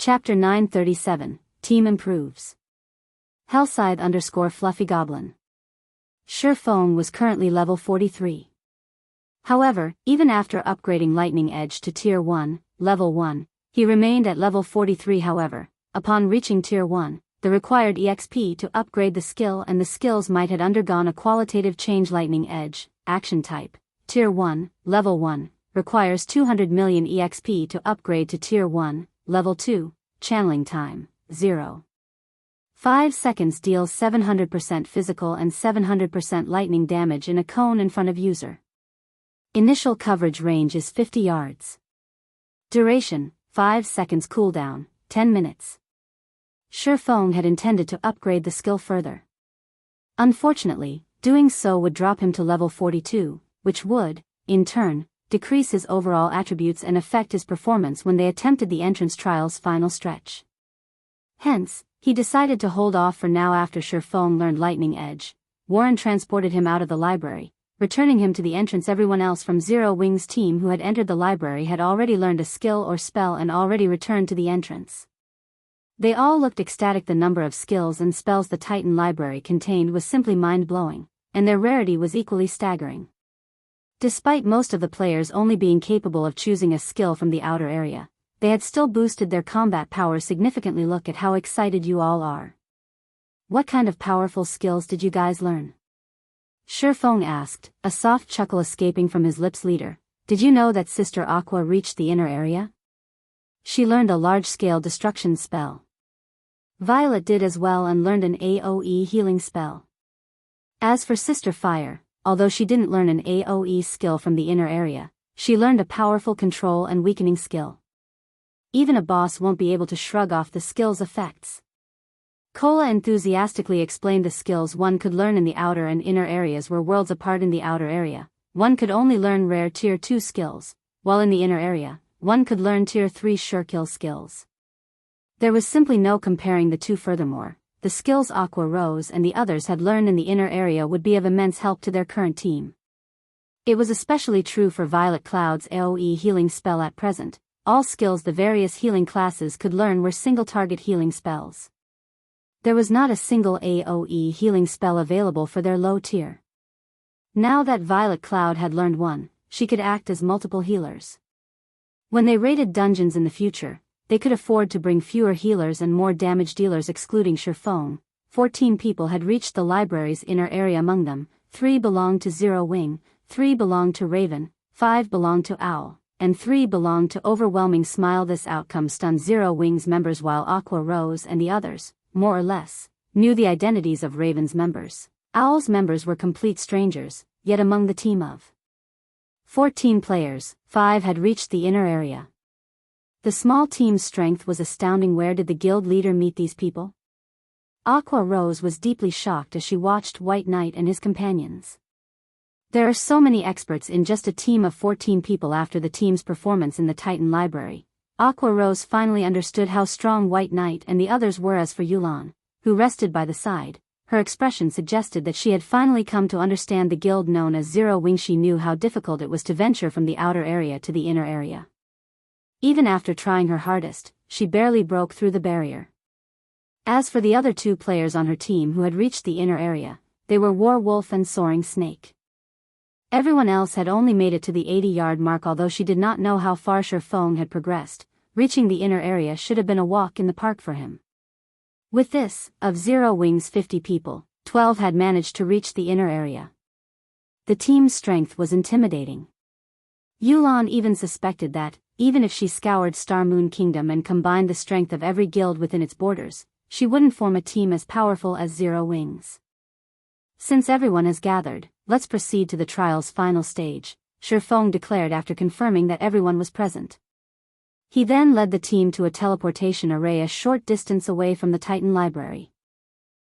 Chapter 937, Team Improves. Hellscythe_Fluffy Goblin. Feng was currently level 43. However, even after upgrading Lightning Edge to Tier 1, Level 1, he remained at level 43. However, upon reaching Tier 1, the required EXP to upgrade the skill and the skills might had undergone a qualitative change. Lightning Edge, Action Type, Tier 1, Level 1, requires 200 million EXP to upgrade to Tier 1, Level 2, Channeling Time, 0. 5 seconds deals 700% physical and 700% lightning damage in a cone in front of user. Initial coverage range is 50 yards. Duration, 5 seconds. Cooldown, 10 minutes. Feng had intended to upgrade the skill further. Unfortunately, doing so would drop him to level 42, which would, in turn, decrease his overall attributes and affect his performance when they attempted the entrance trial's final stretch. Hence, he decided to hold off for now. After Feng learned Lightning Edge, Warren transported him out of the library, returning him to the entrance. Everyone else from Zero Wing's team who had entered the library had already learned a skill or spell and already returned to the entrance. They all looked ecstatic. The number of skills and spells the Titan library contained was simply mind-blowing, and their rarity was equally staggering. Despite most of the players only being capable of choosing a skill from the outer area, they had still boosted their combat power significantly. Look at how excited you all are. What kind of powerful skills did you guys learn? Feng asked, a soft chuckle escaping from his lips. Leader, did you know that Sister Aqua reached the inner area? She learned a large-scale destruction spell. Violet did as well and learned an AoE healing spell. As for Sister Fire, although she didn't learn an AoE skill from the inner area, she learned a powerful control and weakening skill. Even a boss won't be able to shrug off the skill's effects. Kola enthusiastically explained the skills one could learn in the outer and inner areas were worlds apart. In the outer area, one could only learn rare Tier 2 skills, while in the inner area, one could learn Tier 3 sure-kill skills. There was simply no comparing the two. Furthermore, the skills Aqua Rose and the others had learned in the inner area would be of immense help to their current team. It was especially true for Violet Cloud's AoE healing spell. At present, all skills the various healing classes could learn were single-target healing spells. There was not a single AoE healing spell available for their low tier. Now that Violet Cloud had learned one, she could act as multiple healers. When they raided dungeons in the future, they could afford to bring fewer healers and more damage dealers. Excluding Feng, 14 people had reached the library's inner area. Among them, 3 belonged to Zero Wing, 3 belonged to Raven, 5 belonged to Owl, and 3 belonged to Overwhelming Smile. This outcome stunned Zero Wing's members, while Aqua Rose and the others, more or less, knew the identities of Raven's members. Owl's members were complete strangers, yet among the team of 14 players, 5 had reached the inner area. The small team's strength was astounding. Where did the guild leader meet these people? Aqua Rose was deeply shocked as she watched White Knight and his companions. There are so many experts in just a team of 14 people. After the team's performance in the Titan library, Aqua Rose finally understood how strong White Knight and the others were. As for Yulan, who rested by the side, her expression suggested that she had finally come to understand the guild known as Zero Wing. She knew how difficult it was to venture from the outer area to the inner area. Even after trying her hardest, she barely broke through the barrier. As for the other 2 players on her team who had reached the inner area, they were Warwolf and Soaring Snake. Everyone else had only made it to the 80-yard mark. Although she did not know how far Feng had progressed, reaching the inner area should have been a walk in the park for him. With this, of Zero Wing's 50 people, 12 had managed to reach the inner area. The team's strength was intimidating. Yulan even suspected that, even if she scoured Star Moon Kingdom and combined the strength of every guild within its borders, she wouldn't form a team as powerful as Zero Wing's. Since everyone has gathered, let's proceed to the trial's final stage, Feng declared after confirming that everyone was present. He then led the team to a teleportation array a short distance away from the Titan library.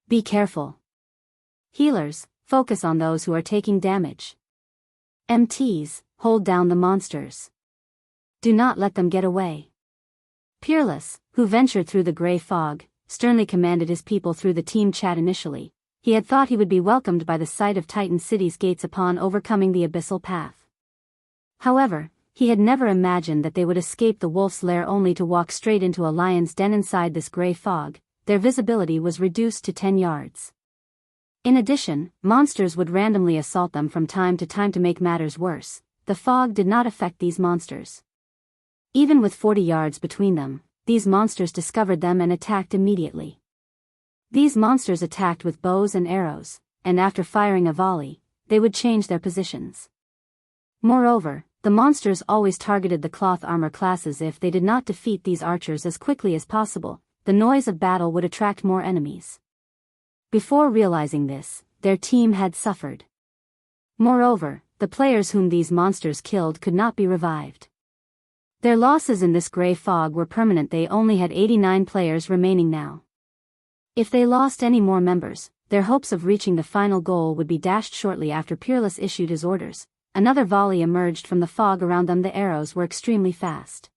Be careful. Healers, focus on those who are taking damage. MTs, hold down the monsters. Do not let them get away. Peerless, who ventured through the gray fog, sternly commanded his people through the team chat. Initially, he had thought he would be welcomed by the sight of Titan City's gates upon overcoming the abyssal path. However, He had never imagined that they would escape the wolf's lair only to walk straight into a lion's den inside this gray fog. Their visibility was reduced to 10 yards. In addition, monsters would randomly assault them from time to time to make matters worse. The fog did not affect these monsters. Even with 40 yards between them, these monsters discovered them and attacked immediately. These monsters attacked with bows and arrows, and after firing a volley, they would change their positions. Moreover, the monsters always targeted the cloth armor classes. If they did not defeat these archers as quickly as possible, the noise of battle would attract more enemies. Before realizing this, their team had suffered. Moreover, the players whom these monsters killed could not be revived. Their losses in this gray fog were permanent. They only had 89 players remaining now. If they lost any more members, their hopes of reaching the final goal would be dashed shortly after Peerless issued his orders. Another volley emerged from the fog around them. The arrows were extremely fast.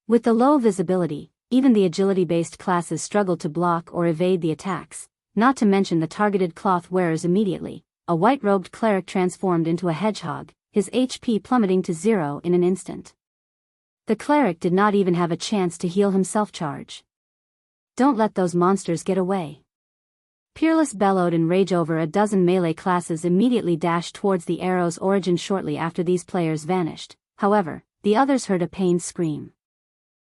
With the low visibility, even the agility-based classes struggled to block or evade the attacks, not to mention the targeted cloth wearers. Immediately, a white-robed cleric transformed into a hedgehog, his HP plummeting to 0 in an instant. The cleric did not even have a chance to heal himself. Charge. Don't let those monsters get away. Peerless bellowed in rage. Over a dozen melee classes immediately dashed towards the arrow's origin shortly after these players vanished. However, the others heard a pained scream.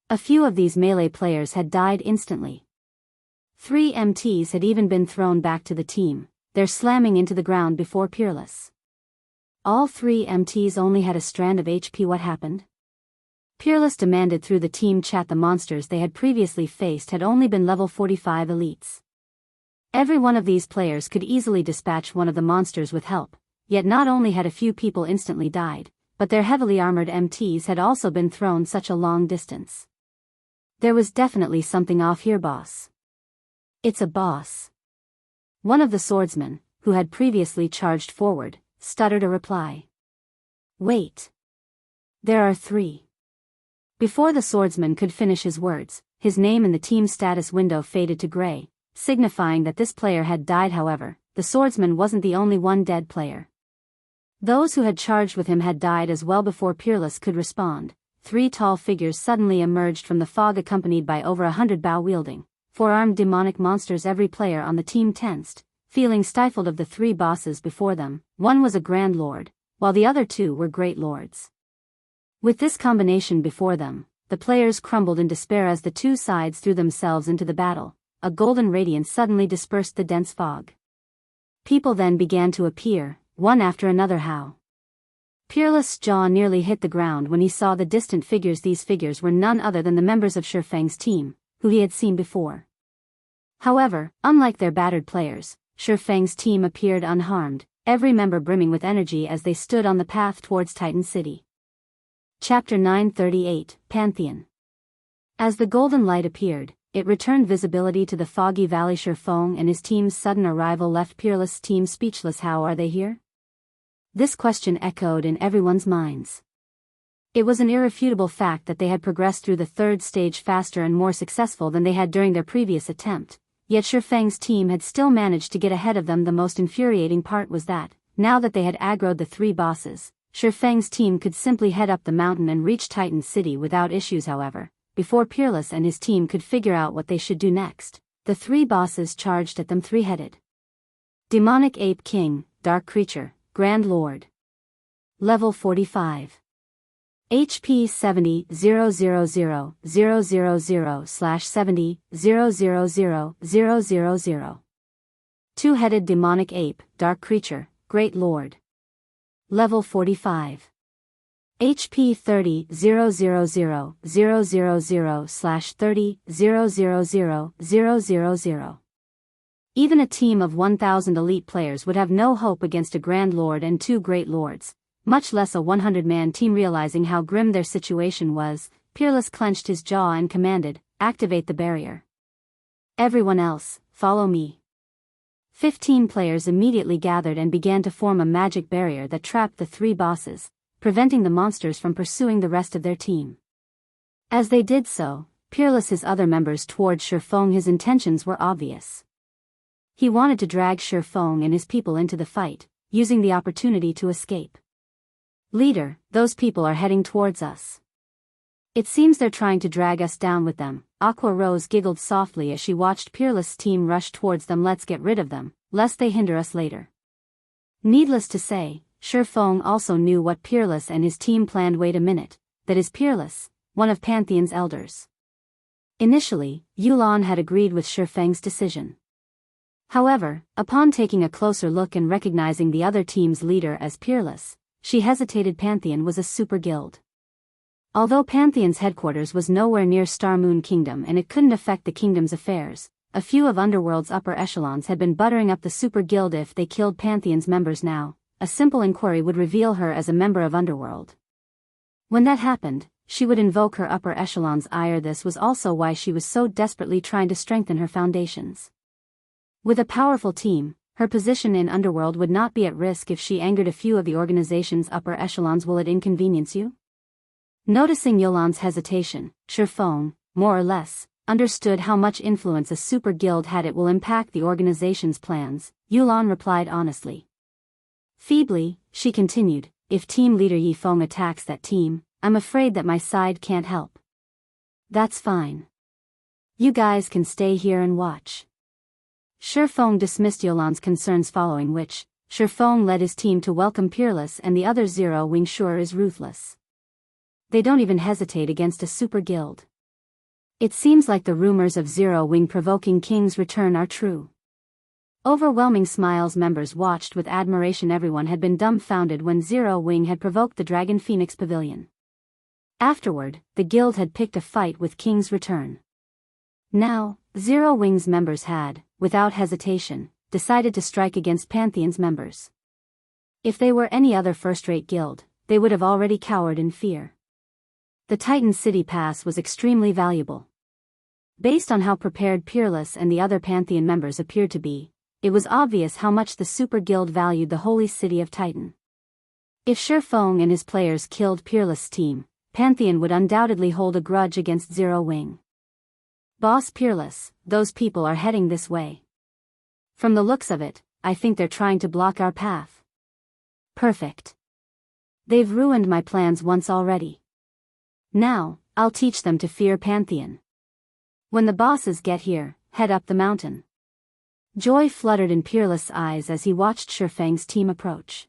A few of these melee players had died instantly. 3 MTs had even been thrown back to the team, their slamming into the ground before Peerless. All 3 MTs only had a strand of HP. What happened? Peerless demanded through the team chat. The monsters they had previously faced had only been level 45 elites. Every one of these players could easily dispatch one of the monsters with help, yet not only had a few people instantly died, but their heavily armored MTs had also been thrown such a long distance. There was definitely something off here, boss. It's a boss. One of the swordsmen, who had previously charged forward, stuttered a reply. Wait. There are 3. Before the swordsman could finish his words, his name in the team status window faded to gray, signifying that this player had died. However, the swordsman wasn't the only one dead player. Those who had charged with him had died as well. Before Peerless could respond, 3 tall figures suddenly emerged from the fog accompanied by over 100 bow-wielding, 4-armed demonic monsters. Every player on the team tensed, feeling stifled. Of the 3 bosses before them, one was a Grand Lord, while the other 2 were Great Lords. With this combination before them, the players crumbled in despair as the 2 sides threw themselves into the battle. A golden radiance suddenly dispersed the dense fog. People then began to appear, one after another. How? Peerless' jaw nearly hit the ground when he saw the distant figures. These figures were none other than the members of Feng's team, who he had seen before. However, unlike their battered players, Feng's team appeared unharmed, every member brimming with energy as they stood on the path towards Titan City. Chapter 938, Pantheon. As the golden light appeared, it returned visibility to the foggy valley. Feng and his team's sudden arrival left Peerless' team speechless. How are they here? This question echoed in everyone's minds. It was an irrefutable fact that they had progressed through the 3rd stage faster and more successful than they had during their previous attempt, yet Feng's team had still managed to get ahead of them. The most infuriating part was that, now that they had aggroed the 3 bosses, Feng's team could simply head up the mountain and reach Titan City without issues. However, before Peerless and his team could figure out what they should do next, the 3 bosses charged at them. 3-headed Demonic Ape King, Dark Creature, Grand Lord. Level 45. HP 70 000 000 /70 000 000. 2-headed Demonic Ape, Dark Creature, Great Lord. Level 45. HP 30 000 000 /30 000 000. Even a team of 1,000 elite players would have no hope against a Grand Lord and 2 Great Lords, much less a 100-man team. Realizing how grim their situation was, Peerless clenched his jaw and commanded, "Activate the barrier. Everyone else, follow me." 15 players immediately gathered and began to form a magic barrier that trapped the 3 bosses, preventing the monsters from pursuing the rest of their team. As they did so, Peerless his other members towards Feng. His intentions were obvious. He wanted to drag Feng and his people into the fight, using the opportunity to escape. Leader, those people are heading towards us. It seems they're trying to drag us down with them. Aqua Rose giggled softly as she watched Peerless' team rush towards them. Let's get rid of them, lest they hinder us later. Needless to say, Feng also knew what Peerless and his team planned. Wait a minute, that is Peerless, one of Pantheon's elders. Initially, Yulan had agreed with Feng's decision. However, upon taking a closer look and recognizing the other team's leader as Peerless, she hesitated. Pantheon was a super guild. Although Pantheon's headquarters was nowhere near Star Moon Kingdom and it couldn't affect the kingdom's affairs, a few of Underworld's upper echelons had been buttering up the super guild. If they killed Pantheon's members now, a simple inquiry would reveal her as a member of Underworld. When that happened, she would invoke her upper echelon's ire. This was also why she was so desperately trying to strengthen her foundations. With a powerful team, her position in Underworld would not be at risk if she angered a few of the organization's upper echelons. Will it inconvenience you? Noticing Yulan's hesitation, Feng, more or less, understood how much influence a super guild had. It will impact the organization's plans, Yulan replied honestly. Feebly, she continued, if team leader Feng attacks that team, I'm afraid that my side can't help. That's fine. You guys can stay here and watch. Feng dismissed Yulan's concerns, following which, Feng led his team to welcome Peerless and the other Zero Wing. Sure is ruthless. They don't even hesitate against a super guild. It seems like the rumors of Zero Wing provoking King's return are true. Overwhelming smiles. Members watched with admiration. Everyone had been dumbfounded when Zero Wing had provoked the Dragon Phoenix Pavilion. Afterward, the guild had picked a fight with King's return. Now, Zero Wing's members had, without hesitation, decided to strike against Pantheon's members. If they were any other first-rate guild, they would have already cowered in fear. The Titan City Pass was extremely valuable. Based on how prepared Peerless and the other Pantheon members appeared to be, it was obvious how much the Super Guild valued the holy city of Titan. If Feng and his players killed Peerless' team, Pantheon would undoubtedly hold a grudge against Zero Wing. Boss Peerless, those people are heading this way. From the looks of it, I think they're trying to block our path. Perfect. They've ruined my plans once already. Now, I'll teach them to fear Pantheon. When the bosses get here, head up the mountain. Joy fluttered in Peerless' eyes as he watched Feng's team approach.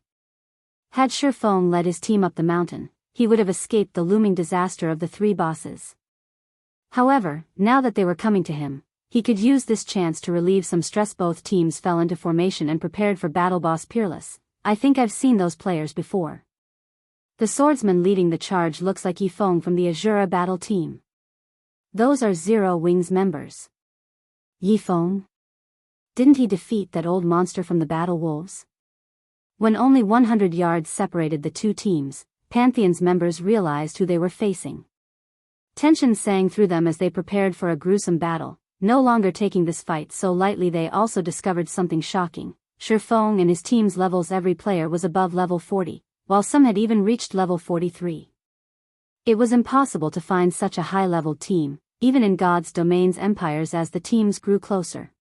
Had Feng led his team up the mountain, he would have escaped the looming disaster of the three bosses. However, now that they were coming to him, he could use this chance to relieve some stress. Both teams fell into formation and prepared for battle. Boss Peerless, I think I've seen those players before. The swordsman leading the charge looks like Feng from the Azura battle team. Those are Zero Wing's members. Feng? Didn't he defeat that old monster from the Battle Wolves? When only 100 yards separated the two teams, Pantheon's members realized who they were facing. Tension sang through them as they prepared for a gruesome battle, no longer taking this fight so lightly. They also discovered something shocking. Feng and his team's levels, every player was above level 40. While some had even reached level 43. It was impossible to find such a high-leveled team, even in God's domains empires. As the teams grew closer.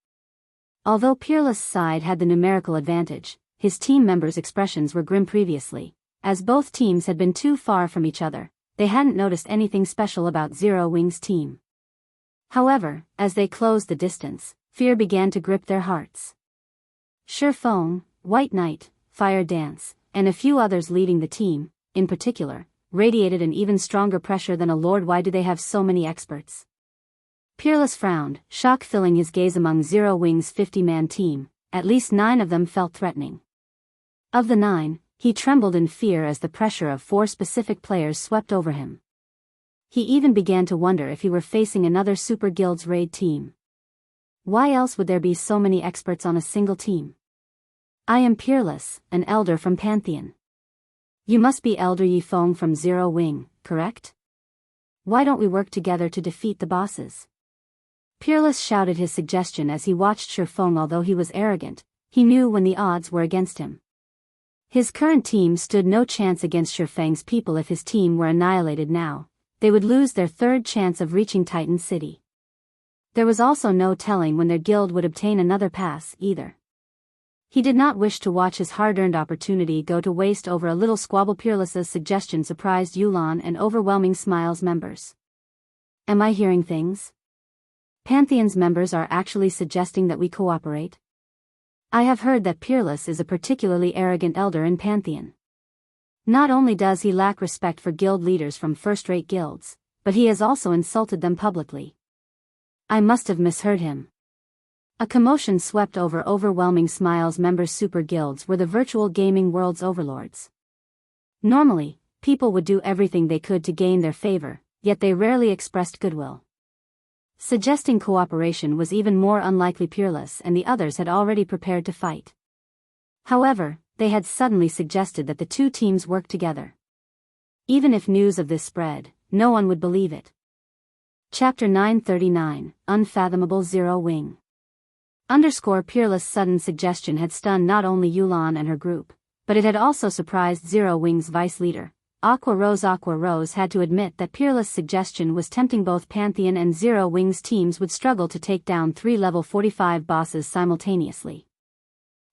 Although Peerless' side had the numerical advantage, his team members' expressions were grim. Previously, as both teams had been too far from each other, they hadn't noticed anything special about Zero Wing's team. However, as they closed the distance, fear began to grip their hearts. Feng, White Knight, Fire Dance, and a few others leading the team, in particular, radiated an even stronger pressure than a lord. Why do they have so many experts? Peerless frowned, shock filling his gaze. Among Zero Wing's 50-man team, at least 9 of them felt threatening. Of the 9, he trembled in fear as the pressure of 4 specific players swept over him. He even began to wonder if he were facing another Super Guild's raid team. Why else would there be so many experts on a single team? I am Peerless, an elder from Pantheon. You must be Elder Feng from Zero Wing, correct? Why don't we work together to defeat the bosses? Peerless shouted his suggestion as he watched Feng. Although he was arrogant, he knew when the odds were against him. His current team stood no chance against Feng's people. If his team were annihilated now, they would lose their third chance of reaching Titan City. There was also no telling when their guild would obtain another pass, either. He did not wish to watch his hard-earned opportunity go to waste over a little squabble. Peerless's suggestion surprised Yulan and Overwhelming Smile's members. Am I hearing things? Pantheon's members are actually suggesting that we cooperate? I have heard that Peerless is a particularly arrogant elder in Pantheon. Not only does he lack respect for guild leaders from first-rate guilds, but he has also insulted them publicly. I must have misheard him. A commotion swept over Overwhelming Smile's members' super guilds were the virtual gaming world's overlords. Normally, people would do everything they could to gain their favor, yet they rarely expressed goodwill. Suggesting cooperation was even more unlikely. Peerless and the others had already prepared to fight. However, they had suddenly suggested that the two teams work together. Even if news of this spread, no one would believe it. Chapter 939, Unfathomable. Zero Wing. Peerless' sudden suggestion had stunned not only Yulan and her group, but it had also surprised Zero Wing's vice leader, Aqua Rose. Aqua Rose had to admit that Peerless' suggestion was tempting. Both Pantheon and Zero Wing's teams would struggle to take down 3 level 45 bosses simultaneously.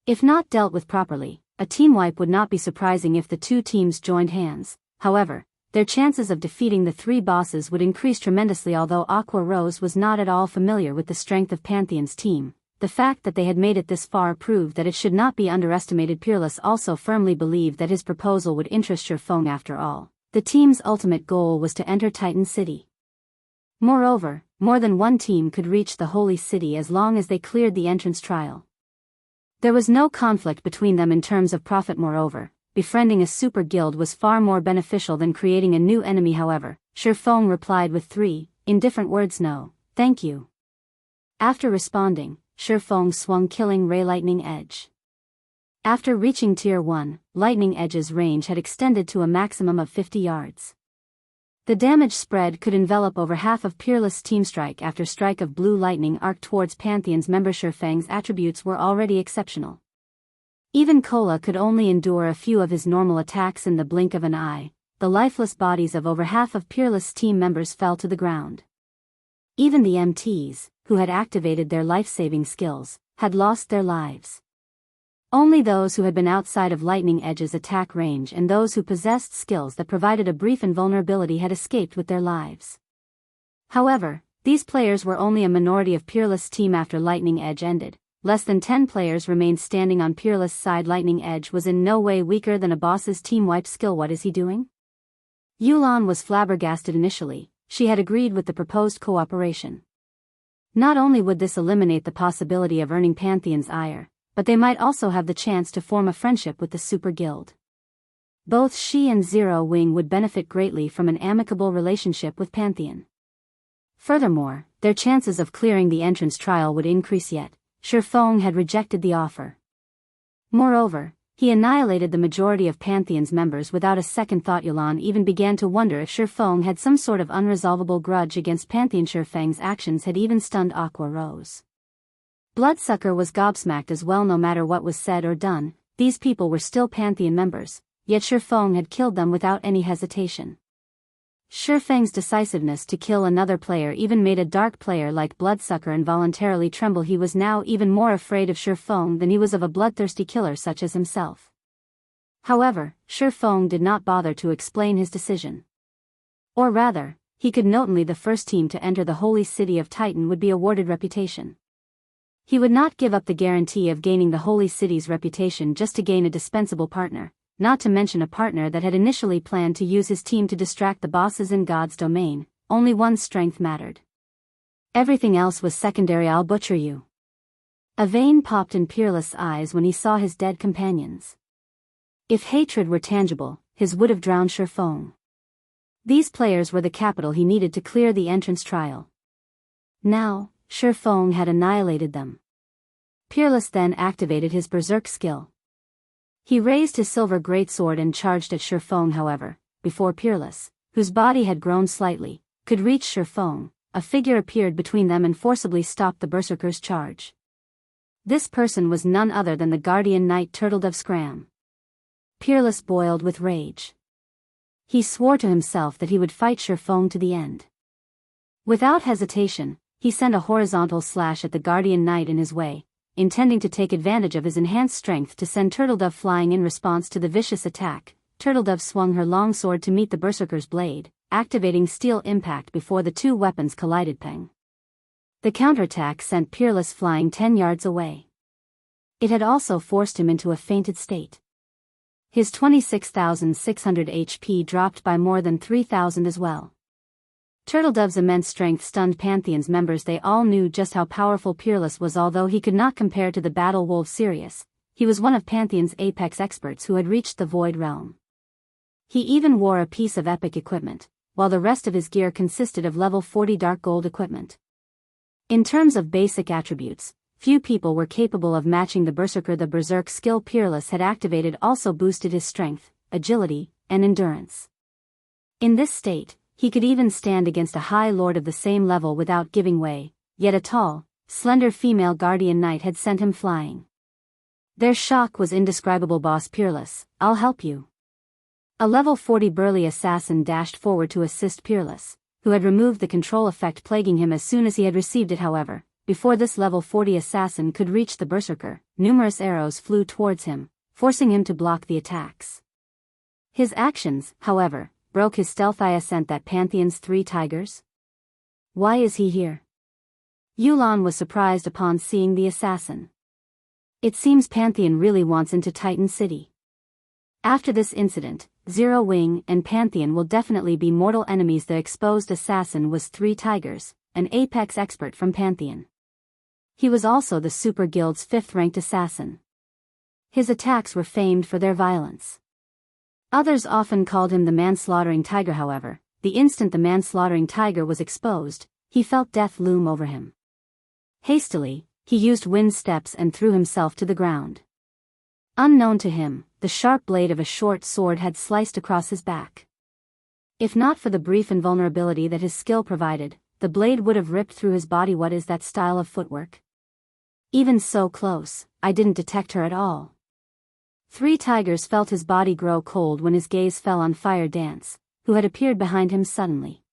If not dealt with properly, a team wipe would not be surprising if the two teams joined hands. However, their chances of defeating the 3 bosses would increase tremendously. Although Aqua Rose was not at all familiar with the strength of Pantheon's team, the fact that they had made it this far proved that it should not be underestimated. Peerless also firmly believed that his proposal would interest Feng. After all, the team's ultimate goal was to enter Titan City. Moreover, more than one team could reach the Holy City as long as they cleared the entrance trial. There was no conflict between them in terms of profit. Moreover, befriending a super guild was far more beneficial than creating a new enemy. However, Feng replied with 3 indifferent words: no, thank you. After responding, Feng swung Killing Ray Lightning Edge. After reaching Tier 1, Lightning Edge's range had extended to a maximum of 50 yards. The damage spread could envelop over half of Peerless' team. Strike after strike of blue lightning arced towards Pantheon's member. Feng's attributes were already exceptional. Even Kola could only endure a few of his normal attacks in the blink of an eye. The lifeless bodies of over half of Peerless' team members fell to the ground. Even the MTs, who had activated their life-saving skills, had lost their lives. Only those who had been outside of Lightning Edge's attack range and those who possessed skills that provided a brief invulnerability had escaped with their lives. However, these players were only a minority of Peerless' team. After Lightning Edge ended, less than 10 players remained standing on Peerless' side. Lightning Edge was in no way weaker than a boss's team wipe skill. What is he doing? Yulan was flabbergasted initially. She had agreed with the proposed cooperation. Not only would this eliminate the possibility of earning Pantheon's ire, but they might also have the chance to form a friendship with the Super Guild. Both she and Zero Wing would benefit greatly from an amicable relationship with Pantheon. Furthermore, their chances of clearing the entrance trial would increase. Yet, Feng had rejected the offer. Moreover, he annihilated the majority of Pantheon's members without a second thought. Yulan even began to wonder if Feng had some sort of unresolvable grudge against Pantheon. Feng's actions had even stunned Aqua Rose. Bloodsucker was gobsmacked as well. No matter what was said or done, these people were still Pantheon members, yet Feng had killed them without any hesitation. Feng's decisiveness to kill another player even made a dark player like Bloodsucker involuntarily tremble. He was now even more afraid of Feng than he was of a bloodthirsty killer such as himself. However, Feng did not bother to explain his decision. Or rather, he could note only the first team to enter the holy city of Titan would be awarded reputation. He would not give up the guarantee of gaining the holy city's reputation just to gain a dispensable partner, not to mention a partner that had initially planned to use his team to distract the bosses in God's domain. Only one's strength mattered. Everything else was secondary. I'll butcher you. A vein popped in Peerless' eyes when he saw his dead companions. If hatred were tangible, his would have drowned Feng. These players were the capital he needed to clear the entrance trial. Now, Feng had annihilated them. Peerless then activated his berserk skill. He raised his silver greatsword and charged at Feng. However, before Peerless, whose body had grown slightly, could reach Feng, a figure appeared between them and forcibly stopped the berserker's charge. This person was none other than the Guardian Knight Turtledove Scram. Peerless boiled with rage. He swore to himself that he would fight Feng to the end. Without hesitation, he sent a horizontal slash at the Guardian Knight in his way, intending to take advantage of his enhanced strength to send Turtledove flying in response to the vicious attack. Turtledove swung her long sword to meet the Berserker's blade, activating Steel Impact before the two weapons collided. Peng. The counterattack sent Peerless flying 10 yards away. It had also forced him into a fainted state. His 26,600 HP dropped by more than 3,000 as well. Turtledove's immense strength stunned Pantheon's members. They all knew just how powerful Peerless was. Although he could not compare to the battle wolf Sirius, he was one of Pantheon's apex experts who had reached the Void Realm. He even wore a piece of epic equipment, while the rest of his gear consisted of level 40 dark gold equipment. In terms of basic attributes, few people were capable of matching the Berserker. The Berserk skill Peerless had activated also boosted his strength, agility, and endurance. In this state, he could even stand against a high lord of the same level without giving way, yet a tall, slender female guardian knight had sent him flying. Their shock was indescribable. Boss Peerless, I'll help you. A level 40 burly assassin dashed forward to assist Peerless, who had removed the control effect plaguing him as soon as he had received it. However, before this level 40 assassin could reach the Berserker, numerous arrows flew towards him, forcing him to block the attacks. His actions, however, broke his stealthy ascent. That Pantheon's 3 tigers? Why is he here? Yulan was surprised upon seeing the assassin. It seems Pantheon really wants into Titan City. After this incident, Zero Wing and Pantheon will definitely be mortal enemies. The exposed assassin was 3 tigers, an apex expert from Pantheon. He was also the Super Guild's 5th-ranked assassin. His attacks were famed for their violence. Others often called him the manslaughtering tiger. However, the instant the manslaughtering tiger was exposed, he felt death loom over him. Hastily, he used wind steps and threw himself to the ground. Unknown to him, the sharp blade of a short sword had sliced across his back. If not for the brief invulnerability that his skill provided, the blade would have ripped through his body. What is that style of footwork? Even so close, I didn't detect her at all. 3 tigers felt his body grow cold when his gaze fell on Fire Dance, who had appeared behind him suddenly.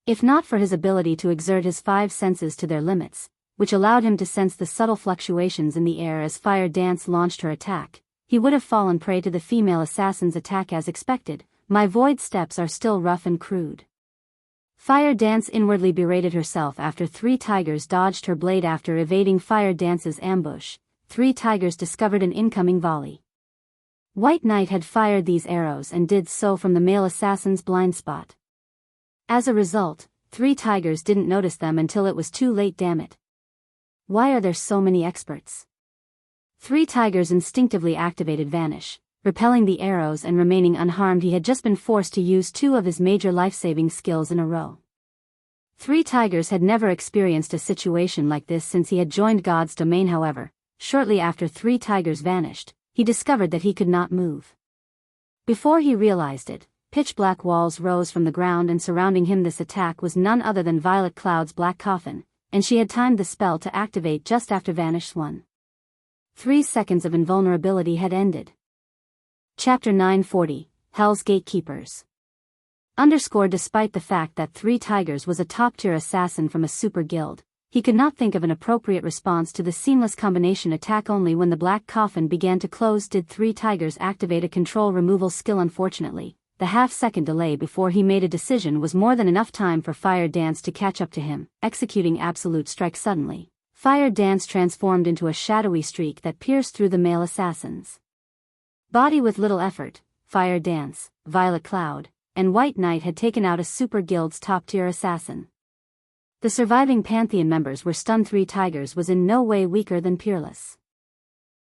If not for his ability to exert his 5 senses to their limits, which allowed him to sense the subtle fluctuations in the air as Fire Dance launched her attack, he would have fallen prey to the female assassin's attack as expected. My void steps are still rough and crude. Fire Dance inwardly berated herself after 3 tigers dodged her blade. After evading Fire Dance's ambush, 3 tigers discovered an incoming volley. White Knight had fired these arrows and did so from the male assassin's blind spot. As a result, 3 tigers didn't notice them until it was too late. Damn it. Why are there so many experts? 3 tigers instinctively activated Vanish, repelling the arrows and remaining unharmed. He had just been forced to use 2 of his major life-saving skills in a row. 3 tigers had never experienced a situation like this since he had joined God's domain. However, shortly after 3 tigers vanished, he discovered that he could not move. Before he realized it, pitch-black walls rose from the ground and surrounding him. This attack was none other than Violet Cloud's black coffin, and she had timed the spell to activate just after Vanish's 3 seconds of invulnerability had ended. Chapter 940, Hell's Gatekeepers. Despite the fact that 3 tigers was a top-tier assassin from a super guild, he could not think of an appropriate response to the seamless combination attack. Only when the black coffin began to close did 3 tigers activate a control removal skill. Unfortunately, the half-second delay before he made a decision was more than enough time for Fire Dance to catch up to him. Executing Absolute Strike suddenly, Fire Dance transformed into a shadowy streak that pierced through the male assassin's body. With little effort, Fire Dance, Violet Cloud, and White Knight had taken out a super guild's top-tier assassin. The surviving Pantheon members were stunned. 3 tigers was in no way weaker than Peerless.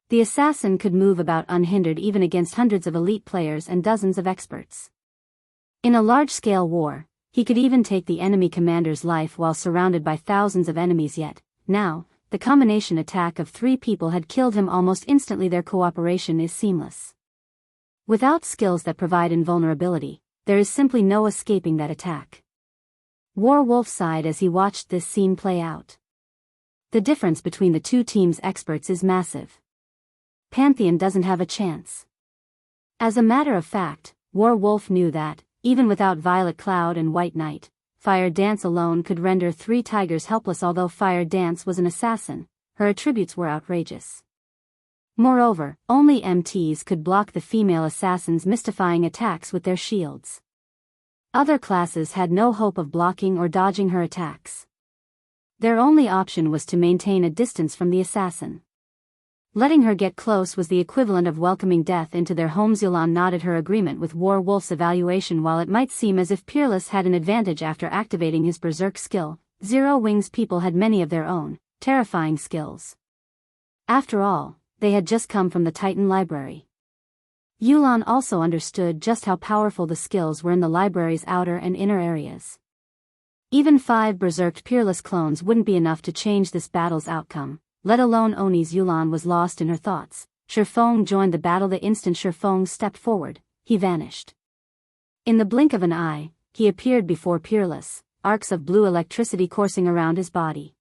The assassin could move about unhindered even against hundreds of elite players and dozens of experts. In a large-scale war, he could even take the enemy commander's life while surrounded by thousands of enemies. Yet, now, the combination attack of 3 people had killed him almost instantly. Their cooperation is seamless. Without skills that provide invulnerability, there is simply no escaping that attack. Warwolf sighed as he watched this scene play out. The difference between the 2 teams' experts is massive. Pantheon doesn't have a chance. As a matter of fact, Warwolf knew that, even without Violet Cloud and White Knight, Fire Dance alone could render 3 tigers helpless. Although Fire Dance was an assassin, her attributes were outrageous. Moreover, only MTs could block the female assassin's mystifying attacks with their shields. Other classes had no hope of blocking or dodging her attacks. Their only option was to maintain a distance from the assassin. Letting her get close was the equivalent of welcoming death into their homes. Yulan nodded her agreement with Warwolf's evaluation. While it might seem as if Peerless had an advantage after activating his berserk skill, Zero Wings people had many of their own, terrifying skills. After all, they had just come from the Titan library. Yulan also understood just how powerful the skills were in the library's outer and inner areas. Even 5 berserked Peerless clones wouldn't be enough to change this battle's outcome, let alone Oni's. Yulan was lost in her thoughts. Feng joined the battle. The instant Feng stepped forward, he vanished. In the blink of an eye, he appeared before Peerless, arcs of blue electricity coursing around his body.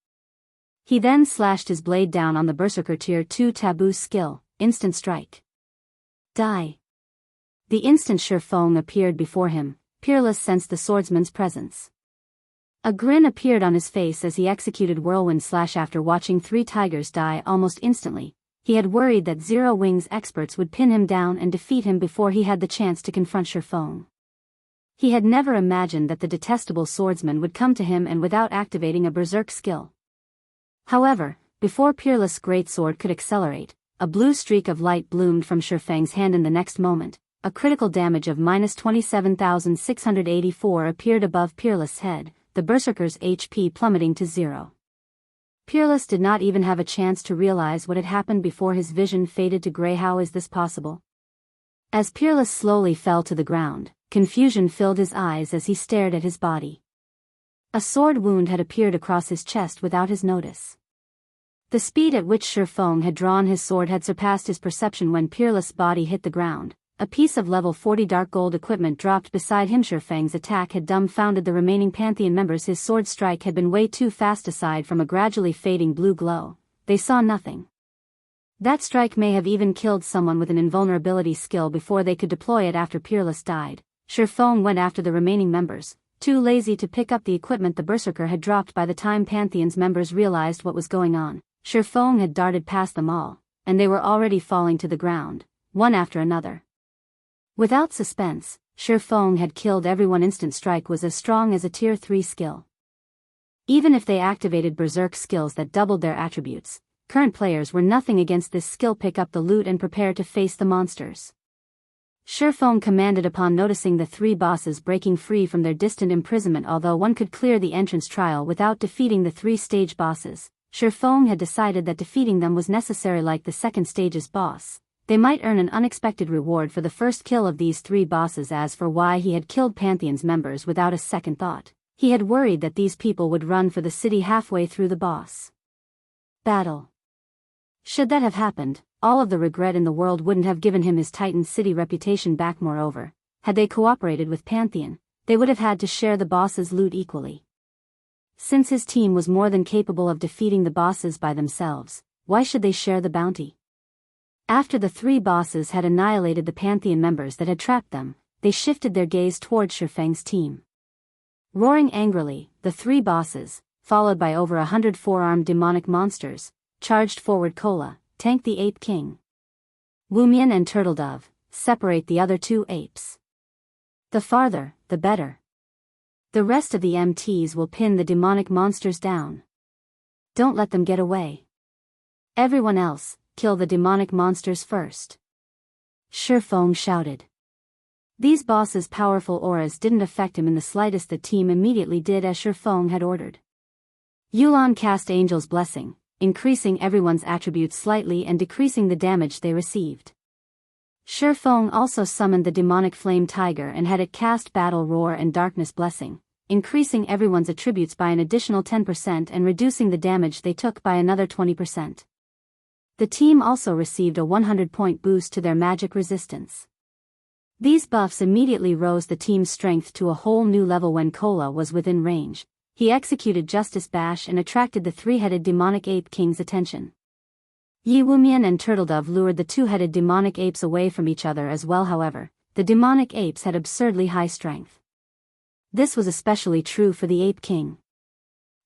He then slashed his blade down on the Berserker Tier 2 Taboo skill, Instant Strike. Die. The instant Feng appeared before him, Peerless sensed the swordsman's presence. A grin appeared on his face as he executed Whirlwind Slash. After watching 3 tigers die almost instantly, he had worried that Zero Wings experts would pin him down and defeat him before he had the chance to confront Feng. He had never imagined that the detestable swordsman would come to him and without activating a berserk skill. However, before Peerless' greatsword could accelerate, a blue streak of light bloomed from Feng's hand. In the next moment, a critical damage of -27,684 appeared above Peerless' head, the Berserker's HP plummeting to 0. Peerless did not even have a chance to realize what had happened before his vision faded to gray. How is this possible? As Peerless slowly fell to the ground, confusion filled his eyes as he stared at his body. A sword wound had appeared across his chest without his notice. The speed at which Feng had drawn his sword had surpassed his perception. When Peerless' body hit the ground, a piece of level 40 dark gold equipment dropped beside him. Feng's attack had dumbfounded the remaining Pantheon members. His sword strike had been way too fast. Aside from a gradually fading blue glow, they saw nothing. That strike may have even killed someone with an invulnerability skill before they could deploy it. After Peerless died, Feng went after the remaining members, too lazy to pick up the equipment the Berserker had dropped. By the time Pantheon's members realized what was going on, Feng had darted past them all, and they were already falling to the ground, one after another. Without suspense, Feng had killed everyone. Instant Strike was as strong as a Tier 3 skill. Even if they activated berserk skills that doubled their attributes, current players were nothing against this skill. Pick up the loot and prepare to face the monsters. Feng commanded upon noticing the 3 bosses breaking free from their distant imprisonment. Although one could clear the entrance trial without defeating the 3 stage bosses, Feng had decided that defeating them was necessary. Like the second stage's boss, they might earn an unexpected reward for the first kill of these 3 bosses. As for why he had killed Pantheon's members without a second thought, he had worried that these people would run for the city halfway through the boss battle. Should that have happened, all of the regret in the world wouldn't have given him his Titan City reputation back. Moreover, had they cooperated with Pantheon, they would have had to share the boss's loot equally. Since his team was more than capable of defeating the bosses by themselves, why should they share the bounty? After the 3 bosses had annihilated the Pantheon members that had trapped them, they shifted their gaze towards Feng's team. Roaring angrily, the 3 bosses, followed by over 100 4-armed demonic monsters, charged forward. Kola, tank the Ape King. Wumian and Turtledove, separate the other 2 apes. The farther, the better. The rest of the MTs will pin the demonic monsters down. Don't let them get away. Everyone else, kill the demonic monsters first. Feng shouted. These bosses' powerful auras didn't affect him in the slightest. The team immediately did as Feng had ordered. Yulan cast Angel's Blessing, increasing everyone's attributes slightly and decreasing the damage they received. Feng also summoned the demonic Flame Tiger and had it cast Battle Roar and Darkness Blessing, increasing everyone's attributes by an additional 10% and reducing the damage they took by another 20%. The team also received a 100-point boost to their magic resistance. These buffs immediately rose the team's strength to a whole new level. When Kola was within range, he executed Justice Bash and attracted the 3-headed demonic ape king's attention. Yi Wumian and Turtledove lured the 2-headed demonic apes away from each other as well. However, the demonic apes had absurdly high strength. This was especially true for the Ape King.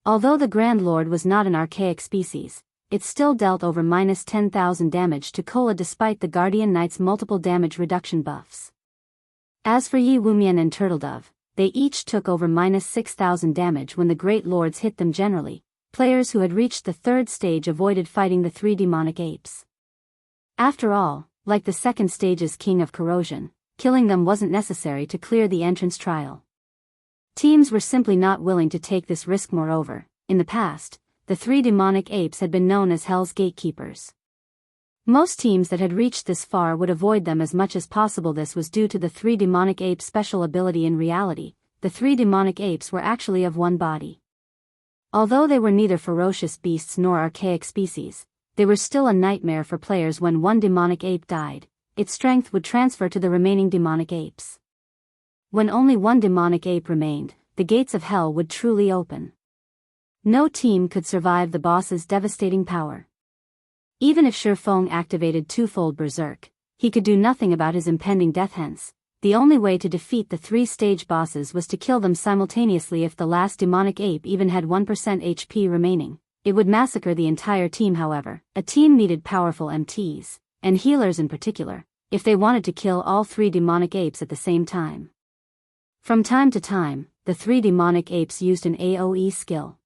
Although the Grand Lord was not an archaic species, it still dealt over minus 10,000 damage to Kola despite the Guardian Knight's multiple damage reduction buffs. As for Yi Wumian and Turtledove, they each took over minus 6,000 damage when the Great Lords hit them generally. Players who had reached the third stage avoided fighting the three demonic apes. After all, like the second stage's King of Corrosion, killing them wasn't necessary to clear the entrance trial. Teams were simply not willing to take this risk. Moreover, in the past, the three demonic apes had been known as Hell's Gatekeepers. Most teams that had reached this far would avoid them as much as possible. This was due to the three demonic apes' special ability. In reality, the three demonic apes were actually of one body. Although they were neither ferocious beasts nor archaic species, they were still a nightmare for players. When one demonic ape died, its strength would transfer to the remaining demonic apes. When only one demonic ape remained, the gates of hell would truly open. No team could survive the boss's devastating power. Even if Feng activated twofold Berserk, he could do nothing about his impending death. Hence, the only way to defeat the three-stage bosses was to kill them simultaneously. If the last demonic ape even had 1% HP remaining, it would massacre the entire team. However, a team needed powerful MTs, and healers in particular, if they wanted to kill all three demonic apes at the same time. From time to time, the three demonic apes used an AoE skill.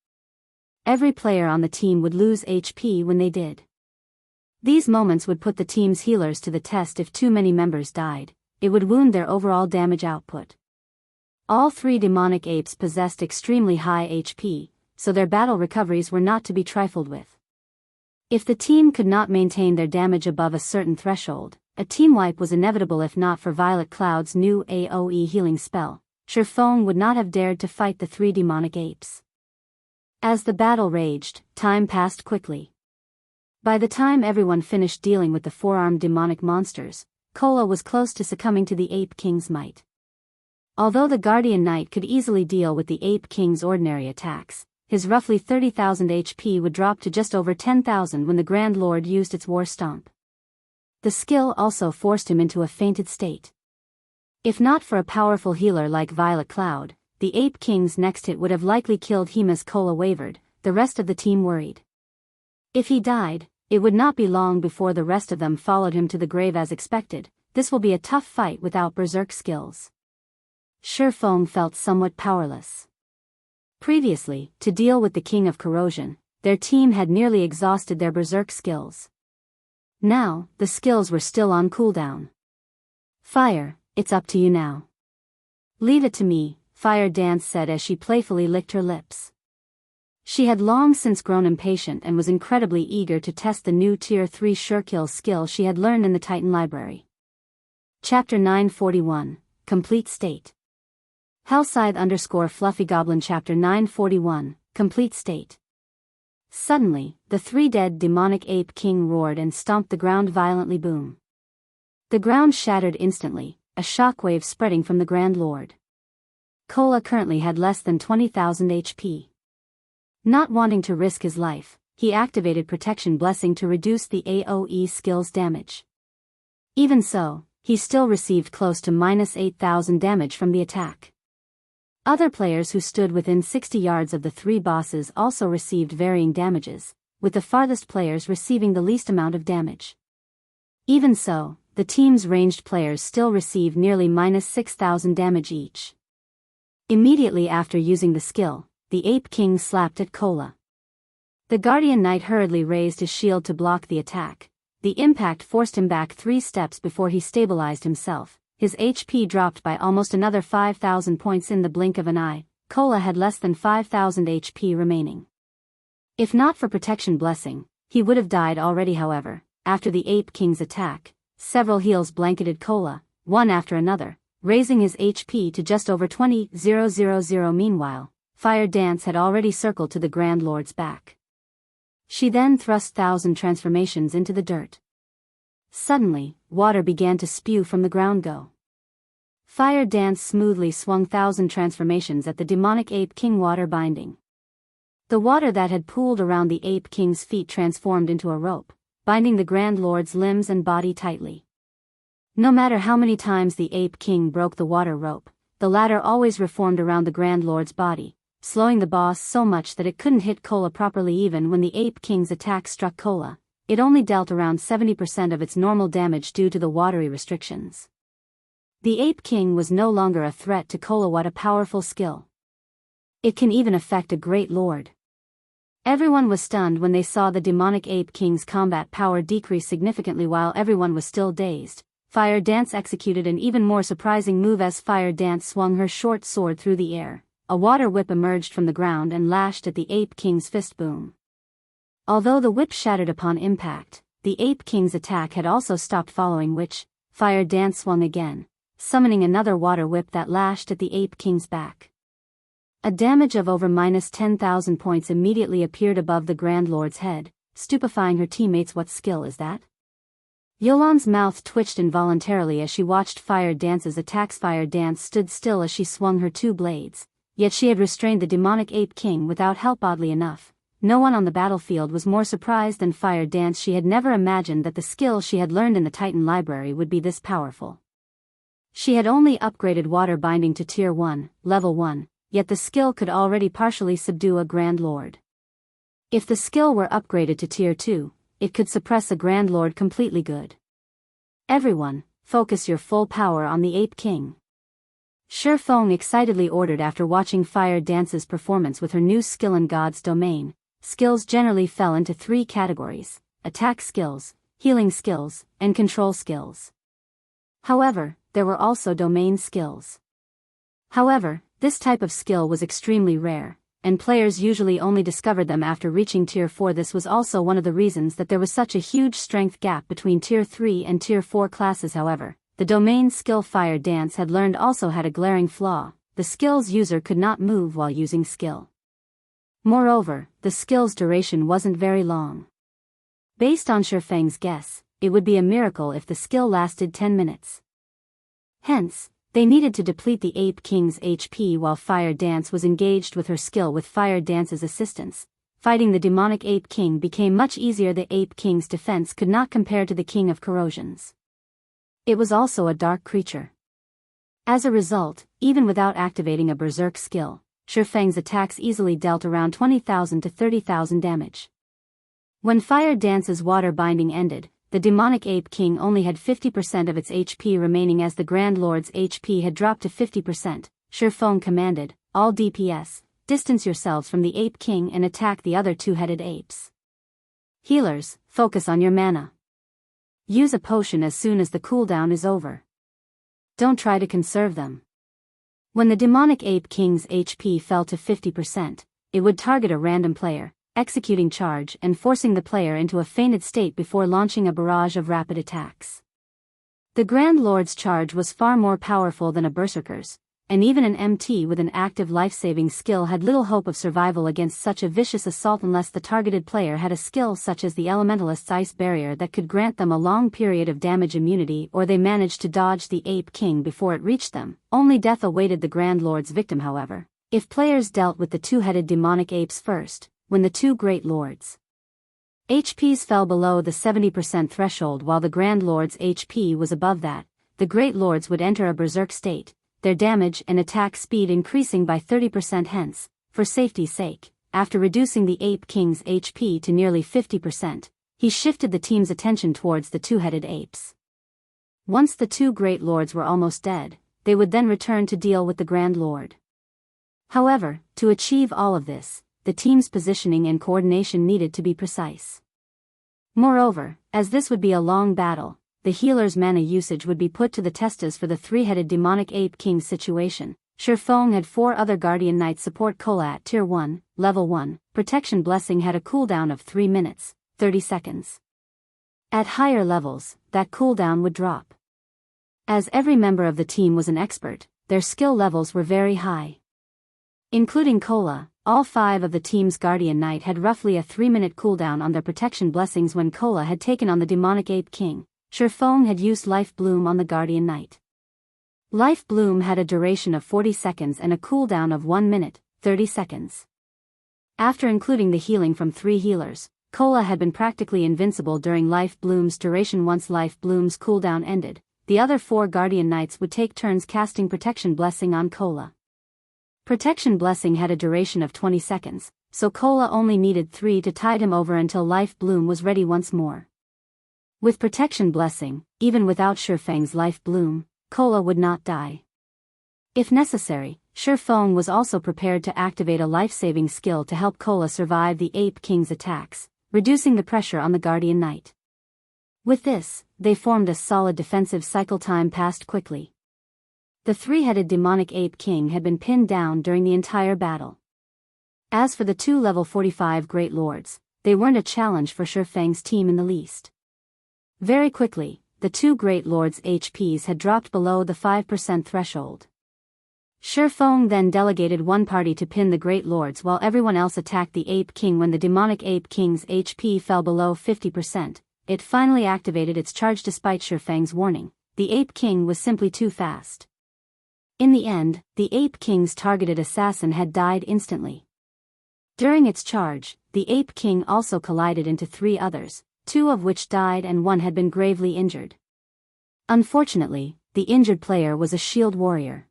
Every player on the team would lose HP when they did. These moments would put the team's healers to the test. If too many members died, it would wound their overall damage output. All three demonic apes possessed extremely high HP, so their battle recoveries were not to be trifled with. If the team could not maintain their damage above a certain threshold, a team wipe was inevitable. If not for Violet Cloud's new AoE healing spell, Feng would not have dared to fight the three demonic apes. As the battle raged, time passed quickly. By the time everyone finished dealing with the four-armed demonic monsters, Kola was close to succumbing to the Ape King's might. Although the Guardian Knight could easily deal with the Ape King's ordinary attacks, his roughly 30,000 HP would drop to just over 10,000 when the Grand Lord used its War Stomp. The skill also forced him into a fainted state. If not for a powerful healer like Violet Cloud, the Ape King's next hit would have likely killed him. As Kola wavered, the rest of the team worried. If he died, it would not be long before the rest of them followed him to the grave. As expected, this will be a tough fight without Berserk skills. Feng felt somewhat powerless. Previously, to deal with the King of Corrosion, their team had nearly exhausted their Berserk skills. Now, the skills were still on cooldown. Fire, it's up to you now. Leave it to me, Fire Dance said as she playfully licked her lips. She had long since grown impatient and was incredibly eager to test the new Tier 3 Surekill skill she had learned in the Titan Library. Chapter 941, Complete State. Hellscythe _Fluffy Chapter 941, Complete State. Suddenly, the three-dead demonic ape king roared and stomped the ground violently. Boom. The ground shattered instantly, a shockwave spreading from the Grand Lord. Kola currently had less than 20,000 HP. Not wanting to risk his life, he activated Protection Blessing to reduce the AoE skill's damage. Even so, he still received close to minus 8,000 damage from the attack. Other players who stood within 60 yards of the three bosses also received varying damages, with the farthest players receiving the least amount of damage. Even so, the team's ranged players still received nearly minus 6,000 damage each. Immediately after using the skill, the Ape King slapped at Kola. The Guardian Knight hurriedly raised his shield to block the attack. The impact forced him back 3 steps before he stabilized himself. His HP dropped by almost another 5,000 points in the blink of an eye. Kola had less than 5,000 HP remaining. If not for Protection Blessing, he would have died already. However, after the Ape King's attack, several heals blanketed Kola, one after another, raising his HP to just over 20,000. Meanwhile, Fire Dance had already circled to the Grand Lord's back. She then thrust 1,000 transformations into the dirt. Suddenly, water began to spew from the ground. Fire Dance smoothly swung 1,000 transformations at the demonic Ape King water binding. The water that had pooled around the Ape King's feet transformed into a rope, binding the Grand Lord's limbs and body tightly. No matter how many times the Ape King broke the water rope, the latter always reformed around the Grand Lord's body, slowing the boss so much that it couldn't hit Cola properly. Even when the Ape King's attack struck Cola, it only dealt around 70% of its normal damage due to the watery restrictions. The Ape King was no longer a threat to Cola. What a powerful skill. It can even affect a great lord. Everyone was stunned when they saw the demonic Ape King's combat power decrease significantly. While everyone was still dazed, Fire Dance executed an even more surprising move. As Fire Dance swung her short sword through the air, a water whip emerged from the ground and lashed at the Ape King's fist. Boom. Although the whip shattered upon impact, the Ape King's attack had also stopped, following which, Fire Dance swung again, summoning another water whip that lashed at the Ape King's back. A damage of over -10,000 points immediately appeared above the Grand Lord's head, stupefying her teammates. What skill is that? Yolan's mouth twitched involuntarily as she watched Fire Dance's attacks. Fire Dance stood still as she swung her two blades, yet she had restrained the demonic Ape King without help. Oddly enough, no one on the battlefield was more surprised than Fire Dance. She had never imagined that the skill she had learned in the Titan Library would be this powerful. She had only upgraded water binding to Tier 1, Level 1, yet the skill could already partially subdue a Grand Lord. If the skill were upgraded to Tier 2, it could suppress a Grand Lord completely. Good. Everyone, focus your full power on the Ape King. Feng excitedly ordered after watching Fire Dance's performance with her new skill in God's domain. Skills generally fell into three categories: attack skills, healing skills, and control skills. However, there were also domain skills. However, this type of skill was extremely rare, and players usually only discovered them after reaching Tier 4. This was also one of the reasons that there was such a huge strength gap between Tier 3 and Tier 4 classes. However, the domain skill Fire Dance had learned also had a glaring flaw: the skill's user could not move while using skill. Moreover, the skill's duration wasn't very long. Based on Feng's guess, it would be a miracle if the skill lasted 10 minutes. Hence, they needed to deplete the Ape King's HP while Fire Dance was engaged with her skill. With Fire Dance's assistance, fighting the demonic Ape King became much easier. The Ape King's defense could not compare to the King of Corrosions. It was also a dark creature. As a result, even without activating a Berserk skill, Feng's attacks easily dealt around 20,000 to 30,000 damage. When Fire Dance's water binding ended, the demonic Ape King only had 50% of its HP remaining. As the Grand Lord's HP had dropped to 50%, Feng commanded, "All DPS, distance yourselves from the Ape King and attack the other two-headed apes. Healers, focus on your mana. Use a potion as soon as the cooldown is over. Don't try to conserve them." When the demonic Ape King's HP fell to 50%, it would target a random player, executing charge and forcing the player into a fainted state before launching a barrage of rapid attacks. The Grand Lord's charge was far more powerful than a Berserker's, and even an MT with an active life-saving skill had little hope of survival against such a vicious assault unless the targeted player had a skill such as the Elementalist's Ice Barrier that could grant them a long period of damage immunity, or they managed to dodge the Ape King before it reached them. Only death awaited the Grand Lord's victim. However, if players dealt with the two-headed demonic apes first, when the two Great Lords' HPs fell below the 70% threshold while the Grand Lord's HP was above that, the Great Lords would enter a berserk state, their damage and attack speed increasing by 30%. Hence, for safety's sake, after reducing the Ape King's HP to nearly 50%, he shifted the team's attention towards the two-headed apes. Once the two Great Lords were almost dead, they would then return to deal with the Grand Lord. However, to achieve all of this, the team's positioning and coordination needed to be precise. Moreover, as this would be a long battle, the healer's mana usage would be put to the test. As for the three-headed demonic Ape King's situation, Feng had 4 other Guardian Knights support Cola at Tier 1, Level 1, Protection Blessing had a cooldown of 3 minutes, 30 seconds. At higher levels, that cooldown would drop. As every member of the team was an expert, their skill levels were very high. Including Cola, all 5 of the team's Guardian Knight had roughly a 3-minute cooldown on their protection blessings. When Cola had taken on the demonic Ape King, Feng had used Life Bloom on the Guardian Knight. Life Bloom had a duration of 40 seconds and a cooldown of 1 minute, 30 seconds. After including the healing from 3 healers, Cola had been practically invincible during Life Bloom's duration. Once Life Bloom's cooldown ended, the other 4 Guardian Knights would take turns casting Protection Blessing on Cola. Protection Blessing had a duration of 20 seconds, so Cola only needed 3 to tide him over until Life Bloom was ready once more. With Protection Blessing, even without Feng's Life Bloom, Cola would not die. If necessary, Feng was also prepared to activate a life-saving skill to help Cola survive the Ape King's attacks, reducing the pressure on the Guardian Knight. With this, they formed a solid defensive cycle. Time passed quickly. The three-headed demonic Ape King had been pinned down during the entire battle. As for the two level 45 Great Lords, they weren't a challenge for Feng's team in the least. Very quickly, the two Great Lords' HPs had dropped below the 5% threshold. Feng then delegated one party to pin the Great Lords while everyone else attacked the Ape King. When the demonic Ape King's HP fell below 50%, it finally activated its charge despite Feng's warning. The Ape King was simply too fast. In the end, the Ape King's targeted assassin had died instantly. During its charge, the Ape King also collided into 3 others, 2 of which died and 1 had been gravely injured. Unfortunately, the injured player was a shield warrior.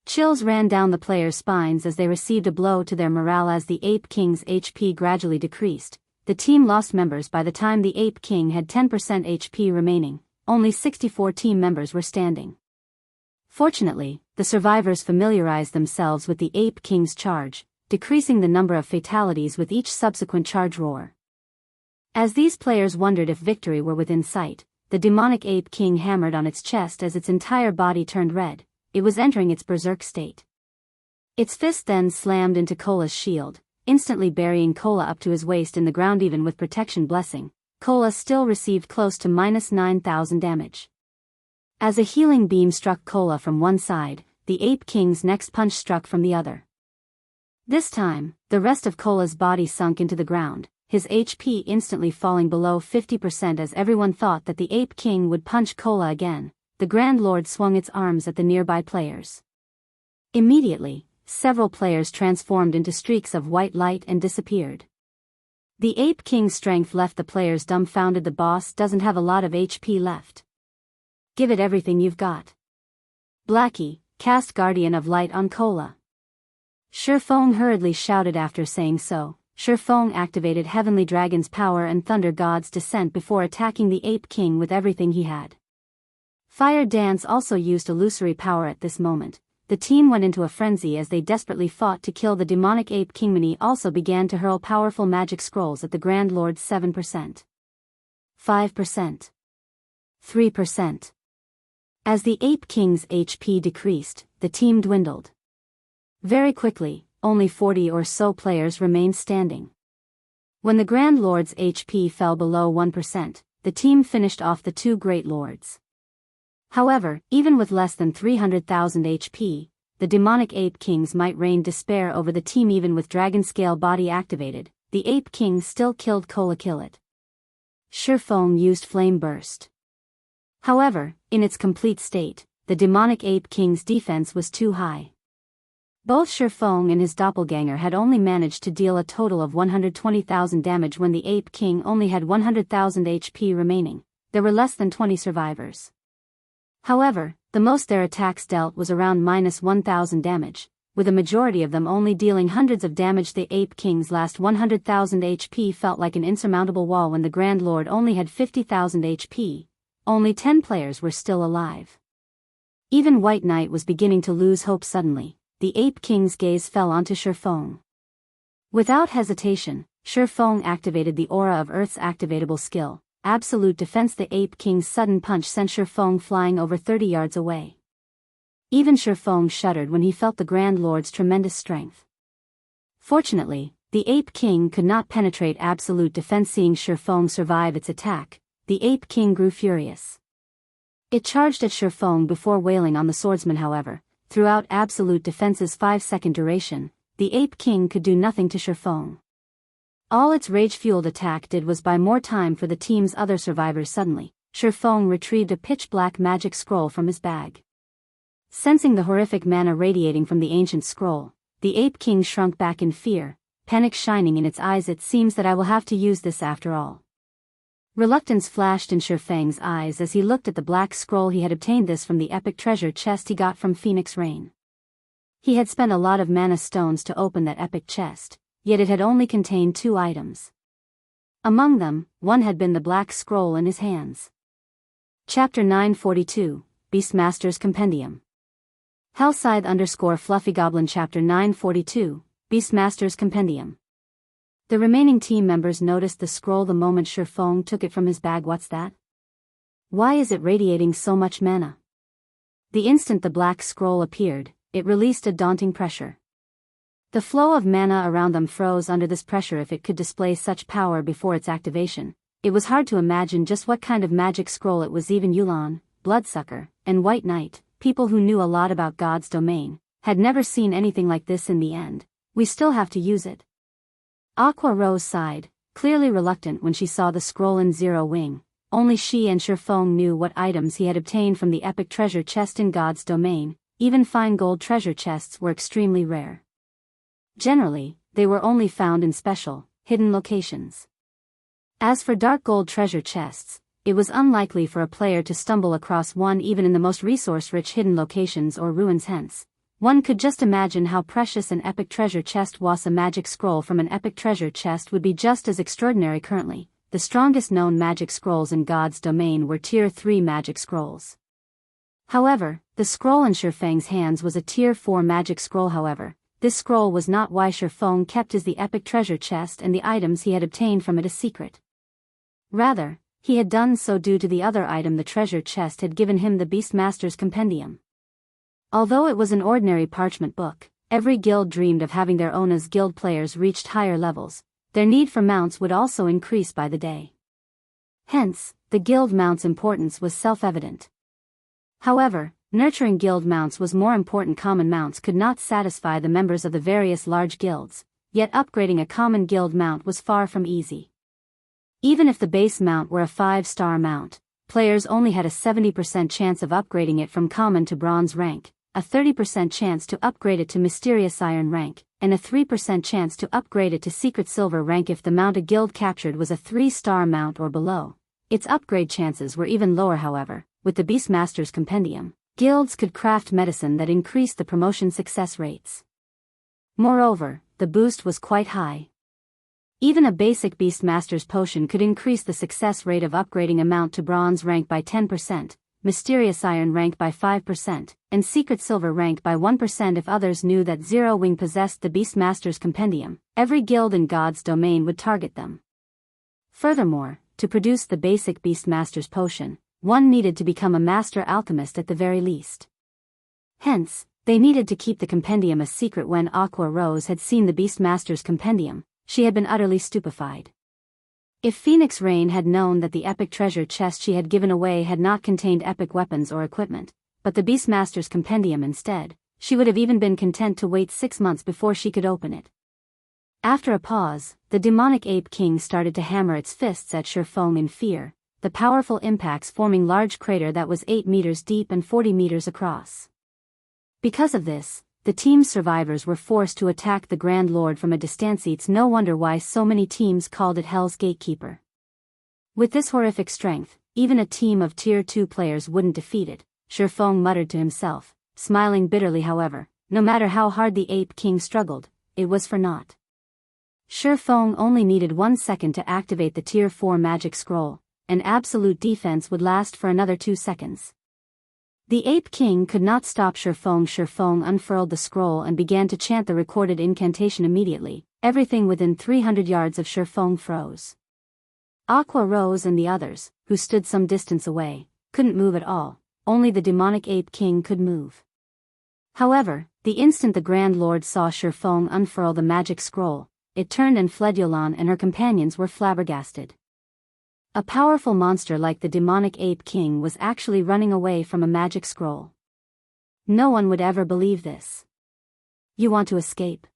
Chills ran down the players' spines as they received a blow to their morale. As the Ape King's HP gradually decreased, the team lost members. By the time the Ape King had 10% HP remaining, only 64 team members were standing. Fortunately, the survivors familiarized themselves with the Ape King's charge, decreasing the number of fatalities with each subsequent charge roar. As these players wondered if victory were within sight, the demonic Ape King hammered on its chest as its entire body turned red. It was entering its berserk state. Its fist then slammed into Cola's shield, instantly burying Cola up to his waist in the ground. Even with Protection Blessing, Cola still received close to -9,000 damage. As a healing beam struck Cola from one side, the Ape King's next punch struck from the other. This time, the rest of Cola's body sunk into the ground, his HP instantly falling below 50%. As everyone thought that the Ape King would punch Cola again, the Grand Lord swung its arms at the nearby players. Immediately, several players transformed into streaks of white light and disappeared. The Ape King's strength left the players dumbfounded. The boss doesn't have a lot of HP left. Give it everything you've got. Blackie, cast Guardian of Light on Cola. Feng hurriedly shouted. After saying so, Feng activated Heavenly Dragon's power and Thunder God's descent before attacking the Ape King with everything he had. Fire Dance also used illusory power at this moment. The team went into a frenzy as they desperately fought to kill the demonic Ape King. Mini also began to hurl powerful magic scrolls at the Grand Lord's 7%. 5%. 3%. As the Ape King's HP decreased, the team dwindled. Very quickly, only 40 or so players remained standing. When the Grand Lord's HP fell below 1%, the team finished off the two Great Lords. However, even with less than 300,000 HP, the demonic Ape Kings might rain despair over the team. Even with Dragon Scale body activated, the Ape King still killed Cola. Kill it. Feng used Flame Burst. However, in its complete state, the demonic Ape King's defense was too high. Both Feng and his doppelganger had only managed to deal a total of 120,000 damage when the Ape King only had 100,000 HP remaining. There were less than 20 survivors. However, the most their attacks dealt was around -1,000 damage, with a majority of them only dealing hundreds of damage. The Ape King's last 100,000 HP felt like an insurmountable wall. When the Grand Lord only had 50,000 HP, only 10 players were still alive. Even White Knight was beginning to lose hope. Suddenly, the Ape King's gaze fell onto Feng. Without hesitation, Feng activated the Aura of Earth's activatable skill, Absolute Defense. The Ape King's sudden punch sent Feng flying over 30 yards away. Even Feng shuddered when he felt the Grand Lord's tremendous strength. Fortunately, the Ape King could not penetrate Absolute Defense. Seeing Feng survive its attack, the Ape King grew furious. It charged at Feng before wailing on the swordsman. However, throughout Absolute Defense's 5-second duration, the Ape King could do nothing to Feng. All its rage-fueled attack did was buy more time for the team's other survivors. Suddenly, Feng retrieved a pitch-black magic scroll from his bag. Sensing the horrific mana radiating from the ancient scroll, the Ape King shrunk back in fear, panic shining in its eyes. It seems that I will have to use this after all. Reluctance flashed in Feng's eyes as he looked at the black scroll he had obtained. This from the epic treasure chest he got from Phoenix Rain. He had spent a lot of mana stones to open that epic chest, yet it had only contained 2 items. Among them, one had been the black scroll in his hands. Chapter 942, Beastmaster's Compendium. Hellscythe_FluffyGoblin Chapter 942, Beastmaster's Compendium. The remaining team members noticed the scroll the moment Feng took it from his bag. What's that? Why is it radiating so much mana? The instant the black scroll appeared, it released a daunting pressure. The flow of mana around them froze under this pressure. If it could display such power before its activation, it was hard to imagine just what kind of magic scroll it was. Even Yu'lon, Bloodsucker, and White Knight, people who knew a lot about God's domain, had never seen anything like this. In the end, we still have to use it. Aqua Rose sighed, clearly reluctant when she saw the scroll in Zero Wing. Only she and Feng knew what items he had obtained from the epic treasure chest in God's domain. Even fine gold treasure chests were extremely rare. Generally, they were only found in special, hidden locations. As for dark gold treasure chests, it was unlikely for a player to stumble across one even in the most resource-rich hidden locations or ruins. Hence, one could just imagine how precious an epic treasure chest was. A magic scroll from an epic treasure chest would be just as extraordinary. Currently, the strongest known magic scrolls in God's domain were Tier 3 magic scrolls. However, the scroll in Feng's hands was a Tier 4 magic scroll. However, this scroll was not why Feng kept the epic treasure chest and the items he had obtained from it a secret. Rather, he had done so due to the other item the treasure chest had given him, the Beastmaster's Compendium. Although it was an ordinary parchment book, every guild dreamed of having their own. As guild players reached higher levels, their need for mounts would also increase by the day. Hence, the guild mount's importance was self-evident. However, nurturing guild mounts was more important. Common mounts could not satisfy the members of the various large guilds, yet upgrading a common guild mount was far from easy. Even if the base mount were a 5-star mount, players only had a 70% chance of upgrading it from common to bronze rank, a 30% chance to upgrade it to mysterious iron rank, and a 3% chance to upgrade it to secret silver rank. If the mount a guild captured was a 3-star mount or below, its upgrade chances were even lower. However, with the Beastmaster's Compendium, guilds could craft medicine that increased the promotion success rates. Moreover, the boost was quite high. Even a basic Beastmaster's potion could increase the success rate of upgrading a mount to bronze rank by 10%, mysterious iron rank by 5%, and secret silver rank by 1%. If others knew that Zero Wing possessed the Beastmaster's Compendium, every guild in God's domain would target them. Furthermore, to produce the basic Beastmaster's potion, one needed to become a master alchemist at the very least. Hence, they needed to keep the compendium a secret. When Aqua Rose had seen the Beastmaster's Compendium, she had been utterly stupefied. If Phoenix Rain had known that the epic treasure chest she had given away had not contained epic weapons or equipment, but the Beastmaster's Compendium instead, she would have even been content to wait 6 months before she could open it. After a pause, the demonic ape king started to hammer its fists at Feng in fear, the powerful impacts forming large crater that was 8 meters deep and 40 meters across. Because of this, the team's survivors were forced to attack the Grand Lord from a distance. It's no wonder why so many teams called it Hell's Gatekeeper. With this horrific strength, even a team of Tier 2 players wouldn't defeat it, Feng muttered to himself, smiling bitterly. However, no matter how hard the Ape King struggled, it was for naught. Feng only needed 1 second to activate the Tier 4 magic scroll, and absolute defense would last for another 2 seconds. The Ape King could not stop Feng. Feng unfurled the scroll and began to chant the recorded incantation. Immediately, everything within 300 yards of Feng froze. Aqua Rose and the others, who stood some distance away, couldn't move at all. Only the demonic Ape King could move. However, the instant the Grand Lord saw Feng unfurl the magic scroll, it turned and fled. Yu'lon and her companions were flabbergasted. A powerful monster like the demonic Ape King was actually running away from a magic scroll. No one would ever believe this. You want to escape?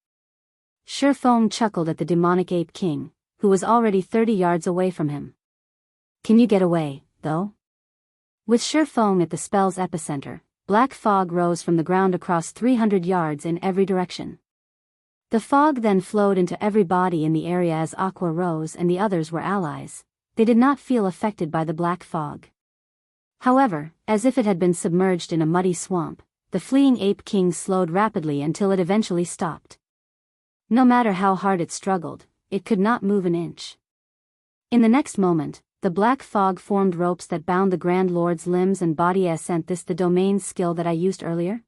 Feng chuckled at the demonic Ape King, who was already 30 yards away from him. Can you get away, though? With Feng at the spell's epicenter, black fog rose from the ground across 300 yards in every direction. The fog then flowed into every body in the area. As Aqua Rose and the others were allies, they did not feel affected by the black fog. However, as if it had been submerged in a muddy swamp, the fleeing Ape King slowed rapidly until it eventually stopped. No matter how hard it struggled, it could not move an inch. In the next moment, the black fog formed ropes that bound the Grand Lord's limbs and body. Isn't this the domain's skill that I used earlier?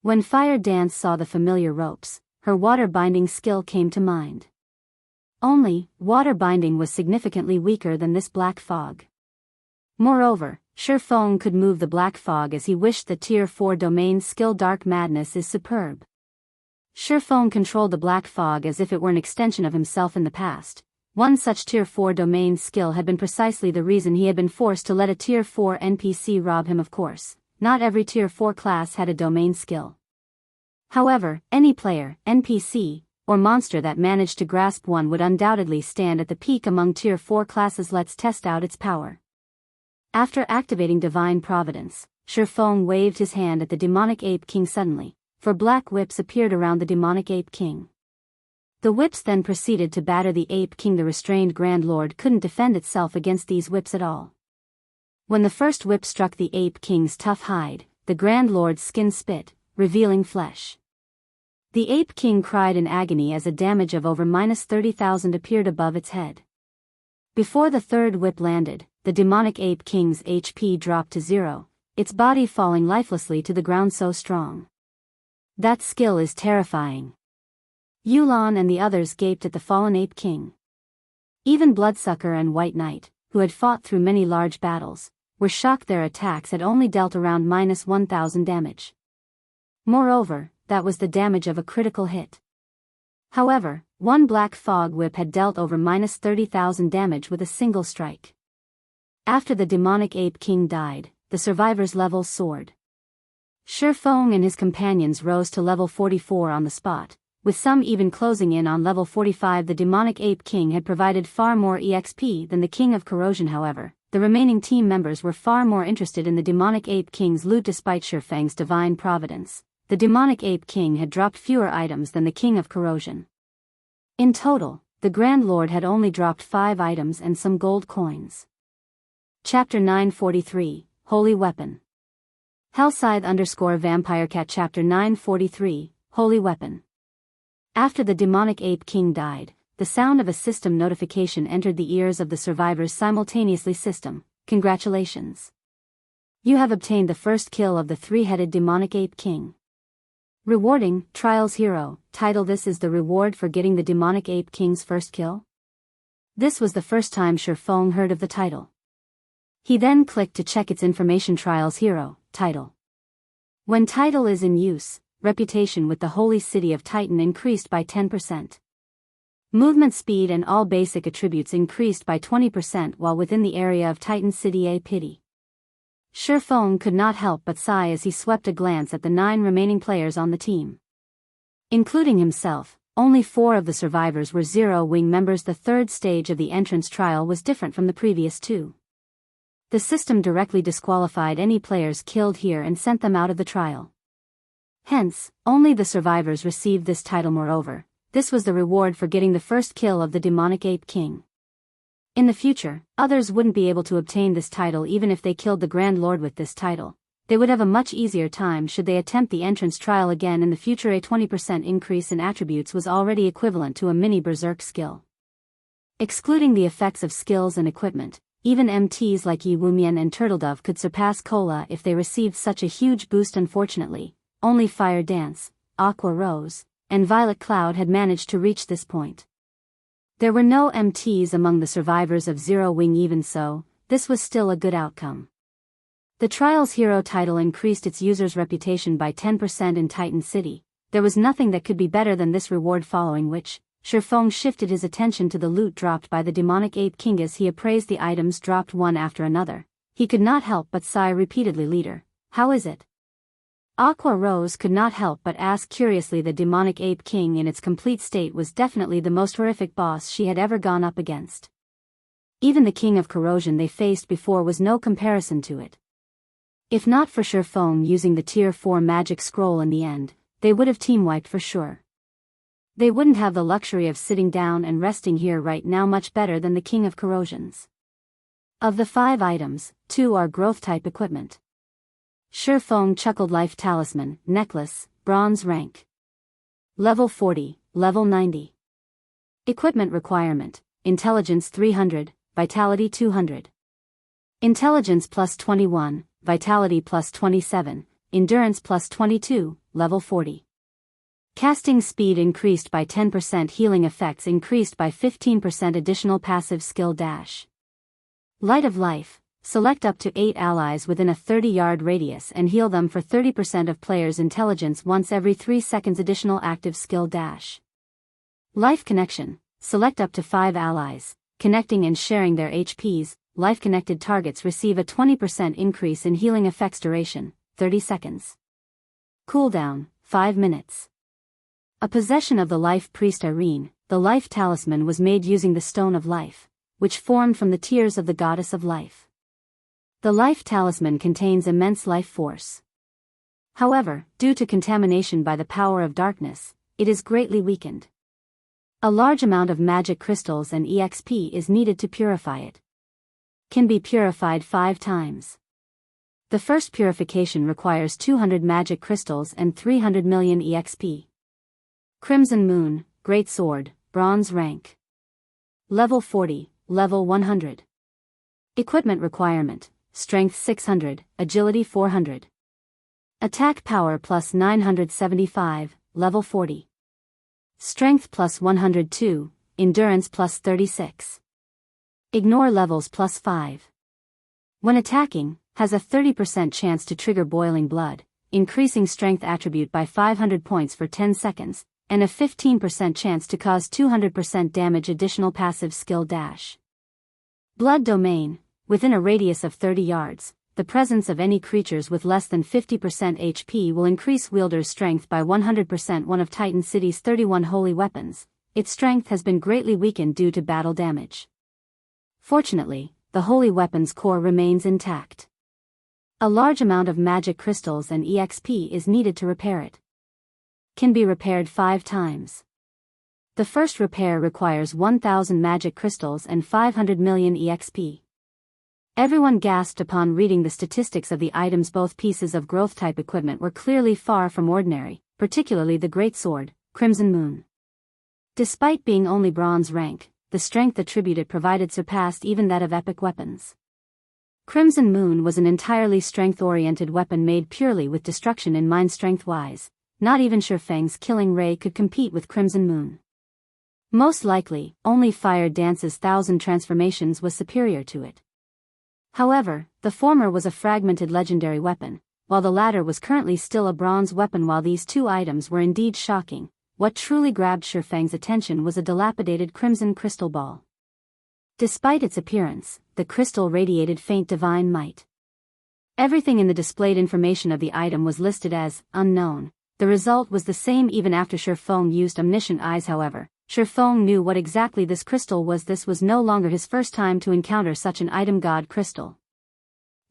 When Fire Dance saw the familiar ropes, her water binding skill came to mind. Only, water binding was significantly weaker than this black fog. Moreover, Feng could move the black fog as he wished. The Tier 4 domain skill Dark Madness is superb. Feng controlled the black fog as if it were an extension of himself in the past. One such Tier 4 domain skill had been precisely the reason he had been forced to let a Tier 4 NPC rob him. Of course, not every Tier 4 class had a domain skill. However, any player, NPC, or monster that managed to grasp one would undoubtedly stand at the peak among Tier 4 classes. Let's test out its power. After activating Divine Providence, Feng waved his hand at the Demonic Ape King suddenly, for black whips appeared around the Demonic Ape King. The whips then proceeded to batter the Ape King. The restrained Grand Lord couldn't defend itself against these whips at all. When the first whip struck the Ape King's tough hide, the Grand Lord's skin split, revealing flesh. The Ape King cried in agony as a damage of over -30,000 appeared above its head. Before the third whip landed, the Demonic Ape King's HP dropped to 0, its body falling lifelessly to the ground. So strong. That skill is terrifying. Yulan and the others gaped at the fallen Ape King. Even Bloodsucker and White Knight, who had fought through many large battles, were shocked. Their attacks had only dealt around -1,000 damage. Moreover, that was the damage of a critical hit. However, one Black Fog Whip had dealt over -30,000 damage with a single strike. After the Demonic Ape King died, the survivors' levels soared. Feng and his companions rose to level 44 on the spot, with some even closing in on level 45. The Demonic Ape King had provided far more EXP than the King of Corrosion. However, the remaining team members were far more interested in the Demonic Ape King's loot. Despite Feng's divine providence, the Demonic Ape King had dropped fewer items than the King of Corrosion. In total, the Grand Lord had only dropped 5 items and some gold coins. Chapter 943, Holy Weapon. Hellscythe_Vampirecat. Chapter 943, Holy Weapon. After the Demonic Ape King died, the sound of a system notification entered the ears of the survivors simultaneously. System, congratulations. You have obtained the first kill of the 3-headed Demonic Ape King. Rewarding, Trials Hero, title. This is the reward for getting the Demonic Ape King's first kill? This was the first time Feng heard of the title. He then clicked to check its information. Trials Hero, title. When title is in use, reputation with the Holy City of Titan increased by 10%. Movement speed and all basic attributes increased by 20% while within the area of Titan City. A pity. Feng could not help but sigh as he swept a glance at the 9 remaining players on the team. Including himself, only 4 of the survivors were Zero-Wing members. The third stage of the entrance trial was different from the previous 2. The system directly disqualified any players killed here and sent them out of the trial. Hence, only the survivors received this title. Moreover, this was the reward for getting the first kill of the Demonic Ape King. In the future, others wouldn't be able to obtain this title even if they killed the Grand Lord with this title. They would have a much easier time should they attempt the entrance trial again in the future. A 20% increase in attributes was already equivalent to a mini berserk skill. Excluding the effects of skills and equipment, even MTs like Yi Wumian and Turtledove could surpass Cola if they received such a huge boost. Unfortunately, only Fire Dance, Aqua Rose, and Violet Cloud had managed to reach this point. There were no MTs among the survivors of Zero-Wing. Even so, this was still a good outcome. The Trials Hero title increased its user's reputation by 10% in Titan City. There was nothing that could be better than this reward, following which, Feng shifted his attention to the loot dropped by the Demonic Ape King. As he appraised the items dropped one after another, he could not help but sigh repeatedly. Leader, how is it? Aqua Rose could not help but ask curiously. The Demonic Ape King in its complete state was definitely the most horrific boss she had ever gone up against. Even the King of Corrosion they faced before was no comparison to it. If not for Feng using the Tier 4 magic scroll in the end, they would have team-wiped for sure. They wouldn't have the luxury of sitting down and resting here right now. Much better than the King of Corrosions. Of the 5 items, 2 are growth-type equipment. Feng chuckled. Life Talisman, Necklace, Bronze rank. Level 40, Level 90. Equipment requirement, Intelligence 300, Vitality 200. Intelligence plus 21, Vitality plus 27, Endurance plus 22, Level 40. Casting speed increased by 10%. Healing effects increased by 15%. Additional passive skill dash. Light of Life. Select up to 8 allies within a 30-yard radius and heal them for 30% of players' intelligence once every 3 seconds. Additional active skill dash. Life Connection. Select up to 5 allies, connecting and sharing their HPs. Life-connected targets receive a 20% increase in healing effects. Duration, 30 seconds. Cooldown, 5 minutes. A possession of the Life Priest Irene. The Life Talisman was made using the Stone of Life, which formed from the tears of the Goddess of Life. The Life Talisman contains immense life force. However, due to contamination by the power of darkness, it is greatly weakened. A large amount of magic crystals and EXP is needed to purify it. Can be purified 5 times. The first purification requires 200 magic crystals and 300 million EXP. Crimson Moon, Great Sword, Bronze rank. Level 40, Level 100. Equipment requirement, Strength 600, Agility 400. Attack power plus 975, Level 40. Strength plus 102, Endurance plus 36. Ignore levels plus 5. When attacking, has a 30% chance to trigger Boiling Blood, increasing strength attribute by 500 points for 10 seconds, and a 15% chance to cause 200% damage. Additional passive skill dash. Blood Domain. Within a radius of 30 yards, the presence of any creatures with less than 50% HP will increase wielder's strength by 100%. One of Titan City's 31 holy weapons, its strength has been greatly weakened due to battle damage. Fortunately, the holy weapon's core remains intact. A large amount of magic crystals and EXP is needed to repair it. Can be repaired 5 times. The first repair requires 1,000 magic crystals and 500 million EXP. Everyone gasped upon reading the statistics of the items. Both pieces of growth-type equipment were clearly far from ordinary, particularly the Great Sword, Crimson Moon. Despite being only bronze rank, the strength attribute it provided surpassed even that of epic weapons. Crimson Moon was an entirely strength-oriented weapon made purely with destruction in mind. Strength-wise, not even Feng's killing ray could compete with Crimson Moon. Most likely, only Fire Dance's 1,000 transformations was superior to it. However, the former was a fragmented legendary weapon, while the latter was currently still a bronze weapon. While these two items were indeed shocking, what truly grabbed Feng's attention was a dilapidated crimson crystal ball. Despite its appearance, the crystal radiated faint divine might. Everything in the displayed information of the item was listed as unknown. The result was the same even after Feng used omniscient eyes. However, Feng knew what exactly this crystal was. This was no longer his first time to encounter such an item. God Crystal.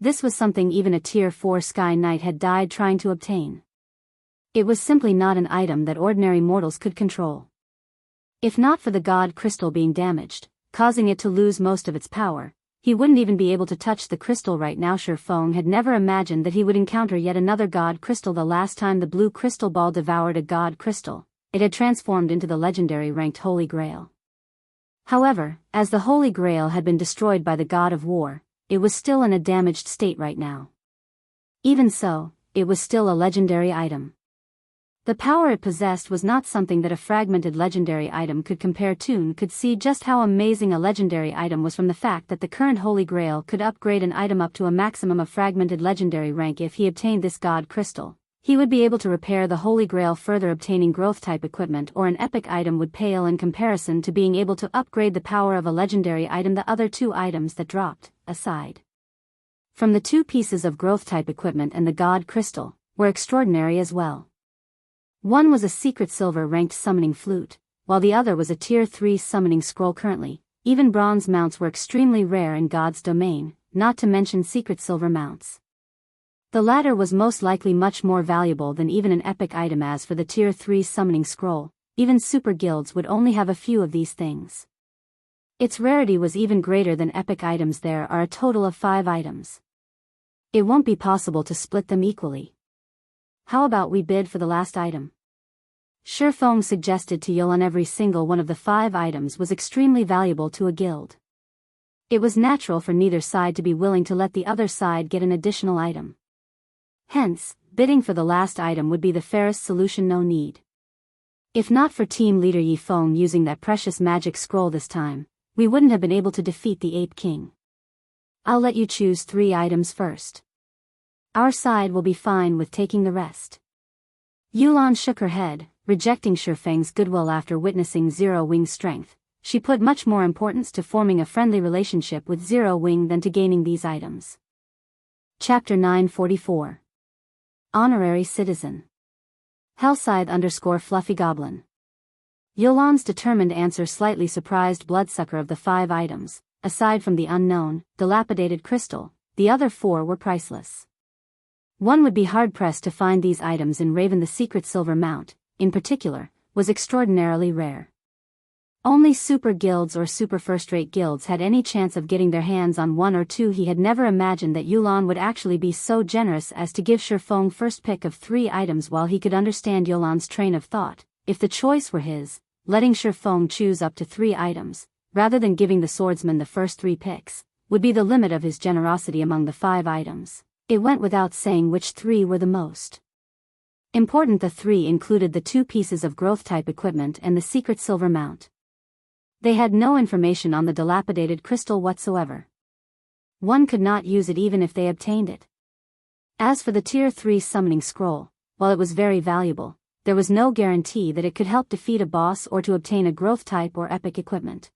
This was something even a Tier 4 Sky Knight had died trying to obtain. It was simply not an item that ordinary mortals could control. If not for the God Crystal being damaged, causing it to lose most of its power, he wouldn't even be able to touch the crystal right now. Feng had never imagined that he would encounter yet another God Crystal. The last time the blue crystal ball devoured a God Crystal, it had transformed into the legendary ranked Holy Grail. However, as the Holy Grail had been destroyed by the God of War, it was still in a damaged state right now. Even so, it was still a legendary item. The power it possessed was not something that a fragmented legendary item could compare to. Could see just how amazing a legendary item was from the fact that the current Holy Grail could upgrade an item up to a maximum of fragmented legendary rank. If he obtained this God Crystal, he would be able to repair the Holy Grail further. Obtaining growth-type equipment or an epic item would pale in comparison to being able to upgrade the power of a legendary item. The other two items that dropped, aside from the 2 pieces of growth-type equipment and the God Crystal, were extraordinary as well. One was a secret silver-ranked summoning flute, while the other was a Tier 3 summoning scroll. Currently, even bronze mounts were extremely rare in God's domain, not to mention secret silver mounts. The latter was most likely much more valuable than even an epic item. As for the Tier 3 summoning scroll, even super guilds would only have a few of these things. Its rarity was even greater than epic items. There are a total of 5 items. It won't be possible to split them equally. How about we bid for the last item? Feng suggested to Yulan. Every single one of the 5 items was extremely valuable to a guild. It was natural for neither side to be willing to let the other side get an additional item. Hence, bidding for the last item would be the fairest solution. No need. If not for team leader Feng using that precious magic scroll this time, we wouldn't have been able to defeat the Ape King. I'll let you choose 3 items first. Our side will be fine with taking the rest. Yulan shook her head, rejecting Feng's goodwill. After witnessing Zero Wing's strength, she put much more importance to forming a friendly relationship with Zero Wing than to gaining these items. Chapter 944. Honorary Citizen. Hellscythe _Fluffy Goblin. Yulan's determined answer slightly surprised Bloodsucker. Of the 5 items, aside from the unknown, dilapidated crystal, the other 4 were priceless. One would be hard-pressed to find these items in Raven. The secret silver mount, in particular, was extraordinarily rare. Only super guilds or super first-rate guilds had any chance of getting their hands on 1 or 2. He had never imagined that Yulan would actually be so generous as to give Feng first pick of 3 items. While he could understand Yulan's train of thought, if the choice were his, letting Feng choose up to 3 items, rather than giving the swordsman the first 3 picks, would be the limit of his generosity. Among the 5 items, it went without saying which 3 were the most important. The 3 included the 2 pieces of growth-type equipment and the secret silver mount. They had no information on the dilapidated crystal whatsoever. One could not use it even if they obtained it. As for the Tier 3 summoning scroll, while it was very valuable, there was no guarantee that it could help defeat a boss or to obtain a growth-type or epic equipment.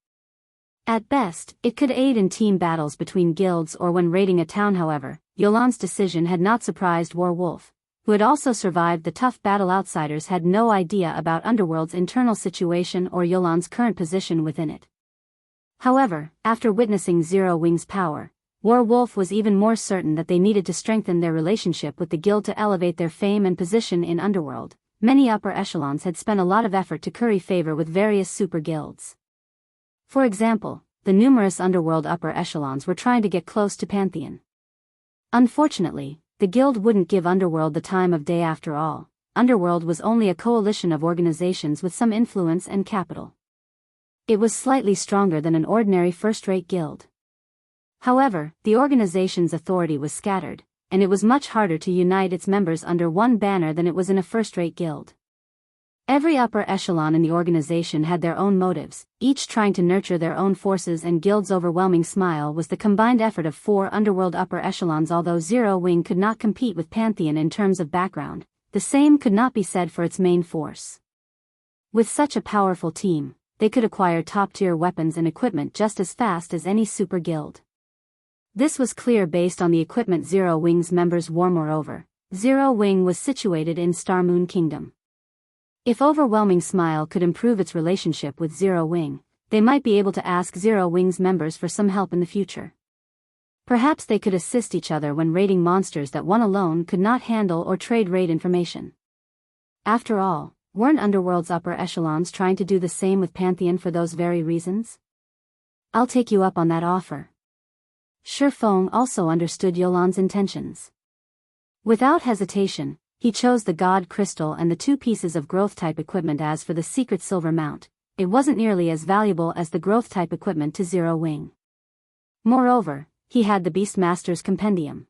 At best, it could aid in team battles between guilds or when raiding a town. However, Yulan's decision had not surprised Warwolf, who had also survived the tough battle. Outsiders had no idea about Underworld's internal situation or Yulan's current position within it. However, after witnessing Zero Wing's power, Warwolf was even more certain that they needed to strengthen their relationship with the guild to elevate their fame and position in Underworld. Many upper echelons had spent a lot of effort to curry favor with various super guilds. For example, the numerous Underworld upper echelons were trying to get close to Pantheon. Unfortunately, the guild wouldn't give Underworld the time of day. After all, Underworld was only a coalition of organizations with some influence and capital. It was slightly stronger than an ordinary first-rate guild. However, the organization's authority was scattered, and it was much harder to unite its members under one banner than it was in a first-rate guild. Every upper echelon in the organization had their own motives, each trying to nurture their own forces, and Guild's overwhelming smile was the combined effort of 4 Underworld upper echelons. Although Zero Wing could not compete with Pantheon in terms of background, the same could not be said for its main force. With such a powerful team, they could acquire top-tier weapons and equipment just as fast as any super guild. This was clear based on the equipment Zero Wing's members wore. Moreover, Zero Wing was situated in Starmoon Kingdom. If Overwhelming Smile could improve its relationship with Zero Wing, they might be able to ask Zero Wing's members for some help in the future. Perhaps they could assist each other when raiding monsters that one alone could not handle or trade raid information. After all, weren't Underworld's upper echelons trying to do the same with Pantheon for those very reasons? I'll take you up on that offer. Feng also understood Yulan's intentions. Without hesitation, he chose the God Crystal and the 2 pieces of growth-type equipment. As for the secret silver mount, it wasn't nearly as valuable as the growth-type equipment to Zero Wing. Moreover, he had the Beastmaster's Compendium.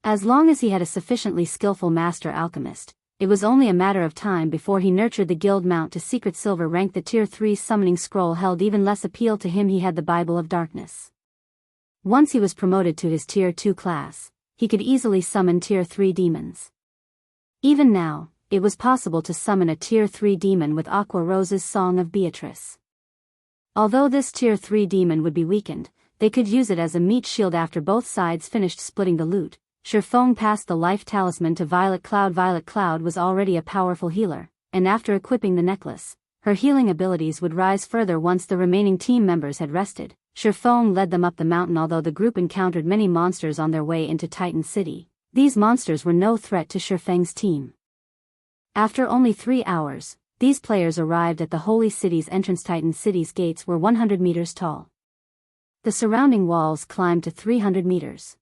As long as he had a sufficiently skillful master alchemist, it was only a matter of time before he nurtured the guild mount to secret silver rank. The Tier 3 summoning scroll held even less appeal to him. He had the Bible of Darkness. Once he was promoted to his Tier 2 class, he could easily summon Tier 3 demons. Even now, it was possible to summon a Tier 3 demon with Aqua Rose's Song of Beatrice. Although this Tier 3 demon would be weakened, they could use it as a meat shield. After both sides finished splitting the loot, Feng passed the life talisman to Violet Cloud. Violet Cloud was already a powerful healer, and after equipping the necklace, her healing abilities would rise further. Once the remaining team members had rested, Feng led them up the mountain. Although the group encountered many monsters on their way into Titan City, these monsters were no threat to Feng's team. After only 3 hours, these players arrived at the Holy City's entrance. Titan City's gates were 100 meters tall. The surrounding walls climbed to 300 meters.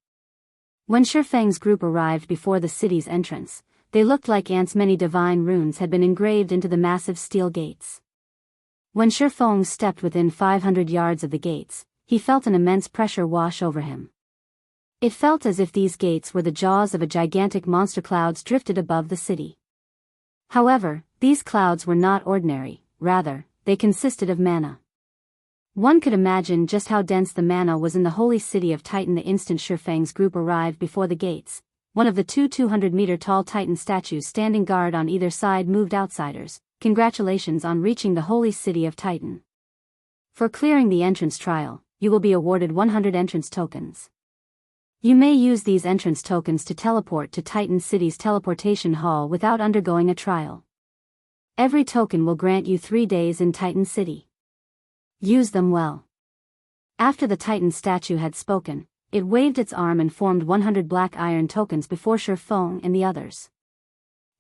When Feng's group arrived before the city's entrance, they looked like ants. Many divine runes had been engraved into the massive steel gates. When Feng stepped within 500 yards of the gates, he felt an immense pressure wash over him. It felt as if these gates were the jaws of a gigantic monster. Clouds drifted above the city. However, these clouds were not ordinary, rather, they consisted of mana. One could imagine just how dense the mana was in the holy city of Titan the instant Feng's group arrived before the gates. One of the two 200-meter-tall Titan statues standing guard on either side moved. Outsiders, congratulations on reaching the holy city of Titan. For clearing the entrance trial, you will be awarded 100 entrance tokens. You may use these entrance tokens to teleport to Titan City's teleportation hall without undergoing a trial. Every token will grant you 3 days in Titan City. Use them well. After the Titan statue had spoken, it waved its arm and formed 100 black iron tokens before Feng and the others.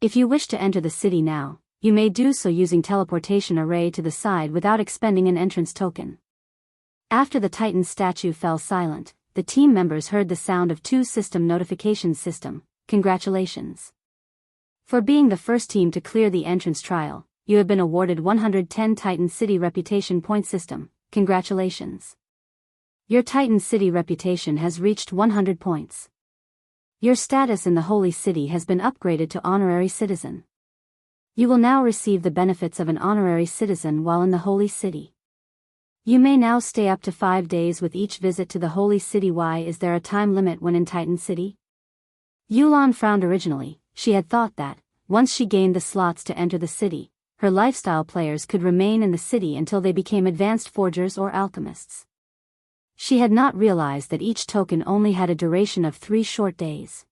If you wish to enter the city now, you may do so using teleportation array to the side without expending an entrance token. After the Titan statue fell silent, the team members heard the sound of two system notifications. System, congratulations. For being the first team to clear the entrance trial, you have been awarded 110 Titan City Reputation Point. System, congratulations. Your Titan City reputation has reached 100 points. Your status in the Holy City has been upgraded to Honorary Citizen. You will now receive the benefits of an Honorary Citizen while in the Holy City. You may now stay up to 5 days with each visit to the Holy City. Why is there a time limit when in Titan City? Yulan frowned. Originally, she had thought that, once she gained the slots to enter the city, her lifestyle players could remain in the city until they became advanced forgers or alchemists. She had not realized that each token only had a duration of 3 short days.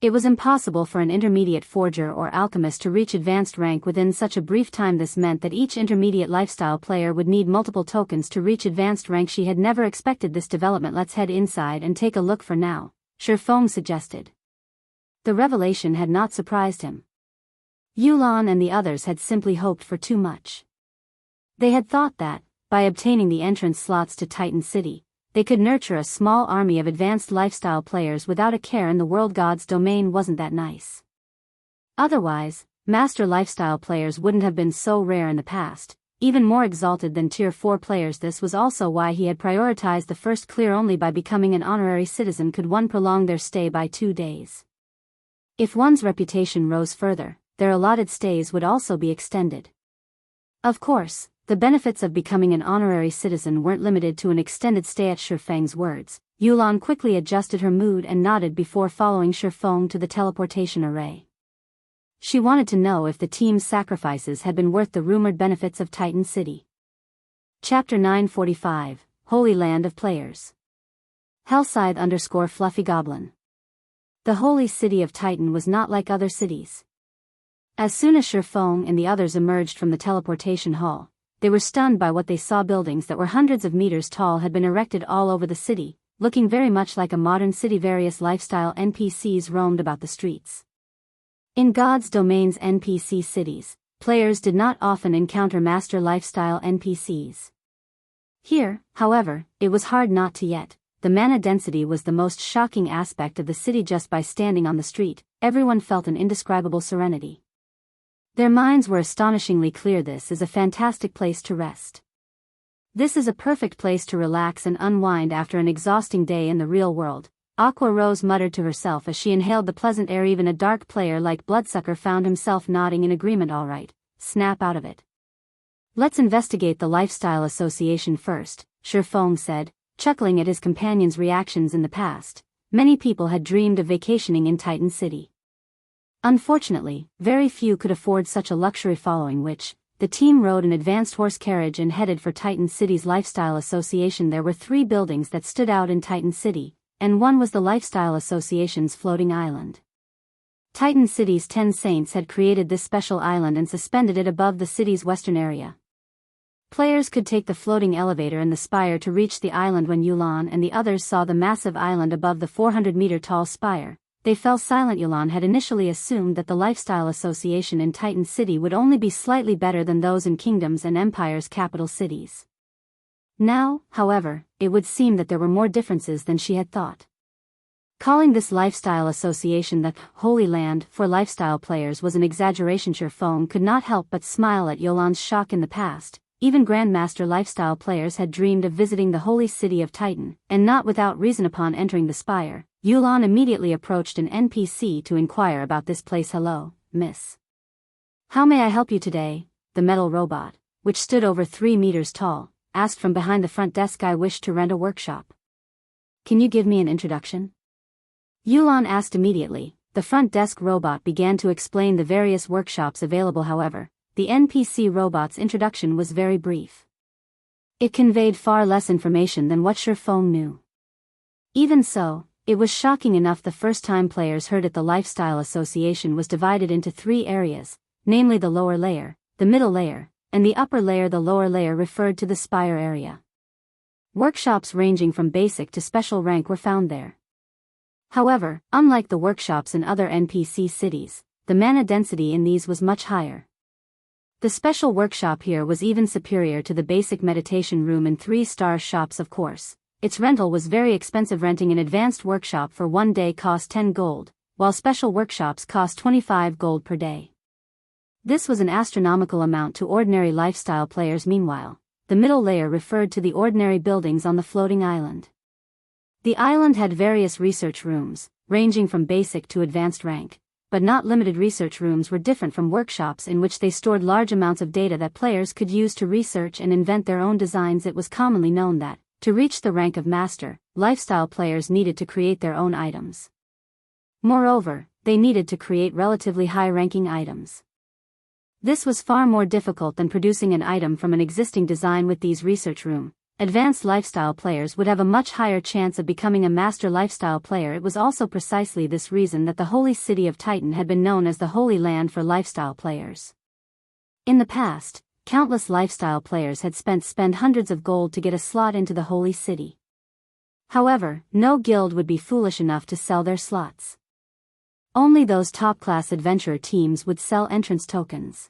It was impossible for an intermediate forger or alchemist to reach advanced rank within such a brief time. This meant that each intermediate lifestyle player would need multiple tokens to reach advanced rank. She had never expected this development. Let's head inside and take a look for now, Feng suggested. The revelation had not surprised him. Yulan and the others had simply hoped for too much. They had thought that, by obtaining the entrance slots to Titan City, they could nurture a small army of advanced lifestyle players without a care in the world. God's domain wasn't that nice. Otherwise, master lifestyle players wouldn't have been so rare in the past, even more exalted than Tier 4 players. This was also why he had prioritized the first clear. Only by becoming an honorary citizen could one prolong their stay by 2 days. If one's reputation rose further, their allotted stays would also be extended. Of course, the benefits of becoming an honorary citizen weren't limited to an extended stay. At Feng's words, Yulan quickly adjusted her mood and nodded before following Feng to the teleportation array. She wanted to know if the team's sacrifices had been worth the rumored benefits of Titan City. Chapter 945, Holy Land of Players. Hellscythe _ Fluffy The holy city of Titan was not like other cities. As soon as Feng and the others emerged from the teleportation hall, they were stunned by what they saw. Buildings that were hundreds of meters tall had been erected all over the city, looking very much like a modern city. Various lifestyle NPCs roamed about the streets. In God's domain's NPC cities, players did not often encounter master lifestyle NPCs. Here, however, it was hard not to. Yet the mana density was the most shocking aspect of the city. Just by standing on the street, everyone felt an indescribable serenity. Their minds were astonishingly clear. This is a fantastic place to rest. This is a perfect place to relax and unwind after an exhausting day in the real world, Aqua Rose muttered to herself as she inhaled the pleasant air. Even a dark player like Bloodsucker found himself nodding in agreement. All right, snap out of it. Let's investigate the Lifestyle Association first, Feng said, chuckling at his companion's reactions. In the past, many people had dreamed of vacationing in Titan City. Unfortunately, very few could afford such a luxury. Following which, the team rode an advanced horse carriage and headed for Titan City's Lifestyle Association. There were 3 buildings that stood out in Titan City, and one was the Lifestyle Association's floating island. Titan City's 10 saints had created this special island and suspended it above the city's western area. Players could take the floating elevator in the spire to reach the island. When Yulan and the others saw the massive island above the 400-meter-tall spire, they fell silent. Yulan had initially assumed that the Lifestyle Association in Titan City would only be slightly better than those in Kingdoms and Empire's capital cities. Now, however, it would seem that there were more differences than she had thought. Calling this lifestyle association the Holy Land for lifestyle players was an exaggeration. Feng could not help but smile at Yolan's shock. In the past, even Grandmaster lifestyle players had dreamed of visiting the holy city of Titan, and not without reason. Upon entering the spire, Yolan immediately approached an NPC to inquire about this place. "Hello, miss. How may I help you today?" The metal robot, which stood over 3 meters tall, asked from behind the front desk. "I wish to rent a workshop. Can you give me an introduction?" Yolan asked immediately. The front desk robot began to explain the various workshops available. However, the NPC robot's introduction was very brief. It conveyed far less information than what Feng knew. Even so, it was shocking enough. The first-time players heard it. The Lifestyle Association was divided into 3 areas, namely the lower layer, the middle layer, and the upper layer. The lower layer referred to the spire area. Workshops ranging from basic to special rank were found there. However, unlike the workshops in other NPC cities, the mana density in these was much higher. The special workshop here was even superior to the basic meditation room and 3-star shops. Of course, its rental was very expensive. Renting an advanced workshop for 1 day cost 10 gold, while special workshops cost 25 gold per day. This was an astronomical amount to ordinary lifestyle players. Meanwhile, the middle layer referred to the ordinary buildings on the floating island. The island had various research rooms, ranging from basic to advanced rank, but not limited. Research rooms were different from workshops in which they stored large amounts of data that players could use to research and invent their own designs. It was commonly known that, to reach the rank of master, lifestyle players needed to create their own items. Moreover, they needed to create relatively high-ranking items. This was far more difficult than producing an item from an existing design. With these research room, advanced lifestyle players would have a much higher chance of becoming a master lifestyle player. It was also precisely this reason that the holy city of Titan had been known as the Holy Land for lifestyle players. In the past, countless lifestyle players had spent hundreds of gold to get a slot into the holy city. However, no guild would be foolish enough to sell their slots. Only those top-class adventurer teams would sell entrance tokens.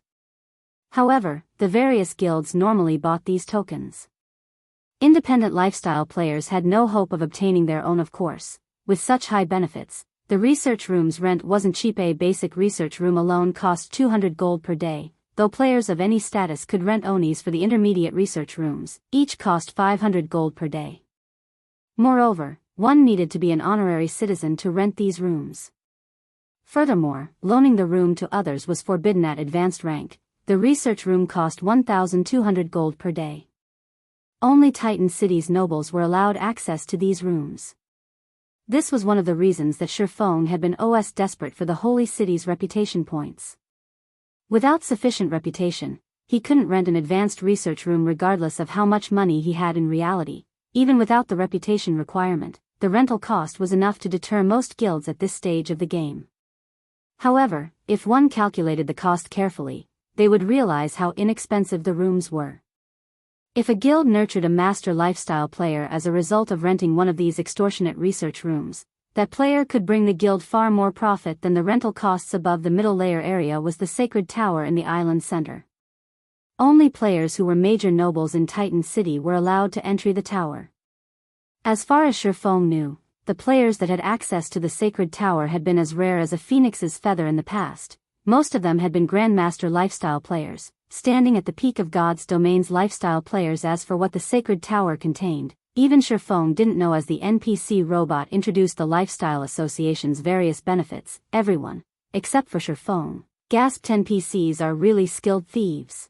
However, the various guilds normally bought these tokens. Independent lifestyle players had no hope of obtaining their own. Of course, with such high benefits, the research room's rent wasn't cheap. A basic research room alone cost 200 gold per day, though players of any status could rent onis for the intermediate research rooms. Each cost 500 gold per day. Moreover, one needed to be an honorary citizen to rent these rooms. Furthermore, loaning the room to others was forbidden at advanced rank. The research room cost 1,200 gold per day. Only Titan City's nobles were allowed access to these rooms. This was one of the reasons that Feng had been desperate for the holy city's reputation points. Without sufficient reputation, he couldn't rent an advanced research room regardless of how much money he had in reality. Even without the reputation requirement, the rental cost was enough to deter most guilds at this stage of the game. However, if one calculated the cost carefully, they would realize how inexpensive the rooms were. If a guild nurtured a master lifestyle player as a result of renting one of these extortionate research rooms, that player could bring the guild far more profit than the rental costs. Above the middle layer area was the sacred tower in the island center. Only players who were major nobles in Titan City were allowed to enter the tower. As far as Feng knew, the players that had access to the sacred tower had been as rare as a phoenix's feather in the past. Most of them had been Grandmaster lifestyle players, standing at the peak of God's domains. Lifestyle players. As for what the sacred tower contained, even Feng didn't know. As the NPC robot introduced the Lifestyle Association's various benefits, everyone, except for Feng, gasped. NPCs are really skilled thieves.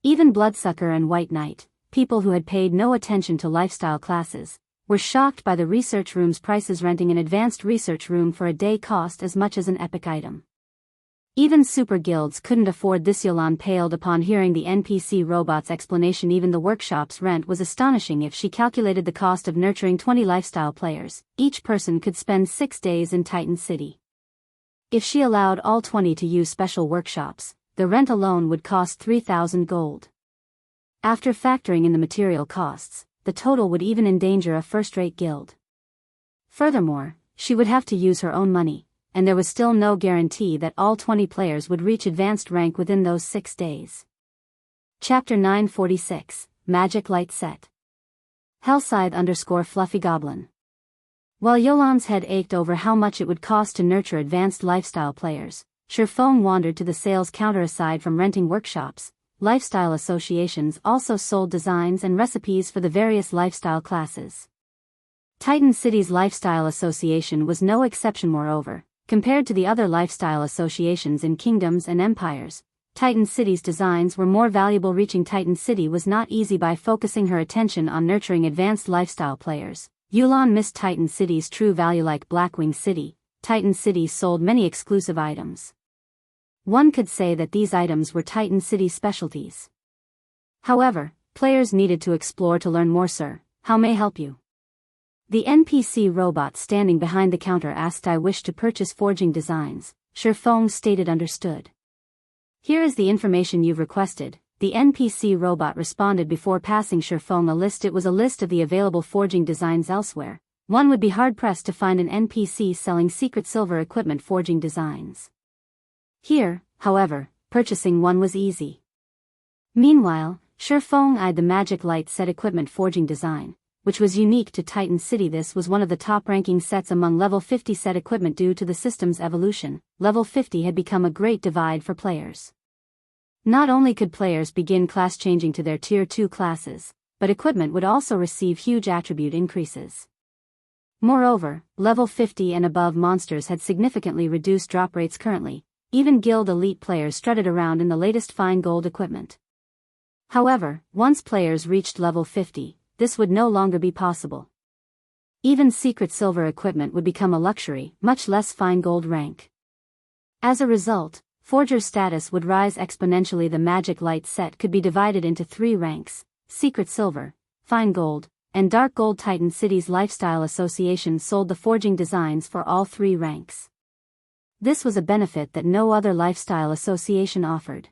Even Bloodsucker and White Knight, people who had paid no attention to lifestyle classes, were shocked by the research room's prices. Renting an advanced research room for a day cost as much as an epic item. Even super guilds couldn't afford this. Yolan paled upon hearing the NPC robot's explanation. Even the workshop's rent was astonishing. If she calculated the cost of nurturing 20 lifestyle players, each person could spend 6 days in Titan City. If she allowed all 20 to use special workshops, the rent alone would cost 3,000 gold. After factoring in the material costs, the total would even endanger a first-rate guild. Furthermore, she would have to use her own money, and there was still no guarantee that all 20 players would reach advanced rank within those 6 days. Chapter 946, Magic Light Set. Hellscythe _Fluffy Goblin. While Yolan's head ached over how much it would cost to nurture advanced lifestyle players, Feng wandered to the sales counter. Aside from renting workshops, lifestyle associations also sold designs and recipes for the various lifestyle classes. Titan City's Lifestyle Association was no exception. Moreover, compared to the other lifestyle associations in kingdoms and empires, Titan City's designs were more valuable. Reaching Titan City was not easy. By focusing her attention on nurturing advanced lifestyle players, Yulan missed Titan City's true value. Like Blackwing City, Titan City sold many exclusive items. One could say that these items were Titan City's specialties. However, players needed to explore to learn more. Sir, how may I help you? The NPC robot standing behind the counter asked. I wish to purchase forging designs, Feng stated. Understood. Here is the information you've requested, the NPC robot responded before passing Feng a list. It was a list of the available forging designs elsewhere. One would be hard-pressed to find an NPC selling secret silver equipment forging designs. Here, however, purchasing one was easy. Meanwhile, Feng eyed the magic light set equipment forging design, which was unique to Titan City. This was one of the top-ranking sets among level 50 set equipment. Due to the system's evolution, level 50 had become a great divide for players. Not only could players begin class changing to their tier 2 classes, but equipment would also receive huge attribute increases. Moreover, level 50 and above monsters had significantly reduced drop rates. Currently, even guild elite players strutted around in the latest fine gold equipment. However, once players reached level 50, this would no longer be possible. Even secret silver equipment would become a luxury, much less fine gold rank. As a result, forger's status would rise exponentially. The magic light set could be divided into 3 ranks: secret silver, fine gold, and dark gold. Titan City's Lifestyle Association sold the forging designs for all 3 ranks. This was a benefit that no other lifestyle association offered.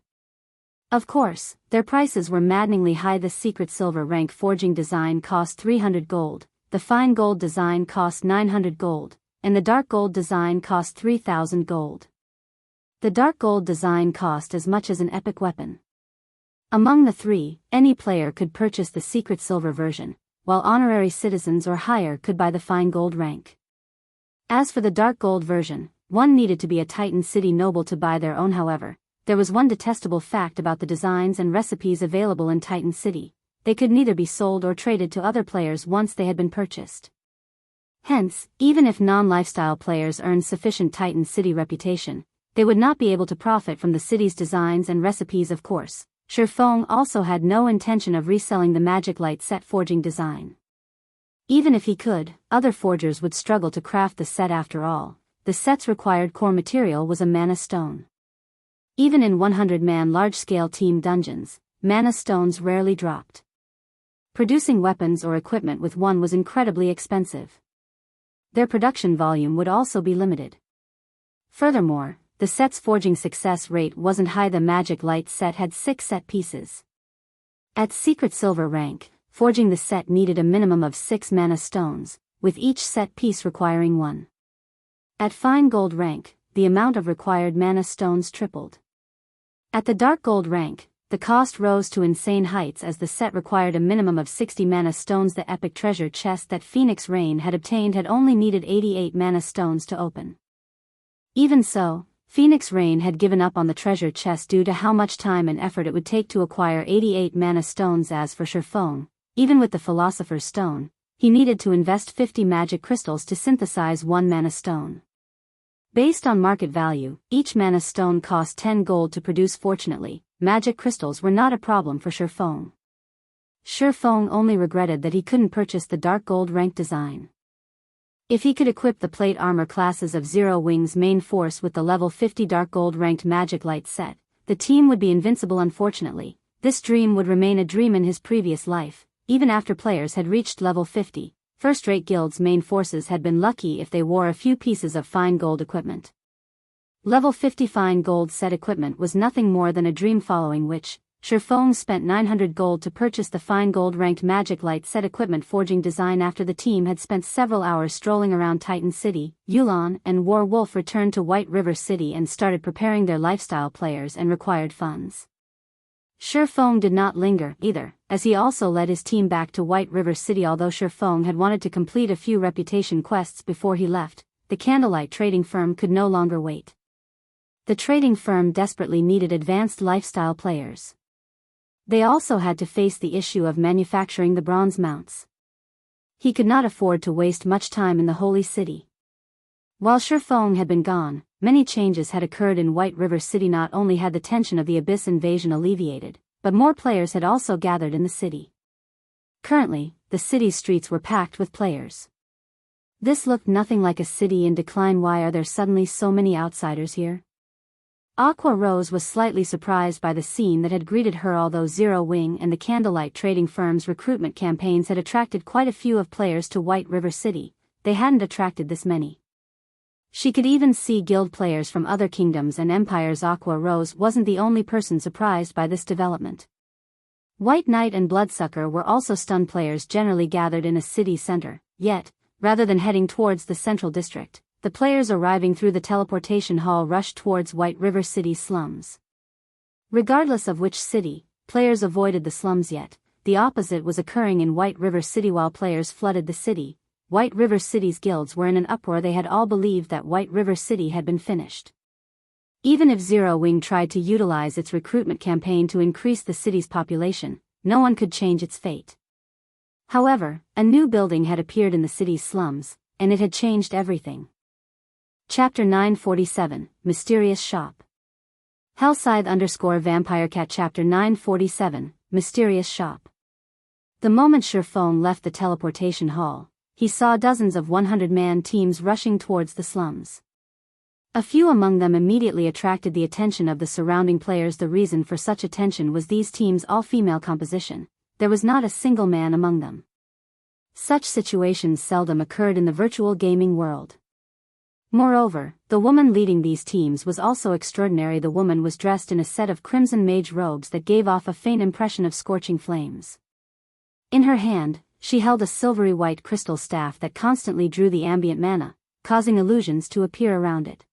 Of course, their prices were maddeningly high. The secret silver rank forging design cost 300 gold, the fine gold design cost 900 gold, and the dark gold design cost 3000 gold. The dark gold design cost as much as an epic weapon. Among the 3, any player could purchase the secret silver version, while honorary citizens or higher could buy the fine gold rank. As for the dark gold version, one needed to be a Titan City noble to buy their own. However, there was one detestable fact about the designs and recipes available in Titan City: they could neither be sold or traded to other players once they had been purchased. Hence, even if non-lifestyle players earned sufficient Titan City reputation, they would not be able to profit from the city's designs and recipes. Of course, Feng also had no intention of reselling the magic light set forging design. Even if he could, other forgers would struggle to craft the set. After all, the set's required core material was a mana stone. Even in 100-man large-scale team dungeons, mana stones rarely dropped. Producing weapons or equipment with one was incredibly expensive. Their production volume would also be limited. Furthermore, the set's forging success rate wasn't high. The magic light set had 6 set pieces. At secret silver rank, forging the set needed a minimum of 6 mana stones, with each set piece requiring 1. At fine gold rank, the amount of required mana stones tripled. At the dark gold rank, the cost rose to insane heights as the set required a minimum of 60 mana stones. The epic treasure chest that Phoenix Rain had obtained had only needed 88 mana stones to open. Even so, Phoenix Rain had given up on the treasure chest due to how much time and effort it would take to acquire 88 mana stones. As for Feng, even with the Philosopher's Stone, he needed to invest 50 magic crystals to synthesize 1 mana stone. Based on market value, each mana stone cost 10 gold to produce. Fortunately, magic crystals were not a problem for Feng. Feng only regretted that he couldn't purchase the dark gold rank design. If he could equip the plate armor classes of Zero Wing's main force with the level 50 dark gold ranked magic light set, the team would be invincible. Unfortunately, this dream would remain a dream in his previous life. Even after players had reached level 50, first-rate guilds' main forces had been lucky if they wore a few pieces of fine gold equipment. Level 50 fine gold set equipment was nothing more than a dream, following which, Feng spent 900 gold to purchase the fine gold ranked magic light set equipment forging design. After the team had spent several hours strolling around Titan City, Yulan and War Wolf returned to White River City and started preparing their lifestyle players and required funds. Feng did not linger, either, as he also led his team back to White River City. Although Feng had wanted to complete a few reputation quests before he left, the Candlelight trading firm could no longer wait. The trading firm desperately needed advanced lifestyle players. They also had to face the issue of manufacturing the bronze mounts. He could not afford to waste much time in the Holy City. While Feng had been gone, many changes had occurred in White River City. Not only had the tension of the Abyss invasion alleviated, but more players had also gathered in the city. Currently, the city's streets were packed with players. This looked nothing like a city in decline. Why are there suddenly so many outsiders here? Aqua Rose was slightly surprised by the scene that had greeted her. Although Zero Wing and the Candlelight trading firm's recruitment campaigns had attracted quite a few of players to White River City, they hadn't attracted this many. She could even see guild players from other kingdoms and empires. Aqua Rose wasn't the only person surprised by this development. White Knight and Bloodsucker were also stunned. Players generally gathered in a city center, yet, rather than heading towards the central district, the players arriving through the teleportation hall rushed towards White River City's slums. Regardless of which city, players avoided the slums. Yet the opposite was occurring in White River City. While players flooded the city, White River City's guilds were in an uproar. They had all believed that White River City had been finished. Even if Zero Wing tried to utilize its recruitment campaign to increase the city's population, no one could change its fate. However, a new building had appeared in the city's slums, and it had changed everything. Chapter 947, Mysterious Shop. Hellscythe_VampireCat. Chapter 947, Mysterious Shop. The moment Feng left the teleportation hall, he saw dozens of 100-man teams rushing towards the slums. A few among them immediately attracted the attention of the surrounding players. The reason for such attention was these teams' all-female composition. There was not a single man among them. Such situations seldom occurred in the virtual gaming world. Moreover, the woman leading these teams was also extraordinary. The woman was dressed in a set of crimson mage robes that gave off a faint impression of scorching flames. In her hand, she held a silvery white crystal staff that constantly drew the ambient mana, causing illusions to appear around it.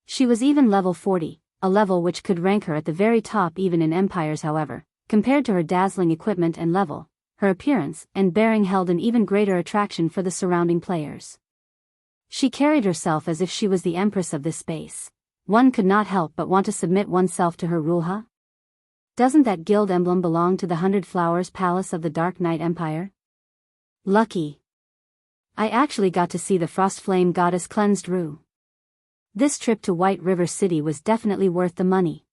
She was even level 40, a level which could rank her at the very top even in empires. However, compared to her dazzling equipment and level, her appearance and bearing held an even greater attraction for the surrounding players. She carried herself as if she was the empress of this space. One could not help but want to submit oneself to her rule. Huh? Doesn't that guild emblem belong to the 100 Flowers Palace of the Dark Knight Empire? Lucky. I actually got to see the Frostflame goddess Cleansed Rue. This trip to White River City was definitely worth the money.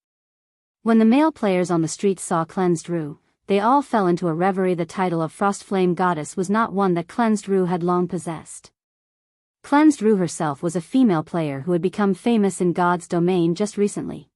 When the male players on the streets saw Cleansed Rue, they all fell into a reverie. The title of Frostflame goddess was not one that Cleansed Rue had long possessed. Cleansed Rue herself was a female player who had become famous in God's domain just recently.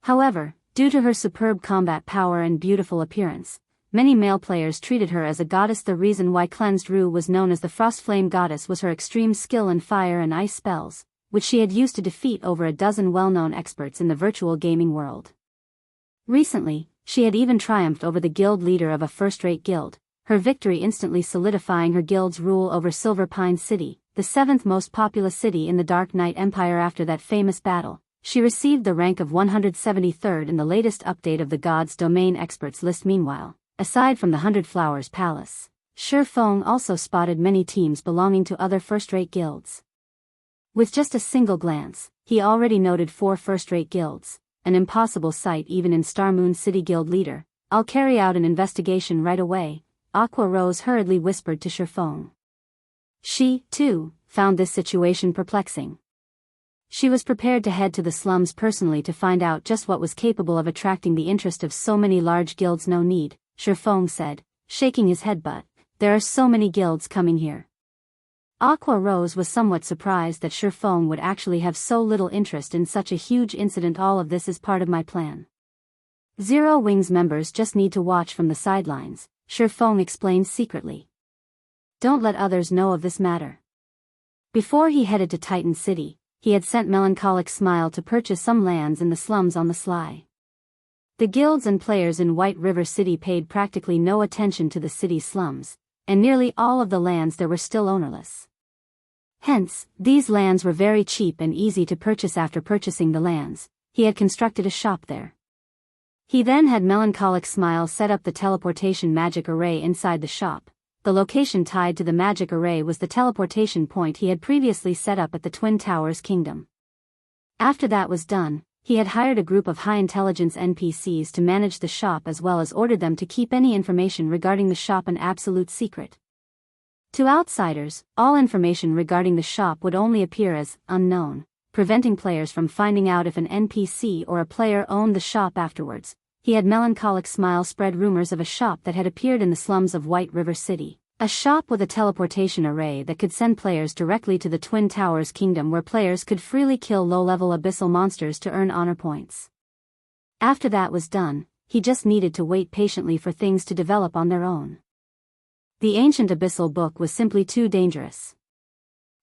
However, due to her superb combat power and beautiful appearance, many male players treated her as a goddess. The reason why Cleansed Rue was known as the Frostflame goddess was her extreme skill in fire and ice spells, which she had used to defeat over a dozen well-known experts in the virtual gaming world. Recently, she had even triumphed over the guild leader of a first-rate guild, her victory instantly solidifying her guild's rule over Silver Pine City, the 7th most populous city in the Dark Knight Empire. After that famous battle, she received the rank of 173rd in the latest update of the God's Domain experts list. Meanwhile, aside from the 100 Flowers Palace, Feng also spotted many teams belonging to other first-rate guilds. With just a single glance, he already noted 4 first-rate guilds, an impossible sight even in Starmoon City. Guild leader, I'll carry out an investigation right away, Aqua Rose hurriedly whispered to Feng. She, too, found this situation perplexing. She was prepared to head to the slums personally to find out just what was capable of attracting the interest of so many large guilds. No need, Feng said, shaking his head, but there are so many guilds coming here. Aqua Rose was somewhat surprised that Feng would actually have so little interest in such a huge incident. All of this is part of my plan. Zero Wing's members just need to watch from the sidelines, Feng explained secretly. Don't let others know of this matter. Before he headed to Titan City, he had sent Melancholic Smile to purchase some lands in the slums on the sly. The guilds and players in White River City paid practically no attention to the city's slums, and nearly all of the lands there were still ownerless. Hence, these lands were very cheap and easy to purchase. After purchasing the lands, he had constructed a shop there. He then had Melancholic Smile set up the teleportation magic array inside the shop. The location tied to the magic array was the teleportation point he had previously set up at the Twin Towers Kingdom. After that was done, he had hired a group of high-intelligence NPCs to manage the shop as well as ordered them to keep any information regarding the shop an absolute secret. To outsiders, all information regarding the shop would only appear as unknown, preventing players from finding out if an NPC or a player owned the shop afterwards. He had Melancholic Smile spread rumors of a shop that had appeared in the slums of White River City. A shop with a teleportation array that could send players directly to the Twin Towers Kingdom where players could freely kill low-level abyssal monsters to earn honor points. After that was done, he just needed to wait patiently for things to develop on their own. The ancient abyssal book was simply too dangerous.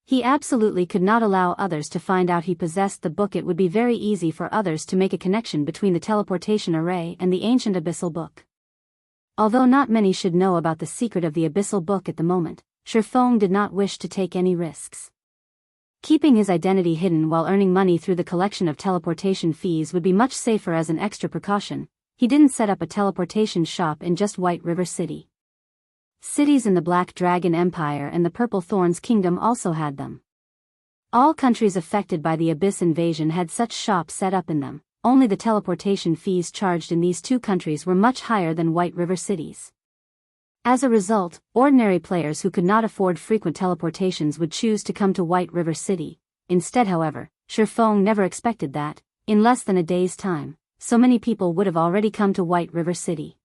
He absolutely could not allow others to find out he possessed the book. It would be very easy for others to make a connection between the teleportation array and the ancient abyssal book. Although not many should know about the secret of the abyssal book at the moment, Feng did not wish to take any risks. Keeping his identity hidden while earning money through the collection of teleportation fees would be much safer as an extra precaution. He didn't set up a teleportation shop in just White River City. Cities in the Black Dragon Empire and the Purple Thorns Kingdom also had them. All countries affected by the Abyss invasion had such shops set up in them, only the teleportation fees charged in these two countries were much higher than White River cities. As a result, ordinary players who could not afford frequent teleportations would choose to come to White River City. Instead, however, Feng never expected that, in less than a day's time, so many people would have already come to White River City.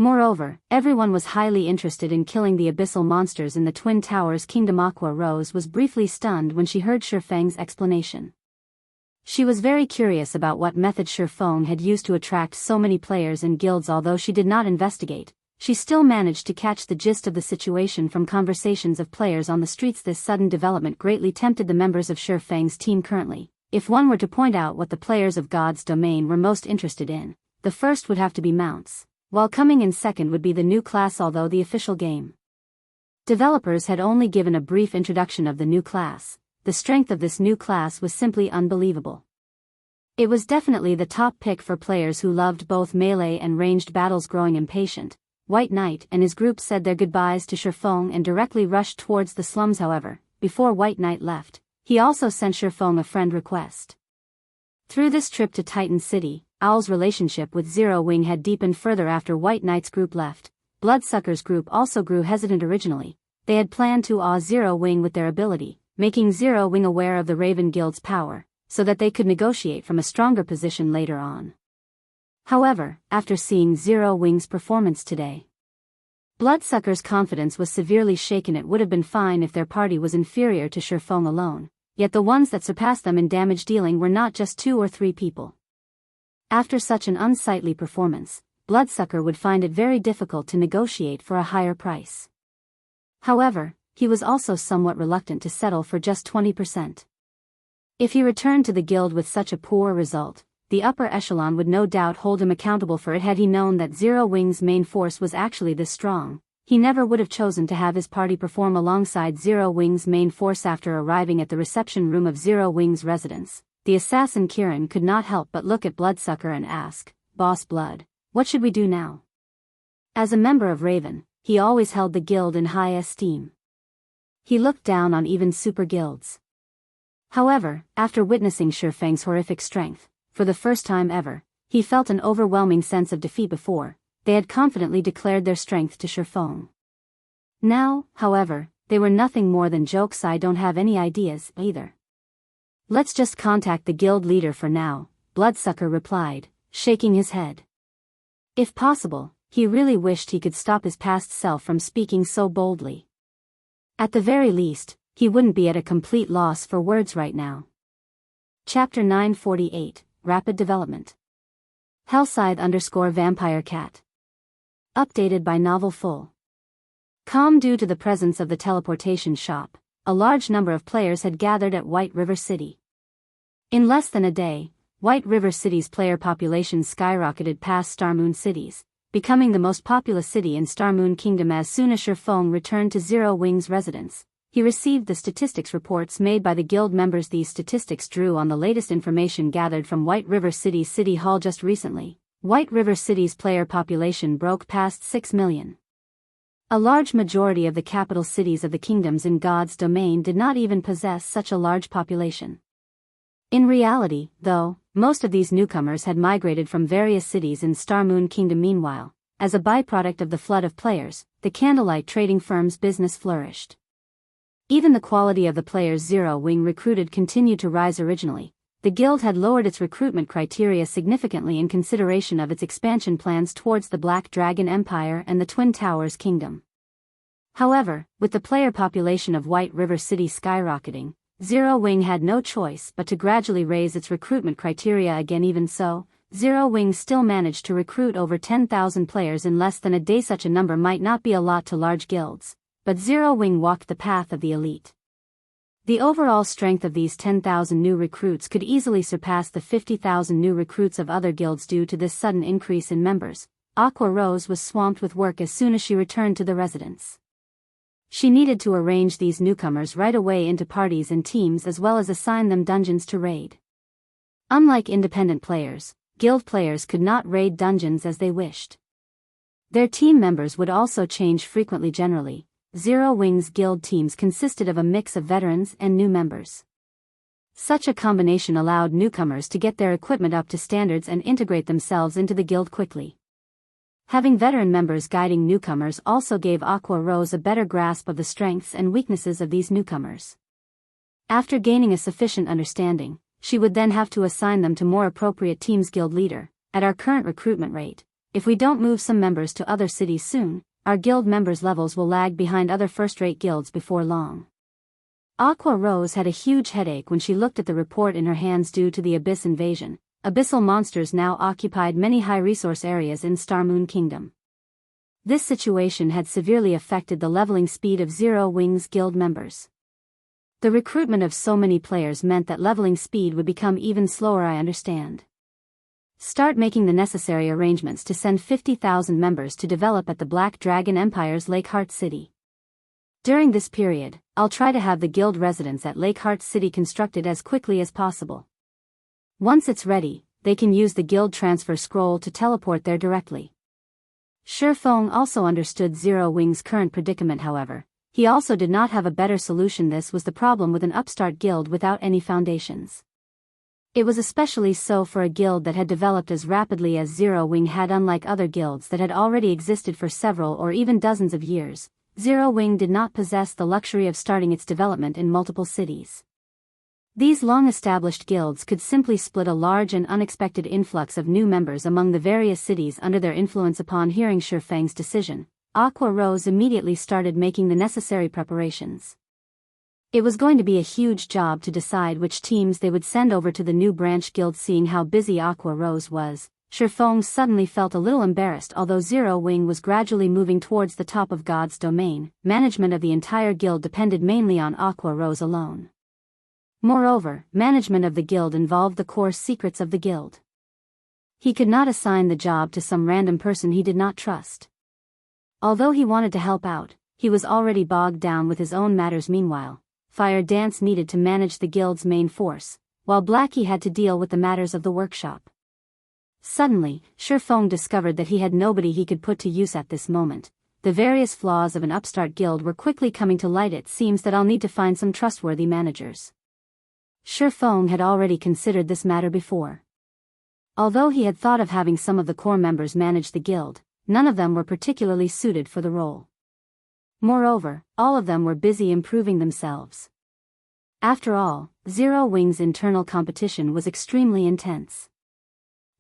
Moreover, everyone was highly interested in killing the abyssal monsters in the Twin Towers Kingdom. Aqua Rose was briefly stunned when she heard Feng's explanation. She was very curious about what method Feng had used to attract so many players and guilds. Although she did not investigate, she still managed to catch the gist of the situation from conversations of players on the streets. This sudden development greatly tempted the members of Feng's team currently. If one were to point out what the players of God's Domain were most interested in, the first would have to be mounts, while coming in second would be the new class. Although the official game developers had only given a brief introduction of the new class, the strength of this new class was simply unbelievable. It was definitely the top pick for players who loved both melee and ranged battles. Growing impatient, White Knight and his group said their goodbyes to Feng and directly rushed towards the slums. However, before White Knight left, he also sent Feng a friend request. Through this trip to Titan City, Owl's relationship with Zero Wing had deepened further after White Knight's group left. Bloodsucker's group also grew hesitant. Originally, they had planned to awe Zero Wing with their ability, making Zero Wing aware of the Raven Guild's power, so that they could negotiate from a stronger position later on. However, after seeing Zero Wing's performance today, Bloodsucker's confidence was severely shaken. It would have been fine if their party was inferior to Feng alone, yet the ones that surpassed them in damage dealing were not just 2 or 3 people. After such an unsightly performance, Bloodsucker would find it very difficult to negotiate for a higher price. However, he was also somewhat reluctant to settle for just 20%. If he returned to the guild with such a poor result, the upper echelon would no doubt hold him accountable for it. Had he known that Zero Wing's main force was actually this strong, he never would have chosen to have his party perform alongside Zero Wing's main force. After arriving at the reception room of Zero Wing's residence, the assassin Kirin could not help but look at Bloodsucker and ask, "Boss Blood, what should we do now?" As a member of Raven, he always held the guild in high esteem. He looked down on even super guilds. However, after witnessing Feng's horrific strength, for the first time ever, he felt an overwhelming sense of defeat. Before, they had confidently declared their strength to Feng. Now, however, they were nothing more than jokes. "I don't have any ideas, either. Let's just contact the guild leader for now," Bloodsucker replied, shaking his head. If possible, he really wished he could stop his past self from speaking so boldly. At the very least, he wouldn't be at a complete loss for words right now. Chapter 948, Rapid Development. Hellscythe_Vampire Cat. Updated by Novel Full. Due to the presence of the teleportation shop, a large number of players had gathered at White River City. In less than a day, White River City's player population skyrocketed past Starmoon cities, becoming the most populous city in Starmoon Kingdom. As soon as Feng returned to Zero Wing's residence, he received the statistics reports made by the guild members. These statistics drew on the latest information gathered from White River City's City Hall just recently. White River City's player population broke past 6 million. A large majority of the capital cities of the kingdoms in God's domain did not even possess such a large population. In reality, though, most of these newcomers had migrated from various cities in Starmoon Kingdom. Meanwhile, as a byproduct of the flood of players, the Candlelight trading firm's business flourished. Even the quality of the players Zero Wing recruited continued to rise. Originally, the guild had lowered its recruitment criteria significantly in consideration of its expansion plans towards the Black Dragon Empire and the Twin Towers Kingdom. However, with the player population of White River City skyrocketing, Zero Wing had no choice but to gradually raise its recruitment criteria again. Even so, Zero Wing still managed to recruit over 10,000 players in less than a day. Such a number might not be a lot to large guilds, but Zero Wing walked the path of the elite. The overall strength of these 10,000 new recruits could easily surpass the 50,000 new recruits of other guilds. Due to this sudden increase in members, Aqua Rose was swamped with work as soon as she returned to the residence. She needed to arrange these newcomers right away into parties and teams, as well as assign them dungeons to raid. Unlike independent players, guild players could not raid dungeons as they wished. Their team members would also change frequently. Generally, Zero Wing's guild teams consisted of a mix of veterans and new members. Such a combination allowed newcomers to get their equipment up to standards and integrate themselves into the guild quickly. Having veteran members guiding newcomers also gave Aqua Rose a better grasp of the strengths and weaknesses of these newcomers. After gaining a sufficient understanding, she would then have to assign them to more appropriate teams. Guild leader, at our current recruitment rate, if we don't move some members to other cities soon, our guild members' levels will lag behind other first-rate guilds before long. Aqua Rose had a huge headache when she looked at the report in her hands. Due to the Abyss invasion, abyssal monsters now occupied many high-resource areas in Starmoon Kingdom. This situation had severely affected the leveling speed of Zero Wing's guild members. The recruitment of so many players meant that leveling speed would become even slower. I understand. Start making the necessary arrangements to send 50,000 members to develop at the Black Dragon Empire's Lakeheart City. During this period, I'll try to have the guild residence at Lakeheart City constructed as quickly as possible. Once it's ready, they can use the guild transfer scroll to teleport there directly. Feng also understood Zero Wing's current predicament. However, he also did not have a better solution. This was the problem with an upstart guild without any foundations. It was especially so for a guild that had developed as rapidly as Zero Wing had. Unlike other guilds that had already existed for several or even dozens of years, Zero Wing did not possess the luxury of starting its development in multiple cities. These long-established guilds could simply split a large and unexpected influx of new members among the various cities under their influence. Upon hearing Feng's decision, Aqua Rose immediately started making the necessary preparations. It was going to be a huge job to decide which teams they would send over to the new branch guild. Seeing how busy Aqua Rose was, Feng suddenly felt a little embarrassed. Although Zero Wing was gradually moving towards the top of God's domain, management of the entire guild depended mainly on Aqua Rose alone. Moreover, management of the guild involved the core secrets of the guild. He could not assign the job to some random person he did not trust. Although he wanted to help out, he was already bogged down with his own matters. Meanwhile, Fire Dance needed to manage the guild's main force, while Blackie had to deal with the matters of the workshop. Suddenly, Feng discovered that he had nobody he could put to use at this moment. The various flaws of an upstart guild were quickly coming to light. It seems that I'll need to find some trustworthy managers. Feng had already considered this matter before. Although he had thought of having some of the core members manage the guild, none of them were particularly suited for the role. Moreover, all of them were busy improving themselves. After all, Zero Wing's internal competition was extremely intense.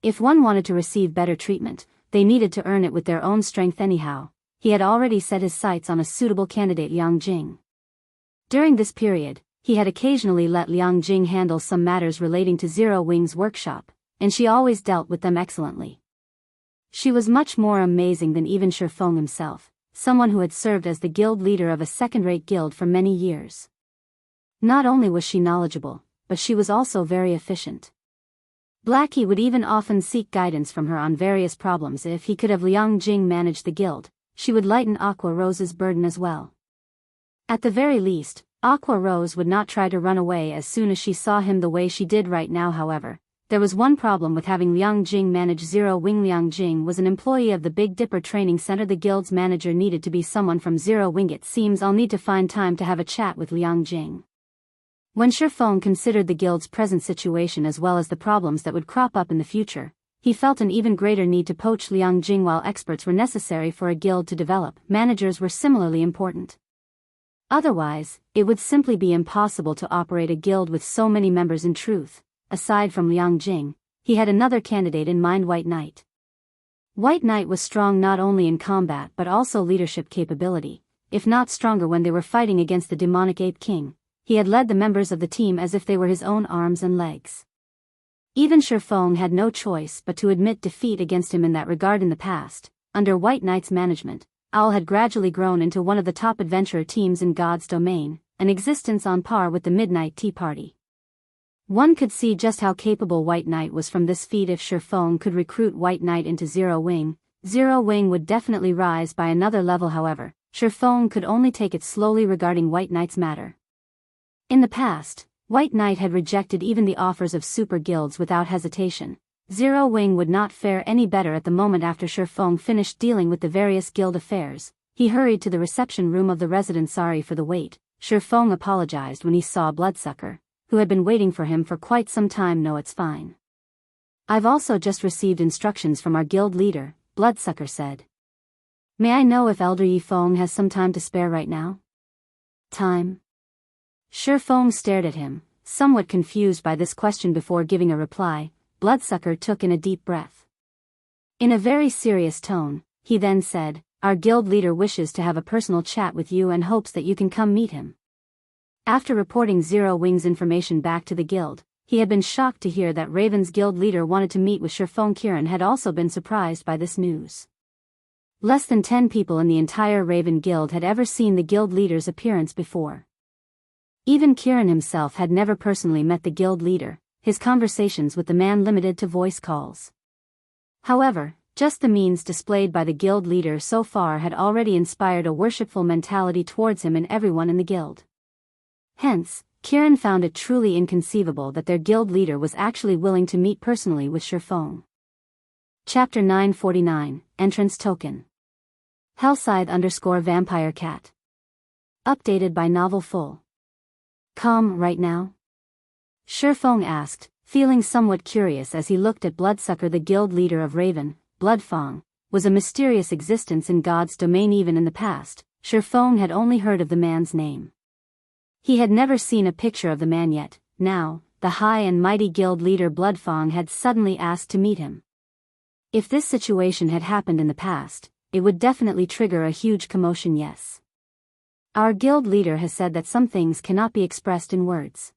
If one wanted to receive better treatment, they needed to earn it with their own strength anyhow. He had already set his sights on a suitable candidate, Liang Jing. During this period, he had occasionally let Liang Jing handle some matters relating to Zero Wing's workshop, and she always dealt with them excellently. She was much more amazing than even Feng himself, someone who had served as the guild leader of a second-rate guild for many years. Not only was she knowledgeable, but she was also very efficient. Blackie would even often seek guidance from her on various problems. If he could have Liang Jing manage the guild, she would lighten Aqua Rose's burden as well. At the very least, Aqua Rose would not try to run away as soon as she saw him the way she did right now. However, there was one problem with having Liang Jing manage Zero Wing. Liang Jing was an employee of the Big Dipper Training Center. The guild's manager needed to be someone from Zero Wing. It seems I'll need to find time to have a chat with Liang Jing. When Feng considered the guild's present situation as well as the problems that would crop up in the future, he felt an even greater need to poach Liang Jing. While experts were necessary for a guild to develop, managers were similarly important. Otherwise, it would simply be impossible to operate a guild with so many members. In truth, aside from Liang Jing, he had another candidate in mind: White Knight. White Knight was strong not only in combat but also leadership capability, if not stronger. When they were fighting against the demonic Ape King, he had led the members of the team as if they were his own arms and legs. Even Feng had no choice but to admit defeat against him in that regard. In the past, under White Knight's management, Owl had gradually grown into one of the top adventurer teams in God's domain, an existence on par with the Midnight Tea Party. One could see just how capable White Knight was from this feat. If Feng could recruit White Knight into Zero Wing would definitely rise by another level. However, Feng could only take it slowly regarding White Knight's matter. In the past, White Knight had rejected even the offers of super guilds without hesitation. Zero Wing would not fare any better at the moment. After Feng finished dealing with the various guild affairs, he hurried to the reception room of the residence. Sorry for the wait, Feng apologized when he saw Bloodsucker, who had been waiting for him for quite some time. No, it's fine. I've also just received instructions from our guild leader, Bloodsucker said. May I know if Elder Yi Feng has some time to spare right now? Time? Feng stared at him, somewhat confused by this question. Before giving a reply, Bloodsucker took in a deep breath. In a very serious tone, he then said, our guild leader wishes to have a personal chat with you and hopes that you can come meet him. After reporting Zero Wing's information back to the guild, he had been shocked to hear that Raven's guild leader wanted to meet with Feng. Kieran had also been surprised by this news. Less than 10 people in the entire Raven guild had ever seen the guild leader's appearance before. Even Kieran himself had never personally met the guild leader, his conversations with the man limited to voice calls. However, just the means displayed by the guild leader so far had already inspired a worshipful mentality towards him and everyone in the guild. Hence, Kieran found it truly inconceivable that their guild leader was actually willing to meet personally with Feng. Chapter 949, Entrance Token. Hellscythe_Vampire Cat. Updated by Novel Full. Come right now? Feng asked, feeling somewhat curious as he looked at Bloodsucker. The guild leader of Raven, Feng, was a mysterious existence in God's domain. Even in the past, Feng had only heard of the man's name. He had never seen a picture of the man yet. Now, the high and mighty guild leader Feng had suddenly asked to meet him. If this situation had happened in the past, it would definitely trigger a huge commotion. Yes. Our guild leader has said that some things cannot be expressed in words.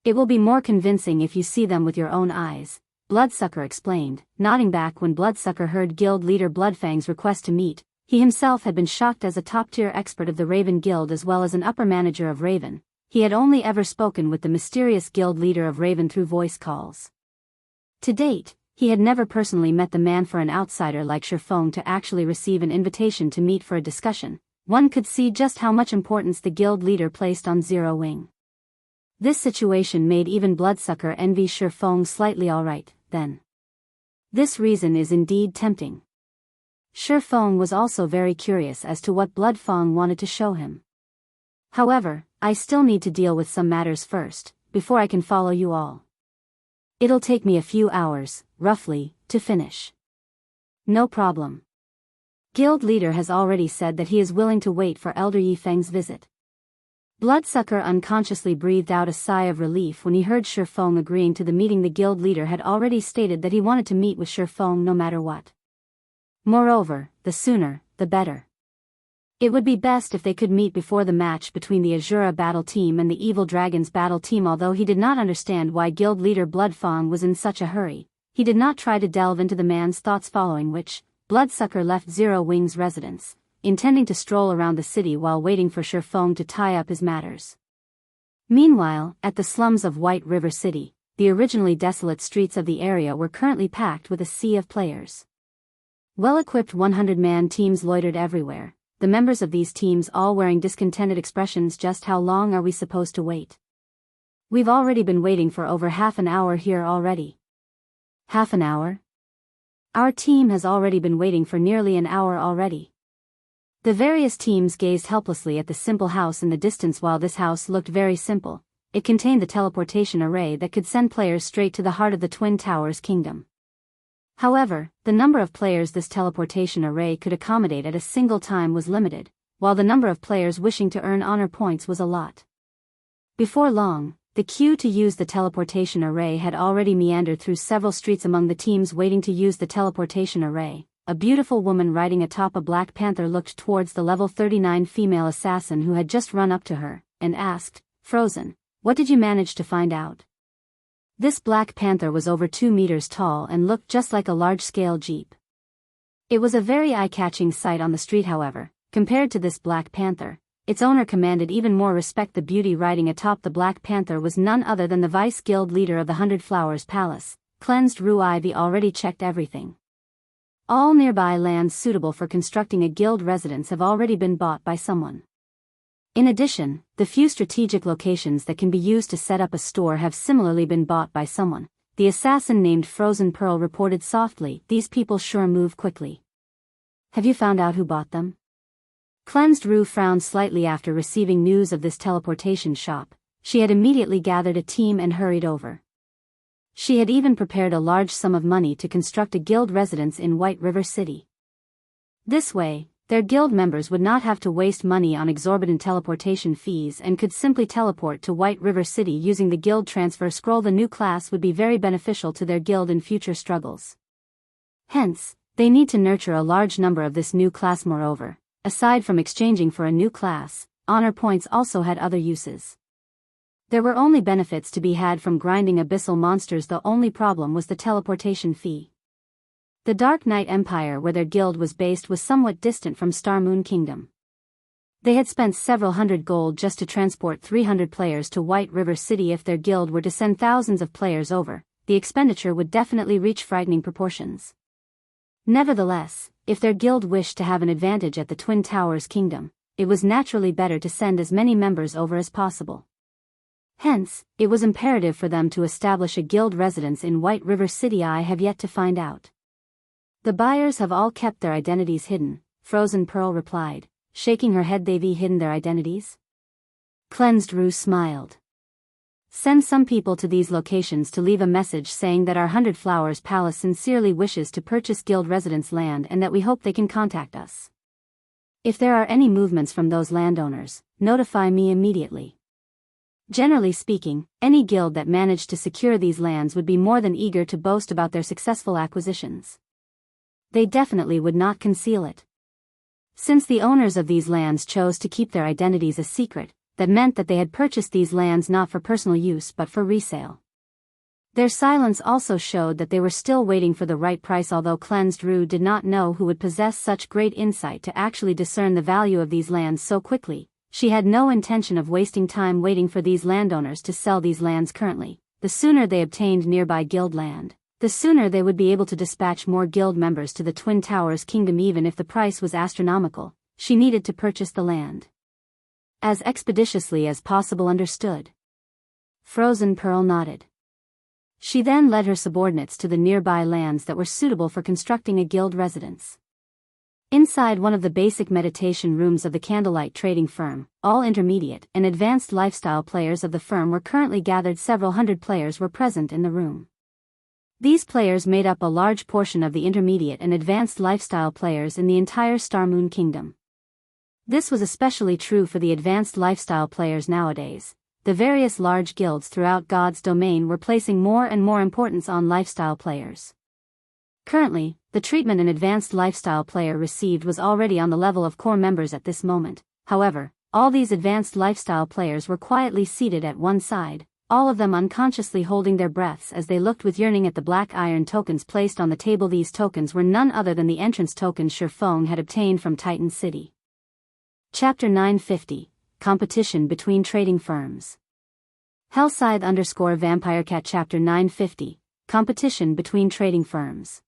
It will be more convincing if you see them with your own eyes, Bloodsucker explained, nodding back when Bloodsucker heard guild leader Bloodfang's request to meet. He himself had been shocked. As a top-tier expert of the Raven Guild as well as an upper manager of Raven, he had only ever spoken with the mysterious guild leader of Raven through voice calls. To date, he had never personally met the man. For an outsider like Feng to actually receive an invitation to meet for a discussion, one could see just how much importance the guild leader placed on Zero Wing. This situation made even Bloodsucker envy Feng slightly. Alright, then. This reason is indeed tempting. Feng was also very curious as to what Feng wanted to show him. However, I still need to deal with some matters first, before I can follow you all. It'll take me a few hours, roughly, to finish. No problem. Guild leader has already said that he is willing to wait for Elder Yi Feng's visit. Bloodsucker unconsciously breathed out a sigh of relief when he heard Feng agreeing to the meeting. The guild leader had already stated that he wanted to meet with Feng no matter what. Moreover, the sooner, the better. It would be best if they could meet before the match between the Azura battle team and the Evil Dragons battle team. Although he did not understand why guild leader Feng was in such a hurry, he did not try to delve into the man's thoughts, following which, Bloodsucker left Zero Wing's residence, intending to stroll around the city while waiting for Feng to tie up his matters. Meanwhile, at the slums of White River City, the originally desolate streets of the area were currently packed with a sea of players. Well-equipped 100-man teams loitered everywhere, the members of these teams all wearing discontented expressions. Just how long are we supposed to wait? We've already been waiting for over half an hour here already. Half an hour? Our team has already been waiting for nearly an hour already. The various teams gazed helplessly at the simple house in the distance. While this house looked very simple, it contained the teleportation array that could send players straight to the heart of the Twin Towers Kingdom. However, the number of players this teleportation array could accommodate at a single time was limited, while the number of players wishing to earn honor points was a lot. Before long, the queue to use the teleportation array had already meandered through several streets. Among the teams waiting to use the teleportation array, a beautiful woman riding atop a black panther looked towards the level 39 female assassin who had just run up to her, and asked, "Frozen, what did you manage to find out?" This black panther was over 2 meters tall and looked just like a large-scale jeep. It was a very eye-catching sight on the street. However, compared to this black panther, its owner commanded even more respect. The beauty riding atop the black panther was none other than the vice guild leader of the 100 Flowers Palace, Cleansed Rue. Ivy already checked everything. All nearby lands suitable for constructing a guild residence have already been bought by someone. In addition, the few strategic locations that can be used to set up a store have similarly been bought by someone. The assassin named Frozen Pearl reported softly, "These people sure move quickly. Have you found out who bought them?" Cleansed Rue frowned slightly after receiving news of this teleportation shop. She had immediately gathered a team and hurried over. She had even prepared a large sum of money to construct a guild residence in White River City. This way, their guild members would not have to waste money on exorbitant teleportation fees and could simply teleport to White River City using the guild transfer scroll. The new class would be very beneficial to their guild in future struggles. Hence, they need to nurture a large number of this new class. Moreover, aside from exchanging for a new class, honor points also had other uses. There were only benefits to be had from grinding abyssal monsters. The only problem was the teleportation fee. The Dark Knight Empire, where their guild was based, was somewhat distant from Star Moon Kingdom. They had spent several hundred gold just to transport 300 players to White River City. If their guild were to send thousands of players over, the expenditure would definitely reach frightening proportions. Nevertheless, if their guild wished to have an advantage at the Twin Towers Kingdom, it was naturally better to send as many members over as possible. Hence, it was imperative for them to establish a guild residence in White River City. I have yet to find out. The buyers have all kept their identities hidden, Frozen Pearl replied, shaking her head. They've hidden their identities? Cleansed Rue smiled. Send some people to these locations to leave a message saying that our 100 Flowers Palace sincerely wishes to purchase guild residence land and that we hope they can contact us. If there are any movements from those landowners, notify me immediately. Generally speaking, any guild that managed to secure these lands would be more than eager to boast about their successful acquisitions. They definitely would not conceal it. Since the owners of these lands chose to keep their identities a secret, that meant that they had purchased these lands not for personal use but for resale. Their silence also showed that they were still waiting for the right price. Although Cleansed Rue did not know who would possess such great insight to actually discern the value of these lands so quickly, she had no intention of wasting time waiting for these landowners to sell these lands currently. The sooner they obtained nearby guild land, the sooner they would be able to dispatch more guild members to the Twin Towers Kingdom. Even if the price was astronomical, she needed to purchase the land as expeditiously as possible. Understood? Frozen Pearl nodded. She then led her subordinates to the nearby lands that were suitable for constructing a guild residence. Inside one of the basic meditation rooms of the Candlelight trading firm, all intermediate and advanced lifestyle players of the firm were currently gathered. Several hundred players were present in the room. These players made up a large portion of the intermediate and advanced lifestyle players in the entire Star Moon Kingdom. This was especially true for the advanced lifestyle players nowadays. The various large guilds throughout God's domain were placing more and more importance on lifestyle players. Currently, the treatment an advanced lifestyle player received was already on the level of core members at this moment. However, all these advanced lifestyle players were quietly seated at one side, all of them unconsciously holding their breaths as they looked with yearning at the black iron tokens placed on the table. These tokens were none other than the entrance tokens Feng had obtained from Titan City. Chapter 950, Competition Between Trading Firms. Hellscythe_VampireCat Chapter 950, Competition Between Trading Firms.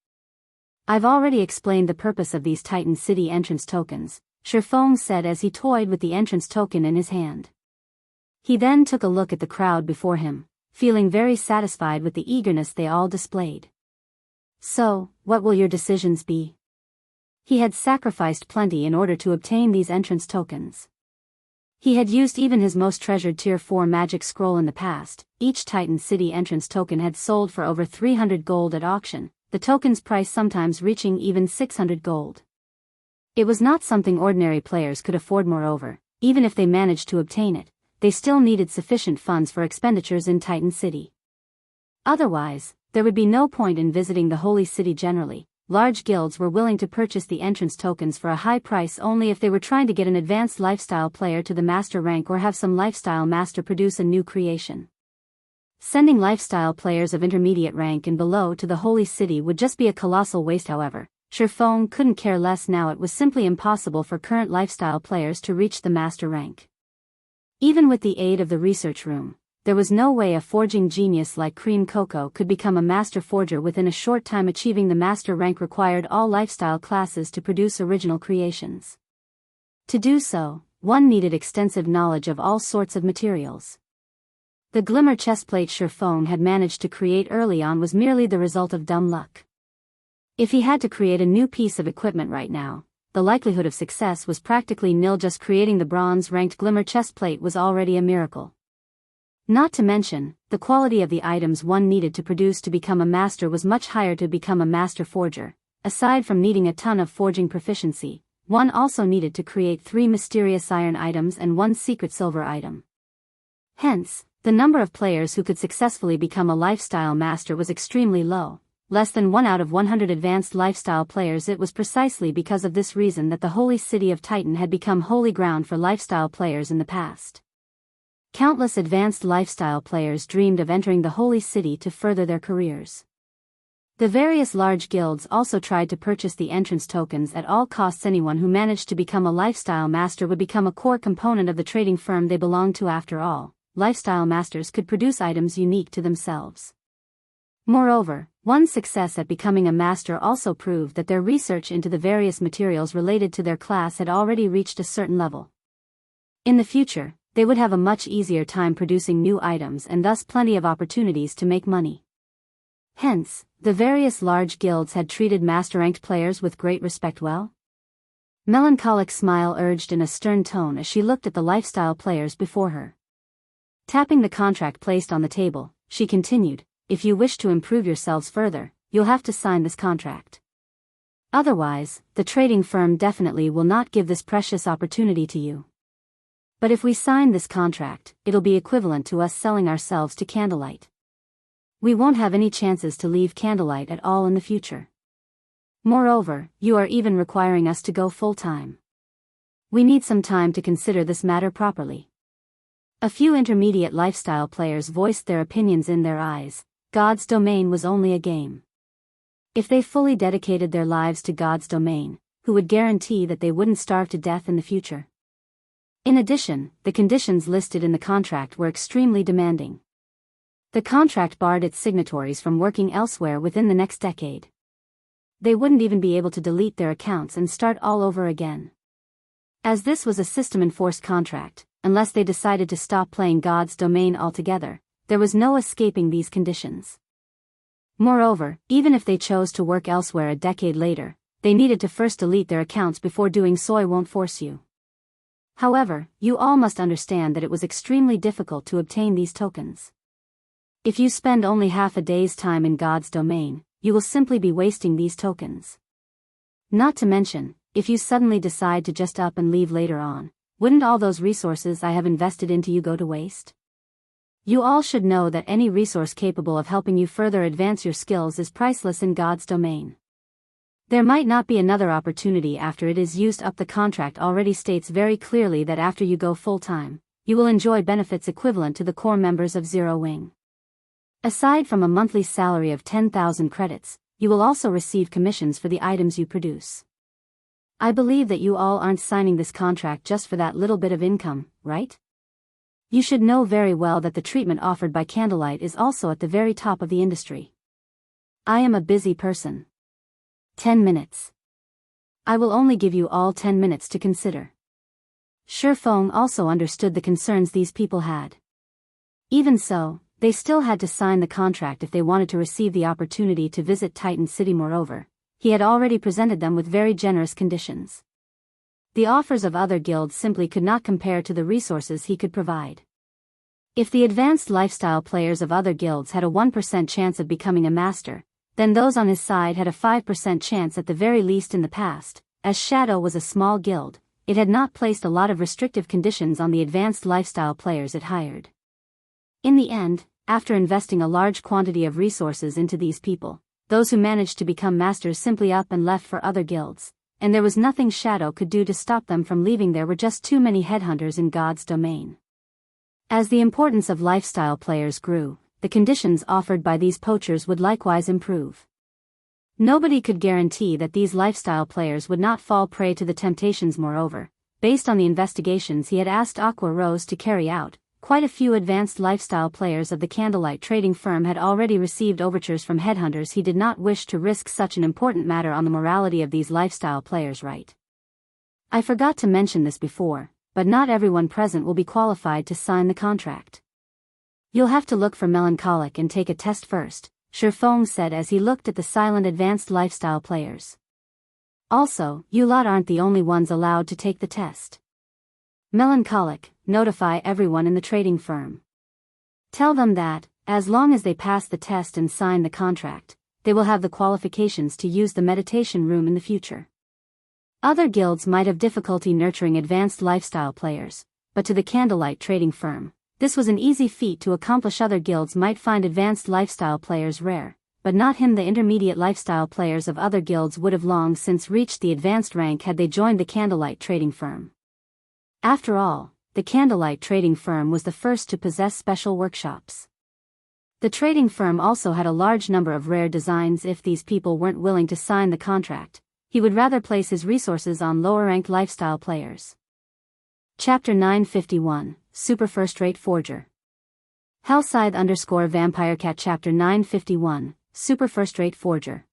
I've already explained the purpose of these Titan City entrance tokens, Feng said as he toyed with the entrance token in his hand. He then took a look at the crowd before him, feeling very satisfied with the eagerness they all displayed. So, what will your decisions be? He had sacrificed plenty in order to obtain these entrance tokens. He had used even his most treasured Tier 4 magic scroll in the past. Each Titan City entrance token had sold for over 300 gold at auction, the token's price sometimes reaching even 600 gold. It was not something ordinary players could afford. Moreover, even if they managed to obtain it, they still needed sufficient funds for expenditures in Titan City. Otherwise, there would be no point in visiting the Holy City generally. Large guilds were willing to purchase the entrance tokens for a high price only if they were trying to get an advanced lifestyle player to the master rank or have some lifestyle master produce a new creation. Sending lifestyle players of intermediate rank and below to the Holy City would just be a colossal waste. However, Feng couldn't care less now. It was simply impossible for current lifestyle players to reach the master rank. Even with the aid of the research room, there was no way a forging genius like Cream Coco could become a master forger within a short time. Achieving the master rank required all lifestyle classes to produce original creations. To do so, one needed extensive knowledge of all sorts of materials. The glimmer chestplate Feng had managed to create early on was merely the result of dumb luck. If he had to create a new piece of equipment right now, the likelihood of success was practically nil. Just creating the bronze-ranked glimmer chestplate was already a miracle. Not to mention, the quality of the items one needed to produce to become a master was much higher. To become a master forger, aside from needing a ton of forging proficiency, one also needed to create 3 mysterious iron items and 1 secret silver item. Hence, the number of players who could successfully become a lifestyle master was extremely low, less than 1 out of 100 advanced lifestyle players. It was precisely because of this reason that the Holy City of Titan had become holy ground for lifestyle players in the past. Countless advanced lifestyle players dreamed of entering the Holy City to further their careers. The various large guilds also tried to purchase the entrance tokens at all costs. Anyone who managed to become a lifestyle master would become a core component of the trading firm they belonged to. After all, lifestyle masters could produce items unique to themselves. Moreover, one's success at becoming a master also proved that their research into the various materials related to their class had already reached a certain level. In the future, they would have a much easier time producing new items and thus plenty of opportunities to make money. Hence, the various large guilds had treated master-ranked players with great respect. Well, melancholic smile urged in a stern tone as she looked at the lifestyle players before her. Tapping the contract placed on the table, she continued, "If you wish to improve yourselves further, you'll have to sign this contract. Otherwise, the trading firm definitely will not give this precious opportunity to you. But if we sign this contract, it'll be equivalent to us selling ourselves to Candlelight. We won't have any chances to leave Candlelight at all in the future. Moreover, you are even requiring us to go full-time. We need some time to consider this matter properly." A few intermediate lifestyle players voiced their opinions. In their eyes, God's domain was only a game. If they fully dedicated their lives to God's domain, who would guarantee that they wouldn't starve to death in the future? In addition, the conditions listed in the contract were extremely demanding. The contract barred its signatories from working elsewhere within the next decade. They wouldn't even be able to delete their accounts and start all over again. As this was a system-enforced contract, unless they decided to stop playing God's domain altogether, there was no escaping these conditions. Moreover, even if they chose to work elsewhere a decade later, they needed to first delete their accounts before doing so. I won't force you. However, you all must understand that it was extremely difficult to obtain these tokens. If you spend only half a day's time in God's domain, you will simply be wasting these tokens. Not to mention, if you suddenly decide to just up and leave later on, wouldn't all those resources I have invested into you go to waste? You all should know that any resource capable of helping you further advance your skills is priceless in God's domain. There might not be another opportunity after it is used up. The contract already states very clearly that after you go full-time, you will enjoy benefits equivalent to the core members of Zero Wing. Aside from a monthly salary of 10,000 credits, you will also receive commissions for the items you produce. I believe that you all aren't signing this contract just for that little bit of income, right? You should know very well that the treatment offered by Candlelight is also at the very top of the industry. I am a busy person. 10 minutes. I will only give you all 10 minutes to consider. Feng also understood the concerns these people had. Even so, they still had to sign the contract if they wanted to receive the opportunity to visit Titan City. Moreover, he had already presented them with very generous conditions. The offers of other guilds simply could not compare to the resources he could provide. If the advanced lifestyle players of other guilds had a 1% chance of becoming a master, then those on his side had a 5% chance at the very least. In the past, as Shadow was a small guild, it had not placed a lot of restrictive conditions on the advanced lifestyle players it hired. In the end, after investing a large quantity of resources into these people, those who managed to become masters simply up and left for other guilds, and there was nothing Shadow could do to stop them from leaving. There were just too many headhunters in God's domain. As the importance of lifestyle players grew, the conditions offered by these poachers would likewise improve. Nobody could guarantee that these lifestyle players would not fall prey to the temptations. Moreover, based on the investigations he had asked Aqua Rose to carry out, quite a few advanced lifestyle players of the Candlelight trading firm had already received overtures from headhunters. He did not wish to risk such an important matter on the morality of these lifestyle players. Right. I forgot to mention this before, but not everyone present will be qualified to sign the contract. You'll have to look for melancholic and take a test first, Feng said as he looked at the silent advanced lifestyle players. Also, you lot aren't the only ones allowed to take the test. Melancholic, notify everyone in the trading firm. Tell them that, as long as they pass the test and sign the contract, they will have the qualifications to use the meditation room in the future. Other guilds might have difficulty nurturing advanced lifestyle players, but to the Candlelight trading firm, this was an easy feat to accomplish. Other guilds might find advanced lifestyle players rare, but not him. The intermediate lifestyle players of other guilds would have long since reached the advanced rank had they joined the Candlelight trading firm. After all, the Candlelight trading firm was the first to possess special workshops. The trading firm also had a large number of rare designs. If these people weren't willing to sign the contract, he would rather place his resources on lower-ranked lifestyle players. Chapter 951, Super First-Rate Forger. Hellscythe _Vampirecat. Chapter 951, Super First-Rate Forger.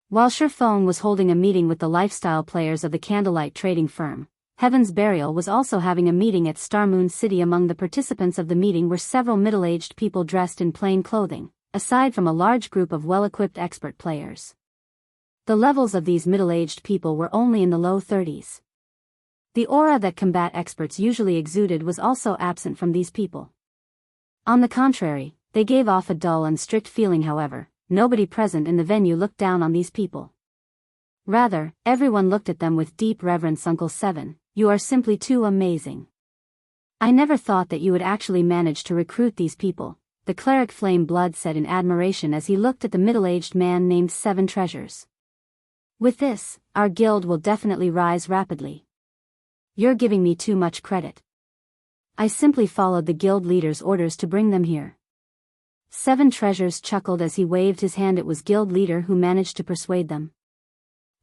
While Feng was holding a meeting with the lifestyle players of the Candlelight trading firm, Heaven's Burial was also having a meeting at Starmoon City. Among the participants of the meeting were several middle-aged people dressed in plain clothing, aside from a large group of well-equipped expert players. The levels of these middle-aged people were only in the low 30s. The aura that combat experts usually exuded was also absent from these people. On the contrary, they gave off a dull and strict feeling. However, nobody present in the venue looked down on these people. Rather, everyone looked at them with deep reverence. Uncle Seven, you are simply too amazing. I never thought that you would actually manage to recruit these people, the cleric Flame Blood said in admiration as he looked at the middle-aged man named Seven Treasures. With this, our guild will definitely rise rapidly. You're giving me too much credit. I simply followed the guild leader's orders to bring them here. Seven Treasures chuckled as he waved his hand. It was guild leader who managed to persuade them.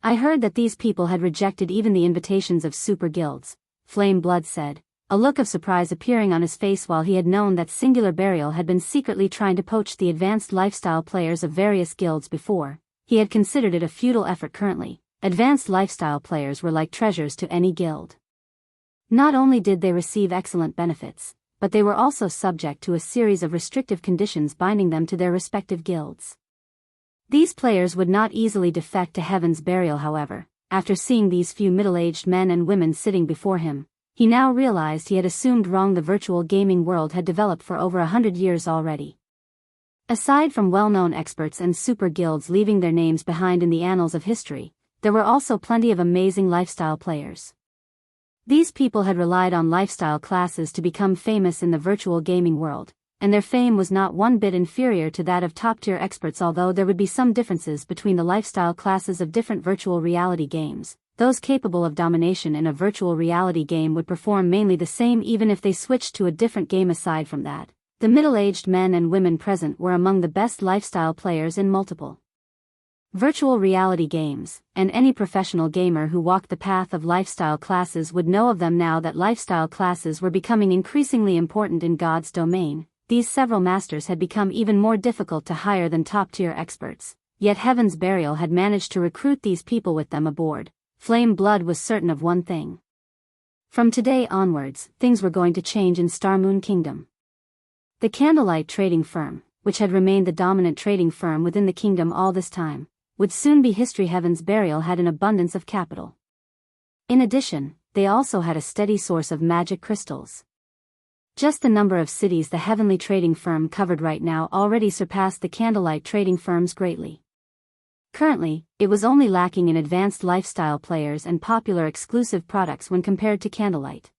I heard that these people had rejected even the invitations of super guilds, Flame Blood said, a look of surprise appearing on his face. While he had known that Singular Burial had been secretly trying to poach the advanced lifestyle players of various guilds before, he had considered it a futile effort. Currently, advanced lifestyle players were like treasures to any guild. Not only did they receive excellent benefits, but they were also subject to a series of restrictive conditions binding them to their respective guilds. These players would not easily defect to Heaven's Burial. However, after seeing these few middle-aged men and women sitting before him, he now realized he had assumed wrong. The virtual gaming world had developed for over 100 years already. Aside from well-known experts and super guilds leaving their names behind in the annals of history, there were also plenty of amazing lifestyle players. These people had relied on lifestyle classes to become famous in the virtual gaming world, and their fame was not one bit inferior to that of top-tier experts. Although there would be some differences between the lifestyle classes of different virtual reality games, those capable of domination in a virtual reality game would perform mainly the same even if they switched to a different game. Aside from that, the middle-aged men and women present were among the best lifestyle players in multiple virtual reality games, and any professional gamer who walked the path of lifestyle classes would know of them. Now that lifestyle classes were becoming increasingly important in God's domain, these several masters had become even more difficult to hire than top-tier experts, yet Heaven's Burial had managed to recruit these people with them aboard. Flame Blood was certain of one thing. From today onwards, things were going to change in Starmoon Kingdom. The Candlelight trading firm, which had remained the dominant trading firm within the kingdom all this time, would soon be history. Heaven's Burial had an abundance of capital. In addition, they also had a steady source of magic crystals. Just the number of cities the heavenly trading firm covered right now already surpassed the Candlelight trading firms greatly. Currently, it was only lacking in advanced lifestyle players and popular exclusive products when compared to Candlelight.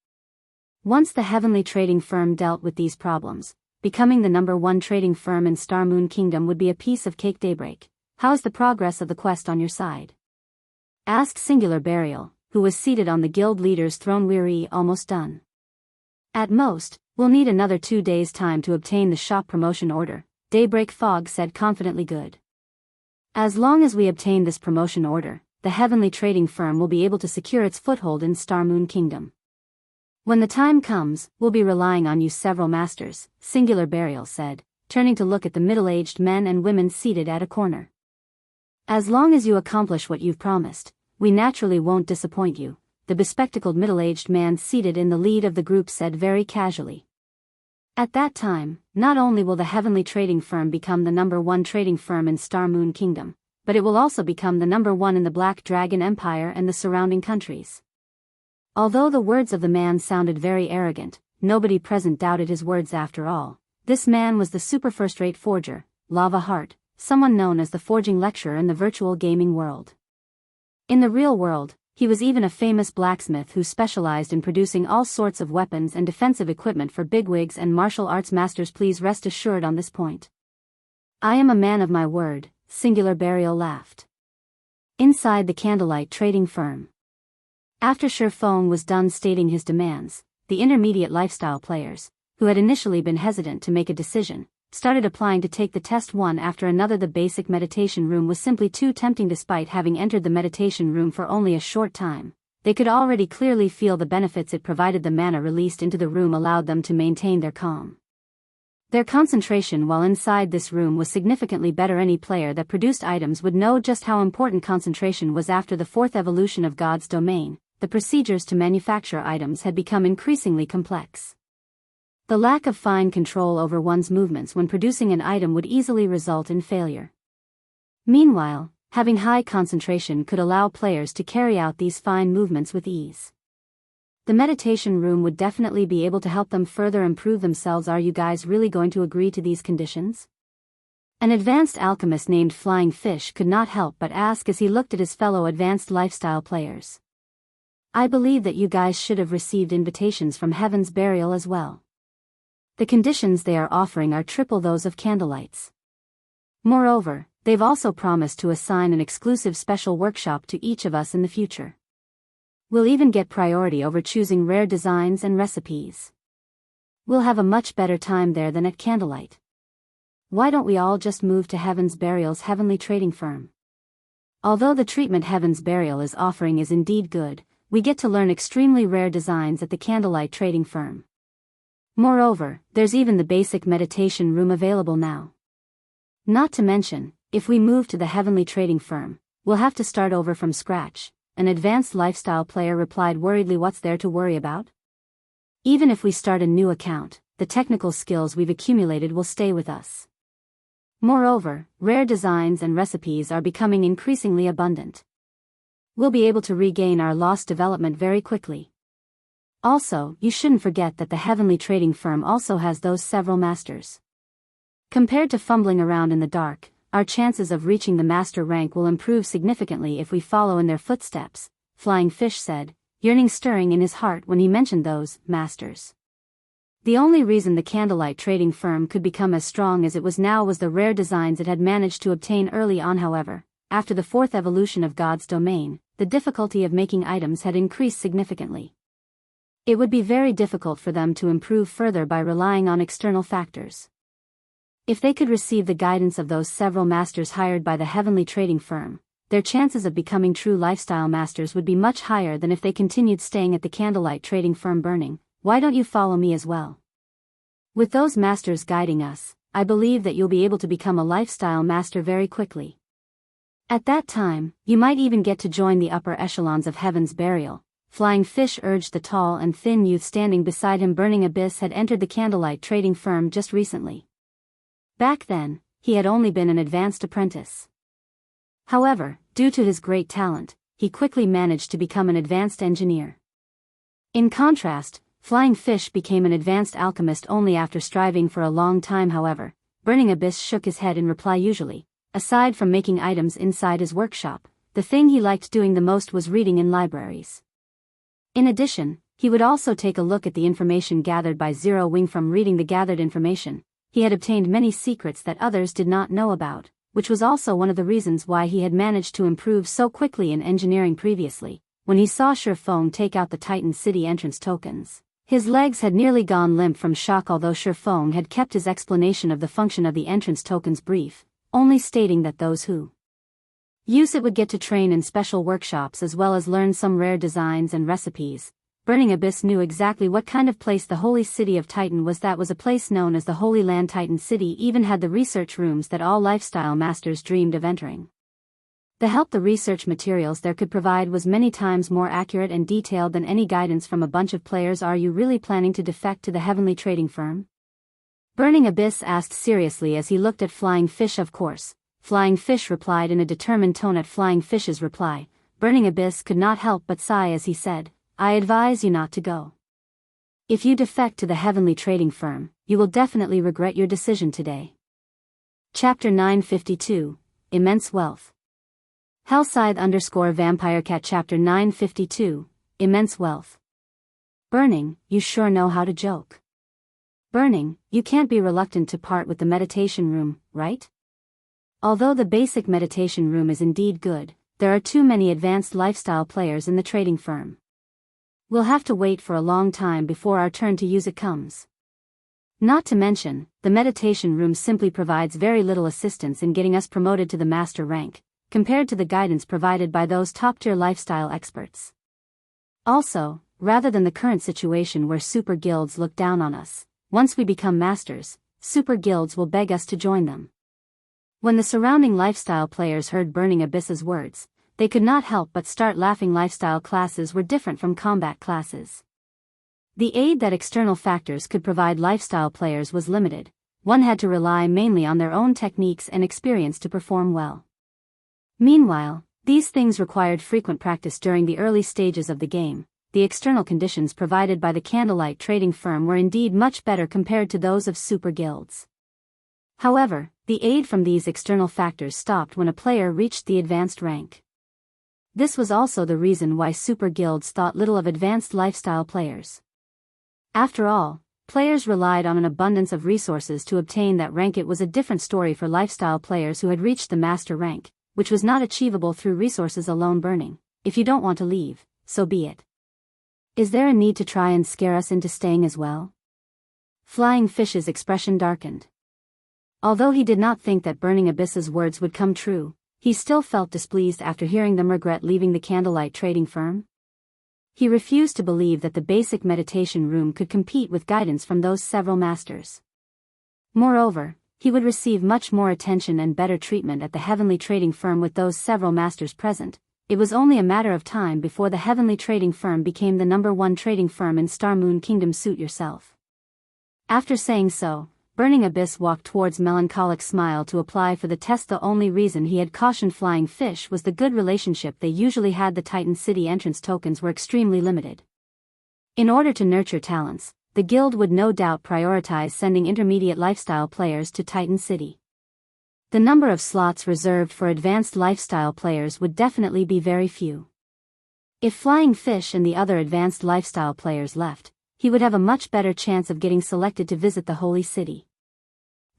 Once the heavenly trading firm dealt with these problems, becoming the #1 trading firm in Star Moon Kingdom would be a piece of cake. Daybreak, how is the progress of the quest on your side? Asked Singular Burial, who was seated on the guild leader's throne. We're almost done. At most, we'll need another 2 days' time to obtain the shop promotion order, Daybreak Fog said confidently. Good. As long as we obtain this promotion order, the heavenly trading firm will be able to secure its foothold in Star Moon Kingdom. When the time comes, we'll be relying on you several masters, Singular Burial said, turning to look at the middle-aged men and women seated at a corner. As long as you accomplish what you've promised, we naturally won't disappoint you, the bespectacled middle-aged man seated in the lead of the group said very casually. At that time, not only will the heavenly trading firm become the #1 trading firm in Star Moon Kingdom, but it will also become the #1 in the Black Dragon Empire and the surrounding countries. Although the words of the man sounded very arrogant, nobody present doubted his words. After all, this man was the super first-rate forger, Lava Heart, someone known as the forging lecturer in the virtual gaming world. In the real world, he was even a famous blacksmith who specialized in producing all sorts of weapons and defensive equipment for bigwigs and martial arts masters. Please rest assured on this point. I am a man of my word, Singular Burial laughed. Inside the Candlelight trading firm. After Feng was done stating his demands, the intermediate lifestyle players, who had initially been hesitant to make a decision, started applying to take the test one after another. The basic meditation room was simply too tempting. Despite having entered the meditation room for only a short time, they could already clearly feel the benefits it provided. The mana released into the room allowed them to maintain their calm. Their concentration while inside this room was significantly better. Any player that produced items would know just how important concentration was. After the 4th evolution of God's domain, the procedures to manufacture items had become increasingly complex. The lack of fine control over one's movements when producing an item would easily result in failure. Meanwhile, having high concentration could allow players to carry out these fine movements with ease. The meditation room would definitely be able to help them further improve themselves. Are you guys really going to agree to these conditions? An advanced alchemist named Flying Fish could not help but ask as he looked at his fellow advanced lifestyle players. I believe that you guys should have received invitations from Heaven's Burial as well. The conditions they are offering are triple those of Candlelight's. Moreover, they've also promised to assign an exclusive special workshop to each of us in the future. We'll even get priority over choosing rare designs and recipes. We'll have a much better time there than at Candlelight. Why don't we all just move to Heaven's Burial's heavenly trading firm? Although the treatment Heaven's Burial is offering is indeed good, we get to learn extremely rare designs at the Candlelight trading firm. Moreover, there's even the basic meditation room available now. Not to mention, if we move to the heavenly trading firm, we'll have to start over from scratch, an advanced lifestyle player replied worriedly. What's there to worry about? Even if we start a new account, the technical skills we've accumulated will stay with us. Moreover, rare designs and recipes are becoming increasingly abundant. We'll be able to regain our lost development very quickly. Also, you shouldn't forget that the heavenly trading firm also has those several masters. Compared to fumbling around in the dark, our chances of reaching the master rank will improve significantly if we follow in their footsteps, Flying Fish said, yearning stirring in his heart when he mentioned those masters. The only reason the Candlelight trading firm could become as strong as it was now was the rare designs it had managed to obtain early on. However, after the 4th evolution of God's domain, the difficulty of making items had increased significantly. It would be very difficult for them to improve further by relying on external factors. If they could receive the guidance of those several masters hired by the heavenly trading firm, their chances of becoming true lifestyle masters would be much higher than if they continued staying at the Candlelight trading firm. Burning, why don't you follow me as well? With those masters guiding us, I believe that you'll be able to become a lifestyle master very quickly. At that time, you might even get to join the upper echelons of Heaven's Burial, Flying Fish urged the tall and thin youth standing beside him. Burning Abyss had entered the Candlelight trading firm just recently. Back then, he had only been an advanced apprentice. However, due to his great talent, he quickly managed to become an advanced engineer. In contrast, Flying Fish became an advanced alchemist only after striving for a long time. However, Burning Abyss shook his head in reply. Usually, aside from making items inside his workshop, the thing he liked doing the most was reading in libraries. In addition, he would also take a look at the information gathered by Zero Wing. From reading the gathered information, he had obtained many secrets that others did not know about, which was also one of the reasons why he had managed to improve so quickly in engineering previously. When he saw Feng take out the Titan City entrance tokens, his legs had nearly gone limp from shock. Although Feng had kept his explanation of the function of the entrance tokens brief, only stating that those who use it would get to train in special workshops as well as learn some rare designs and recipes. Burning Abyss knew exactly what kind of place the Holy City of Titan was. That was a place known as the Holy Land. Titan City even had the research rooms that all lifestyle masters dreamed of entering. The help the research materials there could provide was many times more accurate and detailed than any guidance from a bunch of players. Are you really planning to defect to the Heavenly Trading Firm? Burning Abyss asked seriously as he looked at Flying Fish. Of course, Flying Fish replied in a determined tone. At Flying Fish's reply, Burning Abyss could not help but sigh as he said, I advise you not to go. If you defect to the Heavenly Trading Firm, you will definitely regret your decision today. Chapter 952, Immense Wealth. Hellscythe_Vampirecat. Chapter 952, Immense Wealth. Burning, you sure know how to joke. Burning, you can't be reluctant to part with the meditation room, right? Although the basic meditation room is indeed good, there are too many advanced lifestyle players in the trading firm. We'll have to wait for a long time before our turn to use it comes. Not to mention, the meditation room simply provides very little assistance in getting us promoted to the master rank, compared to the guidance provided by those top-tier lifestyle experts. Also, rather than the current situation where super guilds look down on us, once we become masters, super guilds will beg us to join them. When the surrounding lifestyle players heard Burning Abyss's words, they could not help but start laughing. Lifestyle classes were different from combat classes. The aid that external factors could provide lifestyle players was limited. One had to rely mainly on their own techniques and experience to perform well. Meanwhile, these things required frequent practice during the early stages of the game. The external conditions provided by the Candlelight trading firm were indeed much better compared to those of super guilds. However, the aid from these external factors stopped when a player reached the advanced rank. This was also the reason why super guilds thought little of advanced lifestyle players. After all, players relied on an abundance of resources to obtain that rank. It was a different story for lifestyle players who had reached the master rank, which was not achievable through resources alone. Burning, if you don't want to leave, so be it. Is there a need to try and scare us into staying as well? Flying Fish's expression darkened. Although he did not think that Burning Abyss's words would come true, he still felt displeased after hearing them regret leaving the Candlelight trading firm. He refused to believe that the basic meditation room could compete with guidance from those several masters. Moreover, he would receive much more attention and better treatment at the Heavenly Trading Firm with those several masters present. It was only a matter of time before the Heavenly Trading Firm became the #1 trading firm in Star Moon Kingdom. Suit yourself. After saying so, Burning Abyss walked towards Melancholic Smile to apply for the test. The only reason he had cautioned Flying Fish was the good relationship they usually had. The Titan City entrance tokens were extremely limited. In order to nurture talents, the guild would no doubt prioritize sending intermediate lifestyle players to Titan City. The number of slots reserved for advanced lifestyle players would definitely be very few. If Flying Fish and the other advanced lifestyle players left, he would have a much better chance of getting selected to visit the Holy City.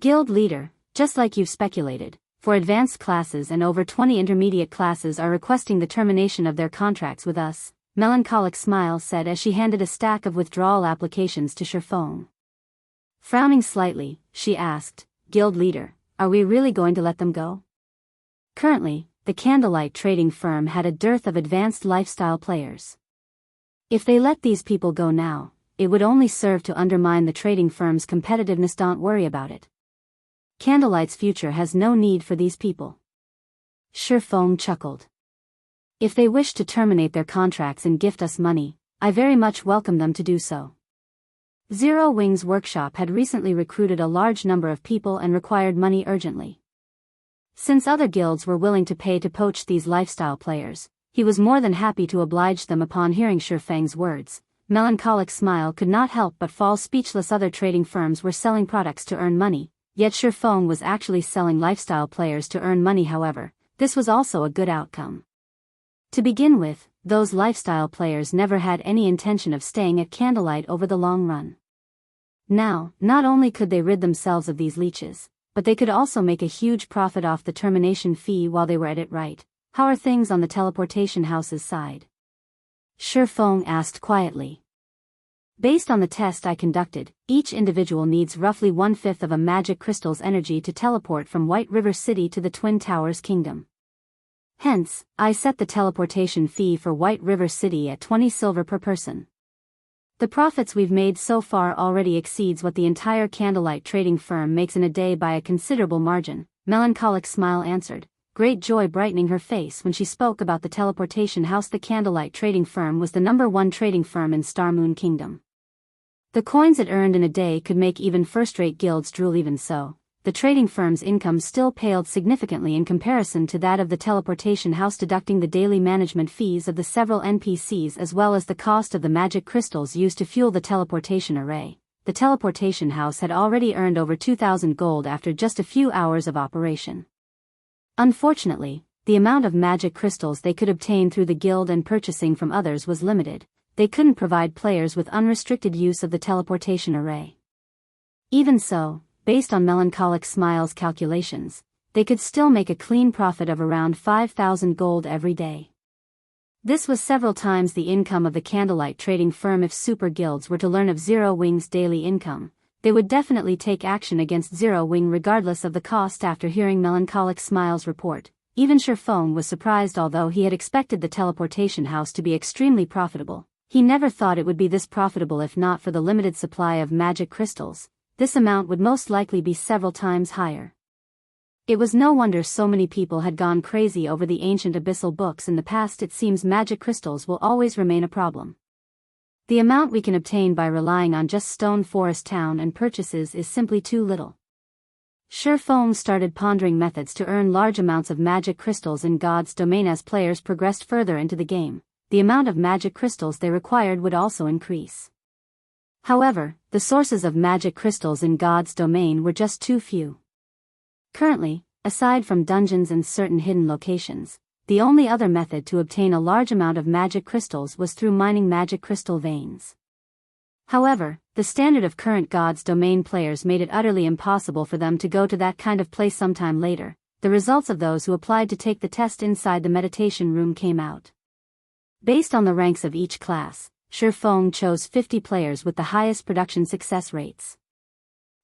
Guild leader, just like you've speculated, for advanced classes and over 20 intermediate classes are requesting the termination of their contracts with us, Melancholic Smile said as she handed a stack of withdrawal applications to Feng. Frowning slightly, she asked, Guild leader, are we really going to let them go? Currently, the Candlelight trading firm had a dearth of advanced lifestyle players. If they let these people go now, it would only serve to undermine the trading firm's competitiveness. Don't worry about it. Candlelight's future has no need for these people. Feng chuckled. If they wish to terminate their contracts and gift us money, I very much welcome them to do so. Zero Wing's workshop had recently recruited a large number of people and required money urgently. Since other guilds were willing to pay to poach these lifestyle players, he was more than happy to oblige them. Upon hearing Feng's words, Melancholic Smile could not help but fall speechless. Other trading firms were selling products to earn money, yet Feng was actually selling lifestyle players to earn money. However, this was also a good outcome. To begin with, those lifestyle players never had any intention of staying at Candlelight over the long run. Now, not only could they rid themselves of these leeches, but they could also make a huge profit off the termination fee while they were at it. Right? How are things on the teleportation house's side? Feng asked quietly. Based on the test I conducted, each individual needs roughly 1/5 of a magic crystal's energy to teleport from White River City to the Twin Towers Kingdom. Hence, I set the teleportation fee for White River City at 20 silver per person. The profits we've made so far already exceeds what the entire Candlelight trading firm makes in a day by a considerable margin, Melancholic Smile answered, great joy brightening her face when she spoke about the teleportation house. The Candlelight trading firm was the #1 trading firm in Starmoon Kingdom. The coins it earned in a day could make even first-rate guilds drool. Even so, the trading firm's income still paled significantly in comparison to that of the teleportation house. Deducting the daily management fees of the several NPCs as well as the cost of the magic crystals used to fuel the teleportation array, the teleportation house had already earned over 2,000 gold after just a few hours of operation. Unfortunately, the amount of magic crystals they could obtain through the guild and purchasing from others was limited. They couldn't provide players with unrestricted use of the teleportation array. Even so, based on Melancholic Smile's calculations, they could still make a clean profit of around 5,000 gold every day. This was several times the income of the Candlelight trading firm. If super guilds were to learn of Zero Wing's daily income, they would definitely take action against Zero Wing regardless of the cost. After hearing Melancholic Smile's report, even Feng was surprised. Although he had expected the teleportation house to be extremely profitable, he never thought it would be this profitable. If not for the limited supply of magic crystals, this amount would most likely be several times higher. It was no wonder so many people had gone crazy over the ancient abyssal books in the past. It seems magic crystals will always remain a problem. The amount we can obtain by relying on just Stone Forest Town and purchases is simply too little. Feng started pondering methods to earn large amounts of magic crystals in God's domain. As players progressed further into the game, the amount of magic crystals they required would also increase. However, the sources of magic crystals in God's domain were just too few. Currently, aside from dungeons and certain hidden locations, the only other method to obtain a large amount of magic crystals was through mining magic crystal veins. However, the standard of current God's domain players made it utterly impossible for them to go to that kind of place. Sometime later, the results of those who applied to take the test inside the meditation room came out. Based on the ranks of each class, Feng chose 50 players with the highest production success rates.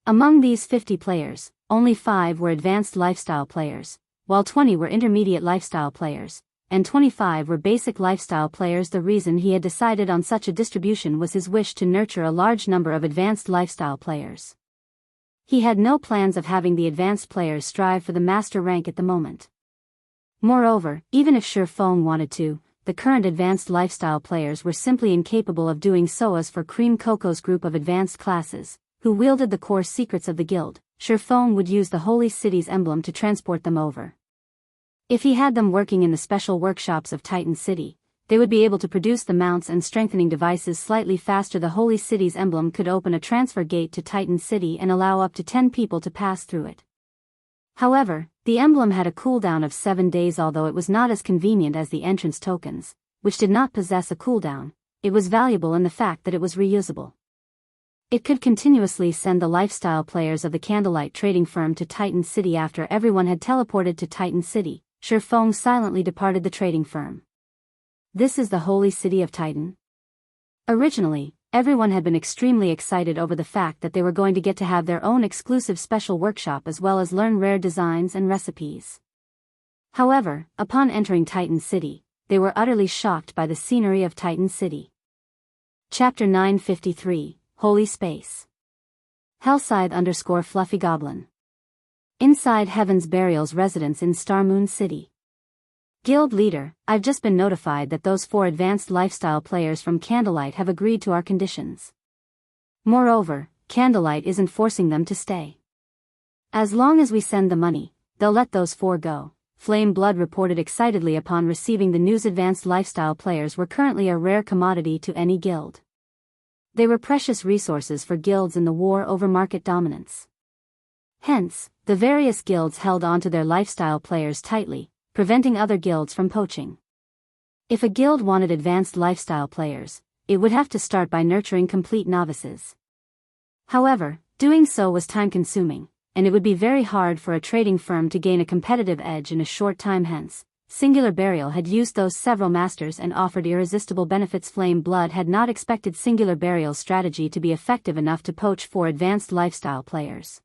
Among these 50 players, only 5 were advanced lifestyle players, while 20 were intermediate lifestyle players, and 25 were basic lifestyle players. The reason he had decided on such a distribution was his wish to nurture a large number of advanced lifestyle players. He had no plans of having the advanced players strive for the master rank at the moment. Moreover, even if Feng wanted to, the current advanced lifestyle players were simply incapable of doing so. As for Cream Coco's group of advanced classes, who wielded the core secrets of the guild, Feng would use the Holy City's emblem to transport them over. If he had them working in the special workshops of Titan City, they would be able to produce the mounts and strengthening devices slightly faster. The Holy City's emblem could open a transfer gate to Titan City and allow up to 10 people to pass through it. However, the emblem had a cooldown of 7 days. Although it was not as convenient as the entrance tokens, which did not possess a cooldown, it was valuable in the fact that it was reusable. It could continuously send the lifestyle players of the Candlelight trading firm to Titan City. After everyone had teleported to Titan City, Feng silently departed the trading firm. This is the Holy City of Titan? Originally, everyone had been extremely excited over the fact that they were going to get to have their own exclusive special workshop as well as learn rare designs and recipes. However, upon entering Titan City, they were utterly shocked by the scenery of Titan City. Chapter 953, Holy Space. Hellscythe _ Fluffy Goblin. Inside Heaven's Burial's residence in Starmoon City. Guild leader, I've just been notified that those 4 advanced lifestyle players from Candlelight have agreed to our conditions. Moreover, Candlelight isn't forcing them to stay. As long as we send the money, they'll let those 4 go. Flame Blood reported excitedly upon receiving the news. Advanced lifestyle players were currently a rare commodity to any guild. They were precious resources for guilds in the war over market dominance. Hence, the various guilds held onto their lifestyle players tightly, preventing other guilds from poaching. If a guild wanted advanced lifestyle players, it would have to start by nurturing complete novices. However, doing so was time-consuming, and it would be very hard for a trading firm to gain a competitive edge in a short time. Hence, Singular Burial had used those several masters and offered irresistible benefits. Flame Blood had not expected Singular Burial's strategy to be effective enough to poach 4 advanced lifestyle players.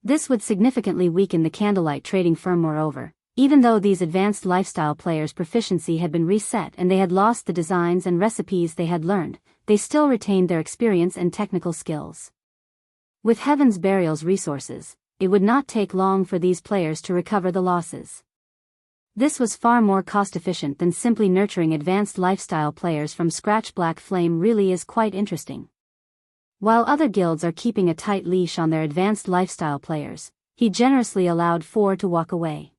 This would significantly weaken the Candlelight trading firm. Moreover, even though these advanced lifestyle players' proficiency had been reset and they had lost the designs and recipes they had learned, they still retained their experience and technical skills. With Heaven's Burial's resources, it would not take long for these players to recover the losses. This was far more cost-efficient than simply nurturing advanced lifestyle players from scratch. Black Flame really is quite interesting. While other guilds are keeping a tight leash on their advanced lifestyle players, he generously allowed 4 to walk away.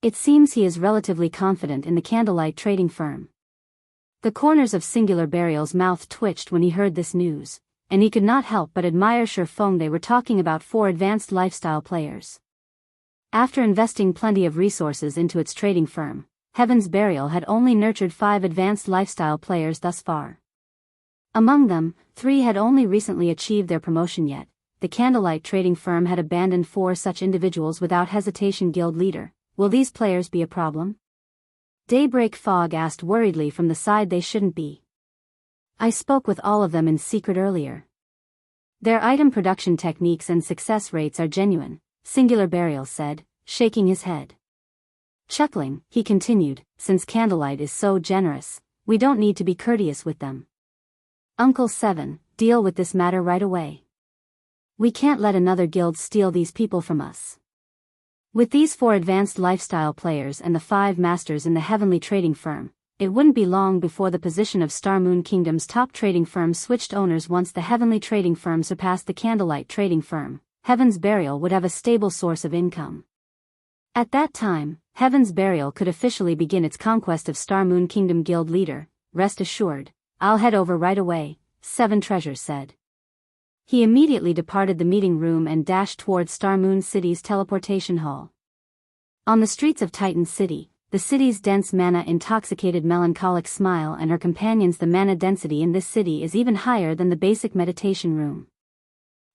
It seems he is relatively confident in the Candlelight trading firm. The corners of Singular Burial's mouth twitched when he heard this news, and he could not help but admire Feng. They were talking about 4 advanced lifestyle players. After investing plenty of resources into its trading firm, Heaven's Burial had only nurtured 5 advanced lifestyle players thus far. Among them, 3 had only recently achieved their promotion. Yet the Candlelight trading firm had abandoned 4 such individuals without hesitation. Guild leader, will these players be a problem? Daybreak Fog asked worriedly from the side. They shouldn't be. I spoke with all of them in secret earlier. Their item production techniques and success rates are genuine, Singular Burial said, shaking his head. Chuckling, he continued, since Candlelight is so generous, we don't need to be courteous with them. Uncle 7, deal with this matter right away. We can't let another guild steal these people from us. With these 4 advanced lifestyle players and the 5 masters in the heavenly trading firm, it wouldn't be long before the position of Star Moon Kingdom's top trading firm switched owners. Once the heavenly trading firm surpassed the Candlelight trading firm, Heaven's Burial would have a stable source of income. At that time, Heaven's Burial could officially begin its conquest of Star Moon Kingdom. Guild leader, rest assured, I'll head over right away, 7 Treasures said. He immediately departed the meeting room and dashed towards Star Moon City's teleportation hall. On the streets of Titan City, the city's dense mana-intoxicated Melancholic Smile and her companions. The mana density in this city is even higher than the basic meditation room.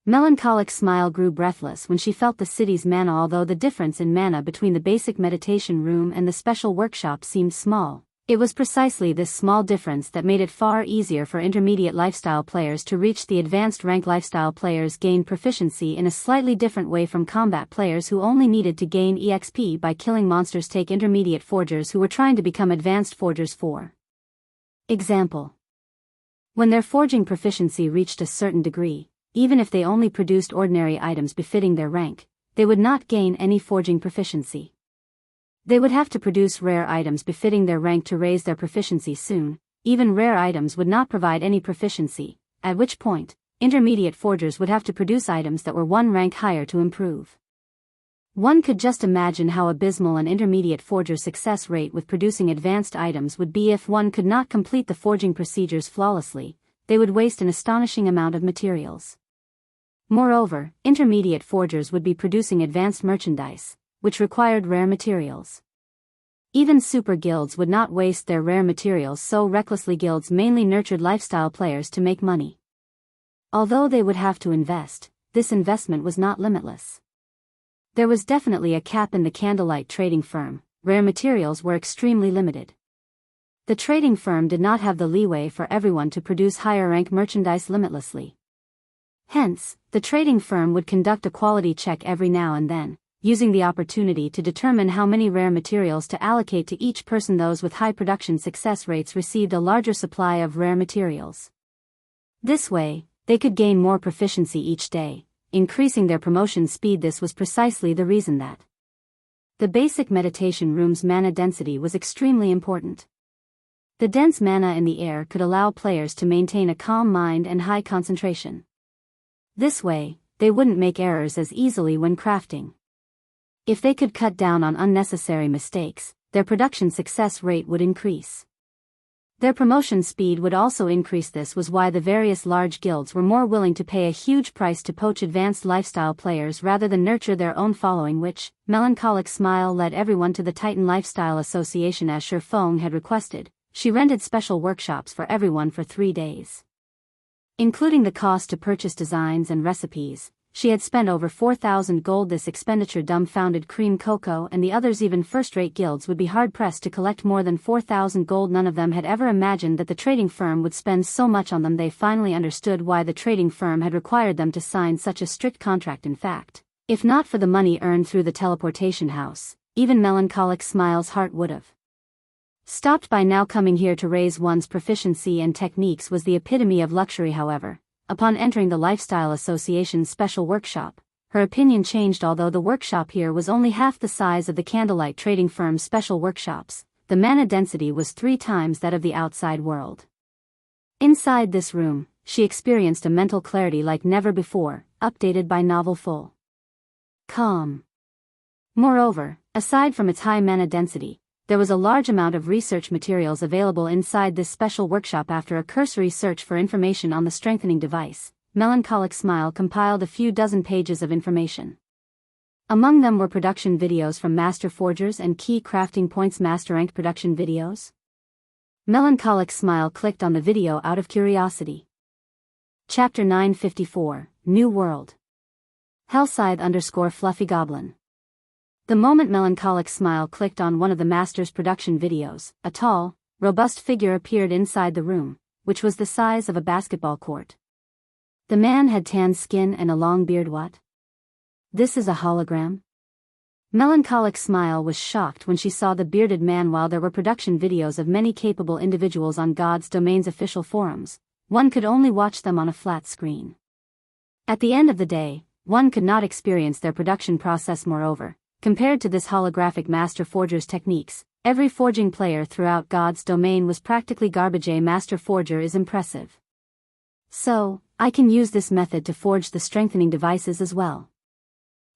Melancholic Smile grew breathless when she felt the city's mana. Although the difference in mana between the basic meditation room and the special workshop seemed small, it was precisely this small difference that made it far easier for intermediate lifestyle players to reach the advanced rank. Lifestyle players gained proficiency in a slightly different way from combat players who only needed to gain EXP by killing monsters. Take intermediate forgers who were trying to become advanced forgers. For example, when their forging proficiency reached a certain degree, even if they only produced ordinary items befitting their rank, they would not gain any forging proficiency. They would have to produce rare items befitting their rank to raise their proficiency. Soon, even rare items would not provide any proficiency, at which point, intermediate forgers would have to produce items that were 1 rank higher to improve. One could just imagine how abysmal an intermediate forger's success rate with producing advanced items would be. If one could not complete the forging procedures flawlessly, they would waste an astonishing amount of materials. Moreover, intermediate forgers would be producing advanced merchandise, which required rare materials. Even super guilds would not waste their rare materials so recklessly. Guilds mainly nurtured lifestyle players to make money. Although they would have to invest, this investment was not limitless. There was definitely a cap in the Candlelight trading firm. Rare materials were extremely limited. The trading firm did not have the leeway for everyone to produce higher rank merchandise limitlessly. Hence, the trading firm would conduct a quality check every now and then, using the opportunity to determine how many rare materials to allocate to each person. Those with high production success rates received a larger supply of rare materials. This way, they could gain more proficiency each day, increasing their promotion speed. This was precisely the reason that The basic meditation room's mana density was extremely important. The dense mana in the air could allow players to maintain a calm mind and high concentration. This way, they wouldn't make errors as easily when crafting. If they could cut down on unnecessary mistakes, their production success rate would increase. Their promotion speed would also increase. This was why the various large guilds were more willing to pay a huge price to poach advanced lifestyle players rather than nurture their own following, which, Melancholic Smile led everyone to the Titan Lifestyle Association as Feng had requested. She rented special workshops for everyone for 3 days. Including the cost to purchase designs and recipes, she had spent over 4,000 gold. This expenditure dumbfounded Cream Cocoa and the others. Even first-rate guilds would be hard-pressed to collect more than 4,000 gold. None of them had ever imagined that the trading firm would spend so much on them. They finally understood why the trading firm had required them to sign such a strict contract. In fact, if not for the money earned through the teleportation house, even Melancholic Smile's heart would have stopped by now. Coming here to raise one's proficiency and techniques was the epitome of luxury. However, upon entering the Lifestyle Association's special workshop, her opinion changed. Although the workshop here was only half the size of the Candlelight trading firm's special workshops, the mana density was 3 times that of the outside world. Inside this room, she experienced a mental clarity like never before, updated by novel full calm. Moreover, aside from its high mana density, there was a large amount of research materials available inside this special workshop. After a cursory search for information on the strengthening device, Melancholic Smile compiled a few dozen pages of information. Among them were production videos from master forgers and key crafting points. Master ranked production videos? Melancholic Smile clicked on the video out of curiosity. Chapter 954, New World. Hellscythe_Fluffy Goblin. The moment Melancholic Smile clicked on one of the master's production videos, a tall, robust figure appeared inside the room, which was the size of a basketball court. The man had tan skin and a long beard. What? This is a hologram? Melancholic Smile was shocked when she saw the bearded man. While there were production videos of many capable individuals on God's Domain's official forums, one could only watch them on a flat screen. At the end of the day, one could not experience their production process. Moreover, compared to this holographic master forger's techniques, every forging player throughout God's Domain was practically garbage. A master forger is impressive. So, I can use this method to forge the strengthening devices as well.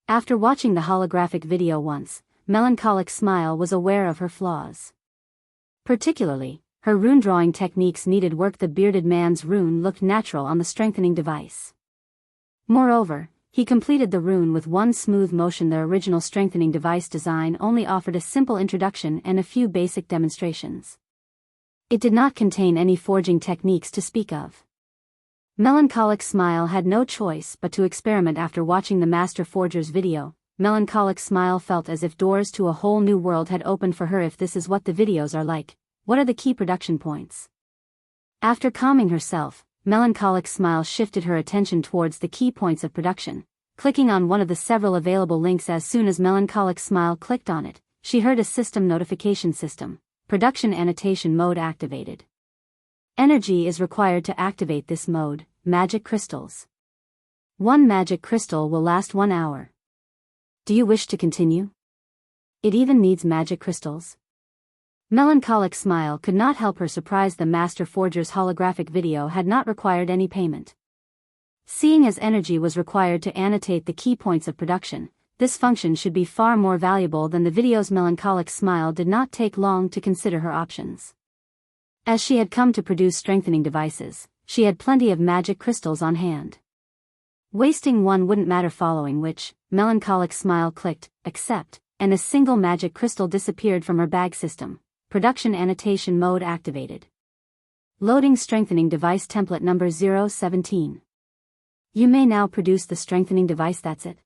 After watching the holographic video once, Melancholic Smile was aware of her flaws. Particularly, her rune drawing techniques needed work. The bearded man's rune looked natural on the strengthening device. Moreover, he completed the rune with one smooth motion. The original strengthening device design only offered a simple introduction and a few basic demonstrations. It did not contain any forging techniques to speak of. Melancholic Smile had no choice but to experiment. After watching the master forger's video, Melancholic Smile felt as if doors to a whole new world had opened for her. If this is what the videos are like, what are the key production points? After calming herself, Melancholic Smile shifted her attention towards the key points of production, clicking on one of the several available links. As soon as Melancholic Smile clicked on it, she heard a system notification. System production annotation mode activated. Energy is required to activate this mode. Magic crystals. 1 magic crystal will last 1 hour. Do you wish to continue? It even needs magic crystals? Melancholic Smile could not help her surprise. The master forger's holographic video had not required any payment. Seeing as energy was required to annotate the key points of production, this function should be far more valuable than the videos. Melancholic Smile did not take long to consider her options. As she had come to produce strengthening devices, she had plenty of magic crystals on hand. Wasting one wouldn't matter. Following which, Melancholic Smile clicked accept, and a single magic crystal disappeared from her bag. System production annotation mode activated. Loading strengthening device template number 017. You may now produce the strengthening device. That's it.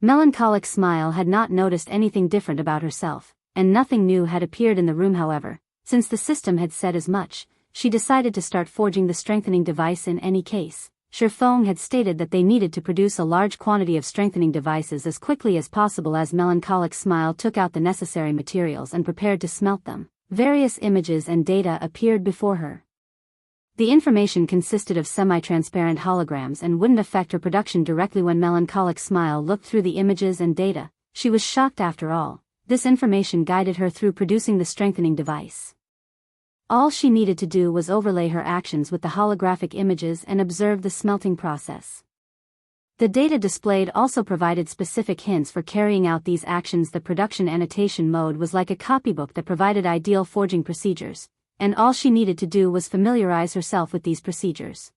Melancholic Smile had not noticed anything different about herself, and nothing new had appeared in the room. However, since the system had said as much, she decided to start forging the strengthening device. In any case, Feng had stated that they needed to produce a large quantity of strengthening devices as quickly as possible. As Melancholic Smile took out the necessary materials and prepared to smelt them, various images and data appeared before her. The information consisted of semi-transparent holograms and wouldn't affect her production directly. When Melancholic Smile looked through the images and data, she was shocked after all. This information guided her through producing the strengthening device. All she needed to do was overlay her actions with the holographic images and observe the smelting process. The data displayed also provided specific hints for carrying out these actions. The production annotation mode was like a copybook that provided ideal forging procedures, and all she needed to do was familiarize herself with these procedures.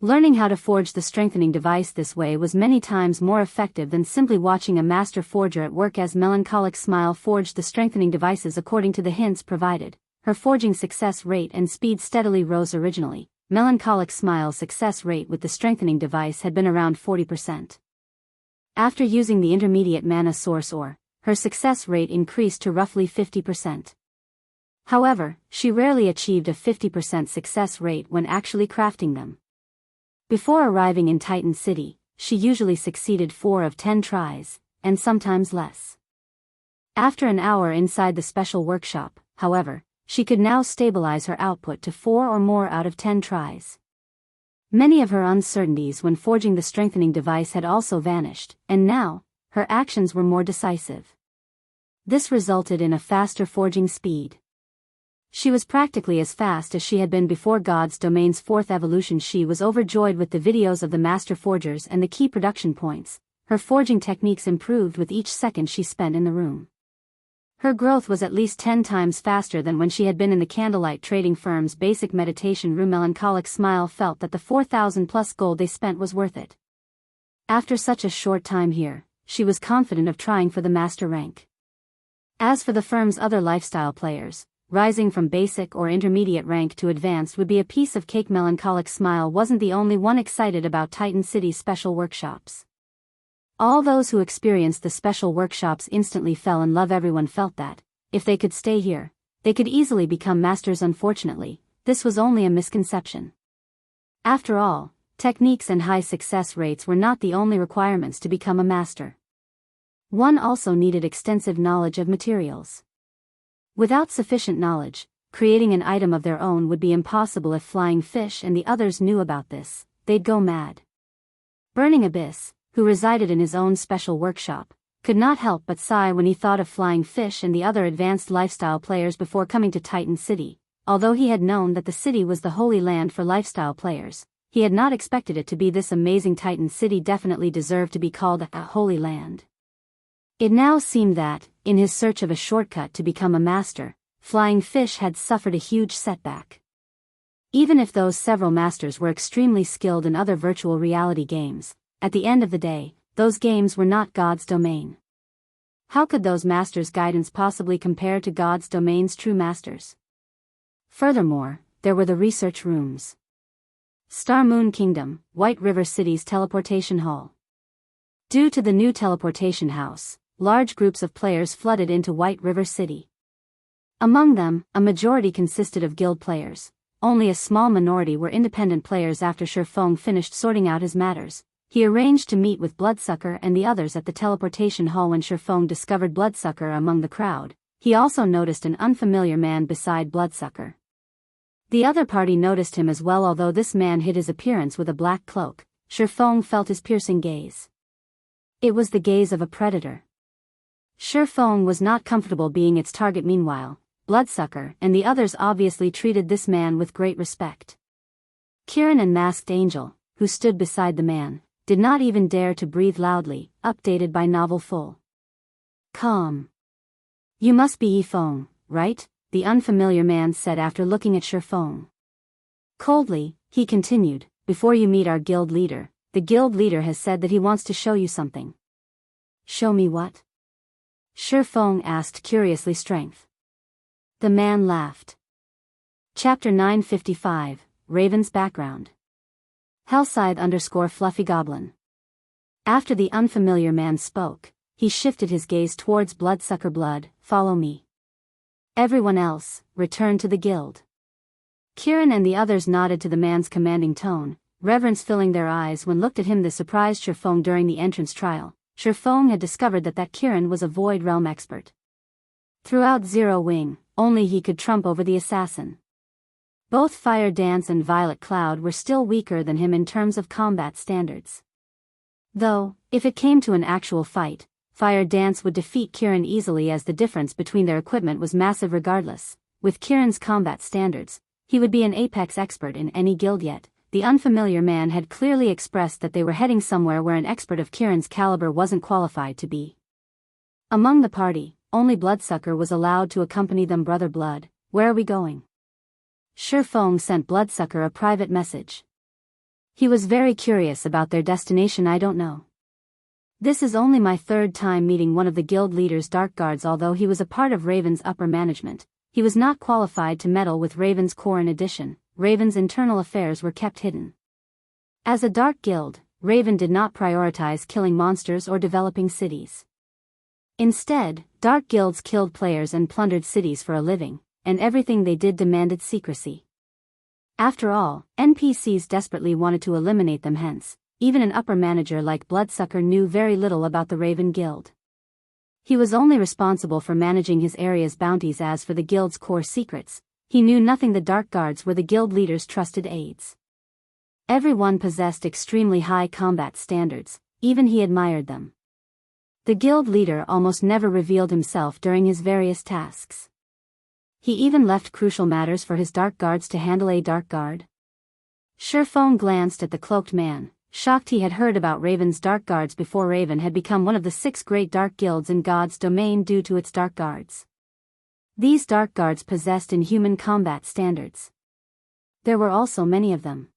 Learning how to forge the strengthening device this way was many times more effective than simply watching a master forger at work. As Melancholic Smile forged the strengthening devices according to the hints provided, her forging success rate and speed steadily rose. Originally, Melancholic Smile's success rate with the strengthening device had been around 40%. After using the intermediate mana source ore, her success rate increased to roughly 50%. However, she rarely achieved a 50% success rate when actually crafting them. Before arriving in Titan City, she usually succeeded 4 of 10 tries, and sometimes less. After an hour inside the special workshop, however, she could now stabilize her output to 4 or more out of 10 tries. Many of her uncertainties when forging the strengthening device had also vanished, and now, her actions were more decisive. This resulted in a faster forging speed. She was practically as fast as she had been before God's Domain's 4th evolution. She was overjoyed with the videos of the master forgers and the key production points. Her forging techniques improved with each second she spent in the room. Her growth was at least 10 times faster than when she had been in the Candlelight trading firm's basic meditation room. Melancholic Smile felt that the 4,000 plus gold they spent was worth it. After such a short time here, she was confident of trying for the master rank. As for the firm's other lifestyle players, rising from basic or intermediate rank to advanced would be a piece of cake. Melancholic Smile wasn't the only one excited about Titan City's special workshops. All those who experienced the special workshops instantly fell in love. Everyone felt that, if they could stay here, they could easily become masters. Unfortunately, this was only a misconception. After all, techniques and high success rates were not the only requirements to become a master. One also needed extensive knowledge of materials. Without sufficient knowledge, creating an item of their own would be impossible. If Flying Fish and the others knew about this, they'd go mad. Burning Abyss, who resided in his own special workshop, could not help but sigh when he thought of Flying Fish and the other advanced lifestyle players before coming to Titan City. Although he had known that the city was the holy land for lifestyle players, he had not expected it to be this amazing. Titan City definitely deserved to be called a holy land. It now seemed that, in his search of a shortcut to become a master, Flying Fish had suffered a huge setback. Even if those several masters were extremely skilled in other virtual reality games, at the end of the day, those games were not God's domain. How could those masters' guidance possibly compare to God's domain's true masters? Furthermore, there were the research rooms. Star Moon Kingdom, White River City's teleportation hall. Due to the new teleportation house, large groups of players flooded into White River City. Among them, a majority consisted of guild players. Only a small minority were independent players. After Feng finished sorting out his matters, he arranged to meet with Bloodsucker and the others at the teleportation hall. When Feng discovered Bloodsucker among the crowd, he also noticed an unfamiliar man beside Bloodsucker. The other party noticed him as well. Although this man hid his appearance with a black cloak, Feng felt his piercing gaze. It was the gaze of a predator. Feng was not comfortable being its target. Meanwhile, Bloodsucker and the others obviously treated this man with great respect. Kirin and Masked Angel, who stood beside the man, did not even dare to breathe loudly. Updated by Novel Full. Calm. You must be Feng, right? The unfamiliar man said after looking at Feng. Coldly, he continued, before you meet our guild leader, the guild leader has said that he wants to show you something. Show me what? Feng asked curiously. Strength. The man laughed. Chapter 955, Raven's Background. Hellscythe _ Fluffy Goblin. After the unfamiliar man spoke, he shifted his gaze towards Bloodsucker. Blood, follow me. Everyone else, return to the guild. Kirin and the others nodded to the man's commanding tone, reverence filling their eyes when looked at him. This surprised Feng. During the entrance trial, Feng had discovered that Kirin was a Void Realm expert. Throughout Zero Wing, only he could trump over the assassin. Both Fire Dance and Violet Cloud were still weaker than him in terms of combat standards. Though, if it came to an actual fight, Fire Dance would defeat Kieran easily as the difference between their equipment was massive regardless. With Kieran's combat standards, he would be an apex expert in any guild yet. The unfamiliar man had clearly expressed that they were heading somewhere where an expert of Kieran's caliber wasn't qualified to be. Among the party, only Bloodsucker was allowed to accompany them. Brother Blood, where are we going? Feng sent Bloodsucker a private message. He was very curious about their destination. I don't know. This is only my third time meeting one of the guild leader's dark guards. Although he was a part of Raven's upper management, he was not qualified to meddle with Raven's core. In addition, Raven's internal affairs were kept hidden. As a dark guild, Raven did not prioritize killing monsters or developing cities. Instead, dark guilds killed players and plundered cities for a living, and everything they did demanded secrecy. After all, NPCs desperately wanted to eliminate them. Hence, even an upper manager like Bloodsucker knew very little about the Raven Guild. He was only responsible for managing his area's bounties. As for the guild's core secrets, he knew nothing. The Dark Guards were the guild leader's trusted aides. Everyone possessed extremely high combat standards, even he admired them. The guild leader almost never revealed himself during his various tasks. He even left crucial matters for his Dark Guards to handle. A Dark Guard? Feng glanced at the cloaked man, shocked. He had heard about Raven's Dark Guards before Raven had become one of the 6 great dark guilds in God's domain due to its Dark Guards. These Dark Guards possessed inhuman combat standards. There were also many of them.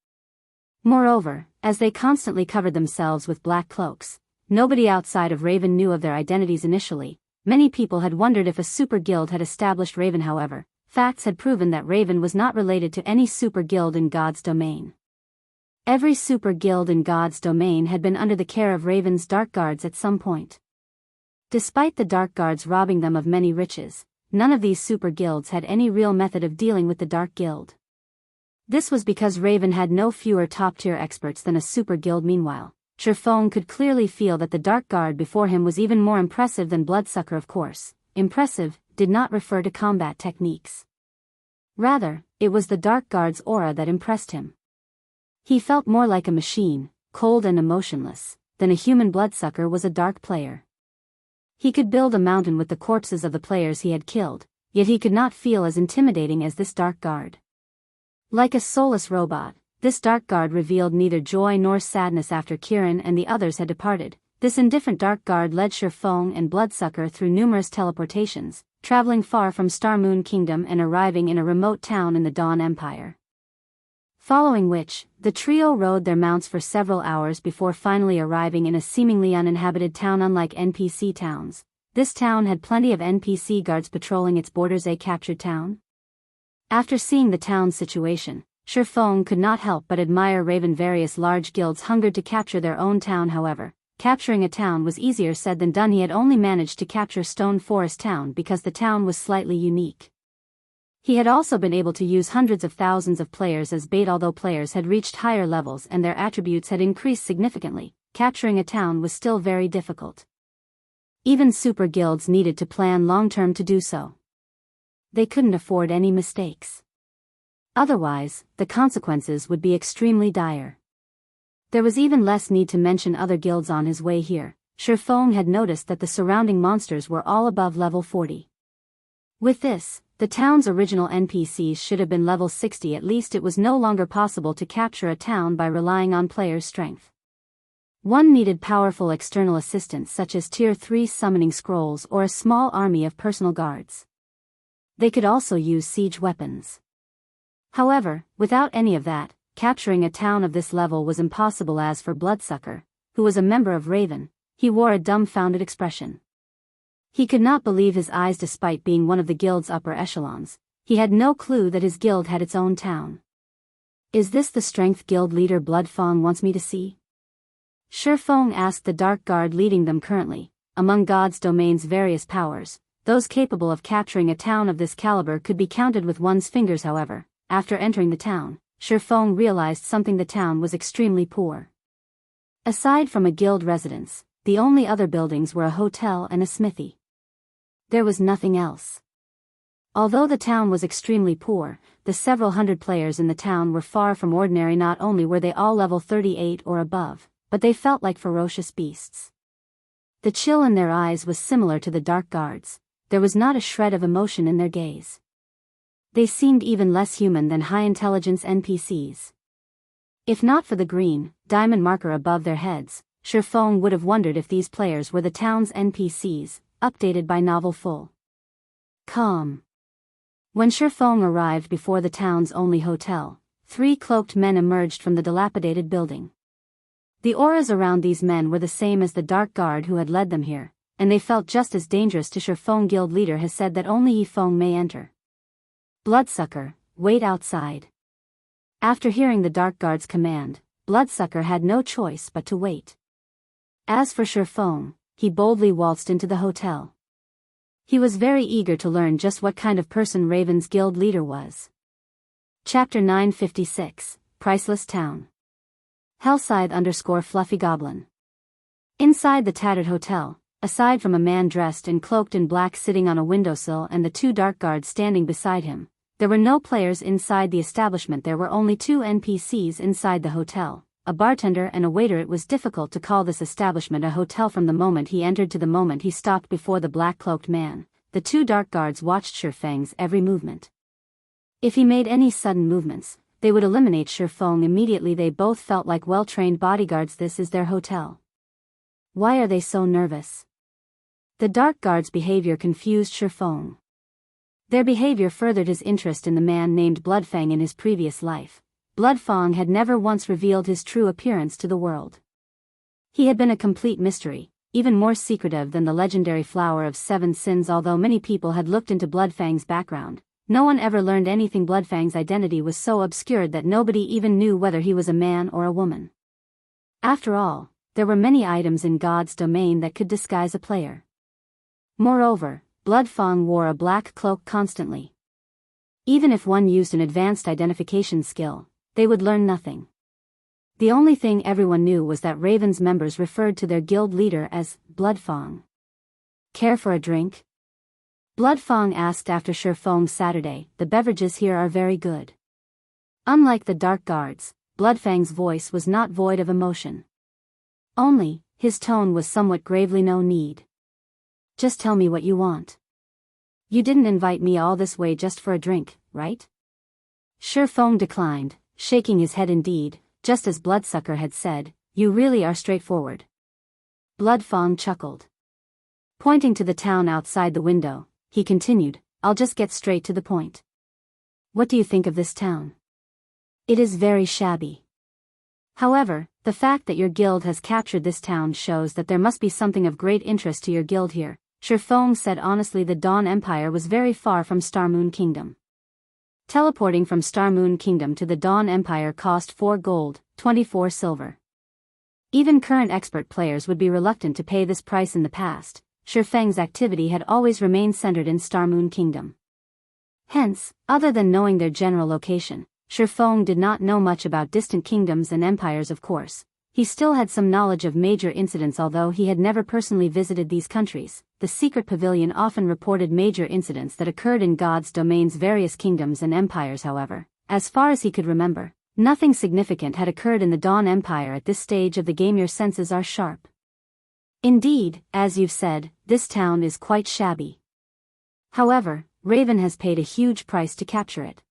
Moreover, as they constantly covered themselves with black cloaks, nobody outside of Raven knew of their identities initially. Many people had wondered if a super guild had established Raven. However, facts had proven that Raven was not related to any super guild in God's domain. Every super guild in God's domain had been under the care of Raven's Dark Guards at some point. Despite the Dark Guards robbing them of many riches, none of these super guilds had any real method of dealing with the Dark Guild. This was because Raven had no fewer top-tier experts than a super guild. Meanwhile, Feng could clearly feel that the Dark Guard before him was even more impressive than Bloodsucker. Of course, impressive did not refer to combat techniques. Rather, it was the Dark Guard's aura that impressed him. He felt more like a machine, cold and emotionless, than a human. Bloodsucker was a dark player. He could build a mountain with the corpses of the players he had killed, yet he could not feel as intimidating as this Dark Guard. Like a soulless robot, this Dark Guard revealed neither joy nor sadness. After Kieran and the others had departed, this indifferent Dark Guard led Feng and Bloodsucker through numerous teleportations, traveling far from Starmoon Kingdom and arriving in a remote town in the Dawn Empire. Following which, the trio rode their mounts for several hours before finally arriving in a seemingly uninhabited town. Unlike NPC towns, this town had plenty of NPC guards patrolling its borders. A captured town? After seeing the town's situation, Feng could not help but admire Raven. Various large guilds hungered to capture their own town. However, capturing a town was easier said than done. He had only managed to capture Stone Forest Town because the town was slightly unique. He had also been able to use hundreds of thousands of players as bait. Although players had reached higher levels and their attributes had increased significantly, capturing a town was still very difficult. Even super guilds needed to plan long-term to do so. They couldn't afford any mistakes. Otherwise, the consequences would be extremely dire. There was even less need to mention other guilds on his way here. Feng had noticed that the surrounding monsters were all above level 40. With this, the town's original NPCs should have been level 60 at least. It was no longer possible to capture a town by relying on players' strength. One needed powerful external assistance such as Tier 3 summoning scrolls or a small army of personal guards. They could also use siege weapons. However, without any of that, capturing a town of this level was impossible. As for Bloodsucker, who was a member of Raven, he wore a dumbfounded expression. He could not believe his eyes. Despite being one of the guild's upper echelons, he had no clue that his guild had its own town. Is this the strength guild leader Feng wants me to see? Feng asked the Dark Guard leading them. Currently, among God's domain's various powers, those capable of capturing a town of this caliber could be counted with one's fingers. However, after entering the town, Feng realized something. The town was extremely poor. Aside from a guild residence, the only other buildings were a hotel and a smithy. There was nothing else. Although the town was extremely poor, the several hundred players in the town were far from ordinary. Not only were they all level 38 or above, but they felt like ferocious beasts. The chill in their eyes was similar to the dark guards. There was not a shred of emotion in their gaze. They seemed even less human than high-intelligence NPCs. If not for the green, diamond marker above their heads, Feng would have wondered if these players were the town's NPCs, updated by novel full. Calm. When Feng arrived before the town's only hotel, 3 cloaked men emerged from the dilapidated building. The auras around these men were the same as the dark guard who had led them here, and they felt just as dangerous to Feng. Guild leader has said that only Feng may enter. Bloodsucker, wait outside. After hearing the dark guard's command, Bloodsucker had no choice but to wait. As for Feng, he boldly waltzed into the hotel. He was very eager to learn just what kind of person Raven's guild leader was. Chapter 956, Priceless Town. Hellscythe_Fluffy Goblin. Inside the tattered hotel, aside from a man dressed and cloaked in black sitting on a windowsill and the 2 dark guards standing beside him, there were no players inside the establishment. There were only 2 NPCs inside the hotel, a bartender and a waiter. It was difficult to call this establishment a hotel from the moment he entered to the moment he stopped before the black-cloaked man. The 2 dark guards watched Feng's every movement. If he made any sudden movements, they would eliminate Feng immediately. They both felt like well-trained bodyguards. This is their hotel. Why are they so nervous? The dark guards' behavior confused Feng. Their behavior furthered his interest in the man named Bloodfang. In his previous life, Bloodfang had never once revealed his true appearance to the world. He had been a complete mystery, even more secretive than the legendary Flower of 7 Sins. Although many people had looked into Bloodfang's background, no one ever learned anything. Bloodfang's identity was so obscured that nobody even knew whether he was a man or a woman. After all, there were many items in God's domain that could disguise a player. Moreover, Bloodfang wore a black cloak constantly. Even if one used an advanced identification skill, they would learn nothing. The only thing everyone knew was that Raven's members referred to their guild leader as Bloodfang. Care for a drink? Bloodfang asked after Feng's Saturday. The beverages here are very good. Unlike the dark guards, Bloodfang's voice was not void of emotion. Only, his tone was somewhat gravely. No need. Just tell me what you want. You didn't invite me all this way just for a drink, right? Feng declined, shaking his head. Indeed, just as Bloodsucker had said, you really are straightforward. Bloodfang chuckled. Pointing to the town outside the window, he continued, I'll just get straight to the point. What do you think of this town? It is very shabby. However, the fact that your guild has captured this town shows that there must be something of great interest to your guild here. Feng said honestly. The Dawn Empire was very far from Starmoon Kingdom. Teleporting from Starmoon Kingdom to the Dawn Empire cost 4 gold, 24 silver. Even current expert players would be reluctant to pay this price. In the past, Feng's activity had always remained centered in Starmoon Kingdom. Hence, other than knowing their general location, Feng did not know much about distant kingdoms and empires. Of course, he still had some knowledge of major incidents. Although he had never personally visited these countries, the secret pavilion often reported major incidents that occurred in God's domain's various kingdoms and empires. However, as far as he could remember, nothing significant had occurred in the Dawn Empire at this stage of the game. Your senses are sharp. Indeed, as you've said, this town is quite shabby. However, Raven has paid a huge price to capture it.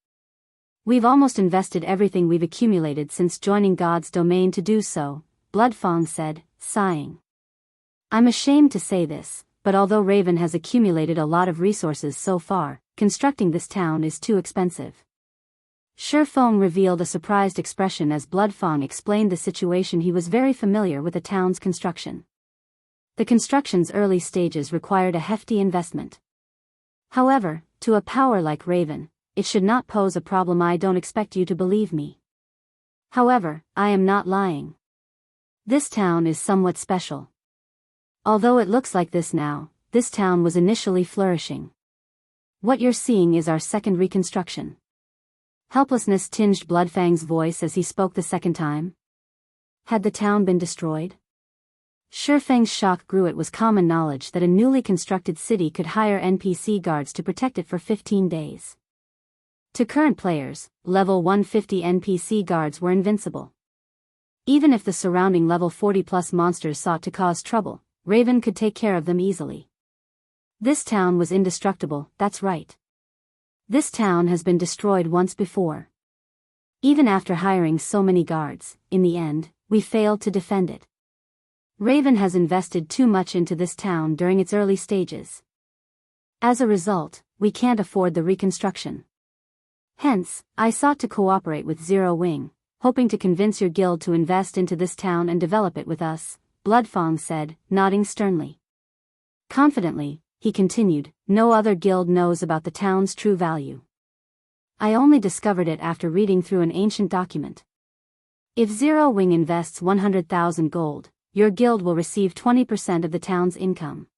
We've almost invested everything we've accumulated since joining God's domain to do so, Bloodfang said, sighing. I'm ashamed to say this, but although Raven has accumulated a lot of resources so far, constructing this town is too expensive. Feng revealed a surprised expression as Bloodfang explained the situation. He was very familiar with the town's construction. The construction's early stages required a hefty investment. However, to a power like Raven, it should not pose a problem. I don't expect you to believe me. However, I am not lying. This town is somewhat special. Although it looks like this now, this town was initially flourishing. What you're seeing is our second reconstruction. Helplessness tinged Bloodfang's voice as he spoke the second time. Had the town been destroyed? Feng's shock grew. It was common knowledge that a newly constructed city could hire NPC guards to protect it for 15 days. To current players, level 150 NPC guards were invincible. Even if the surrounding level 40-plus monsters sought to cause trouble, Raven could take care of them easily. This town was indestructible, that's right. This town has been destroyed once before. Even after hiring so many guards, in the end, we failed to defend it. Raven has invested too much into this town during its early stages. As a result, we can't afford the reconstruction. Hence, I sought to cooperate with Zero Wing, hoping to convince your guild to invest into this town and develop it with us, Bloodfang said, nodding sternly. Confidently, he continued, no other guild knows about the town's true value. I only discovered it after reading through an ancient document. If Zero Wing invests 100,000 gold, your guild will receive 20% of the town's income.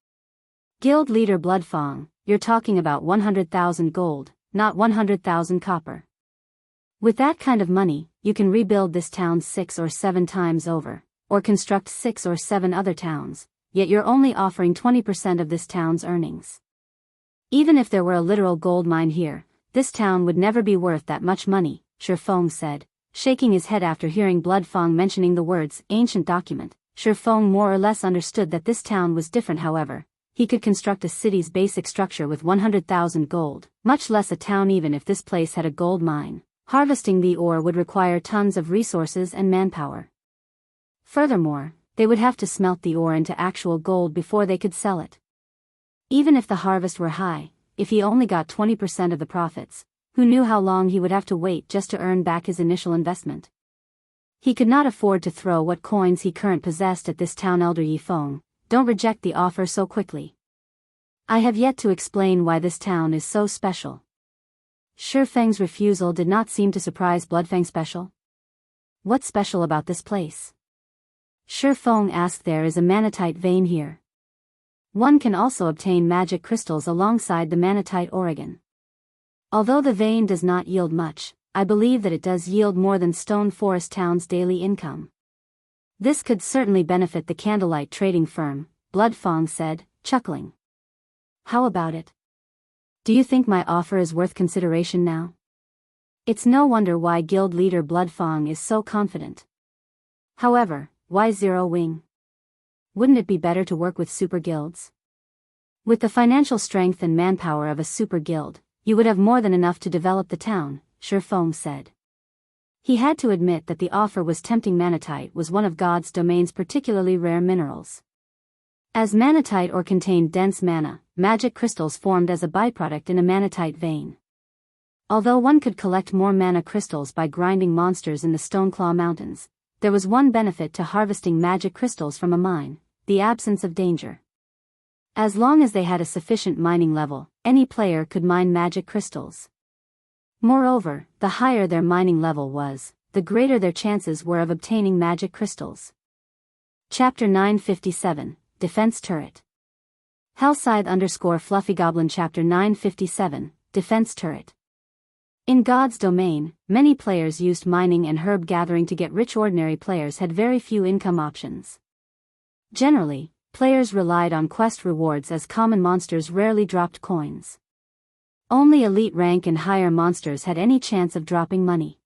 Guild leader Bloodfang, you're talking about 100,000 gold, not 100,000 copper. With that kind of money, you can rebuild this town 6 or 7 times over, or construct 6 or 7 other towns, yet you're only offering 20% of this town's earnings. Even if there were a literal gold mine here, this town would never be worth that much money, Feng said, shaking his head after hearing Bloodfang mentioning the words ancient document. Feng more or less understood that this town was different. However, he could construct a city's basic structure with 100,000 gold, much less a town. Even if this place had a gold mine, harvesting the ore would require tons of resources and manpower. Furthermore, they would have to smelt the ore into actual gold before they could sell it. Even if the harvest were high, if he only got 20% of the profits, who knew how long he would have to wait just to earn back his initial investment? He could not afford to throw what coins he currently possessed at this town. Elder Yi Feng, don't reject the offer so quickly. I have yet to explain why this town is so special. Feng's refusal did not seem to surprise Bloodfang. Special? What's special about this place? Feng asked. There is a manatite vein here. One can also obtain magic crystals alongside the manatite organ. Although the vein does not yield much, I believe that it does yield more than Stone Forest Town's daily income. This could certainly benefit the Candlelight trading firm, Bloodfang said, chuckling. How about it? Do you think my offer is worth consideration now? It's no wonder why guild leader Bloodfang is so confident. However, why Zero Wing? Wouldn't it be better to work with super guilds? With the financial strength and manpower of a super guild, you would have more than enough to develop the town, Feng said. He had to admit that the offer was tempting. Manatite was one of God's domain's particularly rare minerals. As manatite ore contained dense mana, magic crystals formed as a byproduct in a manatite vein. Although one could collect more mana crystals by grinding monsters in the Stoneclaw Mountains, there was one benefit to harvesting magic crystals from a mine: the absence of danger. As long as they had a sufficient mining level, any player could mine magic crystals. Moreover, the higher their mining level was, the greater their chances were of obtaining magic crystals. Chapter 957, Defense Turret. Hellscythe_FluffyGoblin. Chapter 957, Defense Turret. In God's domain, many players used mining and herb gathering to get rich. Ordinary players had very few income options. Generally, players relied on quest rewards, as common monsters rarely dropped coins. Only elite rank and higher monsters had any chance of dropping money.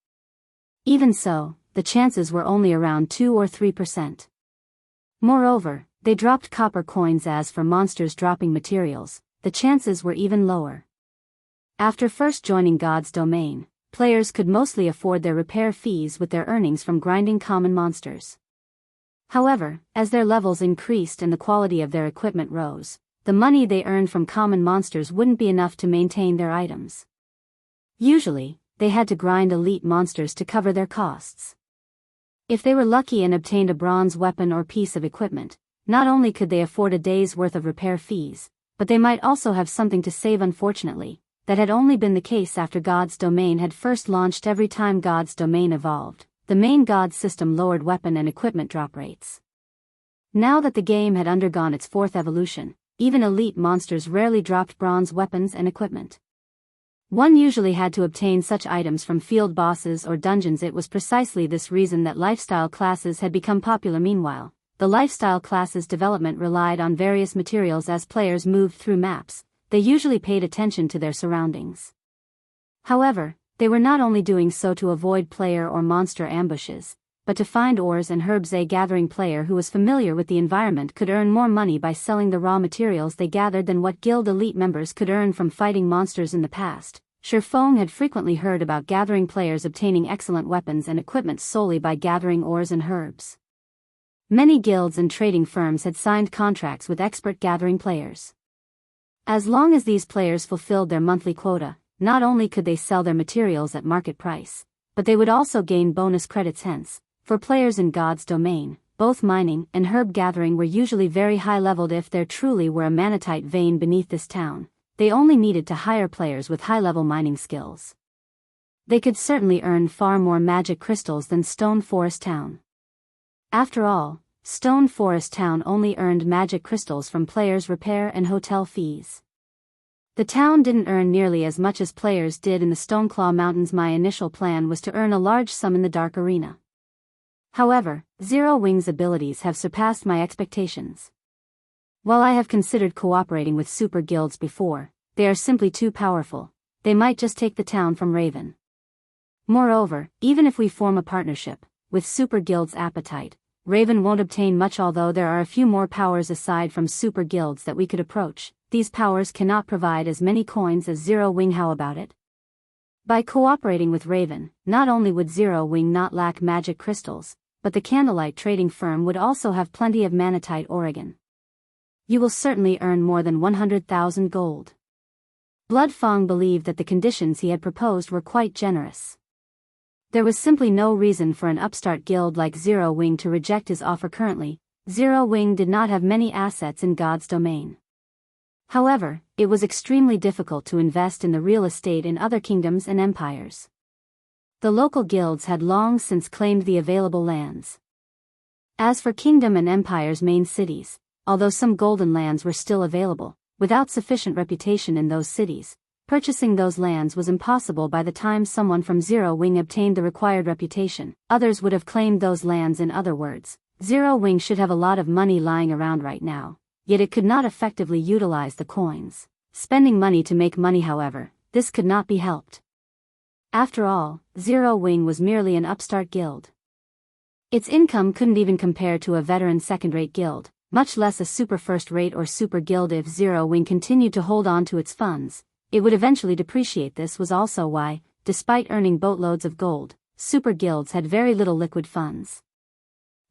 Even so, the chances were only around 2 or 3%. Moreover, they dropped copper coins. As for monsters dropping materials, the chances were even lower. After first joining God's domain, players could mostly afford their repair fees with their earnings from grinding common monsters. However, as their levels increased and the quality of their equipment rose, the money they earned from common monsters wouldn't be enough to maintain their items. Usually, they had to grind elite monsters to cover their costs. If they were lucky and obtained a bronze weapon or piece of equipment, not only could they afford a day's worth of repair fees, but they might also have something to save. Unfortunately, that had only been the case after God's domain had first launched. Every time God's domain evolved, the main God system lowered weapon and equipment drop rates. Now that the game had undergone its 4th evolution, even elite monsters rarely dropped bronze weapons and equipment. One usually had to obtain such items from field bosses or dungeons. It was precisely this reason that lifestyle classes had become popular. Meanwhile, the lifestyle classes' development relied on various materials. As players moved through maps, they usually paid attention to their surroundings. However, they were not only doing so to avoid player or monster ambushes, but to find ores and herbs. A gathering player who was familiar with the environment could earn more money by selling the raw materials they gathered than what guild elite members could earn from fighting monsters in the past. Feng had frequently heard about gathering players obtaining excellent weapons and equipment solely by gathering ores and herbs. Many guilds and trading firms had signed contracts with expert gathering players. As long as these players fulfilled their monthly quota, not only could they sell their materials at market price, but they would also gain bonus credits. Hence, for players in God's domain, both mining and herb gathering were usually very high-leveled. If there truly were a manatite vein beneath this town, they only needed to hire players with high-level mining skills. They could certainly earn far more magic crystals than Stone Forest Town. After all, Stone Forest Town only earned magic crystals from players' repair and hotel fees. The town didn't earn nearly as much as players did in the Stoneclaw Mountains. My initial plan was to earn a large sum in the Dark Arena. However, Zero Wing's abilities have surpassed my expectations. While I have considered cooperating with super guilds before, they are simply too powerful. They might just take the town from Raven. Moreover, even if we form a partnership, with super guilds' appetite, Raven won't obtain much. Although there are a few more powers aside from super guilds that we could approach, these powers cannot provide as many coins as Zero Wing. How about it? By cooperating with Raven, not only would Zero Wing not lack magic crystals, but the Candlelight trading firm would also have plenty of manatite. Oregon. You will certainly earn more than 100,000 gold. Feng believed that the conditions he had proposed were quite generous. There was simply no reason for an upstart guild like Zero Wing to reject his offer. Currently, Zero Wing did not have many assets in God's domain. However, it was extremely difficult to invest in the real estate in other kingdoms and empires. The local guilds had long since claimed the available lands. As for kingdom and empire's main cities, although some golden lands were still available, without sufficient reputation in those cities, purchasing those lands was impossible. By the time someone from Zero Wing obtained the required reputation, others would have claimed those lands. In other words, Zero Wing should have a lot of money lying around right now, yet it could not effectively utilize the coins. Spending money to make money. However, this could not be helped. After all, Zero Wing was merely an upstart guild. Its income couldn't even compare to a veteran second-rate guild, much less a super first-rate or super guild. If Zero Wing continued to hold on to its funds, it would eventually depreciate. This was also why, despite earning boatloads of gold, super guilds had very little liquid funds.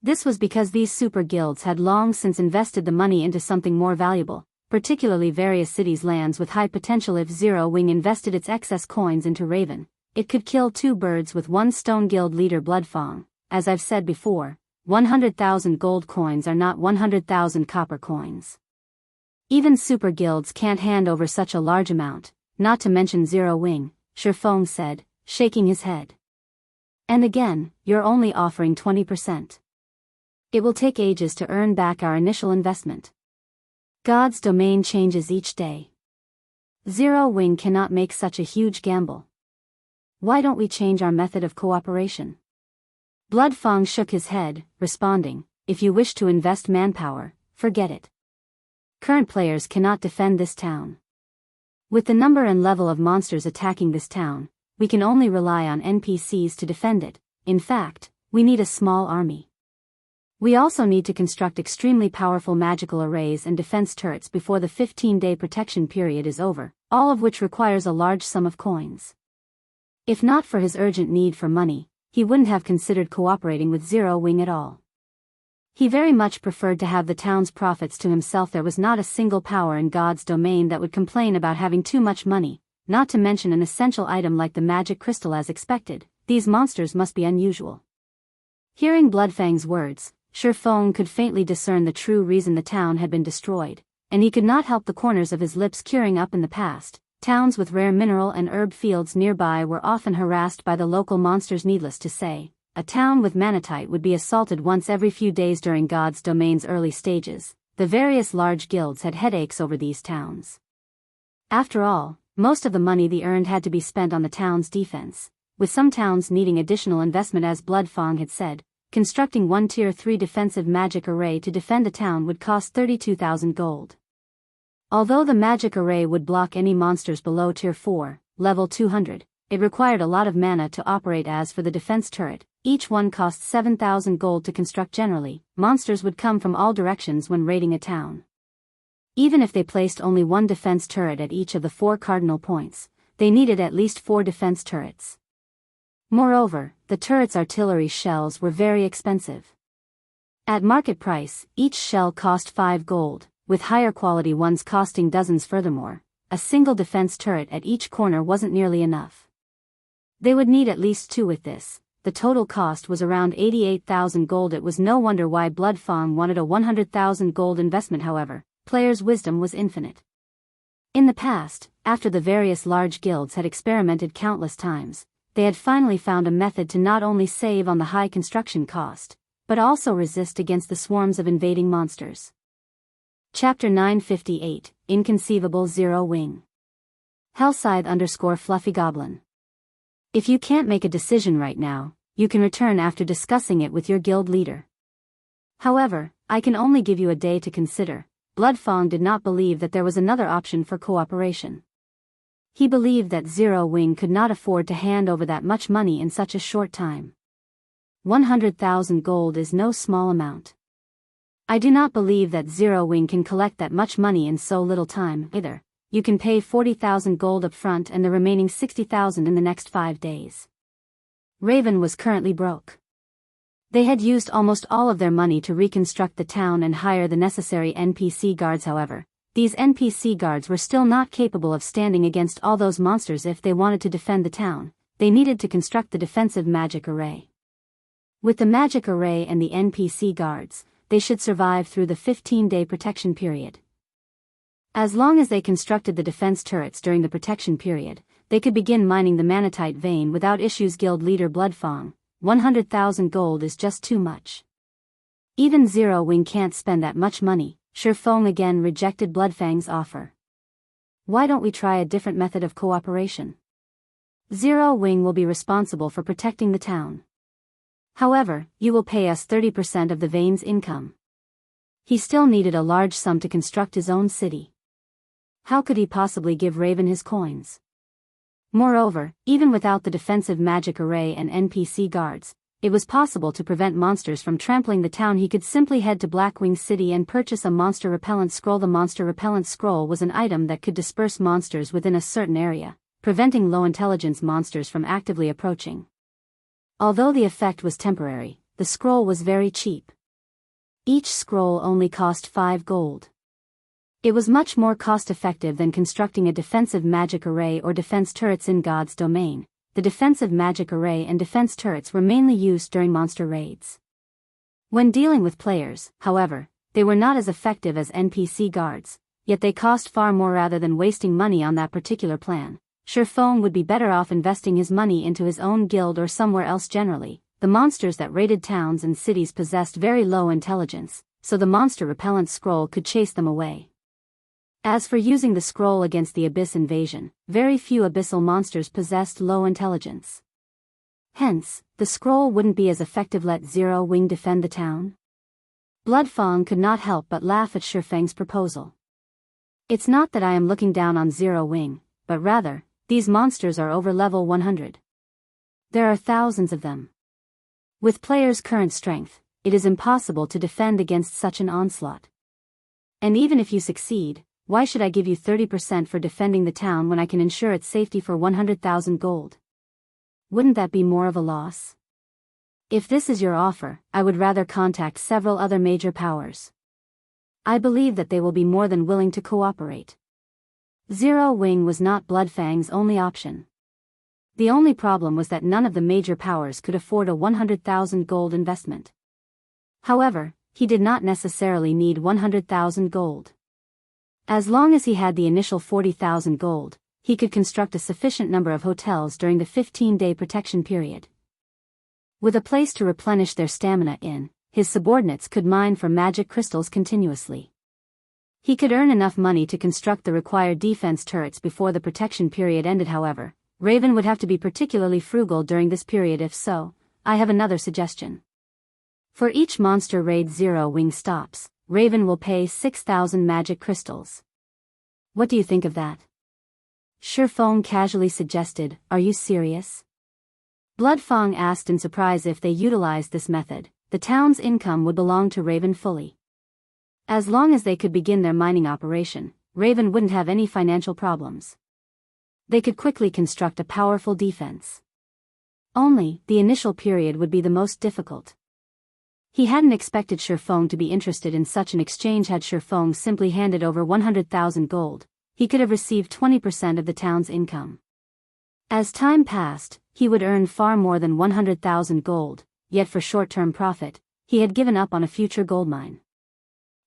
This was because these super guilds had long since invested the money into something more valuable, particularly various cities' lands with high potential. If Zero Wing invested its excess coins into Raven, it could kill two birds with one stone. Guild leader Feng, as I've said before, 100,000 gold coins are not 100,000 copper coins. Even super guilds can't hand over such a large amount, not to mention Zero Wing, Feng said, shaking his head. And again, you're only offering 20%. It will take ages to earn back our initial investment. God's domain changes each day. Zero Wing cannot make such a huge gamble. Why don't we change our method of cooperation? Feng shook his head, responding, if you wish to invest manpower, forget it. Current players cannot defend this town. With the number and level of monsters attacking this town, we can only rely on NPCs to defend it. In fact, we need a small army. We also need to construct extremely powerful magical arrays and defense turrets before the 15-day protection period is over, all of which requires a large sum of coins. If not for his urgent need for money, he wouldn't have considered cooperating with Zero Wing at all. He very much preferred to have the town's profits to himself. There was not a single power in God's domain that would complain about having too much money, not to mention an essential item like the magic crystal. As expected, these monsters must be unusual. Hearing Bloodfang's words, Feng could faintly discern the true reason the town had been destroyed, and he could not help the corners of his lips curing up. In the past, towns with rare mineral and herb fields nearby were often harassed by the local monsters. Needless to say, a town with manatite would be assaulted once every few days. During God's domain's early stages, the various large guilds had headaches over these towns. After all, most of the money they earned had to be spent on the town's defense, with some towns needing additional investment. As Feng had said, constructing one Tier 3 defensive magic array to defend a town would cost 32,000 gold. Although the magic array would block any monsters below Tier 4, level 200, it required a lot of mana to operate. As for the defense turret, each one costs 7,000 gold to construct. Generally, monsters would come from all directions when raiding a town. Even if they placed only one defense turret at each of the 4 cardinal points, they needed at least 4 defense turrets. Moreover, the turret's artillery shells were very expensive. At market price, each shell cost 5 gold, with higher quality ones costing dozens. Furthermore, a single defense turret at each corner wasn't nearly enough. They would need at least 2 with this. The total cost was around 88,000 gold. It was no wonder why Blood Feng wanted a 100,000 gold investment. However, players' wisdom was infinite. In the past, after the various large guilds had experimented countless times, they had finally found a method to not only save on the high construction cost, but also resist against the swarms of invading monsters. Chapter 958, Inconceivable. Zero Wing. Hellscythe_Fluffy Goblin. If you can't make a decision right now, you can return after discussing it with your guild leader. However, I can only give you a day to consider. Blood Feng did not believe that there was another option for cooperation. He believed that Zero Wing could not afford to hand over that much money in such a short time. 100,000 gold is no small amount. I do not believe that Zero Wing can collect that much money in so little time either. You can pay 40,000 gold up front and the remaining 60,000 in the next 5 days. Raven was currently broke. They had used almost all of their money to reconstruct the town and hire the necessary NPC guards. However, these NPC guards were still not capable of standing against all those monsters. If they wanted to defend the town, they needed to construct the defensive magic array. With the magic array and the NPC guards, they should survive through the 15-day protection period. As long as they constructed the defense turrets during the protection period, they could begin mining the manatite vein without issues. Guild leader Blood Feng, 100,000 gold is just too much. Even Zero Wing can't spend that much money. Feng again rejected Blood Fang's offer. Why don't we try a different method of cooperation? Zero Wing will be responsible for protecting the town. However, you will pay us 30% of the vein's income. He still needed a large sum to construct his own city. How could he possibly give Raven his coins? Moreover, even without the defensive magic array and NPC guards, it was possible to prevent monsters from trampling the town. He could simply head to Blackwing City and purchase a monster repellent scroll. The monster repellent scroll was an item that could disperse monsters within a certain area, preventing low-intelligence monsters from actively approaching. Although the effect was temporary, the scroll was very cheap. Each scroll only cost 5 gold. It was much more cost-effective than constructing a defensive magic array or defense turrets in God's domain. The defensive magic array and defense turrets were mainly used during monster raids. When dealing with players, however, they were not as effective as NPC guards, yet they cost far more. Rather than wasting money on that particular plan, Feng would be better off investing his money into his own guild or somewhere else. Generally, the monsters that raided towns and cities possessed very low intelligence, so the monster repellent scroll could chase them away. As for using the scroll against the Abyss invasion, very few abyssal monsters possessed low intelligence. Hence, the scroll wouldn't be as effective. Let Zero Wing defend the town? Blood Feng could not help but laugh at Feng's proposal. It's not that I am looking down on Zero Wing, but rather, these monsters are over level 100. There are thousands of them. With players' current strength, it is impossible to defend against such an onslaught. And even if you succeed, why should I give you 30% for defending the town when I can ensure its safety for 100,000 gold? Wouldn't that be more of a loss? If this is your offer, I would rather contact several other major powers. I believe that they will be more than willing to cooperate. Zero Wing was not Blood Fang's only option. The only problem was that none of the major powers could afford a 100,000 gold investment. However, he did not necessarily need 100,000 gold. As long as he had the initial 40,000 gold, he could construct a sufficient number of hotels during the 15-day protection period. With a place to replenish their stamina in, his subordinates could mine for magic crystals continuously. He could earn enough money to construct the required defense turrets before the protection period ended. However, Raven would have to be particularly frugal during this period. If so, I have another suggestion. For each monster raid Zero Wing stops, Raven will pay 6,000 magic crystals. What do you think of that? Feng casually suggested, are you serious? Blood Feng asked in surprise if they utilized this method, the town's income would belong to Raven fully. As long as they could begin their mining operation, Raven wouldn't have any financial problems. They could quickly construct a powerful defense. Only, the initial period would be the most difficult. He hadn't expected Feng to be interested in such an exchange. Had Feng simply handed over 100,000 gold, he could have received 20% of the town's income. As time passed, he would earn far more than 100,000 gold, yet for short-term profit, he had given up on a future gold mine.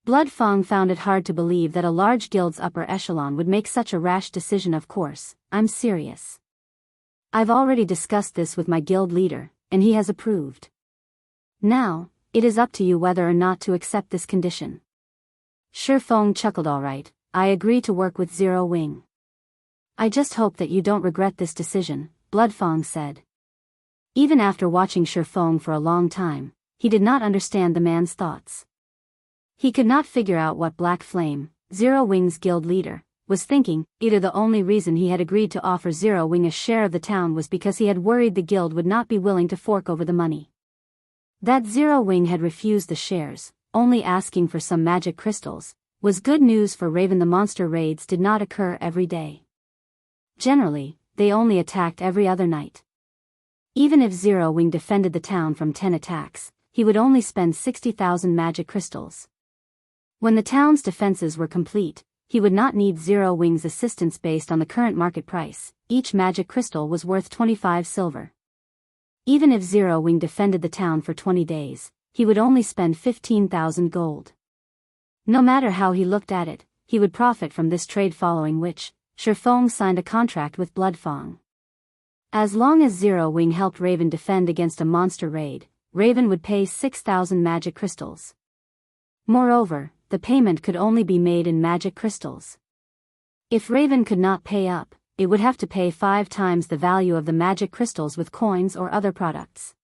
Blood Feng found it hard to believe that a large guild's upper echelon would make such a rash decision. Of course, I'm serious. I've already discussed this with my guild leader, and he has approved. Now, it is up to you whether or not to accept this condition. Feng chuckled. All right, I agree to work with Zero Wing. I just hope that you don't regret this decision, Blood Feng said. Even after watching Feng for a long time, he did not understand the man's thoughts. He could not figure out what Black Flame, Zero Wing's guild leader, was thinking. Either the only reason he had agreed to offer Zero Wing a share of the town was because he had worried the guild would not be willing to fork over the money. That Zero Wing had refused the shares, only asking for some magic crystals, was good news for Raven. The monster raids did not occur every day. Generally, they only attacked every other night. Even if Zero Wing defended the town from 10 attacks, he would only spend 60,000 magic crystals. When the town's defenses were complete, he would not need Zero Wing's assistance. Based on the current market price, each magic crystal was worth 25 silver. Even if Zero Wing defended the town for 20 days, he would only spend 15,000 gold. No matter how he looked at it, he would profit from this trade, following which, Feng signed a contract with Blood Feng. As long as Zero Wing helped Raven defend against a monster raid, Raven would pay 6,000 magic crystals. Moreover, the payment could only be made in magic crystals. If Raven could not pay up, it would have to pay 5 times the value of the magic crystals with coins or other products.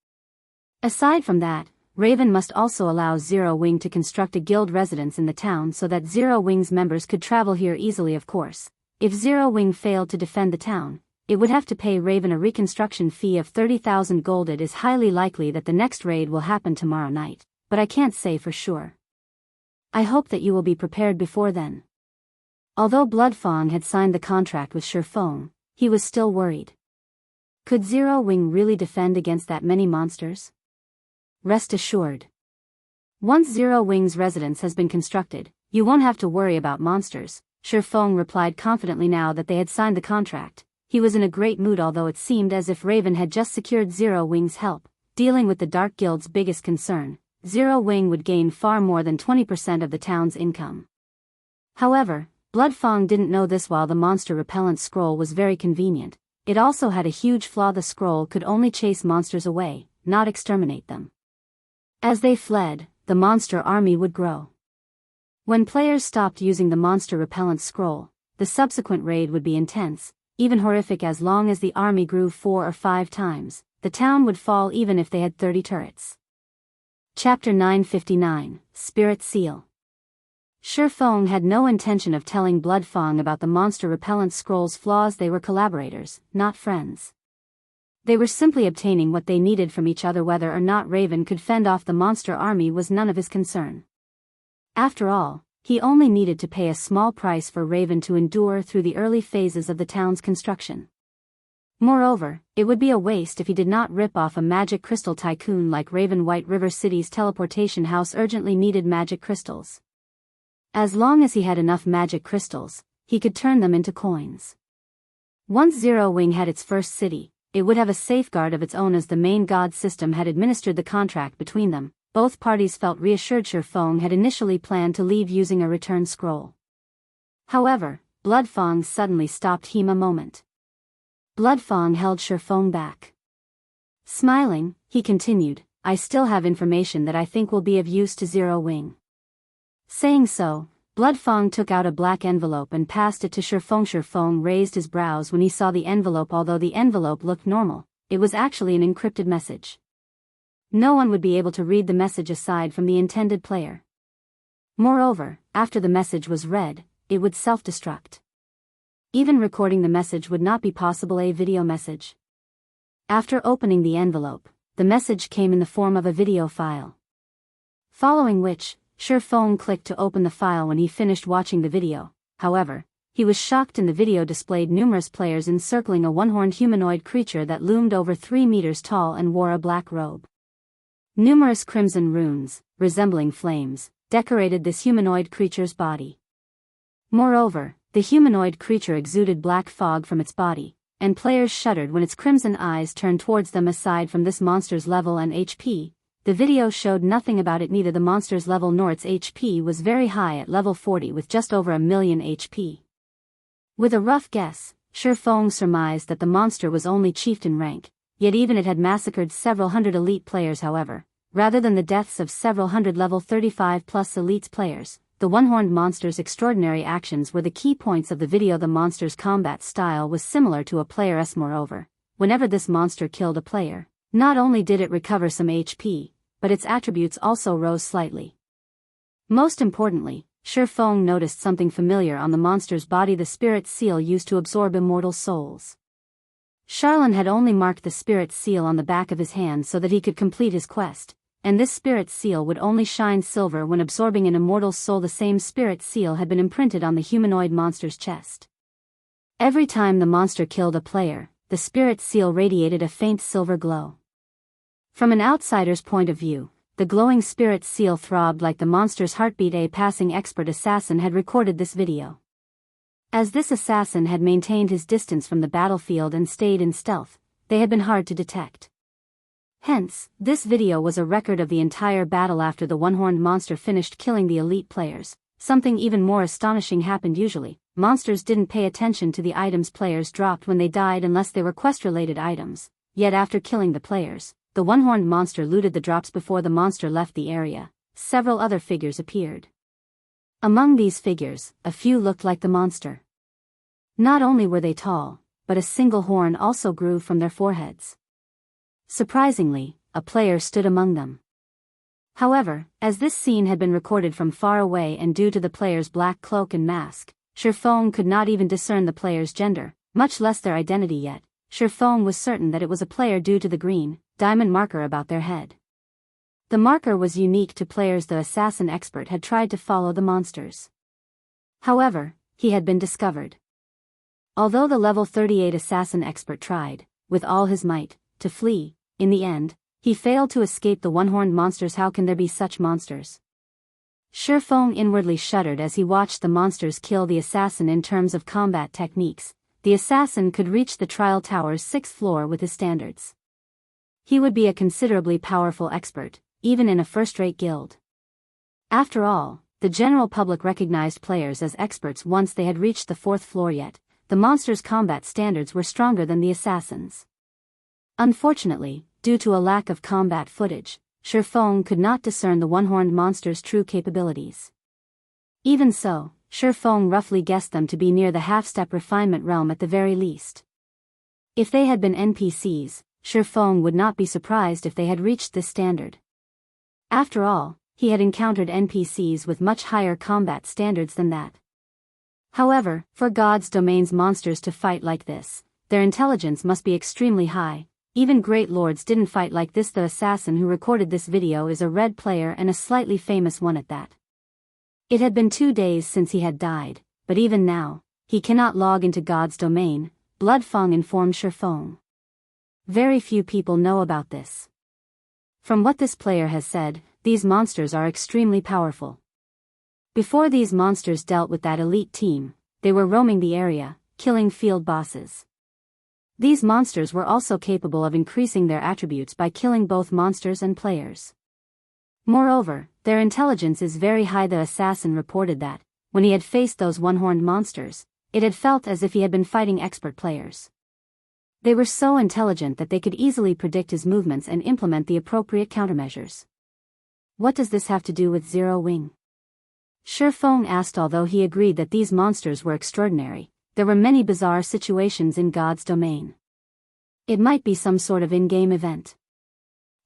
Aside from that, Raven must also allow Zero Wing to construct a guild residence in the town so that Zero Wing's members could travel here easily. Of course, if Zero Wing failed to defend the town, it would have to pay Raven a reconstruction fee of 30,000 gold. It is highly likely that the next raid will happen tomorrow night, but I can't say for sure. I hope that you will be prepared before then. Although Blood Feng had signed the contract with Feng, he was still worried. Could Zero Wing really defend against that many monsters? Rest assured. Once Zero Wing's residence has been constructed, you won't have to worry about monsters, Feng replied confidently. Now that they had signed the contract, he was in a great mood. Although it seemed as if Raven had just secured Zero Wing's help, dealing with the Dark Guild's biggest concern, Zero Wing would gain far more than 20% of the town's income. However, Blood Feng didn't know this. While the monster repellent scroll was very convenient, it also had a huge flaw. The scroll could only chase monsters away, not exterminate them. As they fled, the monster army would grow. When players stopped using the monster repellent scroll, the subsequent raid would be intense, even horrific. As long as the army grew 4 or 5 times, the town would fall even if they had 30 turrets. Chapter 959, Spirit Seal. Feng had no intention of telling Blood Feng about the monster repellent scroll's flaws. They were collaborators, not friends. They were simply obtaining what they needed from each other. Whether or not Raven could fend off the monster army was none of his concern. After all, he only needed to pay a small price for Raven to endure through the early phases of the town's construction. Moreover, it would be a waste if he did not rip off a magic crystal tycoon like Raven. White River City's teleportation house urgently needed magic crystals. As long as he had enough magic crystals, he could turn them into coins. Once Zero Wing had its first city, it would have a safeguard of its own. As the main god system had administered the contract between them, both parties felt reassured. Feng had initially planned to leave using a return scroll. However, Blood Feng suddenly stopped him a moment. Blood Feng held Feng back. Smiling, he continued, I still have information that I think will be of use to Zero Wing. Saying so, Blood Feng took out a black envelope and passed it to Feng. Feng raised his brows when he saw the envelope. Although the envelope looked normal, it was actually an encrypted message. No one would be able to read the message aside from the intended player. Moreover, after the message was read, it would self-destruct. Even recording the message would not be possible. A video message. After opening the envelope, the message came in the form of a video file. Following which, Feng clicked to open the file when he finished watching the video. However, he was shocked and the video displayed numerous players encircling a one-horned humanoid creature that loomed over 3 meters tall and wore a black robe. Numerous crimson runes, resembling flames, decorated this humanoid creature's body. Moreover, the humanoid creature exuded black fog from its body, and players shuddered when its crimson eyes turned towards them. Aside from this monster's level and HP, the video showed nothing about it. Neither the monster's level nor its HP was very high at level 40 with just over 1,000,000 HP. With a rough guess, Feng surmised that the monster was only chieftain rank, yet even it had massacred several hundred elite players. However, rather than the deaths of several hundred level 35 plus elites players, the one-horned monster's extraordinary actions were the key points of the video. The monster's combat style was similar to a player's. Moreover, whenever this monster killed a player, not only did it recover some HP, but its attributes also rose slightly. Most importantly, Feng noticed something familiar on the monster's body: the spirit seal used to absorb immortal souls. Charlene had only marked the spirit seal on the back of his hand so that he could complete his quest, and this spirit seal would only shine silver when absorbing an immortal soul. The same spirit seal had been imprinted on the humanoid monster's chest. Every time the monster killed a player, the spirit seal radiated a faint silver glow. From an outsider's point of view, the glowing spirit seal throbbed like the monster's heartbeat. A passing expert assassin had recorded this video. As this assassin had maintained his distance from the battlefield and stayed in stealth, they had been hard to detect. Hence, this video was a record of the entire battle. After the one-horned monster finished killing the elite players, something even more astonishing happened. Usually, monsters didn't pay attention to the items players dropped when they died unless they were quest-related items, yet after killing the players, the one-horned monster looted the drops. Before the monster left the area, several other figures appeared. Among these figures, a few looked like the monster. Not only were they tall, but a single horn also grew from their foreheads. Surprisingly, a player stood among them. However, as this scene had been recorded from far away and due to the player's black cloak and mask, Feng could not even discern the player's gender, much less their identity. Yet, Feng was certain that it was a player due to the green diamond marker about their head. The marker was unique to players. The assassin expert had tried to follow the monsters. However, he had been discovered. Although the level 38 assassin expert tried, with all his might, to flee, in the end, he failed to escape the one-horned monsters. How can there be such monsters? Feng inwardly shuddered as he watched the monsters kill the assassin. In terms of combat techniques, the assassin could reach the trial tower's 6th floor with his standards. He would be a considerably powerful expert, even in a first-rate guild. After all, the general public recognized players as experts once they had reached the 4th floor. Yet, the monsters' combat standards were stronger than the assassins. Unfortunately, due to a lack of combat footage, Feng could not discern the one-horned monster's true capabilities. Even so, Feng roughly guessed them to be near the half-step refinement realm at the very least. If they had been NPCs, Feng would not be surprised if they had reached this standard. After all, he had encountered NPCs with much higher combat standards than that. However, for God's domain's monsters to fight like this, their intelligence must be extremely high. Even great lords didn't fight like this. The assassin who recorded this video is a red player and a slightly famous one at that. It had been 2 days since he had died, but even now, he cannot log into God's domain, Blood Feng informed Feng. Very few people know about this. From what this player has said, these monsters are extremely powerful. Before these monsters dealt with that elite team, they were roaming the area, killing field bosses. These monsters were also capable of increasing their attributes by killing both monsters and players. Moreover, their intelligence is very high. The assassin reported that, when he had faced those one-horned monsters, it had felt as if he had been fighting expert players. They were so intelligent that they could easily predict his movements and implement the appropriate countermeasures. What does this have to do with Zero Wing? Feng asked. Although he agreed that these monsters were extraordinary, there were many bizarre situations in God's domain. It might be some sort of in-game event.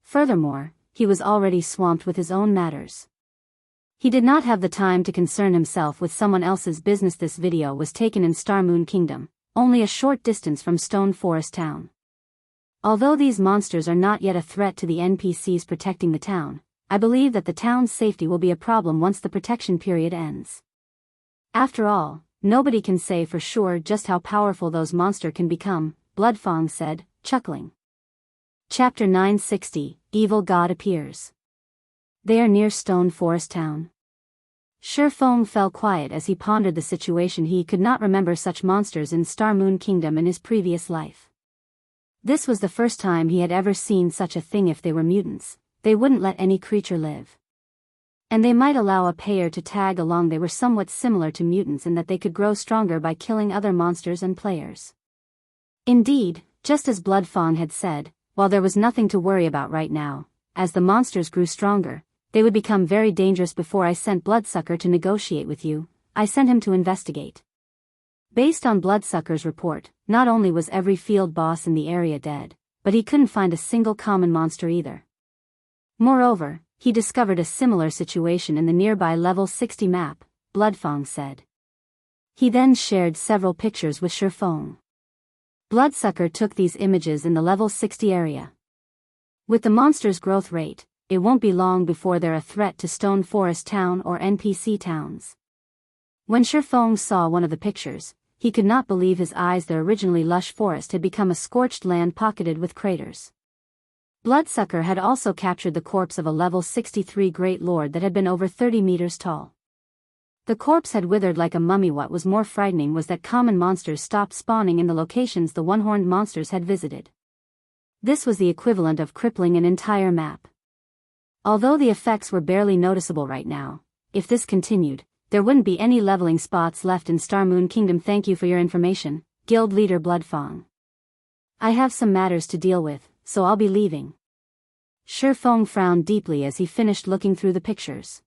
Furthermore, he was already swamped with his own matters. He did not have the time to concern himself with someone else's business. This video was taken in Starmoon Kingdom, only a short distance from Stone Forest Town. Although these monsters are not yet a threat to the NPCs protecting the town, I believe that the town's safety will be a problem once the protection period ends. After all, nobody can say for sure just how powerful those monsters can become, Bloodfang said, chuckling. Chapter 960, Evil God Appears. They are near Stone Forest Town. Feng fell quiet as he pondered the situation. He could not remember such monsters in Star Moon Kingdom in his previous life. This was the first time he had ever seen such a thing. If they were mutants, they wouldn't let any creature live. And they might allow a payer to tag along. They were somewhat similar to mutants in that they could grow stronger by killing other monsters and players. Indeed, just as Bloodfang had said, while there was nothing to worry about right now, as the monsters grew stronger, they would become very dangerous. Before I sent Bloodsucker to negotiate with you, I sent him to investigate. Based on Bloodsucker's report, not only was every field boss in the area dead, but he couldn't find a single common monster either. Moreover, he discovered a similar situation in the nearby level 60 map, Bloodfang said. He then shared several pictures with Feng. Bloodsucker took these images in the level 60 area. With the monster's growth rate, it won't be long before they're a threat to Stone Forest Town or NPC towns. When Feng saw one of the pictures, he could not believe his eyes. The originally lush forest had become a scorched land pocketed with craters. Bloodsucker had also captured the corpse of a level 63 Great Lord that had been over 30 meters tall. The corpse had withered like a mummy. What was more frightening was that common monsters stopped spawning in the locations the one-horned monsters had visited. This was the equivalent of crippling an entire map. Although the effects were barely noticeable right now, if this continued, there wouldn't be any leveling spots left in Star Moon Kingdom. Thank you for your information, Guild Leader Bloodfang. I have some matters to deal with, so I'll be leaving. Feng frowned deeply as he finished looking through the pictures.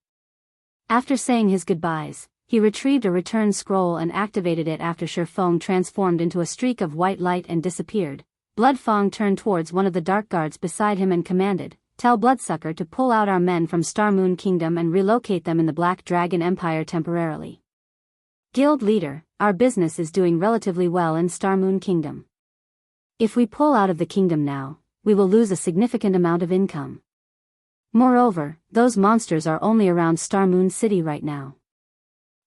After saying his goodbyes, he retrieved a return scroll and activated it. After Feng transformed into a streak of white light and disappeared, Bloodfang turned towards one of the dark guards beside him and commanded, "Tell Bloodsucker to pull out our men from Star Moon Kingdom and relocate them in the Black Dragon Empire temporarily." Guild Leader, our business is doing relatively well in Star Moon Kingdom. If we pull out of the kingdom now, we will lose a significant amount of income. Moreover, those monsters are only around Star Moon City right now.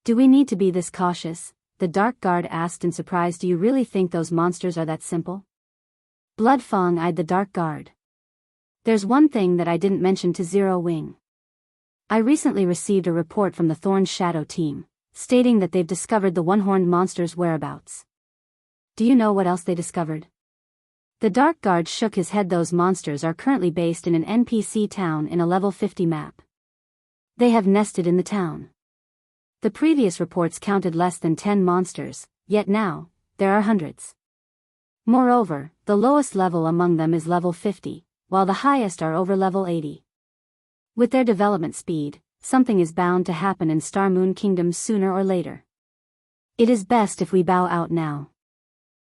Do we need to be this cautious? The Dark Guard asked in surprise. Do you really think those monsters are that simple? Bloodfang eyed the Dark Guard. There's one thing that I didn't mention to Zero Wing. I recently received a report from the Thorn Shadow team, stating that they've discovered the one-horned monster's whereabouts. Do you know what else they discovered? The Dark Guard shook his head. Those monsters are currently based in an NPC town in a level 50 map. They have nested in the town. The previous reports counted less than 10 monsters, yet now, there are hundreds. Moreover, the lowest level among them is level 50, while the highest are over level 80. With their development speed, something is bound to happen in Star Moon Kingdom sooner or later. It is best if we bow out now.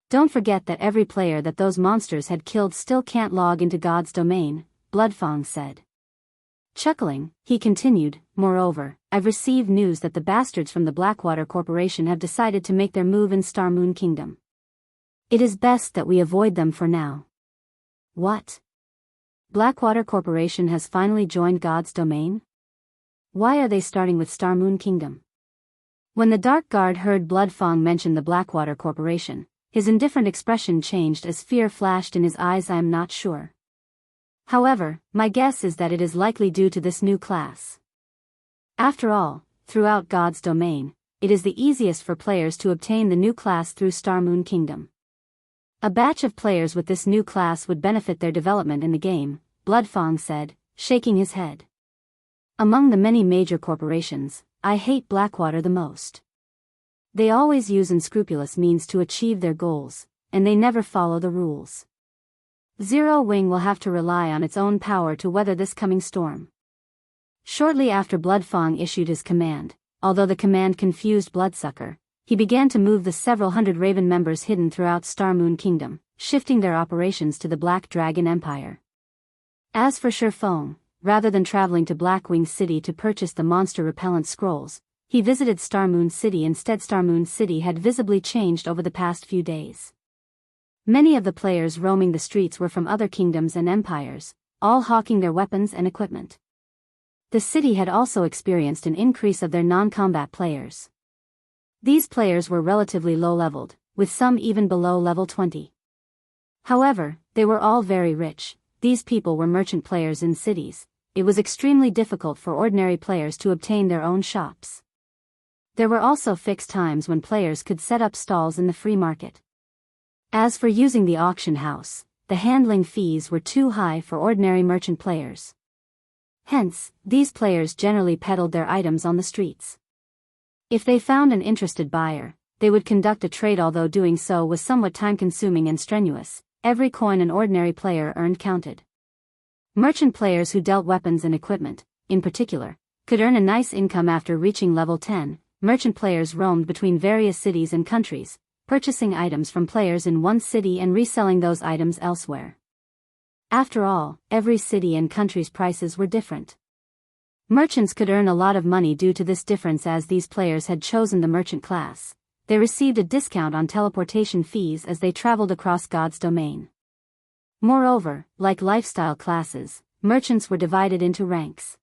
Don't forget that every player that those monsters had killed still can't log into God's domain, Bloodfang said. Chuckling, he continued, moreover, I've received news that the bastards from the Blackwater Corporation have decided to make their move in Star Moon Kingdom. It is best that we avoid them for now. What? Blackwater Corporation has finally joined God's domain? Why are they starting with Star Moon Kingdom? When the Dark Guard heard Bloodfang mention the Blackwater Corporation, his indifferent expression changed as fear flashed in his eyes. I am not sure. However, my guess is that it is likely due to this new class. After all, throughout God's domain, it is the easiest for players to obtain the new class through Star Moon Kingdom. A batch of players with this new class would benefit their development in the game, Bloodfang said, shaking his head. Among the many major corporations, I hate Blackwater the most. They always use unscrupulous means to achieve their goals, and they never follow the rules. Zero Wing will have to rely on its own power to weather this coming storm. Shortly after Bloodfang issued his command, although the command confused Bloodsucker, he began to move the several hundred Raven members hidden throughout Star Moon Kingdom, shifting their operations to the Black Dragon Empire. As for Feng, rather than traveling to Blackwing City to purchase the monster repellent scrolls, he visited Star Moon City instead. Star Moon City had visibly changed over the past few days. Many of the players roaming the streets were from other kingdoms and empires, all hawking their weapons and equipment. The city had also experienced an increase of their non-combat players. These players were relatively low-leveled, with some even below level 20. However, they were all very rich. These people were merchant players in cities. It was extremely difficult for ordinary players to obtain their own shops. There were also fixed times when players could set up stalls in the free market. As for using the auction house, the handling fees were too high for ordinary merchant players. Hence, these players generally peddled their items on the streets. If they found an interested buyer, they would conduct a trade, although doing so was somewhat time-consuming and strenuous. Every coin an ordinary player earned counted. Merchant players who dealt weapons and equipment, in particular, could earn a nice income after reaching level 10. Merchant players roamed between various cities and countries, purchasing items from players in one city and reselling those items elsewhere. After all, every city and country's prices were different. Merchants could earn a lot of money due to this difference, as these players had chosen the merchant class. They received a discount on teleportation fees as they traveled across God's domain. Moreover, like lifestyle classes, merchants were divided into ranks.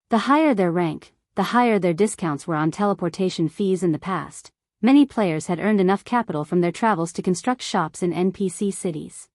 The higher their rank, the higher their discounts were on teleportation fees. In the past, many players had earned enough capital from their travels to construct shops in NPC cities.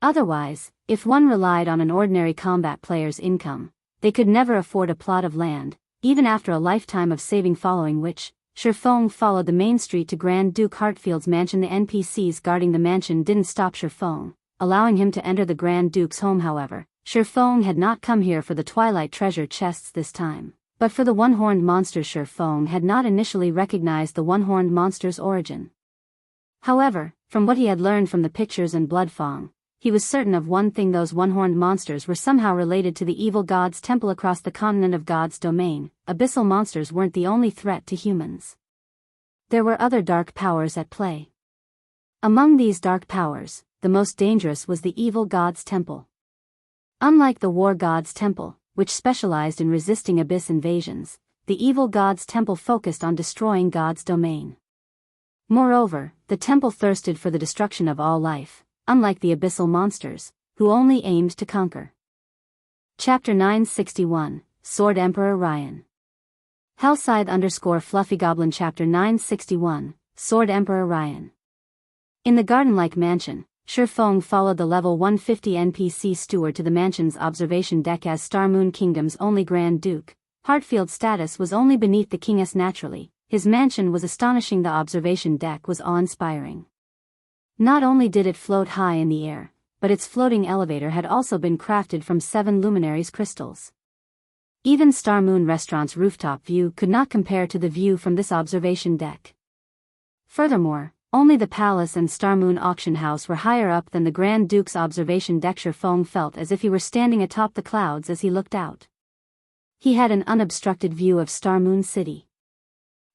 Otherwise, if one relied on an ordinary combat player's income, they could never afford a plot of land, even after a lifetime of saving, following which, Feng followed the main street to Grand Duke Hartfield's mansion. The NPCs guarding the mansion didn't stop Feng, allowing him to enter the Grand Duke's home. However, Feng had not come here for the Twilight treasure chests this time, but for the one-horned monster. Feng had not initially recognized the one-horned monster's origin. However, from what he had learned from the pictures and blood Feng, he was certain of one thing: those one-horned monsters were somehow related to the evil god's temple across the continent of God's domain. Abyssal monsters weren't the only threat to humans. There were other dark powers at play. Among these dark powers, the most dangerous was the evil god's temple. Unlike the war god's temple, which specialized in resisting abyss invasions, the evil god's temple focused on destroying God's domain. Moreover, the temple thirsted for the destruction of all life, unlike the abyssal monsters, who only aimed to conquer. Chapter 961, Sword Emperor Ryan. Hellscythe_Fluffygoblin. Chapter 961, Sword Emperor Ryan. In the garden-like mansion, Feng followed the level 150 NPC steward to the mansion's observation deck. As Starmoon Kingdom's only Grand Duke, Hartfield's status was only beneath the king's. Naturally, his mansion was astonishing. The observation deck was awe-inspiring. Not only did it float high in the air, but its floating elevator had also been crafted from 7 luminaries crystals. Even Starmoon Restaurant's rooftop view could not compare to the view from this observation deck. Furthermore, only the palace and Starmoon auction house were higher up than the Grand Duke's observation deck. Feng felt as if he were standing atop the clouds as he looked out. He had an unobstructed view of Starmoon City.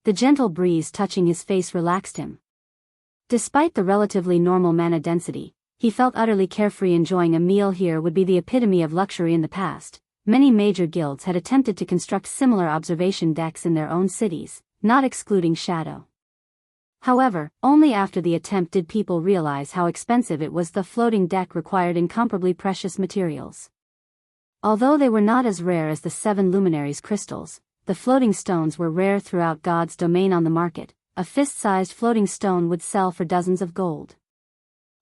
The gentle breeze touching his face relaxed him. Despite the relatively normal mana density, he felt utterly carefree. Enjoying a meal here would be the epitome of luxury. In the past, many major guilds had attempted to construct similar observation decks in their own cities, not excluding Shadow. However, only after the attempt did people realize how expensive it was. The floating deck required incomparably precious materials. Although they were not as rare as the 7 luminaries crystals, the floating stones were rare throughout God's domain. On the market, a fist-sized floating stone would sell for dozens of gold.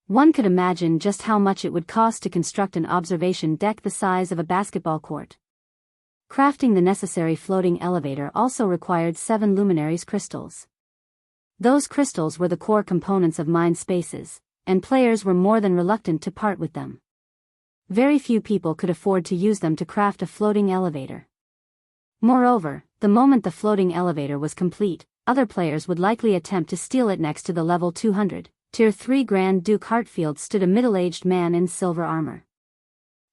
One could imagine just how much it would cost to construct an observation deck the size of a basketball court. Crafting the necessary floating elevator also required 7 luminaries crystals. Those crystals were the core components of mind spaces, and players were more than reluctant to part with them. Very few people could afford to use them to craft a floating elevator. Moreover, the moment the floating elevator was complete, other players would likely attempt to steal it. Next to the level 200, Tier 3 Grand Duke Hartfield stood a middle-aged man in silver armor.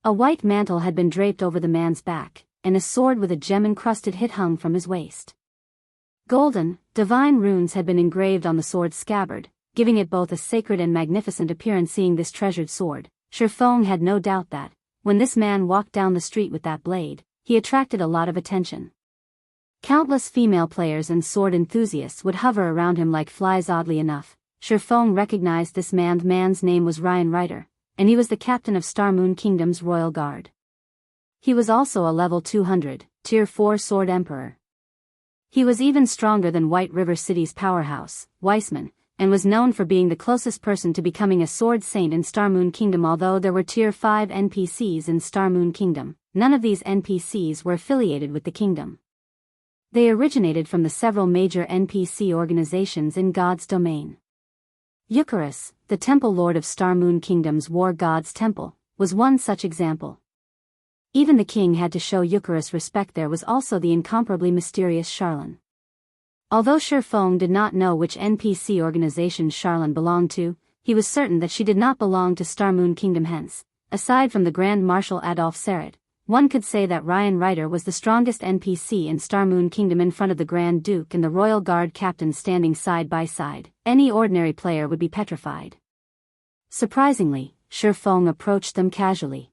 A white mantle had been draped over the man's back, and a sword with a gem-encrusted hilt hung from his waist. Golden, divine runes had been engraved on the sword's scabbard, giving it both a sacred and magnificent appearance. Seeing this treasured sword, Feng had no doubt that, when this man walked down the street with that blade, he attracted a lot of attention. Countless female players and sword enthusiasts would hover around him like flies. Oddly enough, Feng recognized this man. The man's name was Reincarnation, and he was the captain of Star Moon Kingdom's Royal Guard. He was also a level 200, Tier 4 Sword Emperor. He was even stronger than White River City's powerhouse, Weissman, and was known for being the closest person to becoming a Sword Saint in Star Moon Kingdom. Although there were Tier 5 NPCs in Star Moon Kingdom, none of these NPCs were affiliated with the kingdom. They originated from the several major NPC organizations in God's domain. Eucharis, the Temple Lord of Star Moon Kingdom's War God's Temple, was one such example. Even the king had to show Eucharis respect. There was also the incomparably mysterious Charlene. Although Feng did not know which NPC organization Charlene belonged to, he was certain that she did not belong to Star Moon Kingdom. Hence, aside from the Grand Marshal Adolphe Serret, one could say that Reincarnation was the strongest NPC in Star Moon Kingdom. In front of the Grand Duke and the Royal Guard captain standing side by side, any ordinary player would be petrified. Surprisingly, Feng approached them casually.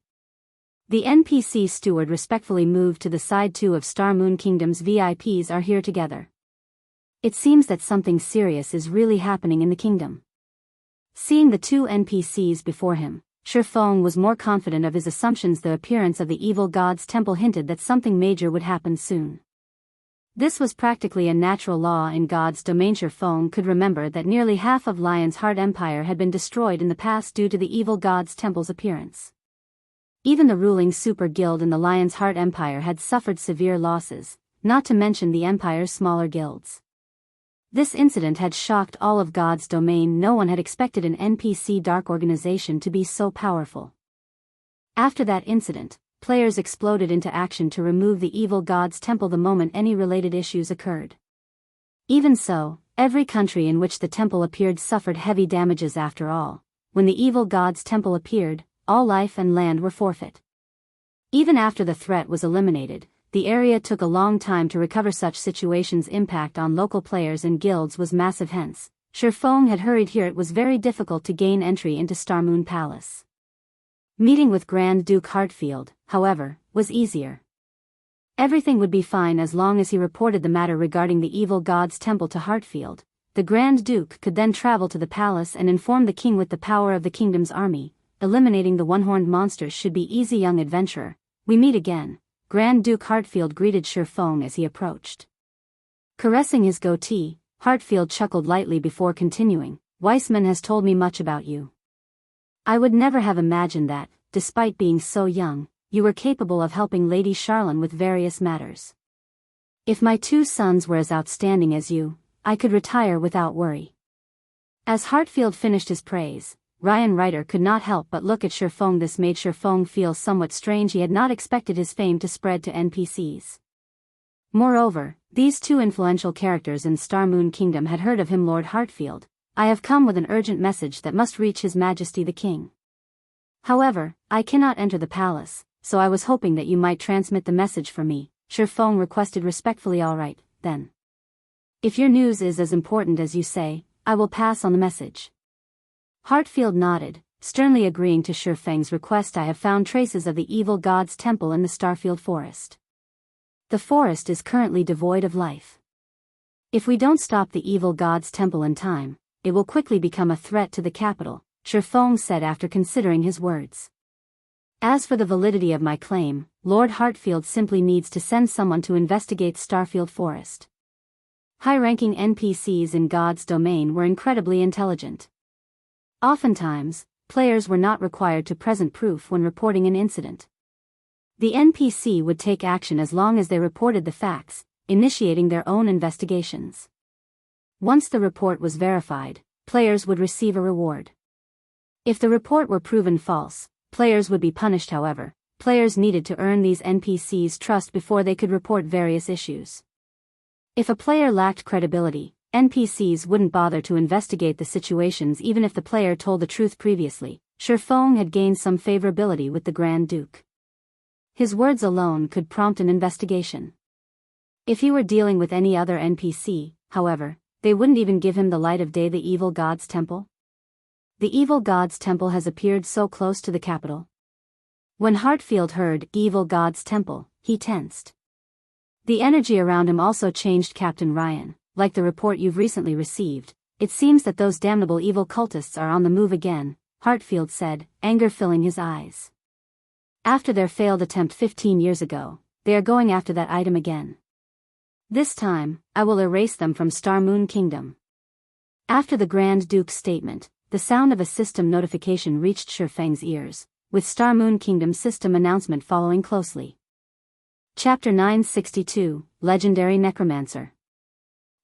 The NPC steward respectfully moved to the side. Two of Star Moon Kingdom's VIPs are here together. It seems that something serious is really happening in the kingdom. Seeing the two NPCs before him, Feng was more confident of his assumptions. The appearance of the evil god's temple hinted that something major would happen soon. This was practically a natural law in God's domain. Feng could remember that nearly half of Lion's Heart Empire had been destroyed in the past due to the evil god's temple's appearance. Even the ruling super guild in the Lion's Heart Empire had suffered severe losses, not to mention the empire's smaller guilds. This incident had shocked all of God's domain. No one had expected an NPC dark organization to be so powerful. After that incident, players exploded into action to remove the evil god's temple the moment any related issues occurred. Even so, every country in which the temple appeared suffered heavy damages. After all, when the evil god's temple appeared, all life and land were forfeit. Even after the threat was eliminated, the area took a long time to recover. Such situations' impact on local players and guilds was massive. Hence, Feng had hurried here. It was very difficult to gain entry into Star Moon Palace. Meeting with Grand Duke Hartfield, however, was easier. Everything would be fine as long as he reported the matter regarding the evil god's temple to Hartfield. The Grand Duke could then travel to the palace and inform the king. With the power of the kingdom's army, eliminating the one-horned monsters should be easy. Young adventurer, we meet again, Grand Duke Hartfield greeted Feng as he approached. Caressing his goatee, Hartfield chuckled lightly before continuing, Weissman has told me much about you. I would never have imagined that, despite being so young, you were capable of helping Lady Charlene with various matters. If my two sons were as outstanding as you, I could retire without worry. As Hartfield finished his praise, Reincarnation could not help but look at Feng. This made Feng feel somewhat strange. He had not expected his fame to spread to NPCs. Moreover, these two influential characters in Star Moon Kingdom had heard of him. Lord Hartfield, I have come with an urgent message that must reach His Majesty the King. However, I cannot enter the palace, so I was hoping that you might transmit the message for me, Feng requested respectfully. All right, then. If your news is as important as you say, I will pass on the message. Hartfield nodded, sternly agreeing to Feng's request. I have found traces of the evil god's temple in the Starfield Forest. The forest is currently devoid of life. If we don't stop the evil god's temple in time, it will quickly become a threat to the capital, Feng said after considering his words. As for the validity of my claim, Lord Hartfield simply needs to send someone to investigate Starfield Forest. High-ranking NPCs in God's domain were incredibly intelligent. Oftentimes, players were not required to present proof when reporting an incident. The NPC would take action as long as they reported the facts, initiating their own investigations. Once the report was verified, players would receive a reward. If the report were proven false, players would be punished. However, players needed to earn these NPCs' trust before they could report various issues. If a player lacked credibility, NPCs wouldn't bother to investigate the situations even if the player told the truth previously. Feng had gained some favorability with the Grand Duke. His words alone could prompt an investigation. If he were dealing with any other NPC, however, they wouldn't even give him the light of day. The evil god's temple? The evil god's temple has appeared so close to the capital. When Hartfield heard evil god's temple, he tensed. The energy around him also changed. Captain Ryan, like the report you've recently received, it seems that those damnable evil cultists are on the move again, Hartfield said, anger filling his eyes. After their failed attempt 15 years ago, they are going after that item again. This time, I will erase them from Star Moon Kingdom. After the Grand Duke's statement, the sound of a system notification reached Feng's ears, with Star Moon Kingdom system announcement following closely. Chapter 962, Legendary Necromancer.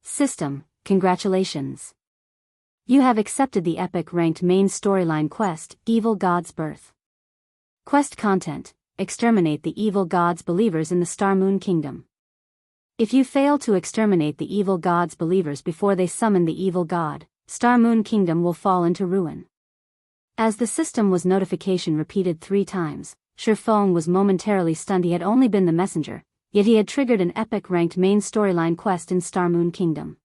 System, congratulations. You have accepted the epic ranked main storyline quest, Evil God's Birth. Quest content, exterminate the evil gods believers in the Star Moon Kingdom. If you fail to exterminate the evil gods believers before they summon the evil god, Star Moon Kingdom will fall into ruin. As the system was notification repeated 3 times, Feng was momentarily stunned. He had only been the messenger, yet he had triggered an epic ranked main storyline quest in Star Moon Kingdom.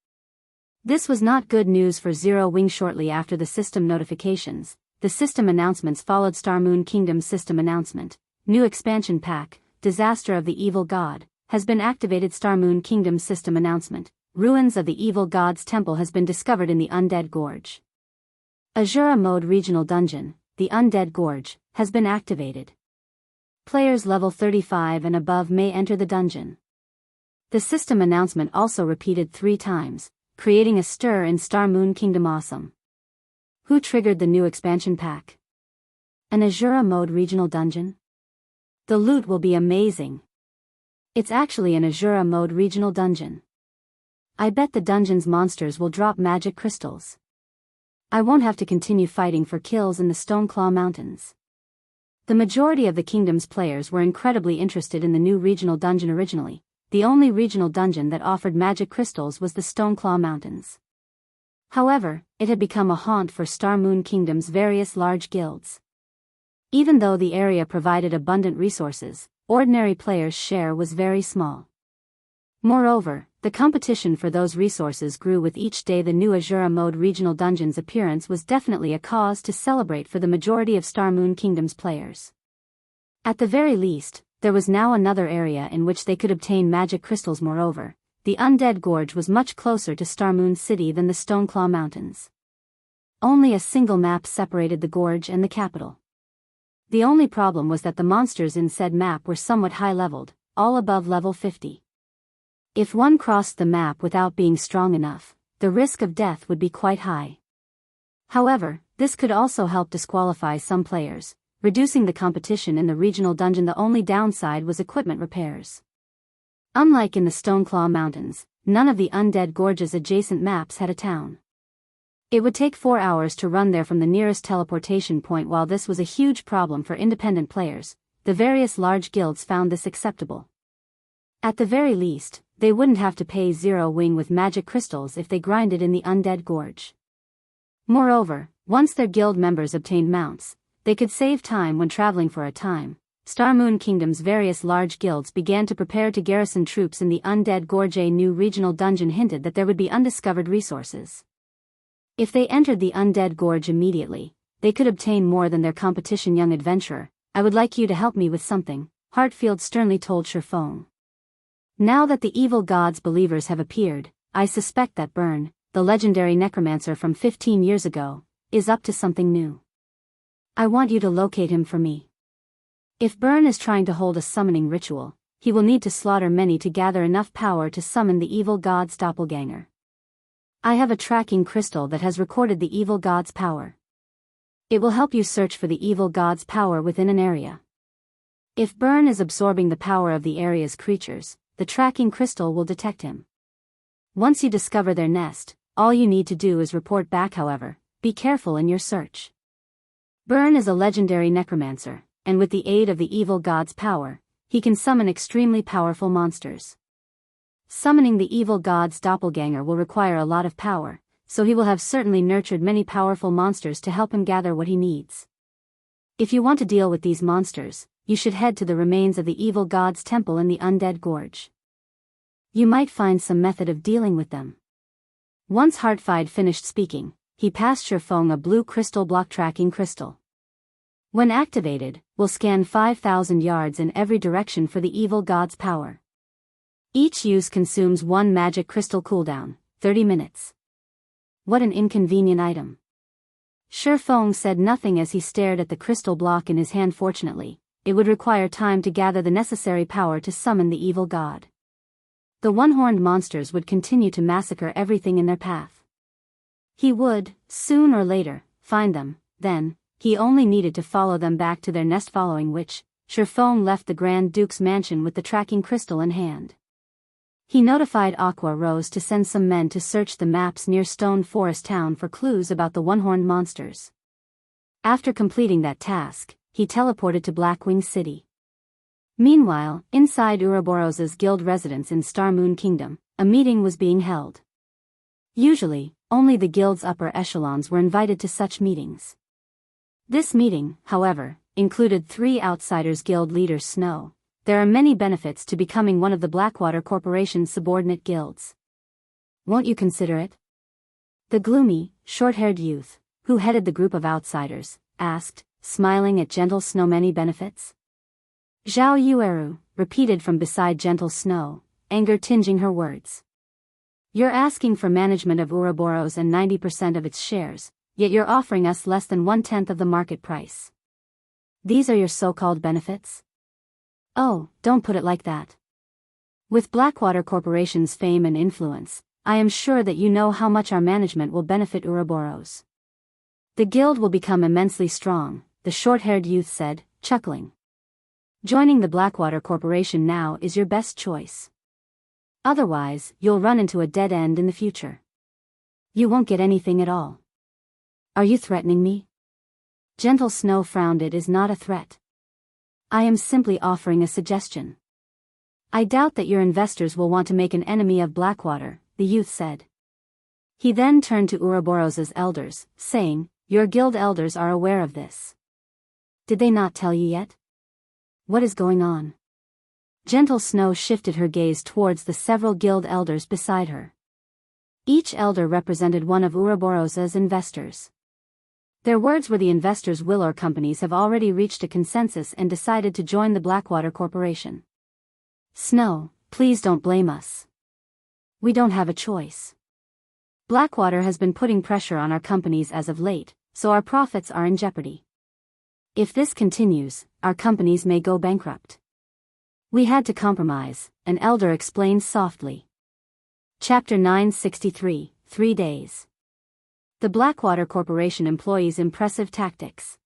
This was not good news for Zero Wing. Shortly after the system notifications, the system announcements followed Star Moon Kingdom's system announcement. New expansion pack, Disaster of the Evil God, has been activated. Star Moon Kingdom system announcement, ruins of the Evil God's temple has been discovered in the Undead Gorge. Azura Mode Regional Dungeon, the Undead Gorge, has been activated. Players level 35 and above may enter the dungeon. The system announcement also repeated 3 times, creating a stir in Star Moon Kingdom. Awesome. Who triggered the new expansion pack? An Azura Mode Regional Dungeon? The loot will be amazing. It's actually an Azura Mode Regional Dungeon. I bet the dungeon's monsters will drop magic crystals. I won't have to continue fighting for kills in the Stoneclaw Mountains. The majority of the kingdom's players were incredibly interested in the new regional dungeon. Originally, the only regional dungeon that offered magic crystals was the Stoneclaw Mountains. However, it had become a haunt for Star Moon Kingdom's various large guilds. Even though the area provided abundant resources, ordinary players' share was very small. Moreover, the competition for those resources grew with each day. The new Azura Mode Regional Dungeon's appearance was definitely a cause to celebrate for the majority of Star Moon Kingdom's players. At the very least, there was now another area in which they could obtain magic crystals. Moreover, the Undead Gorge was much closer to Star Moon City than the Stoneclaw Mountains. Only a single map separated the gorge and the capital. The only problem was that the monsters in said map were somewhat high-leveled, all above level 50. If one crossed the map without being strong enough, the risk of death would be quite high. However, this could also help disqualify some players, reducing the competition in the regional dungeon. The only downside was equipment repairs. Unlike in the Stoneclaw Mountains, none of the Undead Gorge's adjacent maps had a town. It would take 4 hours to run there from the nearest teleportation point. While this was a huge problem for independent players, the various large guilds found this acceptable. At the very least, they wouldn't have to pay Zero Wing with magic crystals if they grinded in the Undead Gorge. Moreover, once their guild members obtained mounts, they could save time when traveling. For a time, Star Moon Kingdom's various large guilds began to prepare to garrison troops in the Undead Gorge. A new regional dungeon hinted that there would be undiscovered resources. If they entered the Undead Gorge immediately, they could obtain more than their competition. Young adventurer, I would like you to help me with something, Hartfield sternly told Feng. Now that the evil gods believers have appeared, I suspect that Byrne, the legendary necromancer from 15 years ago, is up to something new. I want you to locate him for me. If Byrne is trying to hold a summoning ritual, he will need to slaughter many to gather enough power to summon the evil god's doppelganger. I have a tracking crystal that has recorded the evil god's power. It will help you search for the evil god's power within an area. If Byrne is absorbing the power of the area's creatures, the tracking crystal will detect him. Once you discover their nest, all you need to do is report back. However, be careful in your search. Byrne is a legendary necromancer, and with the aid of the evil god's power, he can summon extremely powerful monsters. Summoning the evil god's doppelganger will require a lot of power, so he will have certainly nurtured many powerful monsters to help him gather what he needs. If you want to deal with these monsters, you should head to the remains of the evil god's temple in the Undead Gorge. You might find some method of dealing with them. Once Hartfield finished speaking, he passed Feng a blue crystal block tracking crystal. When activated, will scan 5,000 yards in every direction for the evil god's power. Each use consumes 1 magic crystal cooldown, 30 minutes. What an inconvenient item. Feng said nothing as he stared at the crystal block in his hand. Fortunately, it would require time to gather the necessary power to summon the evil god. The one-horned monsters would continue to massacre everything in their path. He would, soon or later, find them. Then, he only needed to follow them back to their nest, following which, Feng left the Grand Duke's mansion with the tracking crystal in hand. He notified Aqua Rose to send some men to search the maps near Stone Forest Town for clues about the one-horned monsters. After completing that task, he teleported to Blackwing City. Meanwhile, inside Ouroboros's guild residence in Star Moon Kingdom, a meeting was being held. Usually, only the guild's upper echelons were invited to such meetings. This meeting, however, included 3 outsiders. Guild leader Snow. There are many benefits to becoming one of the Blackwater Corporation's subordinate guilds. Won't you consider it? The gloomy, short-haired youth, who headed the group of outsiders, asked, smiling at Gentle Snow. Many benefits? Zhao Yueru repeated from beside Gentle Snow, anger tinging her words. You're asking for management of Ouroboros and 90% of its shares, yet you're offering us less than 1/10 of the market price. These are your so-called benefits? Oh, don't put it like that. With Blackwater Corporation's fame and influence, I am sure that you know how much our management will benefit Ouroboros. The guild will become immensely strong, the short-haired youth said, chuckling. Joining the Blackwater Corporation now is your best choice. Otherwise, you'll run into a dead end in the future. You won't get anything at all. Are you threatening me? Gentle Snow frowned. It is not a threat. I am simply offering a suggestion. I doubt that your investors will want to make an enemy of Blackwater, the youth said. He then turned to Ouroboros's elders, saying, your guild elders are aware of this. Did they not tell you yet? What is going on? Gentle Snow shifted her gaze towards the several guild elders beside her. Each elder represented one of Ouroboros's investors. Their words were the investors' will. Our companies have already reached a consensus and decided to join the Blackwater Corporation. Snow, please don't blame us. We don't have a choice. Blackwater has been putting pressure on our companies as of late, so our profits are in jeopardy. If this continues, our companies may go bankrupt. We had to compromise, an elder explained softly. Chapter 963, 3 days. The Blackwater Corporation employs impressive tactics.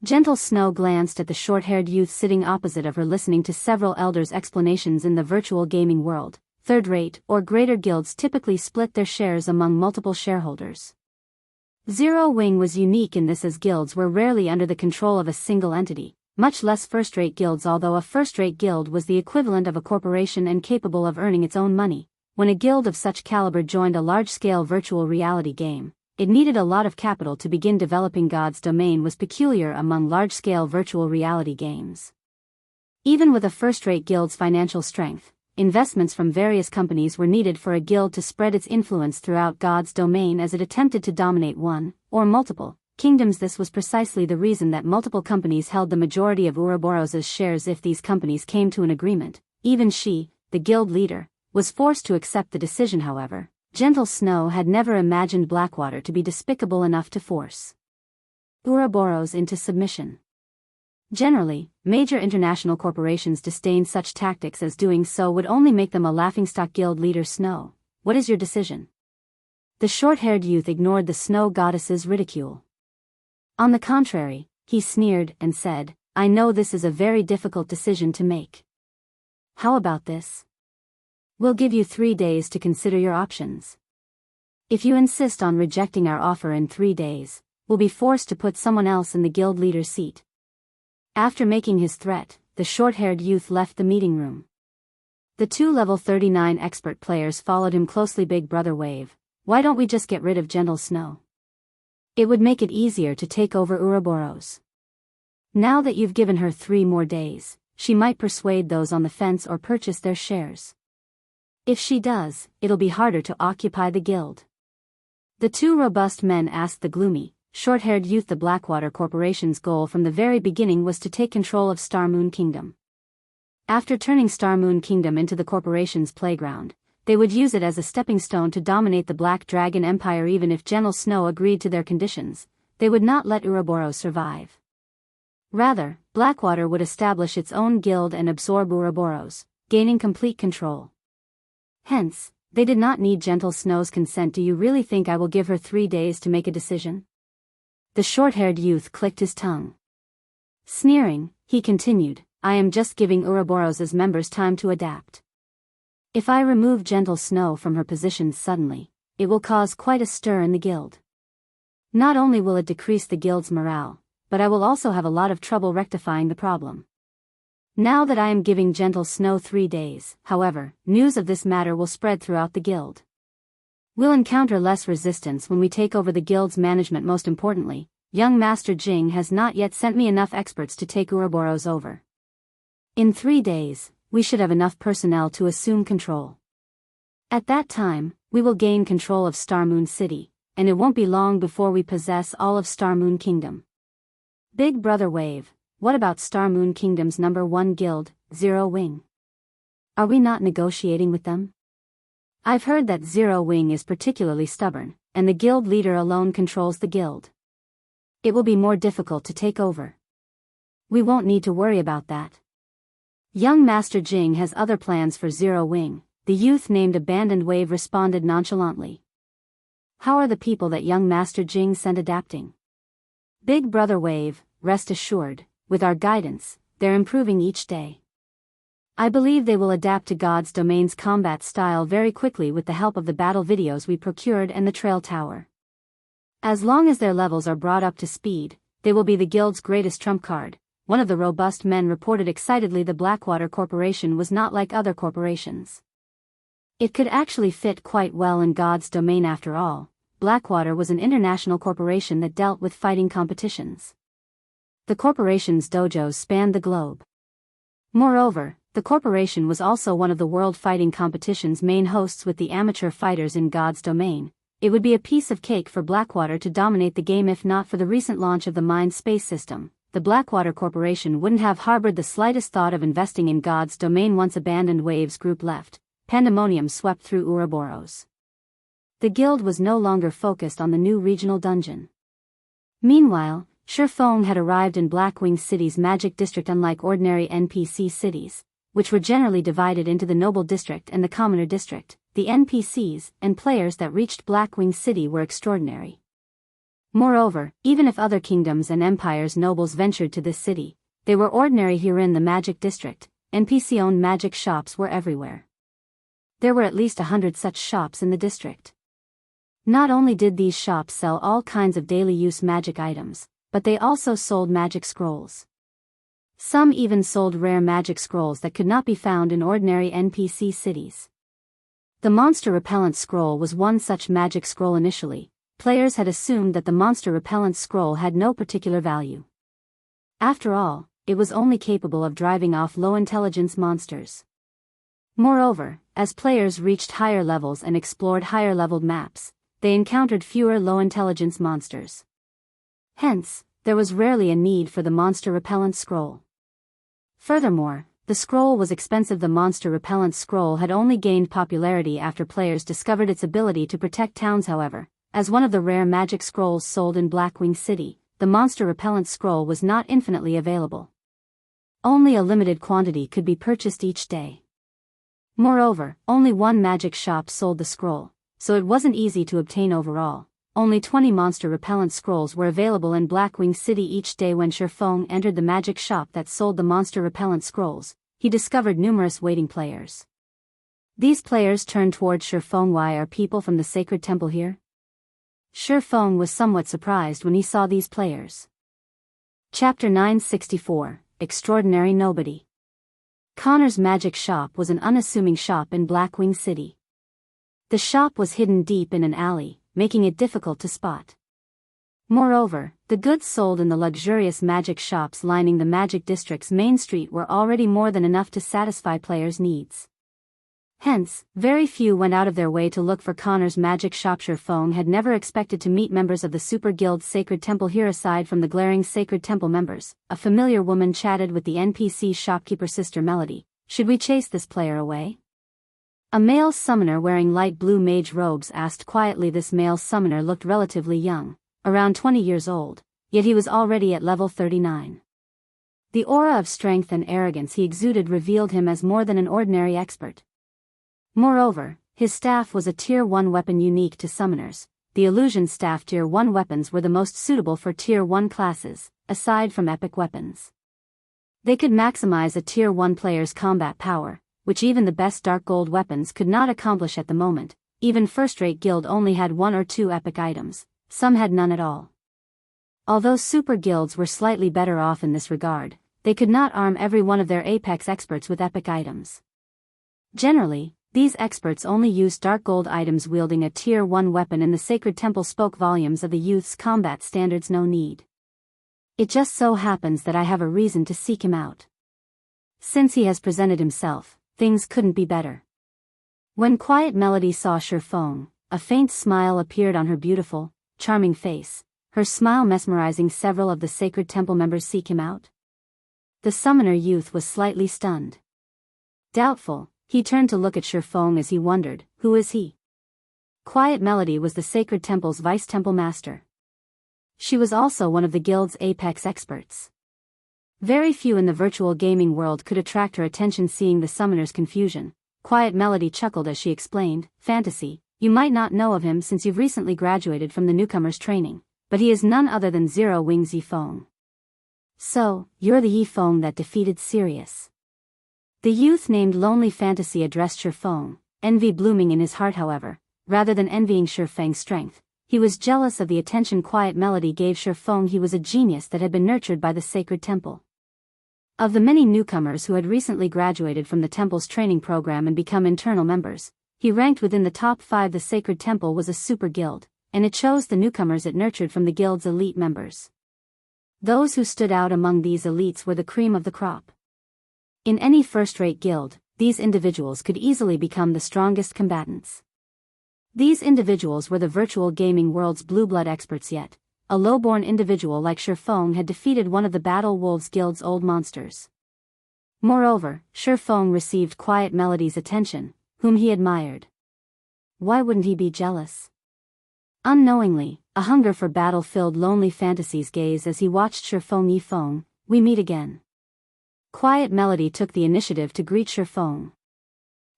Gentle Snow glanced at the short-haired youth sitting opposite of her, listening to several elders' explanations. In the virtual gaming world, third-rate or greater guilds typically split their shares among multiple shareholders. Zero Wing was unique in this, as guilds were rarely under the control of a single entity, much less first-rate guilds. Although a first-rate guild was the equivalent of a corporation and capable of earning its own money, when a guild of such caliber joined a large-scale virtual reality game, it needed a lot of capital to begin developing. God's domain was peculiar among large-scale virtual reality games. Even with a first-rate guild's financial strength, investments from various companies were needed for a guild to spread its influence throughout God's domain as it attempted to dominate one, or multiple, kingdoms. This was precisely the reason that multiple companies held the majority of Ouroboros's shares. If these companies came to an agreement, even she, the guild leader, was forced to accept the decision. However, Gentle Snow had never imagined Blackwater to be despicable enough to force Ouroboros into submission. Generally, major international corporations disdain such tactics, as doing so would only make them a laughingstock. Guild leader Snow, what is your decision? The short-haired youth ignored the snow goddess's ridicule. On the contrary, he sneered and said, I know this is a very difficult decision to make. How about this? We'll give you 3 days to consider your options. If you insist on rejecting our offer in 3 days, we'll be forced to put someone else in the guild leader's seat. After making his threat, the short-haired youth left the meeting room. The 2 level 39 expert players followed him closely. Big brother wave, why don't we just get rid of Gentle Snow? It would make it easier to take over Ouroboros. Now that you've given her 3 more days, she might persuade those on the fence or purchase their shares. If she does, it'll be harder to occupy the guild. The 2 robust men asked the gloomy, short-haired youth. The Blackwater Corporation's goal from the very beginning was to take control of Star Moon Kingdom. After turning Star Moon Kingdom into the corporation's playground, they would use it as a stepping stone to dominate the Black Dragon Empire. Even if Gentle Snow agreed to their conditions, they would not let Ouroboros survive. Rather, Blackwater would establish its own guild and absorb Ouroboros, gaining complete control. Hence, they did not need Gentle Snow's consent. Do you really think I will give her 3 days to make a decision? The short-haired youth clicked his tongue. Sneering, he continued, I am just giving Ouroboros' members time to adapt. If I remove Gentle Snow from her positions suddenly, it will cause quite a stir in the guild. Not only will it decrease the guild's morale, but I will also have a lot of trouble rectifying the problem. Now that I am giving Gentle Snow 3 days, however, news of this matter will spread throughout the guild. We'll encounter less resistance when we take over the guild's management. Most importantly, young Master Jing has not yet sent me enough experts to take Ouroboros over. In 3 days, we should have enough personnel to assume control. At that time, we will gain control of Starmoon City, and it won't be long before we possess all of Starmoon Kingdom. Big Brother Wave, what about Starmoon Kingdom's #1 guild, Zero Wing? Are we not negotiating with them? I've heard that Zero Wing is particularly stubborn, and the guild leader alone controls the guild. It will be more difficult to take over. We won't need to worry about that. Young Master Jing has other plans for Zero Wing, the youth named Abandoned Wave responded nonchalantly. How are the people that young Master Jing sent adapting? Big Brother Wave, rest assured, with our guidance, they're improving each day. I believe they will adapt to God's Domain's combat style very quickly with the help of the battle videos we procured and the Trail Tower. As long as their levels are brought up to speed, they will be the guild's greatest trump card. One of the robust men reported excitedly. The Blackwater Corporation was not like other corporations. It could actually fit quite well in God's Domain. After all, Blackwater was an international corporation that dealt with fighting competitions. The corporation's dojos spanned the globe. Moreover, the corporation was also one of the world fighting competition's main hosts with the amateur fighters in God's Domain. It would be a piece of cake for Blackwater to dominate the game. If not for the recent launch of the Mind Space System, the Blackwater Corporation wouldn't have harbored the slightest thought of investing in God's Domain. Once Abandoned Waves group left, pandemonium swept through Ouroboros. The guild was no longer focused on the new regional dungeon. Meanwhile, Feng had arrived in Blackwing City's magic district. Unlike ordinary NPC cities, which were generally divided into the Noble District and the Commoner District, the NPCs and players that reached Blackwing City were extraordinary. Moreover, even if other kingdoms and empires' nobles ventured to this city, they were ordinary. Here in the Magic District, NPC-owned magic shops were everywhere. There were at least 100 such shops in the district. Not only did these shops sell all kinds of daily-use magic items, but they also sold magic scrolls. Some even sold rare magic scrolls that could not be found in ordinary NPC cities. The Monster Repellent Scroll was one such magic scroll. Initially, players had assumed that the Monster Repellent Scroll had no particular value. After all, it was only capable of driving off low-intelligence monsters. Moreover, as players reached higher levels and explored higher-leveled maps, they encountered fewer low-intelligence monsters. Hence, there was rarely a need for the Monster Repellent Scroll. Furthermore, the scroll was expensive. The Monster Repellent Scroll had only gained popularity after players discovered its ability to protect towns. However, as one of the rare magic scrolls sold in Blackwing City, the Monster Repellent Scroll was not infinitely available. Only a limited quantity could be purchased each day. Moreover, only one magic shop sold the scroll, so it wasn't easy to obtain. Overall, only 20 Monster Repellent Scrolls were available in Blackwing City each day. When Feng entered the magic shop that sold the Monster Repellent Scrolls, he discovered numerous waiting players. These players turned toward Feng. Why are people from the sacred temple here? Feng was somewhat surprised when he saw these players. Chapter 964, Extraordinary Nobody. Connor's magic shop was an unassuming shop in Blackwing City. The shop was hidden deep in an alley, making it difficult to spot. Moreover, the goods sold in the luxurious magic shops lining the Magic District's main street were already more than enough to satisfy players' needs. Hence, very few went out of their way to look for Connor's magic shop. Feng had never expected to meet members of the Super Guild's Sacred Temple here. Aside from the glaring Sacred Temple members, a familiar woman chatted with the NPC shopkeeper. Sister Melody, should we chase this player away? A male summoner wearing light blue mage robes asked quietly. This male summoner looked relatively young, around 20 years old, yet he was already at level 39. The aura of strength and arrogance he exuded revealed him as more than an ordinary expert. Moreover, his staff was a Tier 1 weapon unique to summoners. The illusion staff Tier 1 weapons were the most suitable for Tier 1 classes, aside from epic weapons. They could maximize a Tier 1 player's combat power, which even the best dark gold weapons could not accomplish at the moment. Even first-rate guild only had 1 or 2 epic items, some had none at all. Although super guilds were slightly better off in this regard, they could not arm every one of their apex experts with epic items. Generally, these experts only used dark gold items. Wielding a Tier 1 weapon in the Sacred Temple spoke volumes of the youth's combat standards. No need. It just so happens that I have a reason to seek him out. Since he has presented himself, things couldn't be better. When Quiet Melody saw Feng, a faint smile appeared on her beautiful, charming face, her smile mesmerizing several of the Sacred Temple members. Seek him out? The summoner youth was slightly stunned. Doubtful, he turned to look at Feng as he wondered, who is he? Quiet Melody was the Sacred Temple's Vice-Temple Master. She was also one of the guild's apex experts. Very few in the virtual gaming world could attract her attention. Seeing the summoner's confusion, Quiet Melody chuckled as she explained, Fantasy, you might not know of him since you've recently graduated from the newcomer's training, but he is none other than Zero Wings Feng. So, you're the Feng that defeated Sirius. The youth named Lonely Fantasy addressed Feng, envy blooming in his heart. However, rather than envying Feng's strength, he was jealous of the attention Quiet Melody gave Feng. He was a genius that had been nurtured by the Sacred Temple. Of the many newcomers who had recently graduated from the temple's training program and become internal members, he ranked within the top 5. The Sacred Temple was a super guild, and it chose the newcomers it nurtured from the guild's elite members. Those who stood out among these elites were the cream of the crop. In any first-rate guild, these individuals could easily become the strongest combatants. These individuals were the virtual gaming world's blue blood experts. Yet, a low-born individual like Feng had defeated one of the Battle Wolves Guild's old monsters. Moreover, Feng received Quiet Melody's attention, whom he admired. Why wouldn't he be jealous? Unknowingly, a hunger for battle filled Lonely Fantasy's gaze as he watched Feng. We meet again. Quiet Melody took the initiative to greet Feng.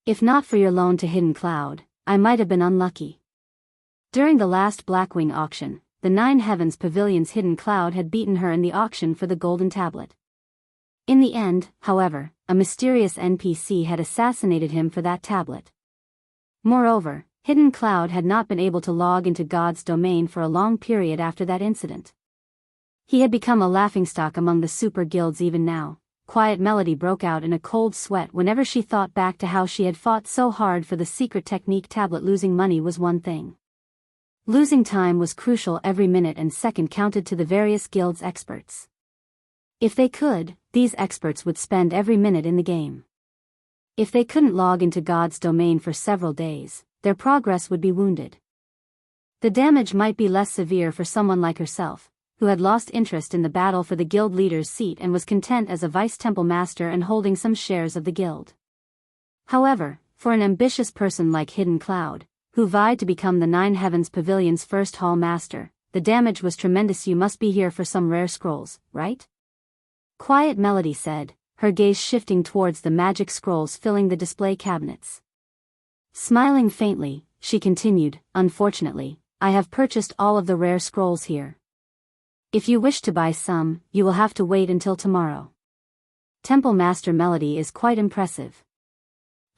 If not for your loan to Hidden Cloud, I might have been unlucky. During the last Blackwing auction, the 9 Heavens Pavilion's Hidden Cloud had beaten her in the auction for the Golden Tablet. In the end, however, a mysterious NPC had assassinated him for that tablet. Moreover, Hidden Cloud had not been able to log into God's domain for a long period after that incident. He had become a laughingstock among the super guilds. Even now, Quiet Melody broke out in a cold sweat whenever she thought back to how she had fought so hard for the secret technique tablet. Losing money was one thing. Losing time was crucial. Every minute and second counted to the various guilds' experts. If they could, these experts would spend every minute in the game. If they couldn't log into God's domain for several days, their progress would be wounded. The damage might be less severe for someone like herself, who had lost interest in the battle for the guild leader's seat and was content as a vice-temple master and holding some shares of the guild. However, for an ambitious person like Hidden Cloud, who vied to become the 9 Heavens Pavilion's first hall master, the damage was tremendous. You must be here for some rare scrolls, right? Quiet Melody said, her gaze shifting towards the magic scrolls filling the display cabinets. Smiling faintly, she continued, unfortunately, I have purchased all of the rare scrolls here. If you wish to buy some, you will have to wait until tomorrow. Temple Master Melody is quite impressive.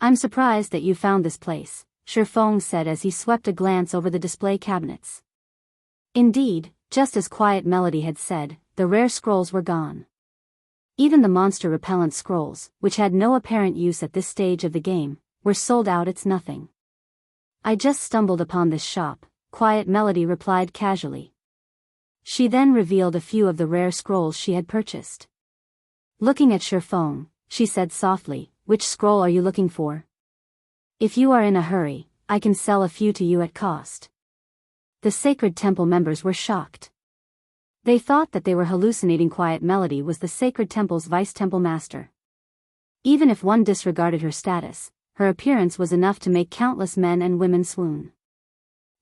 I'm surprised that you found this place, Feng said as he swept a glance over the display cabinets. Indeed, just as Quiet Melody had said, the rare scrolls were gone. Even the monster repellent scrolls, which had no apparent use at this stage of the game, were sold out. It's nothing. I just stumbled upon this shop, Quiet Melody replied casually. She then revealed a few of the rare scrolls she had purchased. Looking at Feng, she said softly, which scroll are you looking for? If you are in a hurry, I can sell a few to you at cost. The Sacred Temple members were shocked. They thought that they were hallucinating. Quiet Melody was the Sacred Temple's Vice-Temple Master. Even if one disregarded her status, her appearance was enough to make countless men and women swoon.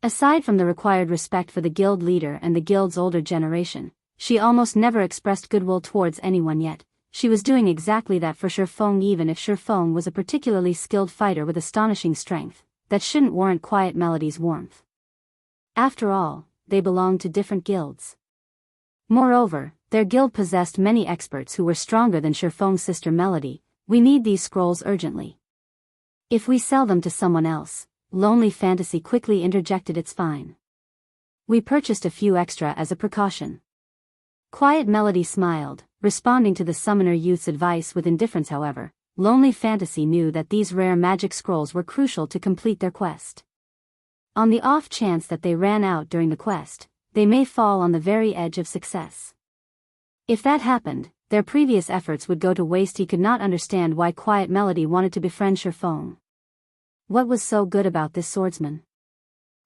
Aside from the required respect for the guild leader and the guild's older generation, she almost never expressed goodwill towards anyone yet. She was doing exactly that for Feng, even if Feng was a particularly skilled fighter with astonishing strength, that shouldn't warrant Quiet Melody's warmth. After all, they belonged to different guilds. Moreover, their guild possessed many experts who were stronger than Feng's sister Melody. We need these scrolls urgently. If we sell them to someone else, Lonely Fantasy quickly interjected, it's fine. We purchased a few extra as a precaution. Quiet Melody smiled, responding to the summoner youth's advice with indifference. However, Lonely Fantasy knew that these rare magic scrolls were crucial to complete their quest. On the off chance that they ran out during the quest, they may fall on the very edge of success. If that happened, their previous efforts would go to waste. He could not understand why Quiet Melody wanted to befriend Feng. What was so good about this swordsman?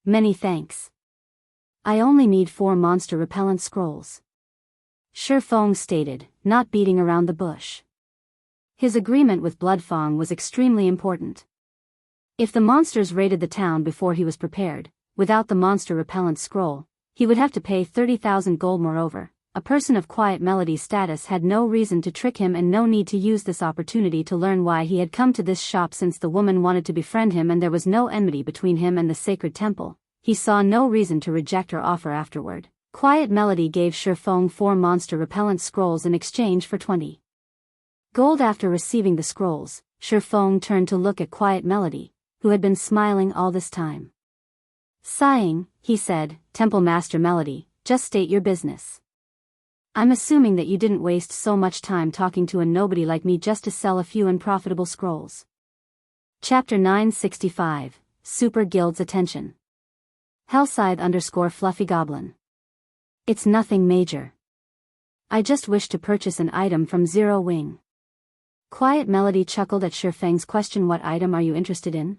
Many thanks. I only need 4 monster repellent scrolls. Feng stated, not beating around the bush. His agreement with Bloodfang was extremely important. If the monsters raided the town before he was prepared, without the monster repellent scroll, he would have to pay 30,000 gold. Moreover, a person of Quiet Melody's status had no reason to trick him and no need to use this opportunity to learn why he had come to this shop. Since the woman wanted to befriend him and there was no enmity between him and the sacred temple, he saw no reason to reject her offer. Afterward, Quiet Melody gave Feng 4 monster repellent scrolls in exchange for 20 gold. After receiving the scrolls, Feng turned to look at Quiet Melody, who had been smiling all this time. Sighing, he said, Temple Master Melody, just state your business. I'm assuming that you didn't waste so much time talking to a nobody like me just to sell a few unprofitable scrolls. Chapter 965, Super Guild's Attention. Hellscythe_Fluffy Goblin. It's nothing major. I just wish to purchase an item from Zero Wing. Quiet Melody chuckled at Feng's question. What item are you interested in?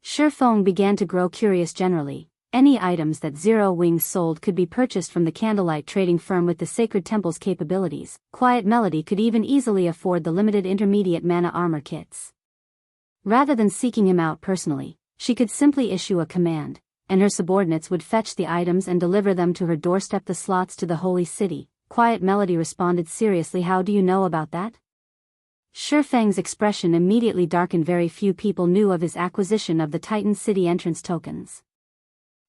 Feng began to grow curious. Generally, any items that Zero Wing sold could be purchased from the Candlelight trading firm with the Sacred Temple's capabilities. Quiet Melody could even easily afford the limited intermediate mana armor kits. Rather than seeking him out personally, she could simply issue a command, and her subordinates would fetch the items and deliver them to her doorstep. The slots to the Holy City, Quiet Melody responded seriously. How do you know about that? Feng's expression immediately darkened. Very few people knew of his acquisition of the Titan City entrance tokens.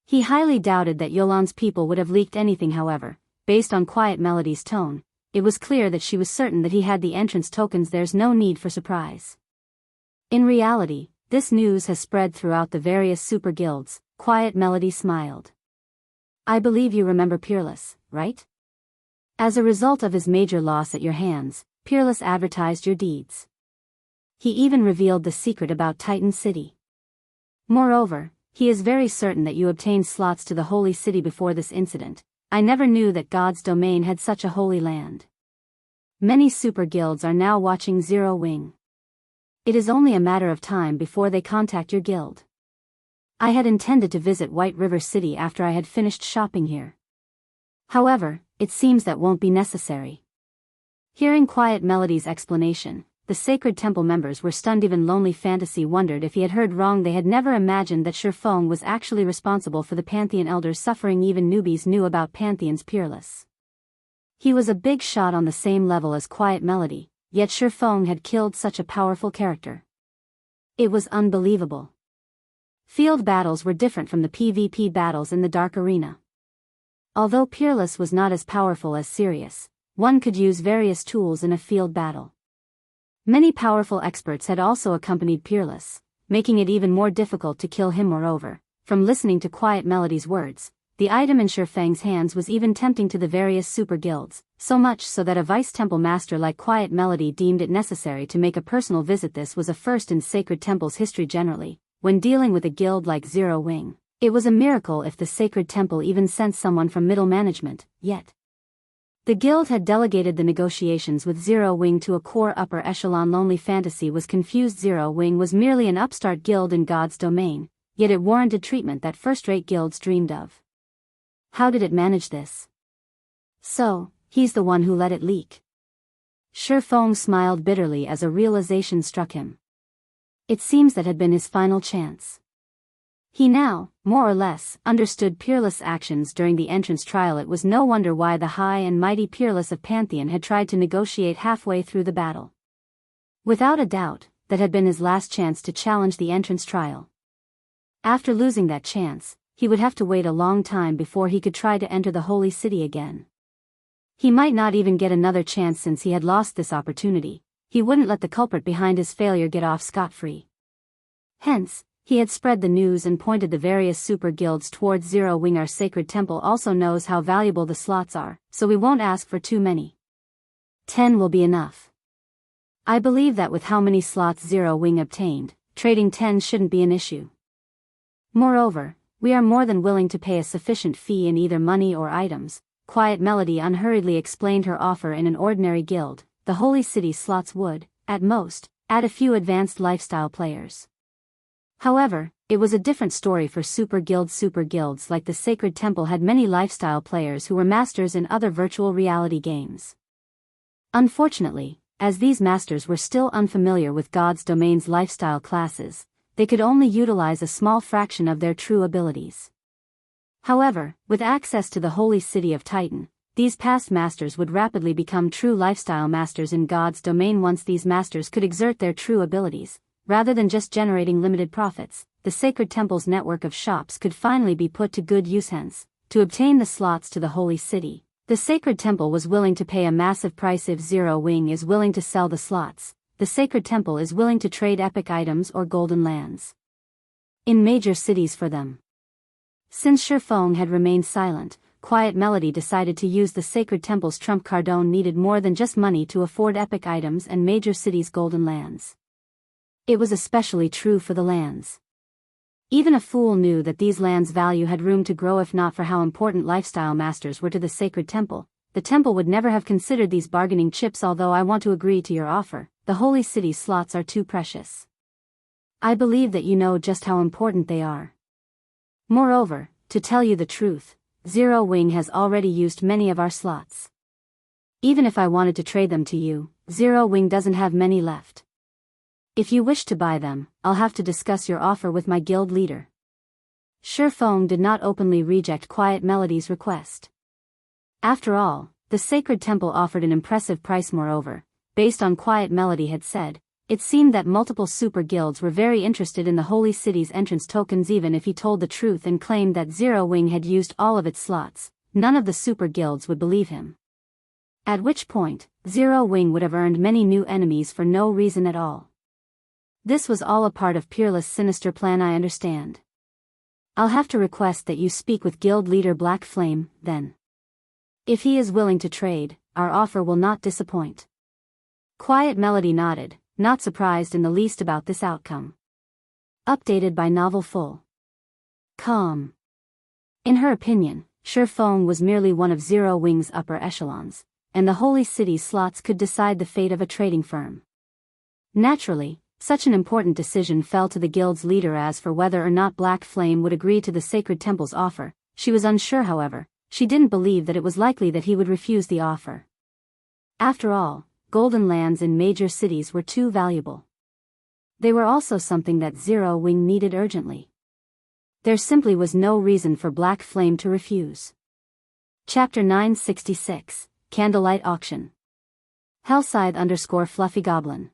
He highly doubted that Yolan's people would have leaked anything. However, based on Quiet Melody's tone, it was clear that she was certain that he had the entrance tokens. There's no need for surprise. In reality, this news has spread throughout the various super guilds. Quiet Melody smiled. I believe you remember Peerless, right? As a result of his major loss at your hands, Peerless advertised your deeds. He even revealed the secret about Titan City. Moreover, he is very certain that you obtained slots to the Holy City before this incident. I never knew that God's domain had such a holy land. Many super guilds are now watching Zero Wing. It is only a matter of time before they contact your guild. I had intended to visit White River City after I had finished shopping here. However, it seems that won't be necessary. Hearing Quiet Melody's explanation, the Sacred Temple members were stunned. Even Lonely Fantasy wondered if he had heard wrong. They had never imagined that Feng was actually responsible for the Pantheon elders' suffering. Even newbies knew about Pantheon's Peerless. He was a big shot on the same level as Quiet Melody, yet Feng had killed such a powerful character. It was unbelievable. Field battles were different from the PvP battles in the Dark Arena. Although Peerless was not as powerful as Sirius, one could use various tools in a field battle. Many powerful experts had also accompanied Peerless, making it even more difficult to kill him. Moreover, from listening to Quiet Melody's words, the item in Feng's hands was even tempting to the various super guilds, so much so that a vice temple master like Quiet Melody deemed it necessary to make a personal visit. This was a first in Sacred Temple's history. Generally, when dealing with a guild like Zero Wing, it was a miracle if the Sacred Temple even sent someone from middle management. Yet the guild had delegated the negotiations with Zero Wing to a core upper echelon. Lonely Fantasy was confused. Zero Wing was merely an upstart guild in God's domain, yet it warranted treatment that first-rate guilds dreamed of. How did it manage this? So, he's the one who let it leak. Feng smiled bitterly as a realization struck him. It seems that had been his final chance. He now, more or less, understood Peerless' actions during the entrance trial. It was no wonder why the high and mighty Peerless of Pantheon had tried to negotiate halfway through the battle. Without a doubt, that had been his last chance to challenge the entrance trial. After losing that chance, he would have to wait a long time before he could try to enter the Holy City again. He might not even get another chance since he had lost this opportunity. He wouldn't let the culprit behind his failure get off scot-free. Hence, he had spread the news and pointed the various super guilds towards Zero Wing. Our sacred temple also knows how valuable the slots are, so we won't ask for too many. 10 will be enough. I believe that with how many slots Zero Wing obtained, trading 10 shouldn't be an issue. Moreover, we are more than willing to pay a sufficient fee in either money or items. Quiet Melody unhurriedly explained her offer. In an ordinary guild, the Holy City slots would, at most, add a few advanced lifestyle players. However, it was a different story for super guilds. Super guilds like the Sacred Temple had many lifestyle players who were masters in other virtual reality games. Unfortunately, as these masters were still unfamiliar with God's domain's lifestyle classes, they could only utilize a small fraction of their true abilities. However, with access to the Holy City of Titan, these past masters would rapidly become true lifestyle masters in God's domain. Once these masters could exert their true abilities, rather than just generating limited profits, the Sacred Temple's network of shops could finally be put to good use. Hence, to obtain the slots to the Holy City, the Sacred Temple was willing to pay a massive price. If Zero Wing is willing to sell the slots, the Sacred Temple is willing to trade epic items or golden lands in major cities for them. Since Feng had remained silent, Quiet Melody decided to use the Sacred Temple's trump card. Needed more than just money to afford epic items and major cities' golden lands. It was especially true for the lands. Even a fool knew that these lands' value had room to grow. If not for how important lifestyle masters were to the Sacred Temple, the temple would never have considered these bargaining chips. Although I want to agree to your offer, the Holy City slots are too precious. I believe that you know just how important they are. Moreover, to tell you the truth, Zero Wing has already used many of our slots. Even if I wanted to trade them to you, Zero Wing doesn't have many left. If you wish to buy them, I'll have to discuss your offer with my guild leader. Feng did not openly reject Quiet Melody's request. After all, the Sacred Temple offered an impressive price. Moreover, based on Quiet Melody had said, it seemed that multiple super guilds were very interested in the Holy City's entrance tokens. Even if he told the truth and claimed that Zero Wing had used all of its slots, none of the super guilds would believe him. At which point, Zero Wing would have earned many new enemies for no reason at all. This was all a part of Peerless' sinister plan. I understand. I'll have to request that you speak with guild leader Black Flame, then. If he is willing to trade, our offer will not disappoint. Quiet Melody nodded, not surprised in the least about this outcome. Updated by Novel Full. Calm. In her opinion, Feng was merely one of Zero Wing's upper echelons, and the Holy City slots could decide the fate of a trading firm. Naturally, such an important decision fell to the guild's leader. As for whether or not Black Flame would agree to the Sacred Temple's offer, she was unsure. However, she didn't believe that it was likely that he would refuse the offer. After all, golden lands in major cities were too valuable. They were also something that Zero Wing needed urgently. There simply was no reason for Black Flame to refuse. Chapter 966, Candlelight Auction. Hellscythe_Fluffy Goblin.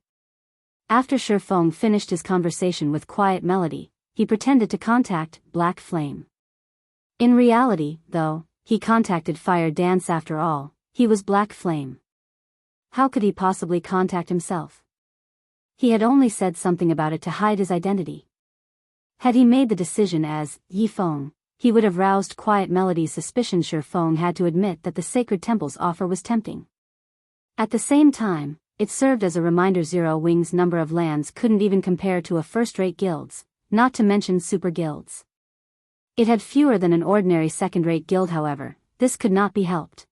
After Feng finished his conversation with Quiet Melody, he pretended to contact Black Flame. In reality, though, he contacted Fire Dance. After all, he was Black Flame. How could he possibly contact himself? He had only said something about it to hide his identity. Had he made the decision as Yi Feng, he would have roused Quiet Melody's suspicion. Feng had to admit that the Sacred Temple's offer was tempting. At the same time, it served as a reminder Zero Wing's number of lands couldn't even compare to a first-rate guild's, not to mention super guilds. It had fewer than an ordinary second-rate guild. However, this could not be helped.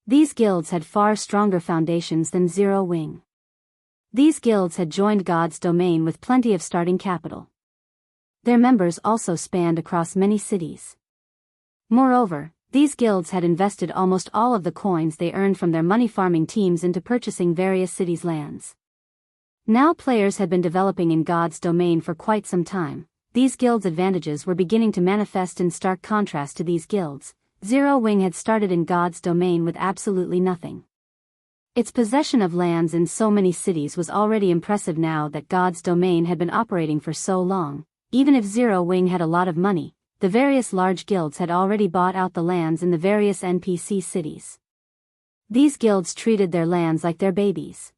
These guilds had far stronger foundations than Zero Wing. These guilds had joined God's domain with plenty of starting capital. Their members also spanned across many cities. Moreover, these guilds had invested almost all of the coins they earned from their money farming teams into purchasing various cities' lands. Now players had been developing in God's domain for quite some time. These guilds' advantages were beginning to manifest in stark contrast to these guilds. Zero Wing had started in God's domain with absolutely nothing. Its possession of lands in so many cities was already impressive now that God's domain had been operating for so long. Even if Zero Wing had a lot of money, the various large guilds had already bought out the lands in the various NPC cities. These guilds treated their lands like their babies.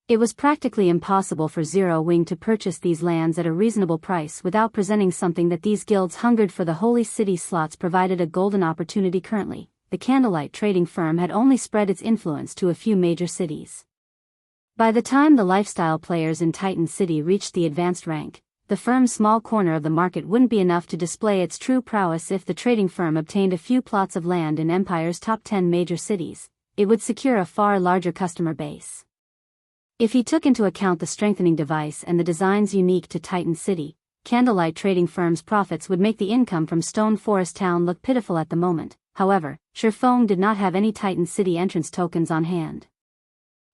It was practically impossible for Zero Wing to purchase these lands at a reasonable price without presenting something that these guilds hungered for. The Holy City slots provided a golden opportunity. Currently, the Candlelight trading firm had only spread its influence to a few major cities. By the time the lifestyle players in Titan City reached the advanced rank, the firm's small corner of the market wouldn't be enough to display its true prowess. If the trading firm obtained a few plots of land in Empire's top 10 major cities, it would secure a far larger customer base. If he took into account the strengthening device and the designs unique to Titan City, Candlelight trading firm's profits would make the income from Stone Forest Town look pitiful at the moment. However, Feng did not have any Titan City entrance tokens on hand.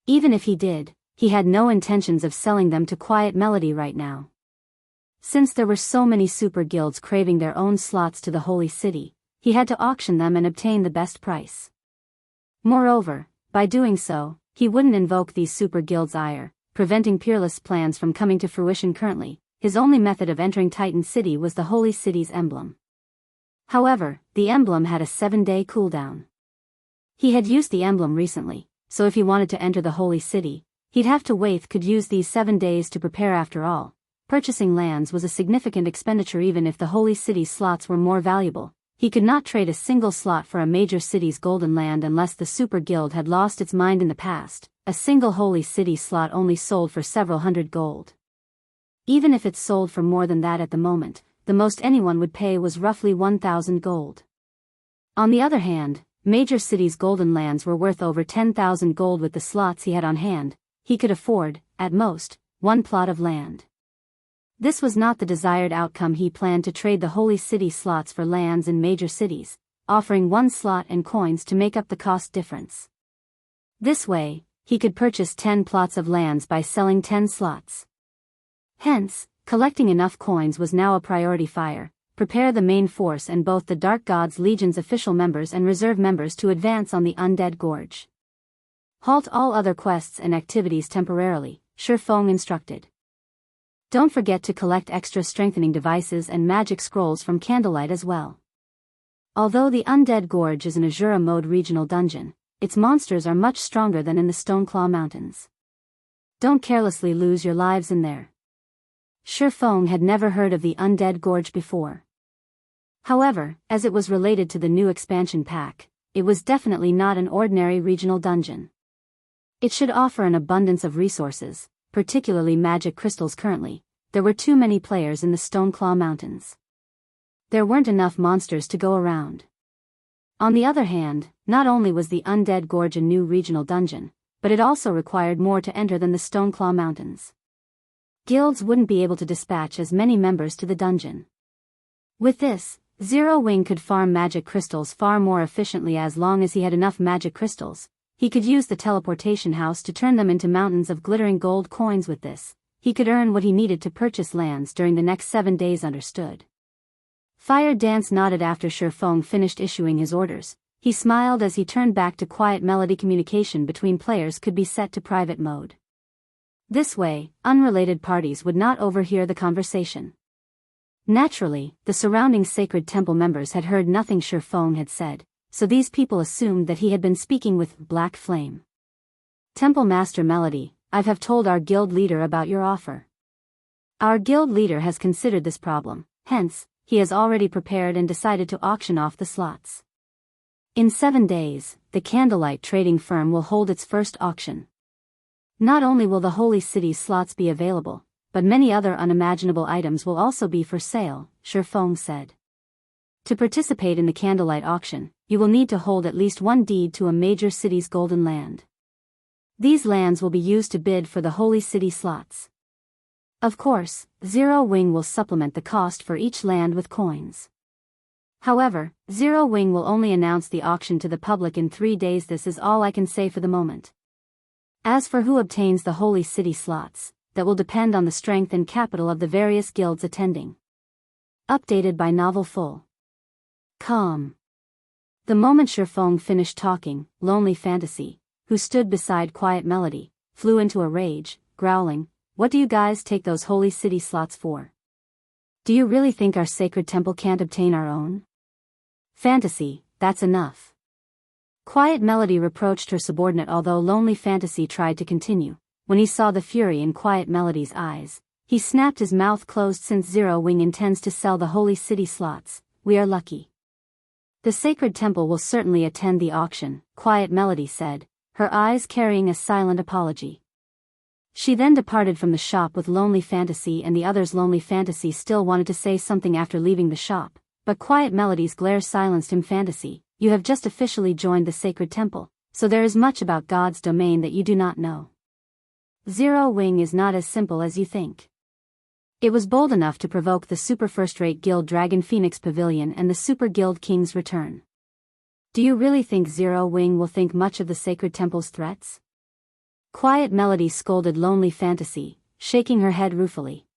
Even if he did, he had no intentions of selling them to Quiet Melody right now. Since there were so many super guilds craving their own slots to the Holy City, he had to auction them and obtain the best price. Moreover, by doing so, he wouldn't invoke these super guilds' ire, preventing Peerless' plans from coming to fruition. Currently, his only method of entering Titan City was the Holy City's emblem. However, the emblem had a 7-day cooldown. He had used the emblem recently, so if he wanted to enter the Holy City, he'd have to wait. Could use these 7 days to prepare. After all, purchasing lands was a significant expenditure. Even if the Holy City slots were more valuable, he could not trade a single slot for a major city's golden land unless the Super Guild had lost its mind in the past. A single Holy City slot only sold for several hundred gold. Even if it sold for more than that at the moment, the most anyone would pay was roughly 1,000 gold. On the other hand, major cities' golden lands were worth over 10,000 gold. With the slots he had on hand, he could afford, at most, one plot of land. This was not the desired outcome. He planned to trade the Holy City slots for lands in major cities, offering one slot and coins to make up the cost difference. This way, he could purchase 10 plots of lands by selling 10 slots. Hence, collecting enough coins was now a priority. Prepare the main force and both the Dark Gods Legion's official members and reserve members to advance on the Undead Gorge. Halt all other quests and activities temporarily, Feng instructed. Don't forget to collect extra strengthening devices and magic scrolls from Candlelight as well. Although the Undead Gorge is an Azura mode regional dungeon, its monsters are much stronger than in the Stoneclaw Mountains. Don't carelessly lose your lives in there. Feng had never heard of the Undead Gorge before. However, as it was related to the new expansion pack, it was definitely not an ordinary regional dungeon. It should offer an abundance of resources, particularly magic crystals. Currently, there were too many players in the Stoneclaw Mountains. There weren't enough monsters to go around. On the other hand, not only was the Undead Gorge a new regional dungeon, but it also required more to enter than the Stoneclaw Mountains. Guilds wouldn't be able to dispatch as many members to the dungeon. With this, Zero Wing could farm magic crystals far more efficiently. As long as he had enough magic crystals, he could use the teleportation house to turn them into mountains of glittering gold coins. With this, he could earn what he needed to purchase lands during the next 7 days. Understood. Fire Dance nodded after Feng finished issuing his orders. He smiled as he turned back to Quiet Melody. Communication between players could be set to private mode. This way, unrelated parties would not overhear the conversation. Naturally, the surrounding Sacred Temple members had heard nothing Feng had said, so these people assumed that he had been speaking with Black Flame. Temple Master Melody, I have told our guild leader about your offer. Our guild leader has considered this problem, hence, he has already prepared and decided to auction off the slots. In 7 days, the Candlelight trading firm will hold its first auction. Not only will the Holy City slots be available, but many other unimaginable items will also be for sale, Feng said. To participate in the Candlelight auction, you will need to hold at least one deed to a major city's golden land. These lands will be used to bid for the Holy City slots. Of course, Zero Wing will supplement the cost for each land with coins. However, Zero Wing will only announce the auction to the public in 3 days. This is all I can say for the moment. As for who obtains the Holy City slots, that will depend on the strength and capital of the various guilds attending. Updated by Novel Full. Calm. The moment Feng finished talking, Lonely Fantasy, who stood beside Quiet Melody, flew into a rage, growling, "What do you guys take those Holy City slots for? Do you really think our sacred temple can't obtain our own? Fantasy, that's enough." Quiet Melody reproached her subordinate, although Lonely Fantasy tried to continue. When he saw the fury in Quiet Melody's eyes, he snapped his mouth closed. "Since Zero Wing intends to sell the Holy City slots, we are lucky. The Sacred Temple will certainly attend the auction," Quiet Melody said, her eyes carrying a silent apology. She then departed from the shop with Lonely Fantasy and the others. Lonely Fantasy still wanted to say something after leaving the shop, but Quiet Melody's glare silenced him. "Fantasy, you have just officially joined the Sacred Temple, so there is much about God's domain that you do not know. Zero Wing is not as simple as you think. It was bold enough to provoke the super first-rate guild Dragon Phoenix Pavilion and the Super Guild King's return. Do you really think Zero Wing will think much of the Sacred Temple's threats?" Quiet Melody scolded Lonely Fantasy, shaking her head ruefully.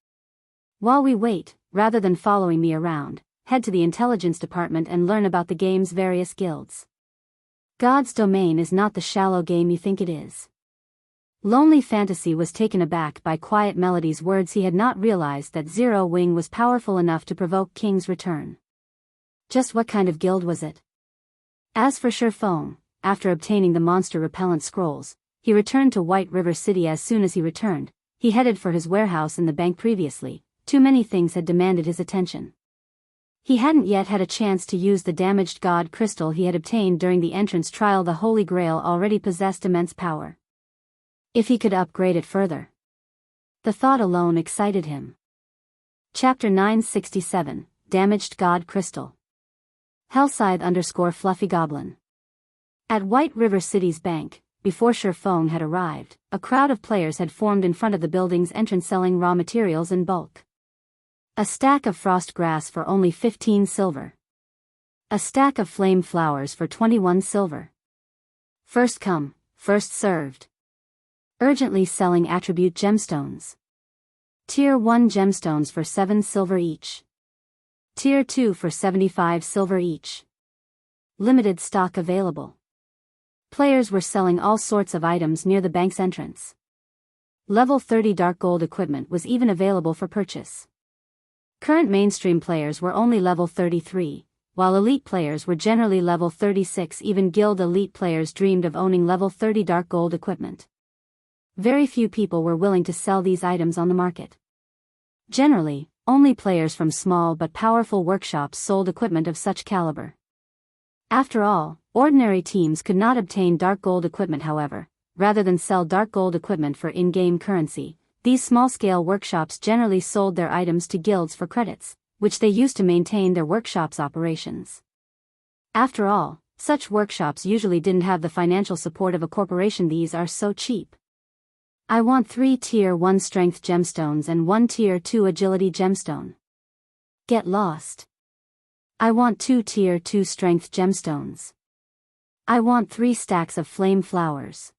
"While we wait, rather than following me around, head to the intelligence department and learn about the game's various guilds. God's domain is not the shallow game you think it is." Lonely Fantasy was taken aback by Quiet Melody's words. He had not realized that Zero Wing was powerful enough to provoke King's return. Just what kind of guild was it? As for Feng, after obtaining the monster repellent scrolls, he returned to White River City. As soon as he returned, he headed for his warehouse in the bank. Previously, too many things had demanded his attention. He hadn't yet had a chance to use the damaged god crystal he had obtained during the entrance trial. The Holy Grail already possessed immense power. If he could upgrade it further, the thought alone excited him. Chapter 967, Damaged God Crystal. Hellscythe_Fluffy Goblin. At White River City's bank, before Feng had arrived, a crowd of players had formed in front of the building's entrance selling raw materials in bulk. A stack of frost grass for only 15 silver. A stack of flame flowers for 21 silver. First come, first served. Urgently selling attribute gemstones. Tier 1 gemstones for 7 silver each. Tier 2 for 75 silver each. Limited stock available. Players were selling all sorts of items near the bank's entrance. Level 30 dark gold equipment was even available for purchase. Current mainstream players were only level 33, while elite players were generally level 36. Even guild elite players dreamed of owning level 30 dark gold equipment. Very few people were willing to sell these items on the market. Generally, only players from small but powerful workshops sold equipment of such caliber. After all, ordinary teams could not obtain dark gold equipment. However, rather than sell dark gold equipment for in-game currency, these small-scale workshops generally sold their items to guilds for credits, which they used to maintain their workshops' operations. After all, such workshops usually didn't have the financial support of a corporation. These are so cheap. I want 3 Tier 1 Strength gemstones and 1 Tier 2 Agility gemstone. Get lost. I want 2 Tier 2 Strength gemstones. I want 3 stacks of flame flowers.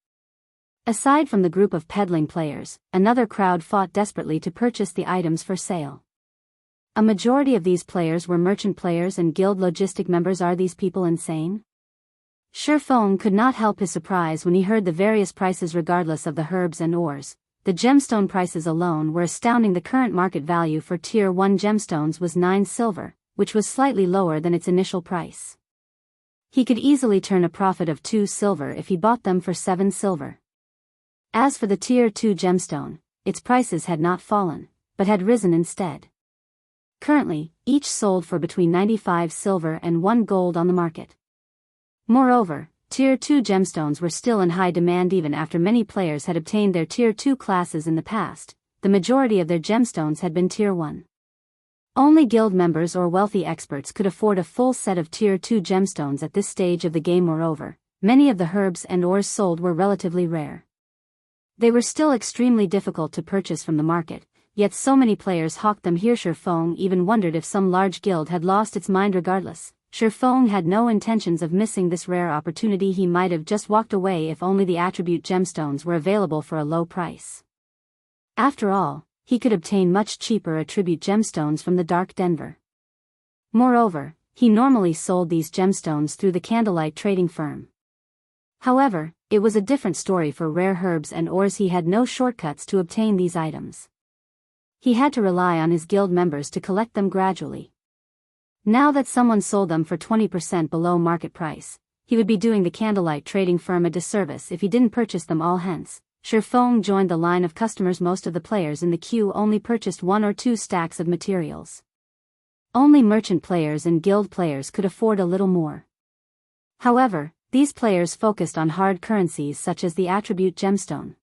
Aside from the group of peddling players, another crowd fought desperately to purchase the items for sale. A majority of these players were merchant players and guild logistic members. Are these people insane? Feng could not help his surprise when he heard the various prices. Regardless of the herbs and ores, the gemstone prices alone were astounding. The current market value for Tier 1 gemstones was 9 silver, which was slightly lower than its initial price. He could easily turn a profit of 2 silver if he bought them for 7 silver. As for the Tier 2 gemstone, its prices had not fallen, but had risen instead. Currently, each sold for between 95 silver and 1 gold on the market. Moreover, Tier 2 gemstones were still in high demand even after many players had obtained their Tier 2 classes in the past. The majority of their gemstones had been Tier 1. Only guild members or wealthy experts could afford a full set of Tier 2 gemstones at this stage of the game. Moreover, many of the herbs and ores sold were relatively rare. They were still extremely difficult to purchase from the market, yet so many players hawked them here. Feng even wondered if some large guild had lost its mind. Regardless, Feng had no intentions of missing this rare opportunity. He might have just walked away if only the attribute gemstones were available for a low price. After all, he could obtain much cheaper attribute gemstones from the Dark Denver. Moreover, he normally sold these gemstones through the Candlelight trading firm. However, it was a different story for rare herbs and ores. He had no shortcuts to obtain these items. He had to rely on his guild members to collect them gradually. Now that someone sold them for 20% below market price, he would be doing the Candlelight trading firm a disservice if he didn't purchase them all. Hence, Feng joined the line of customers. Most of the players in the queue only purchased 1 or 2 stacks of materials. Only merchant players and guild players could afford a little more. However, these players focused on hard currencies such as the attribute gemstone.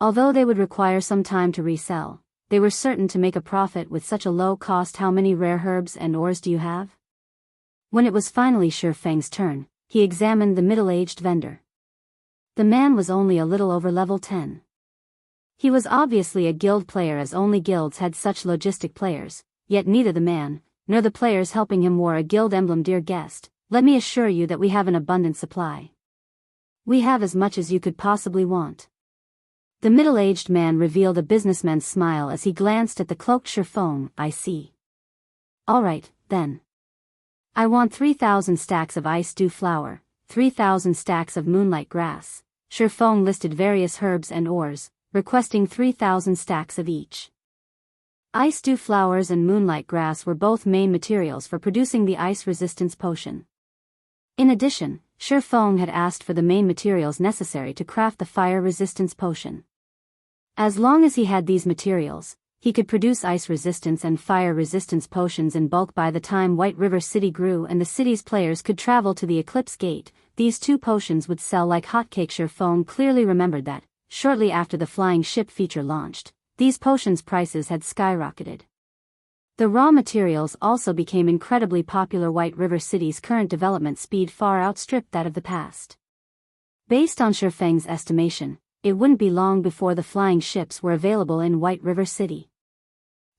Although they would require some time to resell, they were certain to make a profit with such a low cost. How many rare herbs and ores do you have? When it was finally Feng's turn, he examined the middle-aged vendor. The man was only a little over level 10. He was obviously a guild player, as only guilds had such logistic players, yet neither the man, nor the players helping him wore a guild emblem. Dear guest, let me assure you that we have an abundant supply. We have as much as you could possibly want. The middle-aged man revealed a businessman's smile as he glanced at the cloaked Feng. I see. All right, then. I want 3,000 stacks of ice dew flower, 3,000 stacks of moonlight grass. Feng listed various herbs and ores, requesting 3,000 stacks of each. Ice dew flowers and moonlight grass were both main materials for producing the ice resistance potion. In addition, Feng had asked for the main materials necessary to craft the fire resistance potion. As long as he had these materials, he could produce ice resistance and fire resistance potions in bulk. By the time White River City grew and the city's players could travel to the Eclipse Gate, these 2 potions would sell like hotcakes. Feng clearly remembered that, shortly after the flying ship feature launched, these potions' prices had skyrocketed. The raw materials also became incredibly popular. White River City's current development speed far outstripped that of the past. Based on Feng's estimation, it wouldn't be long before the flying ships were available in White River City.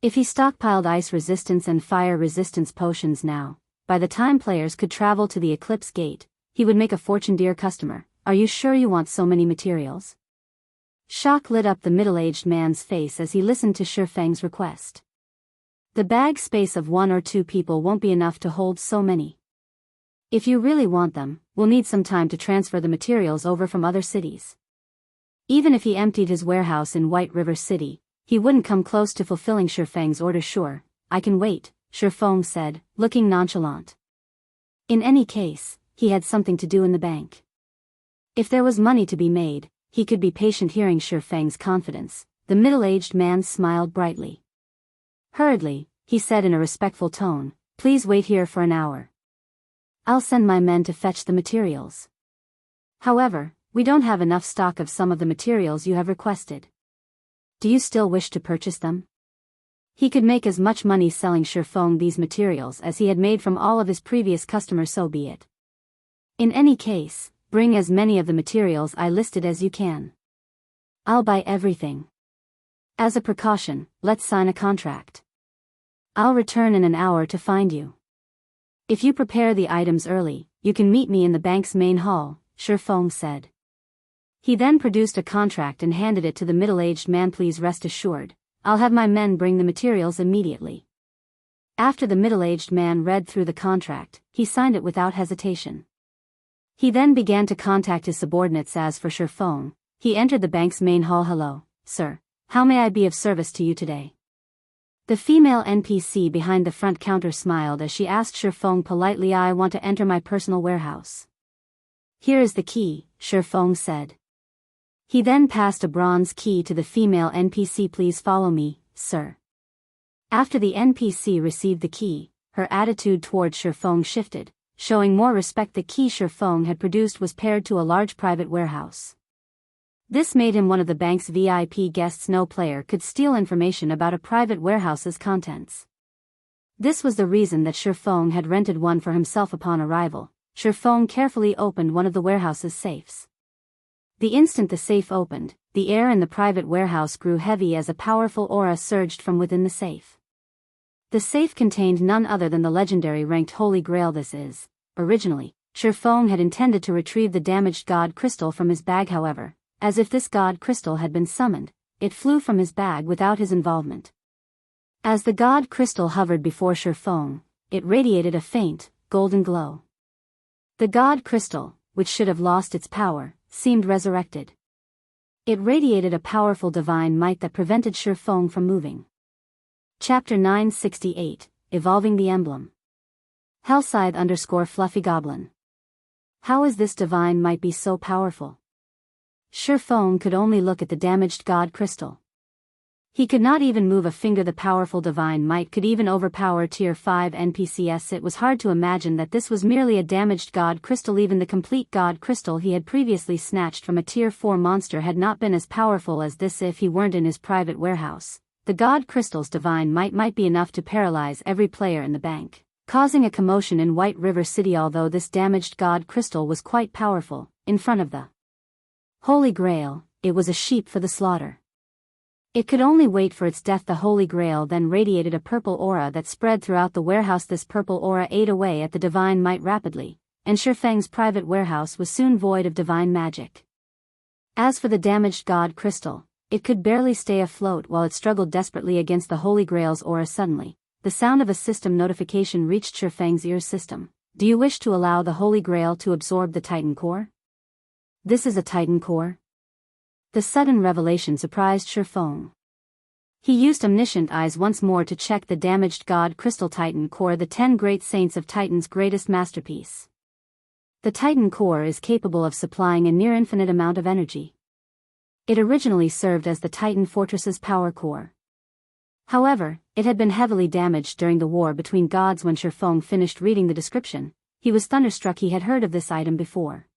If he stockpiled ice resistance and fire resistance potions now, by the time players could travel to the Eclipse Gate, he would make a fortune. Dear customer, are you sure you want so many materials? Shock lit up the middle-aged man's face as he listened to Feng's request. The bag space of 1 or 2 people won't be enough to hold so many. If you really want them, we'll need some time to transfer the materials over from other cities. Even if he emptied his warehouse in White River City, he wouldn't come close to fulfilling Feng's order. Sure, I can wait, Feng said, looking nonchalant. In any case, he had something to do in the bank. If there was money to be made, he could be patient. Hearing Feng's confidence, the middle-aged man smiled brightly. Hurriedly, he said in a respectful tone, please wait here for an hour. I'll send my men to fetch the materials. However, we don't have enough stock of some of the materials you have requested. Do you still wish to purchase them? He could make as much money selling Feng these materials as he had made from all of his previous customers. So be it. In any case, bring as many of the materials I listed as you can. I'll buy everything. As a precaution, let's sign a contract. I'll return in an hour to find you. If you prepare the items early, you can meet me in the bank's main hall, Feng said. He then produced a contract and handed it to the middle-aged man. Please rest assured, I'll have my men bring the materials immediately. After the middle-aged man read through the contract, he signed it without hesitation. He then began to contact his subordinates. As for Feng, he entered the bank's main hall. Hello, sir, how may I be of service to you today? The female NPC behind the front counter smiled as she asked Feng politely. I want to enter my personal warehouse. Here is the key, Feng said. He then passed a bronze key to the female NPC. Please follow me, sir. After the NPC received the key, her attitude towards Feng shifted, showing more respect. The key Feng had produced was paired to a large private warehouse. This made him one of the bank's VIP guests. No player could steal information about a private warehouse's contents. This was the reason that Feng had rented one for himself. Upon arrival, Feng carefully opened one of the warehouse's safes. The instant the safe opened, the air in the private warehouse grew heavy as a powerful aura surged from within the safe. The safe contained none other than the legendary ranked Holy Grail. This is, originally, Feng had intended to retrieve the damaged god crystal from his bag. However, as if this god crystal had been summoned, it flew from his bag without his involvement. As the god crystal hovered before Feng, it radiated a faint, golden glow. The god crystal, which should have lost its power, seemed resurrected. It radiated a powerful divine might that prevented Feng from moving. Chapter 968, Evolving the Emblem. Hellscythe_Fluffy Goblin. How is this divine might be so powerful? Feng could only look at the damaged god crystal. He could not even move a finger. The powerful divine might could even overpower tier 5 NPCs. It was hard to imagine that this was merely a damaged god crystal. Even the complete god crystal he had previously snatched from a tier 4 monster had not been as powerful as this if he weren't in his private warehouse. The god crystal's divine might be enough to paralyze every player in the bank, causing a commotion in White River City. Although this damaged god crystal was quite powerful, in front of the Holy Grail, it was a sheep for the slaughter. It could only wait for its death. The Holy Grail then radiated a purple aura that spread throughout the warehouse. This purple aura ate away at the divine might rapidly, and Feng's private warehouse was soon void of divine magic. As for the damaged god crystal, it could barely stay afloat while it struggled desperately against the Holy Grail's aura. Suddenly, the sound of a system notification reached Feng's ear. System, do you wish to allow the Holy Grail to absorb the Titan core? This is a Titan core? The sudden revelation surprised Feng. He used omniscient eyes once more to check the damaged god crystal. Titan core, the 10 great saints of Titan's greatest masterpiece. The Titan core is capable of supplying a near infinite amount of energy. It originally served as the Titan Fortress's power core. However, it had been heavily damaged during the war between gods. When Feng finished reading the description, he was thunderstruck. He had heard of this item before.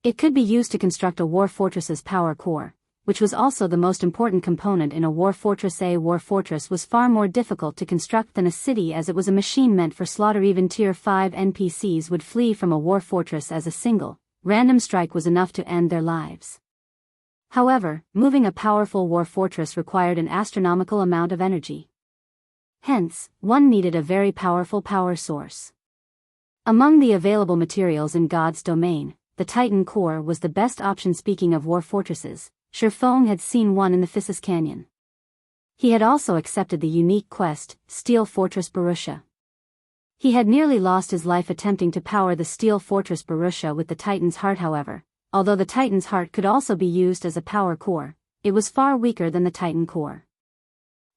It could be used to construct a war fortress's power core, which was also the most important component in a war fortress. A war fortress was far more difficult to construct than a city, as it was a machine meant for slaughter. Even tier 5 NPCs would flee from a war fortress, as a single, random strike was enough to end their lives. However, moving a powerful war fortress required an astronomical amount of energy. Hence, one needed a very powerful power source. Among the available materials in God's domain, the Titan core was the best option. Speaking of war fortresses, Feng had seen one in the Phissis Canyon. He had also accepted the unique quest, Steel Fortress Borussia. He had nearly lost his life attempting to power the Steel Fortress Borussia with the Titan's heart. However, although the Titan's heart could also be used as a power core, it was far weaker than the Titan core.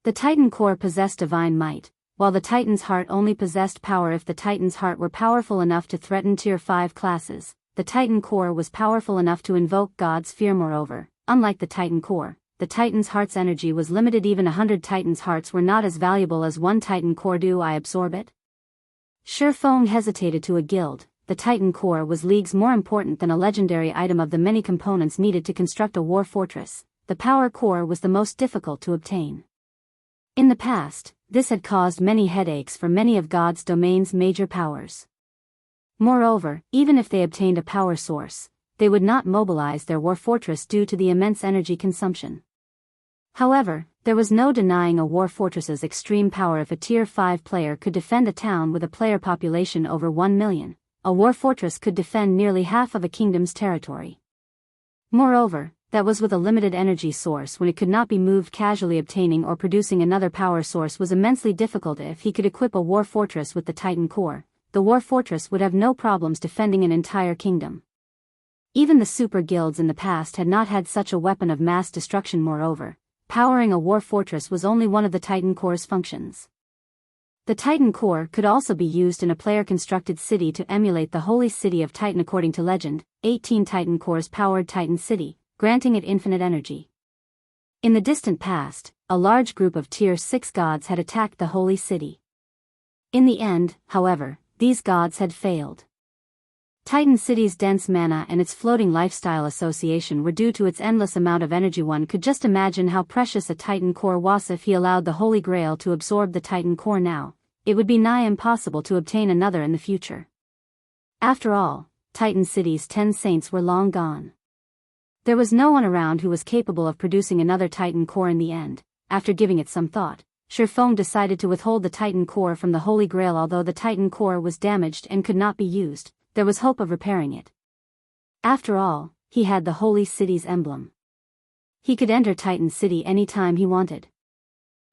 The Titan core possessed divine might, while the Titan's heart only possessed power. If the Titan's heart were powerful enough to threaten tier 5 classes, the Titan core was powerful enough to invoke God's fear. Moreover, unlike the Titan core, the Titan's heart's energy was limited. Even 100 Titan's hearts were not as valuable as one Titan core. Do I absorb it? Feng hesitated. To a guild, the Titan core was leagues more important than a legendary item. Of the many components needed to construct a war fortress, the power core was the most difficult to obtain. In the past, this had caused many headaches for many of God's domain's major powers. Moreover, even if they obtained a power source, they would not mobilize their war fortress due to the immense energy consumption. However, there was no denying a war fortress's extreme power. If a tier 5 player could defend a town with a player population over 1 million, a war fortress could defend nearly half of a kingdom's territory. Moreover, that was with a limited energy source when it could not be moved casually. Obtaining or producing another power source was immensely difficult. If he could equip a war fortress with the Titan core, the war fortress would have no problems defending an entire kingdom. Even the super guilds in the past had not had such a weapon of mass destruction. Moreover, powering a war fortress was only one of the Titan core's functions. The Titan core could also be used in a player-constructed city to emulate the holy city of Titan. According to legend, 18 Titan cores powered Titan City, granting it infinite energy. In the distant past, a large group of tier 6 gods had attacked the holy city. In the end, however, these gods had failed. Titan City's dense mana and its floating lifestyle association were due to its endless amount of energy. One could just imagine how precious a Titan core was. If he allowed the Holy Grail to absorb the Titan core now, it would be nigh impossible to obtain another in the future. After all, Titan City's 10 saints were long gone. There was no one around who was capable of producing another Titan core. In the end, after giving it some thought, Feng decided to withhold the Titan core from the Holy Grail. Although the Titan core was damaged and could not be used, there was hope of repairing it. After all, he had the Holy City's emblem. He could enter Titan City any time he wanted.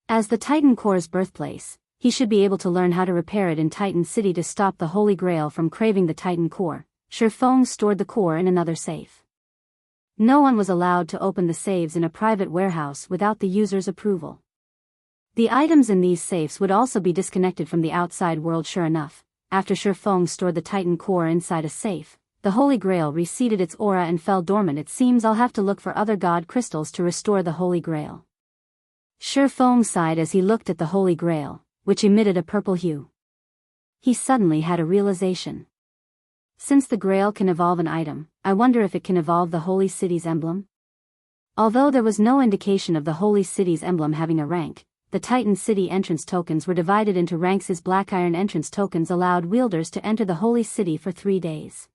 As the Titan core's birthplace, he should be able to learn how to repair it in Titan City. To stop the Holy Grail from craving the Titan core, Feng stored the core in another safe. No one was allowed to open the safes in a private warehouse without the user's approval. The items in these safes would also be disconnected from the outside world. Sure enough, after Feng stored the Titan core inside a safe, the Holy Grail receded its aura and fell dormant. It seems I'll have to look for other god crystals to restore the Holy Grail. Feng sighed as he looked at the Holy Grail, which emitted a purple hue. He suddenly had a realization. Since the Grail can evolve an item, I wonder if it can evolve the Holy City's emblem? Although there was no indication of the Holy City's emblem having a rank, the Titan City entrance tokens were divided into ranks. As black iron entrance tokens allowed wielders to enter the Holy City for 3 days.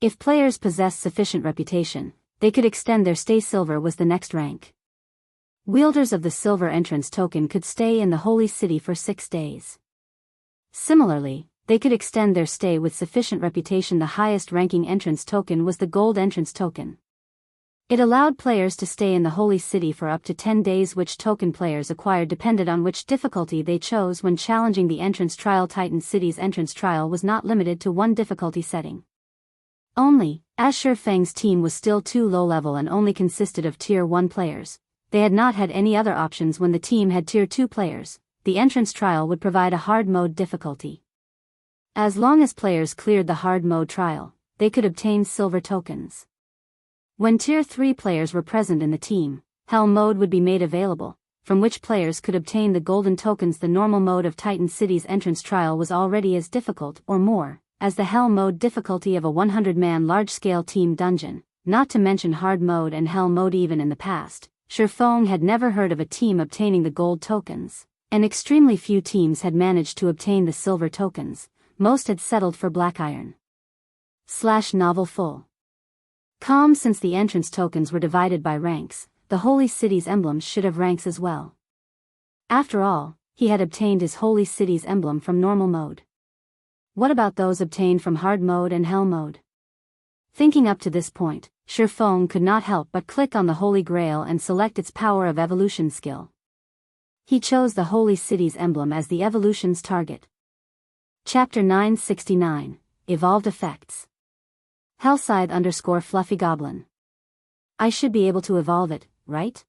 If players possessed sufficient reputation, they could extend their stay. Silver was the next rank. Wielders of the silver entrance token could stay in the Holy City for 6 days. Similarly, they could extend their stay with sufficient reputation. The highest ranking entrance token was the gold entrance token. It allowed players to stay in the Holy City for up to 10 days. Which token players acquired depended on which difficulty they chose when challenging the entrance trial. Titan City's entrance trial was not limited to one difficulty setting only, as Feng's team was still too low level and only consisted of Tier 1 players. They had not had any other options. When the team had Tier 2 players, the entrance trial would provide a hard mode difficulty. As long as players cleared the hard mode trial, they could obtain silver tokens. When Tier 3 players were present in the team, Hell mode would be made available, from which players could obtain the golden tokens. The normal mode of Titan City's entrance trial was already as difficult or more as the Hell mode difficulty of a 100-man large-scale team dungeon, not to mention hard mode and Hell mode. Even in the past, Feng had never heard of a team obtaining the gold tokens, and extremely few teams had managed to obtain the silver tokens. Most had settled for black iron. Novel full. Since the entrance tokens were divided by ranks, the Holy City's emblems should have ranks as well. After all, he had obtained his Holy City's emblem from normal mode. What about those obtained from hard mode and Hell mode? Thinking up to this point, Feng could not help but click on the Holy Grail and select its power of evolution skill. He chose the Holy City's emblem as the evolution's target. Chapter 969, Evolved Effects. Hellscythe _ Fluffy Goblin. I should be able to evolve it, right?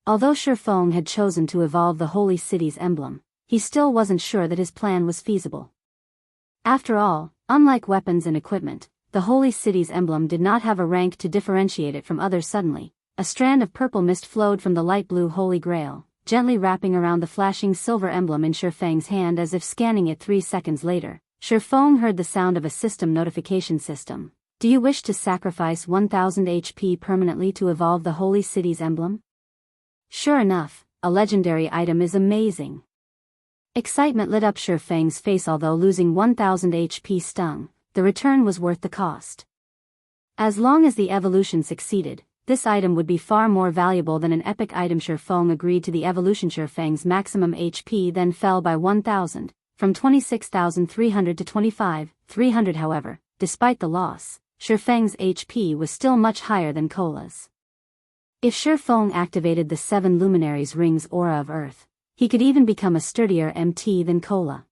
Although Feng had chosen to evolve the Holy City's emblem, he still wasn't sure that his plan was feasible. After all, unlike weapons and equipment, the Holy City's emblem did not have a rank to differentiate it from others. Suddenly, a strand of purple mist flowed from the light blue Holy Grail, gently wrapping around the flashing silver emblem in Feng's hand. As if scanning it 3 seconds later, Feng heard the sound of a system notification system. Do you wish to sacrifice 1000 HP permanently to evolve the Holy City's emblem? Sure enough, a legendary item is amazing. Excitement lit up Feng's face. Although losing 1000 HP stung, the return was worth the cost. As long as the evolution succeeded, this item would be far more valuable than an epic item. Feng agreed to the evolution. Feng's maximum HP then fell by 1000, from 26,300 to 25,300. However, despite the loss, Feng's HP was still much higher than Cola's. If Feng activated the 7 Luminaries Rings Aura of Earth, he could even become a sturdier MT than Cola.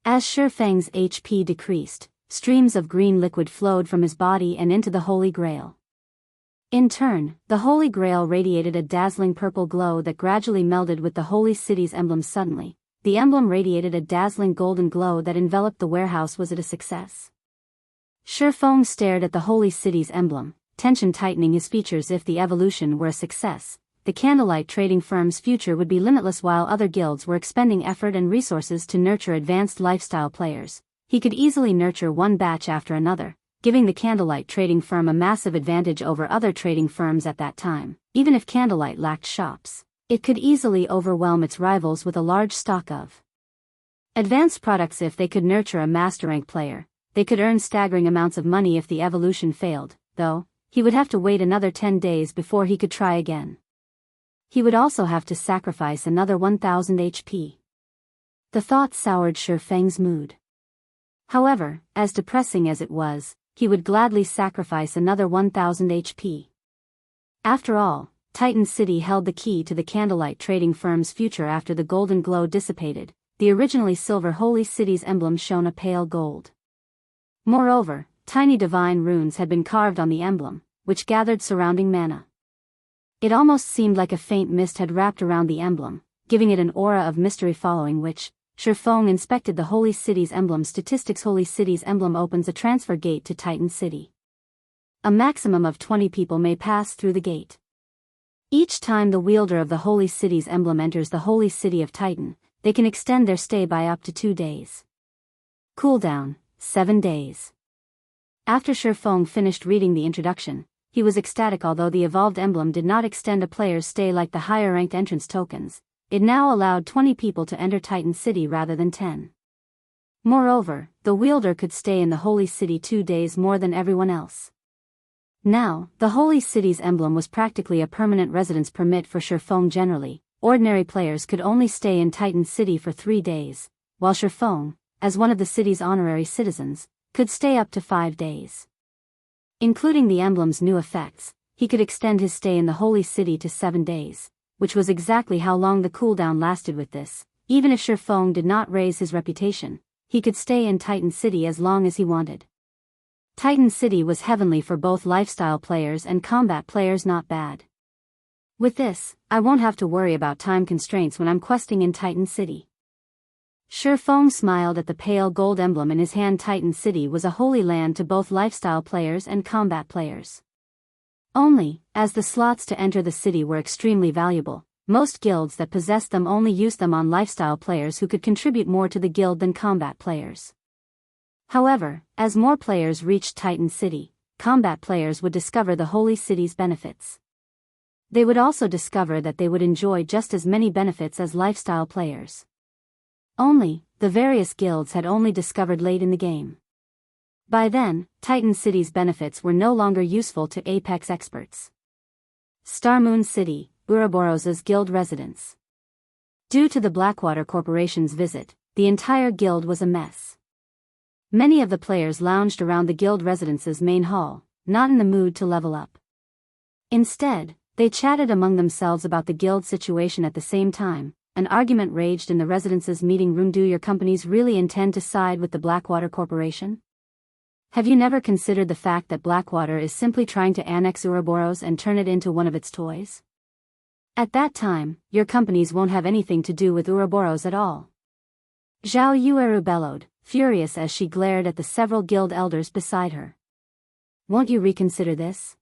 As Feng's HP decreased, streams of green liquid flowed from his body and into the Holy Grail. In turn, the Holy Grail radiated a dazzling purple glow that gradually melded with the Holy City's emblem. Suddenly, the emblem radiated a dazzling golden glow that enveloped the warehouse. Was it a success? Feng stared at the Holy City's emblem, tension tightening his features. If the evolution were a success, the Candlelight trading firm's future would be limitless. While other guilds were expending effort and resources to nurture advanced lifestyle players, he could easily nurture one batch after another, giving the Candlelight trading firm a massive advantage over other trading firms at that time. Even if Candlelight lacked shops, it could easily overwhelm its rivals with a large stock of advanced products. If they could nurture a master rank player, they could earn staggering amounts of money. If the evolution failed, though, he would have to wait another 10 days before he could try again. he would also have to sacrifice another 1000 HP. The thought soured Feng's mood. However, as depressing as it was, he would gladly sacrifice another 1000 HP. After all, Titan City held the key to the Candlelight trading firm's future after the golden glow dissipated. The originally silver holy city's emblem shone a pale gold. Moreover, tiny divine runes had been carved on the emblem, which gathered surrounding mana. It almost seemed like a faint mist had wrapped around the emblem, giving it an aura of mystery following which, Feng inspected the Holy City's emblem statistics. Holy City's emblem opens a transfer gate to Titan City. A maximum of 20 people may pass through the gate. Each time the wielder of the Holy City's emblem enters the Holy City of Titan, they can extend their stay by up to 2 days. Cooldown, 7 days. After Feng finished reading the introduction, he was ecstatic. Although the evolved emblem did not extend a player's stay like the higher-ranked entrance tokens, it now allowed 20 people to enter Titan City rather than 10. Moreover, the wielder could stay in the Holy City 2 days more than everyone else. Now, the Holy City's emblem was practically a permanent residence permit for Feng. Generally, ordinary players could only stay in Titan City for 3 days, while Feng, as one of the city's honorary citizens, could stay up to 5 days. Including the emblem's new effects, he could extend his stay in the Holy City to 7 days, which was exactly how long the cooldown lasted. With this, even if Feng did not raise his reputation, he could stay in Titan City as long as he wanted. Titan City was heavenly for both lifestyle players and combat players. Not bad. With this, I won't have to worry about time constraints when I'm questing in Titan City. Feng smiled at the pale gold emblem in his hand. Titan City was a holy land to both lifestyle players and combat players. Only, as the slots to enter the city were extremely valuable, most guilds that possessed them only used them on lifestyle players who could contribute more to the guild than combat players. However, as more players reached Titan City, combat players would discover the Holy City's benefits. They would also discover that they would enjoy just as many benefits as lifestyle players. Only, the various guilds had only discovered late in the game. By then, Titan City's benefits were no longer useful to Apex experts. Starmoon City, Ouroboros's guild residence. Due to the Blackwater Corporation's visit, the entire guild was a mess. Many of the players lounged around the guild residence's main hall, not in the mood to level up. Instead, they chatted among themselves about the guild situation. At the same time, an argument raged in the residence's meeting room. Do your companies really intend to side with the Blackwater Corporation? Have you never considered the fact that Blackwater is simply trying to annex Ouroboros and turn it into one of its toys? At that time, your companies won't have anything to do with Ouroboros at all. Zhao Yueru bellowed, furious as she glared at the several guild elders beside her. Won't you reconsider this?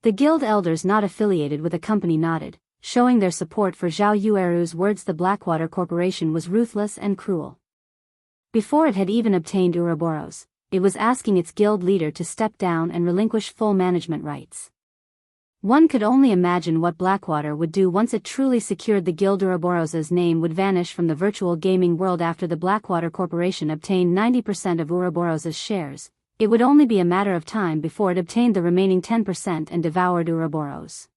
The guild elders not affiliated with a company nodded, showing their support for Zhao Yueru's words. The Blackwater Corporation was ruthless and cruel. Before it had even obtained Ouroboros, it was asking its guild leader to step down and relinquish full management rights. One could only imagine what Blackwater would do once it truly secured the guild. Ouroboros's name would vanish from the virtual gaming world. After the Blackwater Corporation obtained 90% of Ouroboros's shares, it would only be a matter of time before it obtained the remaining 10% and devoured Ouroboros.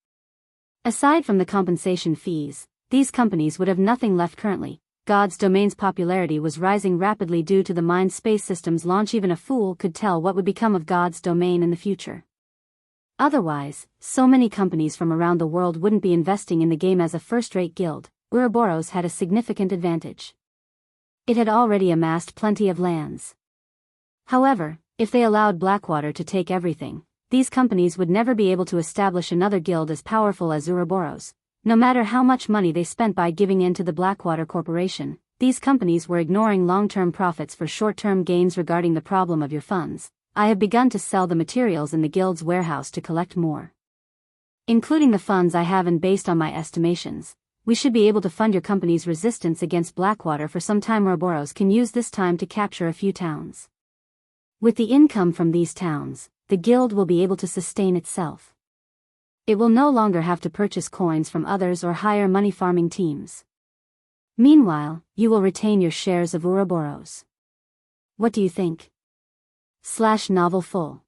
Aside from the compensation fees, these companies would have nothing left currently. God's domain's popularity was rising rapidly due to the Mind Space System's launch. Even a fool could tell what would become of God's domain in the future. Otherwise, so many companies from around the world wouldn't be investing in the game. As a first-rate guild, Ouroboros had a significant advantage. It had already amassed plenty of lands. However, if they allowed Blackwater to take everything, these companies would never be able to establish another guild as powerful as Ouroboros. No matter how much money they spent by giving in to the Blackwater Corporation, these companies were ignoring long-term profits for short-term gains. Regarding the problem of your funds, I have begun to sell the materials in the guild's warehouse to collect more. Including the funds I have, and based on my estimations, we should be able to fund your company's resistance against Blackwater for some time. Ouroboros can use this time to capture a few towns. With the income from these towns, the guild will be able to sustain itself. It will no longer have to purchase coins from others or hire money farming teams. Meanwhile, you will retain your shares of Ouroboros. What do you think? /novel full.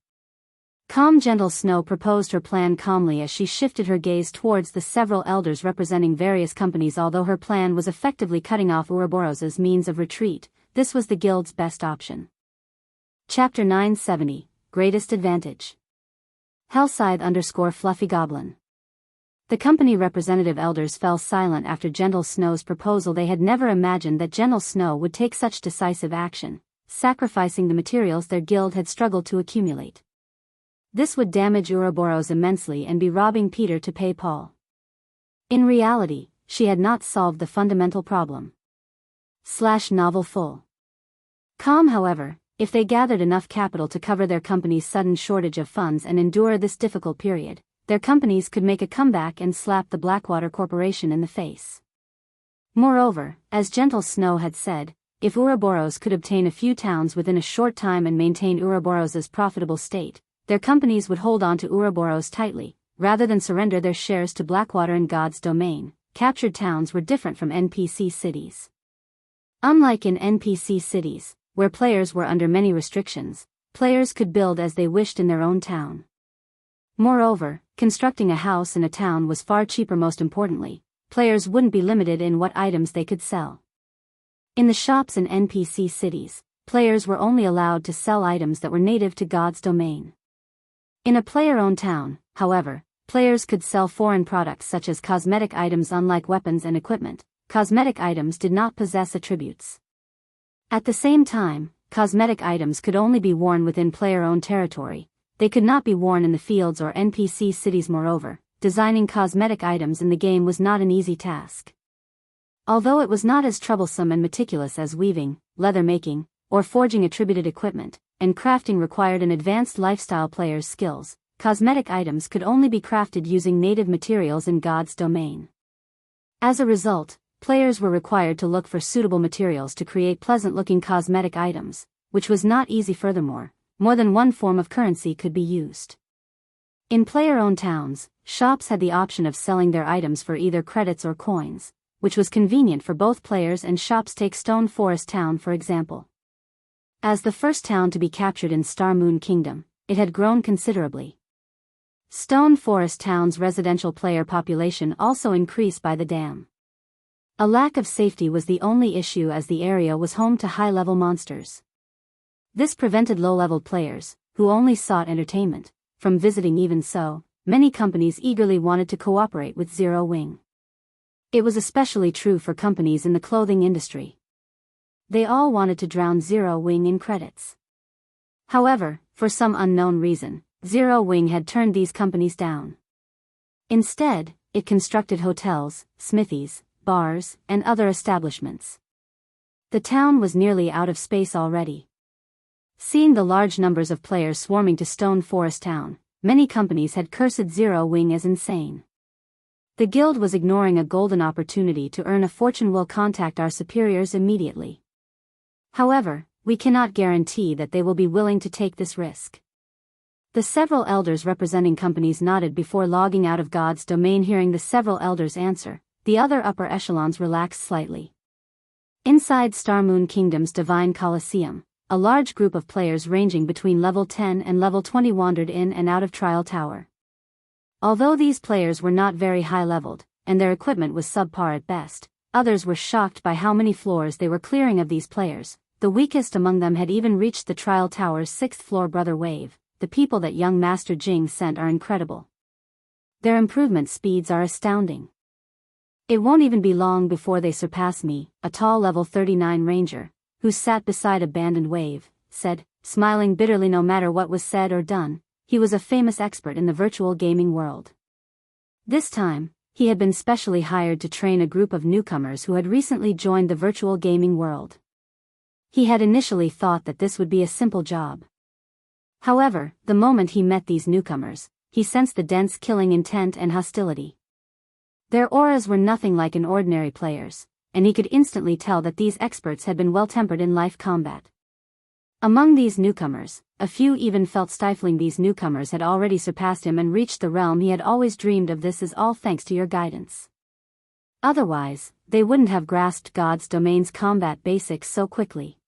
Calm Gentle Snow proposed her plan calmly as she shifted her gaze towards the several elders representing various companies. Although her plan was effectively cutting off Ouroboros' means of retreat, this was the guild's best option. Chapter 970, Greatest Advantage. Hellscythe_Fluffy Goblin. The company representative elders fell silent after Gentle Snow's proposal. They had never imagined that Gentle Snow would take such decisive action, sacrificing the materials their guild had struggled to accumulate. This would damage Ouroboros immensely and be robbing Peter to pay Paul. In reality, she had not solved the fundamental problem. Novel full. Calm, however, if they gathered enough capital to cover their company's sudden shortage of funds and endure this difficult period, their companies could make a comeback and slap the Blackwater Corporation in the face. Moreover, as Gentle Snow had said, if Ouroboros could obtain a few towns within a short time and maintain Ouroboros' profitable state, their companies would hold on to Ouroboros tightly, rather than surrender their shares to Blackwater and God's domain. Captured towns were different from NPC cities. Unlike in NPC cities, where players were under many restrictions, players could build as they wished in their own town. Moreover, constructing a house in a town was far cheaper. Most importantly, players wouldn't be limited in what items they could sell. In the shops in NPC cities, players were only allowed to sell items that were native to God's domain. In a player-owned town, however, players could sell foreign products such as cosmetic items. Unlike weapons and equipment, cosmetic items did not possess attributes. At the same time, cosmetic items could only be worn within player-owned territory. They could not be worn in the fields or NPC cities. Moreover, designing cosmetic items in the game was not an easy task. Although it was not as troublesome and meticulous as weaving, leather making, or forging attributed equipment, and crafting required an advanced lifestyle player's skills, cosmetic items could only be crafted using native materials in God's domain. As a result, players were required to look for suitable materials to create pleasant-looking cosmetic items, which was not easy. Furthermore, more than one form of currency could be used. In player-owned towns, shops had the option of selling their items for either credits or coins, which was convenient for both players and shops. Take Stone Forest Town for example. As the first town to be captured in Star Moon Kingdom, it had grown considerably. Stone Forest Town's residential player population also increased by the dam. A lack of safety was the only issue as the area was home to high-level monsters. This prevented low-level players, who only sought entertainment, from visiting. Even so, many companies eagerly wanted to cooperate with Zero Wing. It was especially true for companies in the clothing industry. They all wanted to drown Zero Wing in credits. However, for some unknown reason, Zero Wing had turned these companies down. Instead, it constructed hotels, smithies, bars, and other establishments. The town was nearly out of space already. Seeing the large numbers of players swarming to Stone Forest Town, many companies had cursed Zero Wing as insane. The guild was ignoring a golden opportunity to earn a fortune. Will contact our superiors immediately. However, we cannot guarantee that they will be willing to take this risk. The several elders representing companies nodded before logging out of God's domain. Hearing the several elders' answer, the other upper echelons relaxed slightly. Inside Star Moon Kingdom's Divine Coliseum, a large group of players ranging between level 10 and level 20 wandered in and out of Trial Tower. Although these players were not very high-leveled, and their equipment was subpar at best, others were shocked by how many floors they were clearing of these players. The weakest among them had even reached the Trial Tower's 6th floor. Brother Wave, the people that young Master Jing sent are incredible. Their improvement speeds are astounding. It won't even be long before they surpass me. A tall level 39 ranger, who sat beside Abandoned Wave, said, smiling bitterly. No matter what was said or done, he was a famous expert in the virtual gaming world. This time, he had been specially hired to train a group of newcomers who had recently joined the virtual gaming world. He had initially thought that this would be a simple job. However, the moment he met these newcomers, he sensed the dense killing intent and hostility. Their auras were nothing like an ordinary player's, and he could instantly tell that these experts had been well-tempered in life combat. Among these newcomers, a few even felt stifling. These newcomers had already surpassed him and reached the realm he had always dreamed of. This is all thanks to your guidance. Otherwise, they wouldn't have grasped God's domain's combat basics so quickly.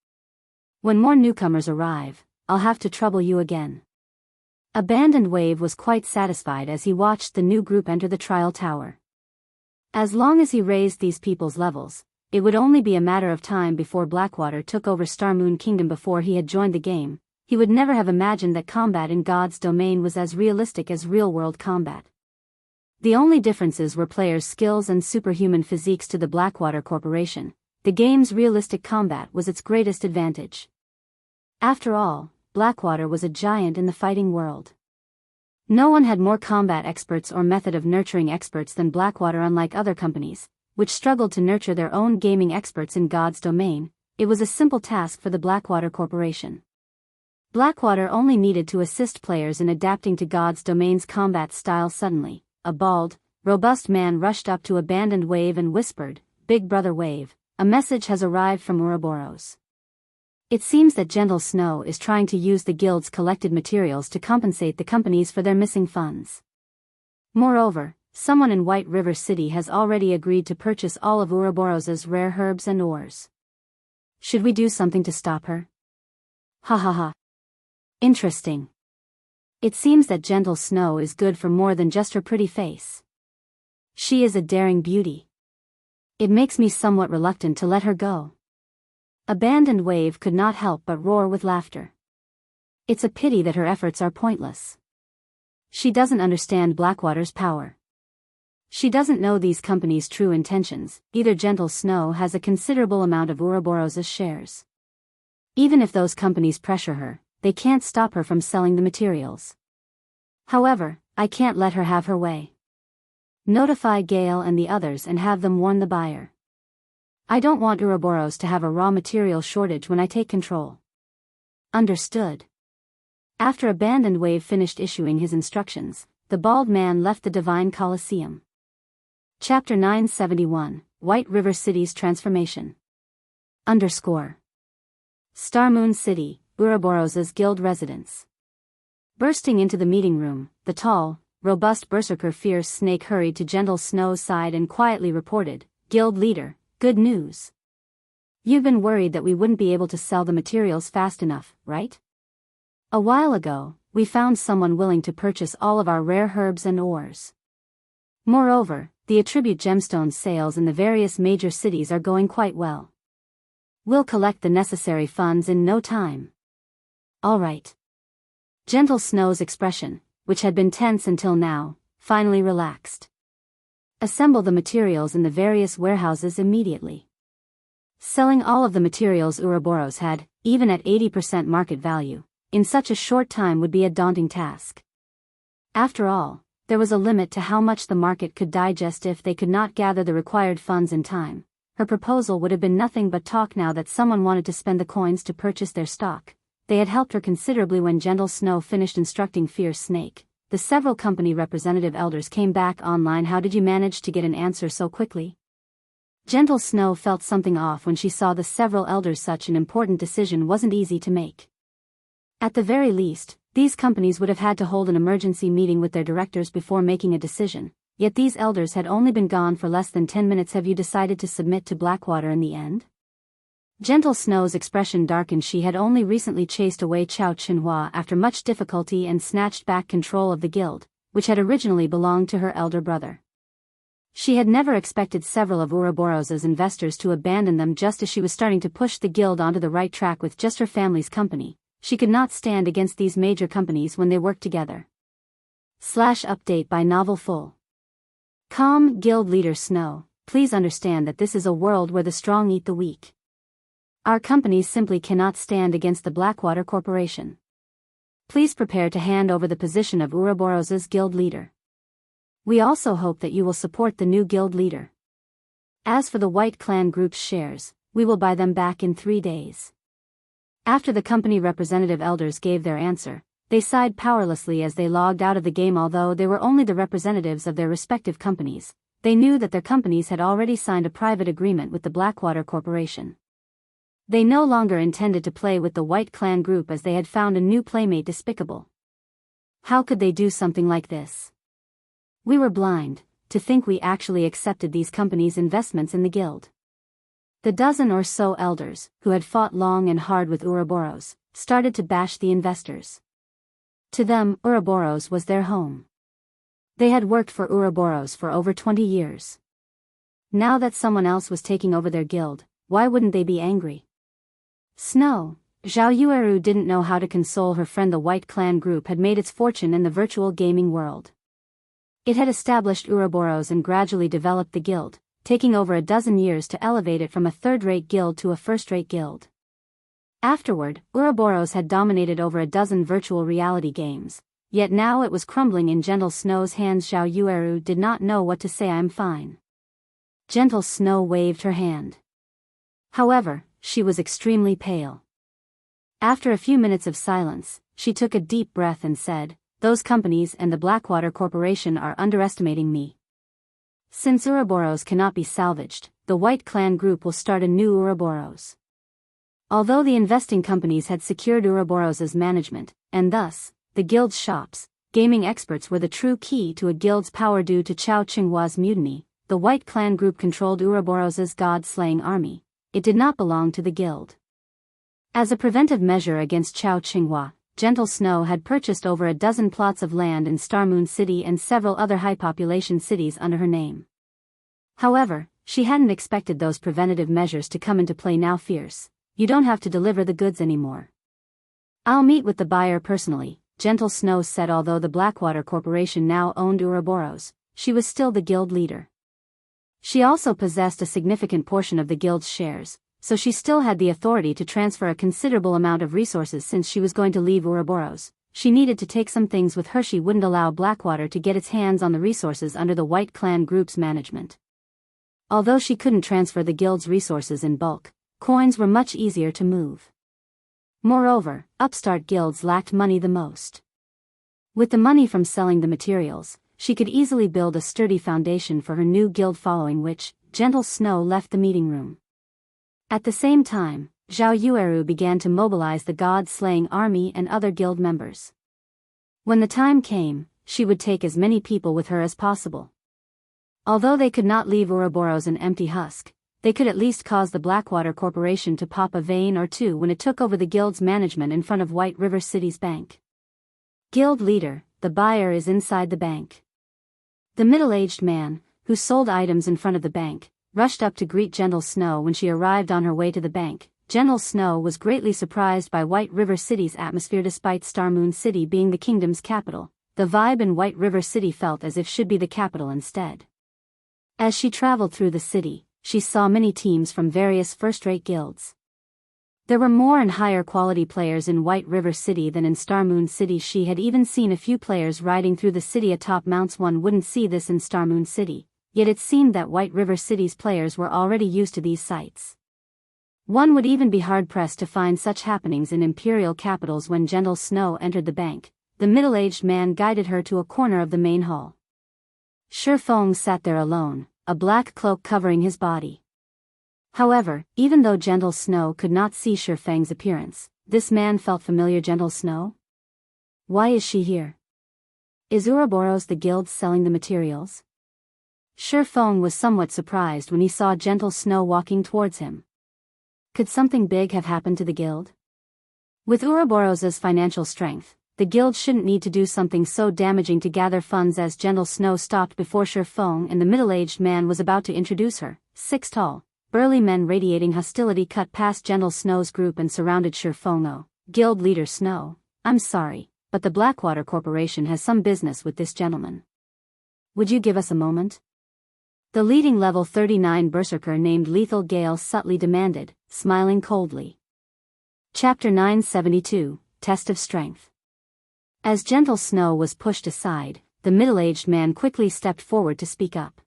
When more newcomers arrive, I'll have to trouble you again. Abandoned Wave was quite satisfied as he watched the new group enter the trial tower. As long as he raised these people's levels, it would only be a matter of time before Blackwater took over Starmoon Kingdom. Before he had joined the game, he would never have imagined that combat in God's domain was as realistic as real-world combat. The only differences were players' skills and superhuman physiques. To the Blackwater Corporation, the game's realistic combat was its greatest advantage. After all, Blackwater was a giant in the fighting world. No one had more combat experts or method of nurturing experts than Blackwater. Unlike other companies, which struggled to nurture their own gaming experts in God's domain, it was a simple task for the Blackwater Corporation. Blackwater only needed to assist players in adapting to God's domain's combat style. Suddenly, a bald, robust man rushed up to Abandoned Wave and whispered, "Big Brother Wave, a message has arrived from Ouroboros. It seems that Gentle Snow is trying to use the guild's collected materials to compensate the companies for their missing funds. Moreover, someone in White River City has already agreed to purchase all of Ouroboros's rare herbs and ores. Should we do something to stop her?" Ha ha ha. Interesting. It seems that Gentle Snow is good for more than just her pretty face. She is a daring beauty. It makes me somewhat reluctant to let her go. Abandoned Wave could not help but roar with laughter. It's a pity that her efforts are pointless. She doesn't understand Blackwater's power. She doesn't know these companies' true intentions. Either Gentle Snow has a considerable amount of Ouroboros' shares. Even if those companies pressure her, they can't stop her from selling the materials. However, I can't let her have her way. Notify Gale and the others and have them warn the buyer. I don't want Ouroboros to have a raw material shortage when I take control. Understood. After Abandoned Wave finished issuing his instructions, the bald man left the Divine Colosseum. Chapter 971, White River City's Transformation. Starmoon City, Ouroboros's guild residence. Bursting into the meeting room, the tall, robust berserker Fierce Snake hurried to Gentle Snow's side and quietly reported, "Guild leader, good news. You've been worried that we wouldn't be able to sell the materials fast enough, right? A while ago, we found someone willing to purchase all of our rare herbs and ores. Moreover, the attribute gemstone sales in the various major cities are going quite well. We'll collect the necessary funds in no time." "All right." Gentle Snow's expression, which had been tense until now, finally relaxed. "Assemble the materials in the various warehouses immediately." Selling all of the materials Ouroboros had, even at 80% market value, in such a short time would be a daunting task. After all, there was a limit to how much the market could digest if they could not gather the required funds in time. Her proposal would have been nothing but talk now that someone wanted to spend the coins to purchase their stock. They had helped her considerably. When Gentle Snow finished instructing Fierce Snake, the several company representative elders came back online. "How did you manage to get an answer so quickly?" Gentle Snow felt something off when she saw the several elders. Such an important decision wasn't easy to make. At the very least, these companies would have had to hold an emergency meeting with their directors before making a decision, yet these elders had only been gone for less than 10 minutes. "Have you decided to submit to Blackwater in the end?" Gentle Snow's expression darkened. She had only recently chased away Chao Chinhua after much difficulty and snatched back control of the guild, which had originally belonged to her elder brother. She had never expected several of Ouroboros's investors to abandon them just as she was starting to push the guild onto the right track with just her family's company. She could not stand against these major companies when they worked together. Update by Novel Full. Guild Leader Snow, please understand that this is a world where the strong eat the weak. Our companies simply cannot stand against the Blackwater Corporation. Please prepare to hand over the position of Ouroboros's guild leader. We also hope that you will support the new guild leader. As for the White Clan Group's shares, we will buy them back in 3 days." After the company representative elders gave their answer, they sighed powerlessly as they logged out of the game. Although they were only the representatives of their respective companies, they knew that their companies had already signed a private agreement with the Blackwater Corporation. They no longer intended to play with the White Clan Group as they had found a new playmate despicable. How could they do something like this? We were blind to think we actually accepted these companies' investments in the guild. The dozen or so elders, who had fought long and hard with Ouroboros, started to bash the investors. To them, Ouroboros was their home. They had worked for Ouroboros for over 20 years. Now that someone else was taking over their guild, why wouldn't they be angry? Snow. Zhao Yueru didn't know how to console her friend. The White Clan group had made its fortune in the virtual gaming world. It had established Ouroboros and gradually developed the guild, taking over a dozen years to elevate it from a third-rate guild to a first-rate guild. Afterward, Ouroboros had dominated over a dozen virtual reality games, yet now it was crumbling in Gentle Snow's hands. Zhao Yueru did not know what to say. I'm fine. Gentle Snow waved her hand. However, she was extremely pale. After a few minutes of silence, she took a deep breath and said, "Those companies and the Blackwater Corporation are underestimating me. Since Ouroboros cannot be salvaged, the White Clan group will start a new Ouroboros." Although the investing companies had secured Ouroboros' management, and thus, the guild's shops, gaming experts were the true key to a guild's power. Due to Chao Qinghua's mutiny, the White Clan group controlled Ouroboros' god-slaying army. It did not belong to the guild. As a preventive measure against Chao Qinghua, Gentle Snow had purchased over a dozen plots of land in Starmoon City and several other high-population cities under her name. However, she hadn't expected those preventative measures to come into play now. Fierce. You don't have to deliver the goods anymore. I'll meet with the buyer personally, Gentle Snow said. Although the Blackwater Corporation now owned Ouroboros, she was still the guild leader. She also possessed a significant portion of the guild's shares, so she still had the authority to transfer a considerable amount of resources. Since she was going to leave Ouroboros, she needed to take some things with her. She wouldn't allow Blackwater to get its hands on the resources under the White Clan group's management. Although she couldn't transfer the guild's resources in bulk, coins were much easier to move. Moreover, upstart guilds lacked money the most. With the money from selling the materials, she could easily build a sturdy foundation for her new guild following, which, Gentle Snow left the meeting room. At the same time, Zhao Yueru began to mobilize the god-slaying army and other guild members. When the time came, she would take as many people with her as possible. Although they could not leave Ouroboros an empty husk, they could at least cause the Blackwater Corporation to pop a vein or two when it took over the guild's management in front of White River City's bank. Guild leader, the buyer is inside the bank. The middle-aged man, who sold items in front of the bank, rushed up to greet Gentle Snow when she arrived on her way to the bank. Gentle Snow was greatly surprised by White River City's atmosphere. Despite Starmoon City being the kingdom's capital, the vibe in White River City felt as if should be the capital instead. As she traveled through the city, she saw many teams from various first-rate guilds. There were more and higher quality players in White River City than in Starmoon City. She had even seen a few players riding through the city atop mounts. One wouldn't see this in Starmoon City, yet it seemed that White River City's players were already used to these sights. One would even be hard-pressed to find such happenings in imperial capitals. When Gentle Snow entered the bank, the middle-aged man guided her to a corner of the main hall. Feng sat there alone, a black cloak covering his body. However, even though Gentle Snow could not see Feng's appearance, this man felt familiar. Gentle Snow? Why is she here? Is Ouroboros the guild selling the materials? Feng was somewhat surprised when he saw Gentle Snow walking towards him. Could something big have happened to the guild? With Ouroboros' financial strength, the guild shouldn't need to do something so damaging to gather funds. As Gentle Snow stopped before Feng and the middle-aged man was about to introduce her, 6 tall, burly men radiating hostility cut past Gentle Snow's group and surrounded Feng. "Oh, guild leader Snow, I'm sorry, but the Blackwater Corporation has some business with this gentleman. Would you give us a moment?" The leading level 39 berserker named Lethal Gale subtly demanded, smiling coldly. Chapter 972, Test of Strength. As Gentle Snow was pushed aside, the middle-aged man quickly stepped forward to speak up.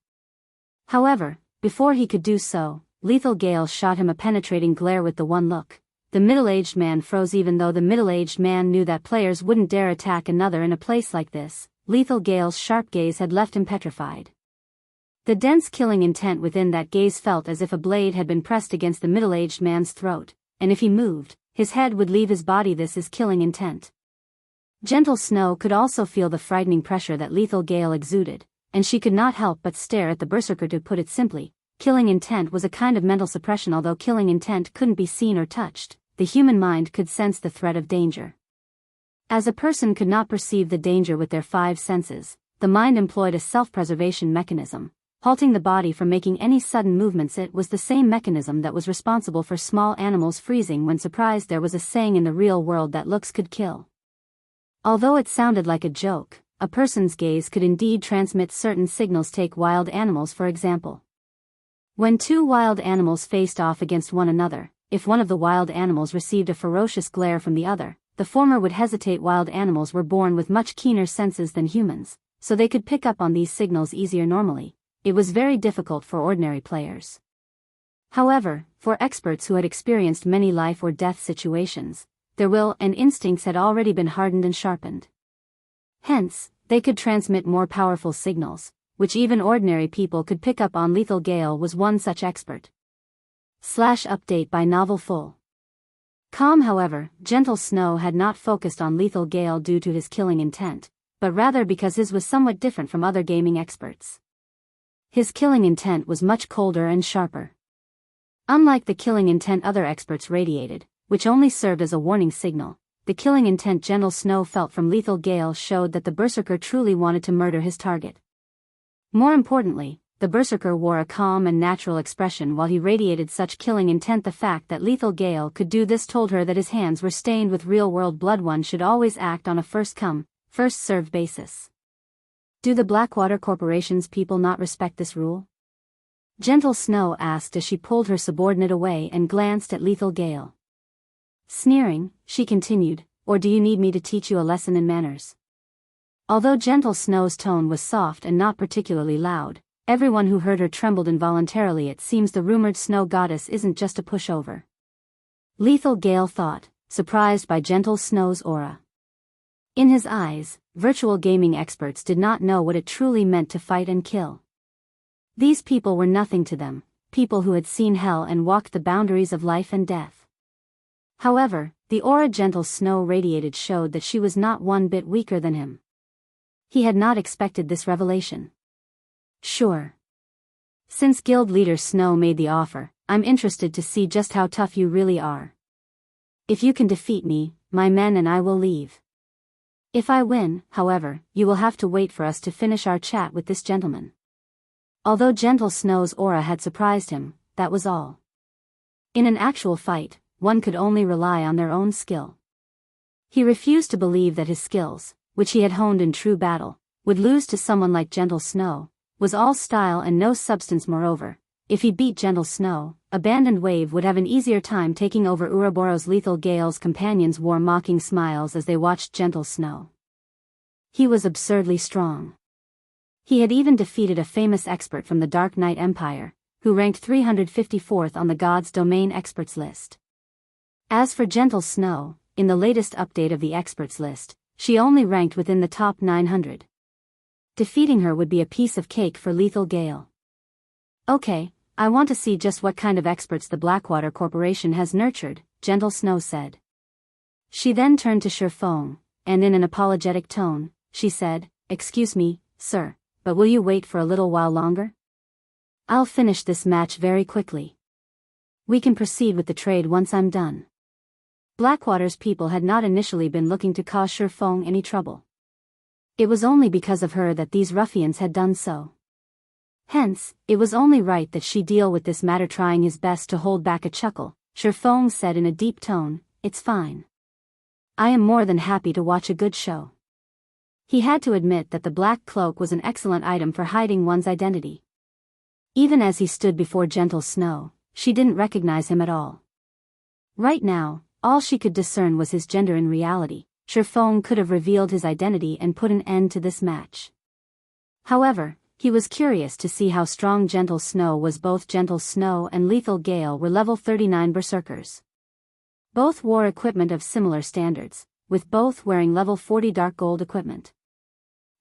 However, before he could do so, Lethal Gale shot him a penetrating glare. With the one look, the middle-aged man froze. Even though the middle-aged man knew that players wouldn't dare attack another in a place like this, Lethal Gale's sharp gaze had left him petrified. The dense killing intent within that gaze felt as if a blade had been pressed against the middle-aged man's throat, and if he moved, his head would leave his body. This is killing intent. Gentle Snow could also feel the frightening pressure that Lethal Gale exuded, and she could not help but stare at the berserker. To put it simply, killing intent was a kind of mental suppression. Although killing intent couldn't be seen or touched, the human mind could sense the threat of danger. As a person could not perceive the danger with their five senses, the mind employed a self-preservation mechanism, halting the body from making any sudden movements. It was the same mechanism that was responsible for small animals freezing when surprised. There was a saying in the real world that looks could kill. Although it sounded like a joke, a person's gaze could indeed transmit certain signals. Take wild animals for example. When two wild animals faced off against one another, if one of the wild animals received a ferocious glare from the other, the former would hesitate. Wild animals were born with much keener senses than humans, so they could pick up on these signals easier. Normally, it was very difficult for ordinary players. However, for experts who had experienced many life or death situations, their will and instincts had already been hardened and sharpened. Hence, they could transmit more powerful signals, which even ordinary people could pick up on. Lethal Gale was one such expert. Update by novel full. However, Gentle Snow had not focused on Lethal Gale due to his killing intent, but rather because his was somewhat different from other gaming experts. His killing intent was much colder and sharper. Unlike the killing intent other experts radiated, which only served as a warning signal, the killing intent Gentle Snow felt from Lethal Gale showed that the berserker truly wanted to murder his target. More importantly, the berserker wore a calm and natural expression while he radiated such killing intent. The fact that Lethal Gale could do this told her that his hands were stained with real-world blood. One should always act on a first-come, first-served basis. Do the Blackwater Corporation's people not respect this rule? Gentle Snow asked as she pulled her subordinate away and glanced at Lethal Gale. Sneering, she continued, or do you need me to teach you a lesson in manners? Although Gentle Snow's tone was soft and not particularly loud, everyone who heard her trembled involuntarily. It seems the rumored snow goddess isn't just a pushover. Lethal Gale thought, surprised by Gentle Snow's aura. In his eyes, virtual gaming experts did not know what it truly meant to fight and kill. These people were nothing to them, people who had seen hell and walked the boundaries of life and death. However, the aura Gentle Snow radiated showed that she was not one bit weaker than him. He had not expected this revelation. Sure. Since Guild Leader Snow made the offer, I'm interested to see just how tough you really are. If you can defeat me, my men and I will leave. If I win, however, you will have to wait for us to finish our chat with this gentleman. Although Gentle Snow's aura had surprised him, that was all. In an actual fight, one could only rely on their own skill. He refused to believe that his skills, which he had honed in true battle, would lose to someone like Gentle Snow, was all style and no substance. Moreover, if he beat Gentle Snow, Abandoned Wave would have an easier time taking over Ouroboros. Lethal Gale's companions wore mocking smiles as they watched Gentle Snow. He was absurdly strong. He had even defeated a famous expert from the Dark Knight Empire, who ranked 354th on the God's Domain experts list. As for Gentle Snow, in the latest update of the experts list, she only ranked within the top 900. Defeating her would be a piece of cake for Lethal Gale. Okay, I want to see just what kind of experts the Blackwater Corporation has nurtured, Gentle Snow said. She then turned to Feng, and in an apologetic tone, she said, "Excuse me, sir, but will you wait for a little while longer? I'll finish this match very quickly. We can proceed with the trade once I'm done." Blackwater's people had not initially been looking to cause Feng any trouble. It was only because of her that these ruffians had done so. Hence, it was only right that she deal with this matter. Trying his best to hold back a chuckle, Feng said in a deep tone, "It's fine. I am more than happy to watch a good show." He had to admit that the black cloak was an excellent item for hiding one's identity. Even as he stood before Gentle Snow, she didn't recognize him at all. Right now, all she could discern was his gender. In reality, Feng could have revealed his identity and put an end to this match. However, he was curious to see how strong Gentle Snow was. Both Gentle Snow and Lethal Gale were level 39 berserkers. Both wore equipment of similar standards, with both wearing level 40 dark gold equipment.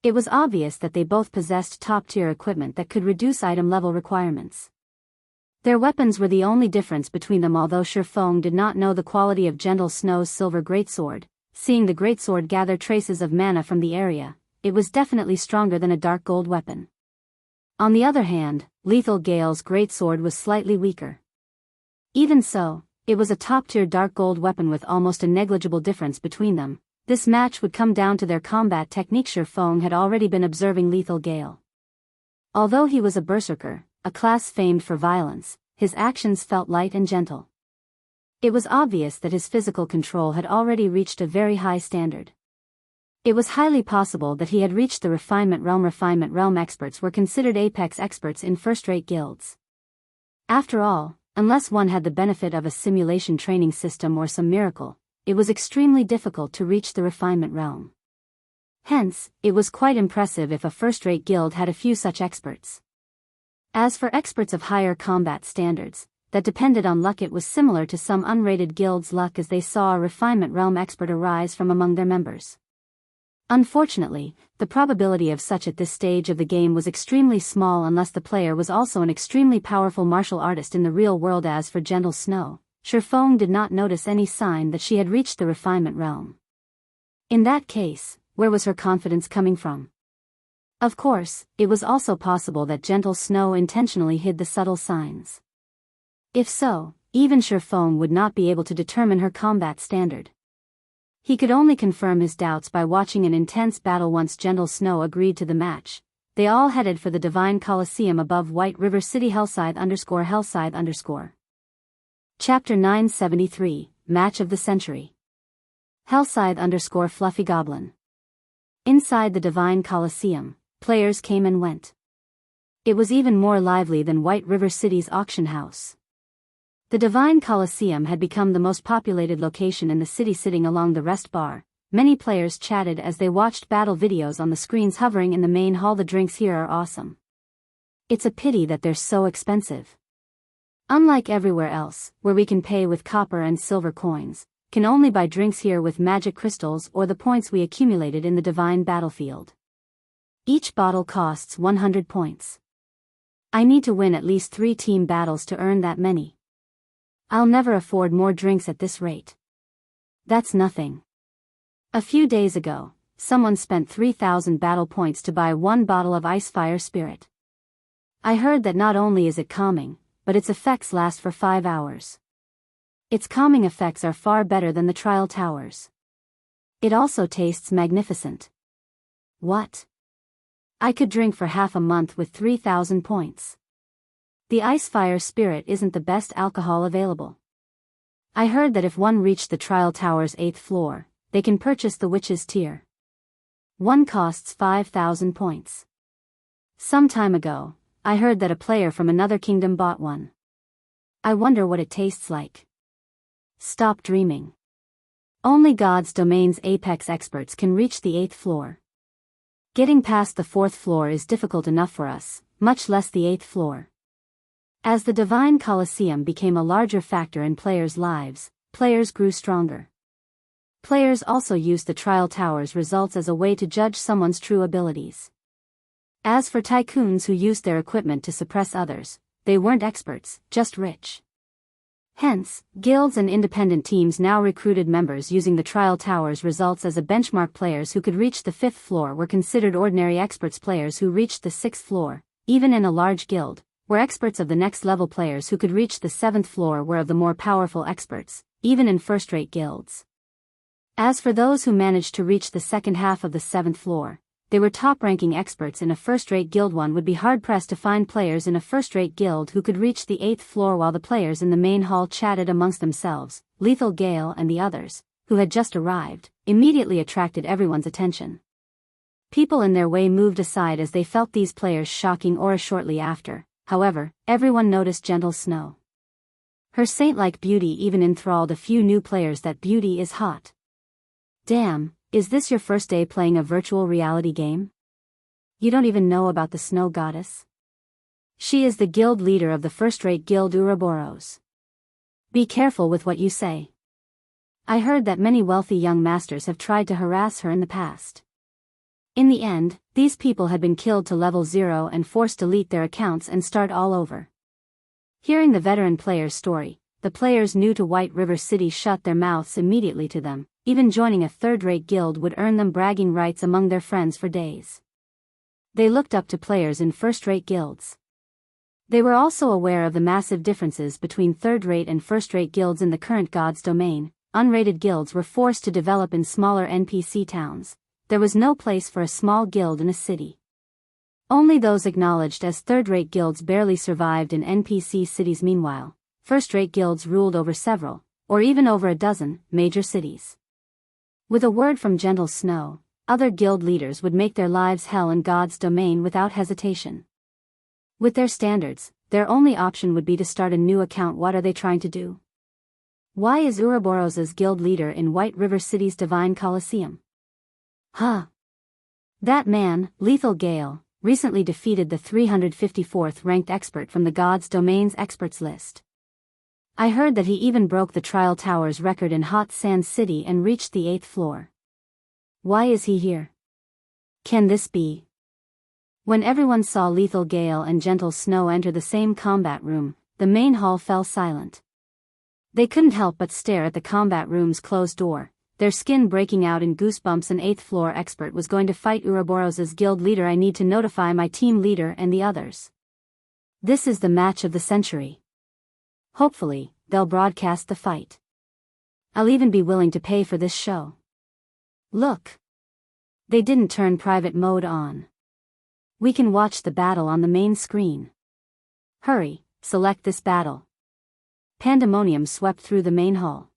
It was obvious that they both possessed top-tier equipment that could reduce item level requirements. Their weapons were the only difference between them. Although Feng did not know the quality of Gentle Snow's silver greatsword, seeing the greatsword gather traces of mana from the area, it was definitely stronger than a dark gold weapon. On the other hand, Lethal Gale's greatsword was slightly weaker. Even so, it was a top-tier dark gold weapon with almost a negligible difference between them, This match would come down to their combat technique. Feng had already been observing Lethal Gale. Although he was a berserker, a class famed for violence, his actions felt light and gentle. It was obvious that his physical control had already reached a very high standard. It was highly possible that he had reached the refinement realm. Refinement realm experts were considered apex experts in first-rate guilds. After all, unless one had the benefit of a simulation training system or some miracle, it was extremely difficult to reach the refinement realm. Hence, it was quite impressive if a first-rate guild had a few such experts. As for experts of higher combat standards, that depended on luck. It was similar to some unrated guilds' luck as they saw a refinement realm expert arise from among their members. Unfortunately, the probability of such at this stage of the game was extremely small unless the player was also an extremely powerful martial artist in the real world. As for Gentle Snow, Feng did not notice any sign that she had reached the refinement realm. In that case, where was her confidence coming from? Of course, it was also possible that Gentle Snow intentionally hid the subtle signs. If so, even Feng would not be able to determine her combat standard. He could only confirm his doubts by watching an intense battle. Once Gentle Snow agreed to the match, they all headed for the Divine Coliseum above White River City. Hellscythe _. Chapter 973, Match of the Century. Hellscythe Fluffy Goblin. Inside the Divine Coliseum, players came and went. It was even more lively than White River City's auction house. The Divine Coliseum had become the most populated location in the city. Sitting along the rest bar, many players chatted as they watched battle videos on the screens hovering in the main hall. The drinks here are awesome. It's a pity that they're so expensive. Unlike everywhere else, where we can pay with copper and silver coins, can only buy drinks here with magic crystals or the points we accumulated in the Divine Battlefield. Each bottle costs 100 points. I need to win at least 3 team battles to earn that many. I'll never afford more drinks at this rate. That's nothing. A few days ago, someone spent 3,000 battle points to buy 1 bottle of Icefire Spirit. I heard that not only is it calming, but its effects last for 5 hours. Its calming effects are far better than the Trial Towers. It also tastes magnificent. What? I could drink for half a month with 3,000 points. The Icefire Spirit isn't the best alcohol available. I heard that if one reached the Trial Tower's 8th floor, they can purchase the Witch's Tier. One costs 5,000 points. Some time ago, I heard that a player from another kingdom bought one. I wonder what it tastes like. Stop dreaming. Only God's Domain's apex experts can reach the 8th floor. Getting past the 4th floor is difficult enough for us, much less the 8th floor. As the Divine Coliseum became a larger factor in players' lives, players grew stronger. Players also used the Trial Tower's results as a way to judge someone's true abilities. As for tycoons who used their equipment to suppress others, they weren't experts, just rich. Hence, guilds and independent teams now recruited members using the Trial Tower's results as a benchmark. Players who could reach the 5th floor were considered ordinary experts. Players who reached the 6th floor, even in a large guild, were experts of the next level. Players who could reach the 7th floor were of the more powerful experts, even in first-rate guilds. As for those who managed to reach the second half of the 7th floor, they were top-ranking experts in a first-rate guild. One would be hard-pressed to find players in a first-rate guild who could reach the 8th floor. While the players in the main hall chatted amongst themselves, Lethal Gale and the others, who had just arrived, immediately attracted everyone's attention. People in their way moved aside as they felt these players' shocking aura. Shortly after, however, everyone noticed Gentle Snow. Her saint-like beauty even enthralled a few new players. That beauty is hot. Damn, is this your first day playing a virtual reality game? You don't even know about the Snow Goddess? She is the guild leader of the first-rate guild Ouroboros. Be careful with what you say. I heard that many wealthy young masters have tried to harass her in the past. In the end, these people had been killed to level 0 and forced to delete their accounts and start all over. Hearing the veteran player's story, the players new to White River City shut their mouths immediately to them. Even joining a third-rate guild would earn them bragging rights among their friends for days. They looked up to players in first-rate guilds. They were also aware of the massive differences between third-rate and first-rate guilds in the current God's Domain, unrated guilds were forced to develop in smaller NPC towns. There was no place for a small guild in a city. Only those acknowledged as third-rate guilds barely survived in NPC cities. Meanwhile, first-rate guilds ruled over several, or even over a dozen, major cities. With a word from Gentle Snow, other guild leaders would make their lives hell in God's domain without hesitation. With their standards, their only option would be to start a new account. What are they trying to do? Why is Ouroboros' guild leader in White River City's Divine Coliseum? That man, Lethal Gale, recently defeated the 354th ranked expert from the God's Domain's experts list. I heard that he even broke the Trial Tower's record in Hot Sand City and reached the 8th floor. Why is he here? Can this be? When everyone saw Lethal Gale and Gentle Snow enter the same combat room, the main hall fell silent. They couldn't help but stare at the combat room's closed door, their skin breaking out in goosebumps. An 8th floor expert was going to fight Ouroboros' guild leader. I need to notify my team leader and the others. This is the match of the century. Hopefully, they'll broadcast the fight. I'll even be willing to pay for this show. Look. They didn't turn private mode on. We can watch the battle on the main screen. Hurry, select this battle. Pandemonium swept through the main hall.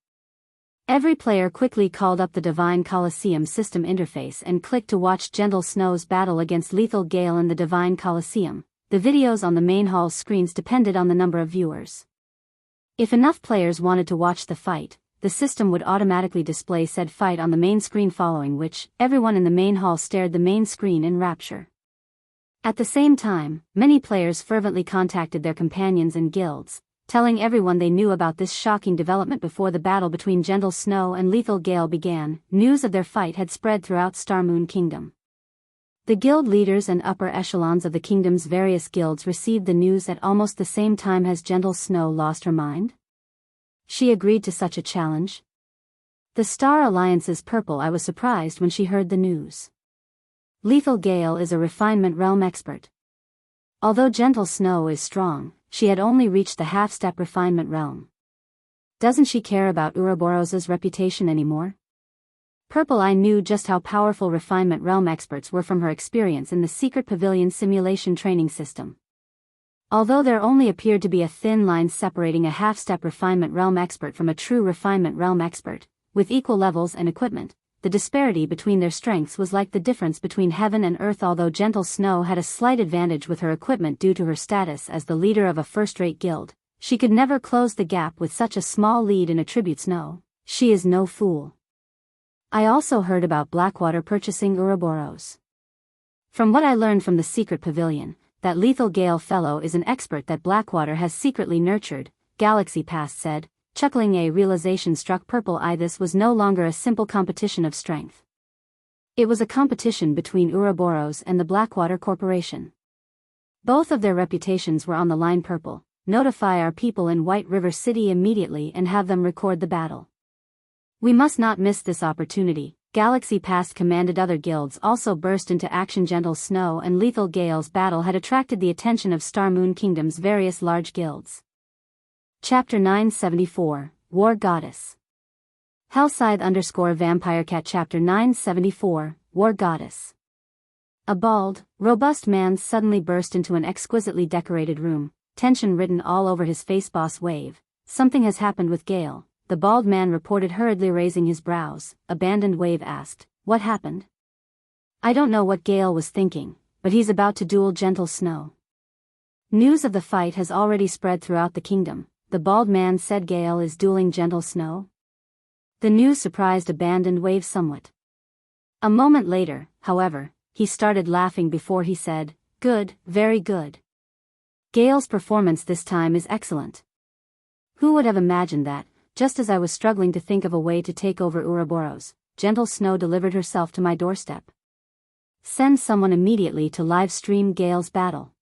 Every player quickly called up the Divine Coliseum system interface and clicked to watch Gentle Snow's battle against Lethal Gale in the Divine Coliseum. The videos on the main hall screens depended on the number of viewers. If enough players wanted to watch the fight, the system would automatically display said fight on the main screen, following which, everyone in the main hall stared the main screen in rapture. At the same time, many players fervently contacted their companions and guilds, telling everyone they knew about this shocking development. Before the battle between Gentle Snow and Lethal Gale began, news of their fight had spread throughout Starmoon Kingdom. The guild leaders and upper echelons of the kingdom's various guilds received the news at almost the same time. Has Gentle Snow lost her mind? She agreed to such a challenge? The Star Alliance's purple. I was surprised when she heard the news. Lethal Gale is a refinement realm expert. Although Gentle Snow is strong, she had only reached the half-step refinement realm. Doesn't she care about Ouroboros' reputation anymore? Purple. I knew just how powerful refinement realm experts were from her experience in the Secret Pavilion simulation training system. Although there only appeared to be a thin line separating a half-step refinement realm expert from a true refinement realm expert, with equal levels and equipment, the disparity between their strengths was like the difference between heaven and earth. Although Gentle Snow had a slight advantage with her equipment due to her status as the leader of a first-rate guild, she could never close the gap with such a small lead in attributes. No, she is no fool. I also heard about Blackwater purchasing Ouroboros. From what I learned from the Secret Pavilion, that Lethal Gale fellow is an expert that Blackwater has secretly nurtured, Galaxy Past said, chuckling. A realization struck Purple Eye. This was no longer a simple competition of strength. It was a competition between Ouroboros and the Blackwater Corporation. Both of their reputations were on the line. Purple, notify our people in White River City immediately and have them record the battle. We must not miss this opportunity, Galaxy Past commanded. Other guilds also burst into action. Gentle Snow and Lethal Gale's battle had attracted the attention of Starmoon Kingdom's various large guilds. Chapter 974, War Goddess. Hellscythe_Vampirecat. Chapter 974, War Goddess. A bald, robust man suddenly burst into an exquisitely decorated room, tension written all over his face. Boss Wave, something has happened with Gale, the bald man reported, hurriedly raising his brows. Abandoned Wave asked, what happened? I don't know what Gale was thinking, but he's about to duel Gentle Snow. News of the fight has already spread throughout the kingdom, the bald man said. Gale is dueling Gentle Snow? The news surprised Abandoned Wave somewhat. A moment later, however, he started laughing before he said, good, very good. Gale's performance this time is excellent. Who would have imagined that, just as I was struggling to think of a way to take over Ouroboros, Gentle Snow delivered herself to my doorstep. Send someone immediately to live stream Gale's battle.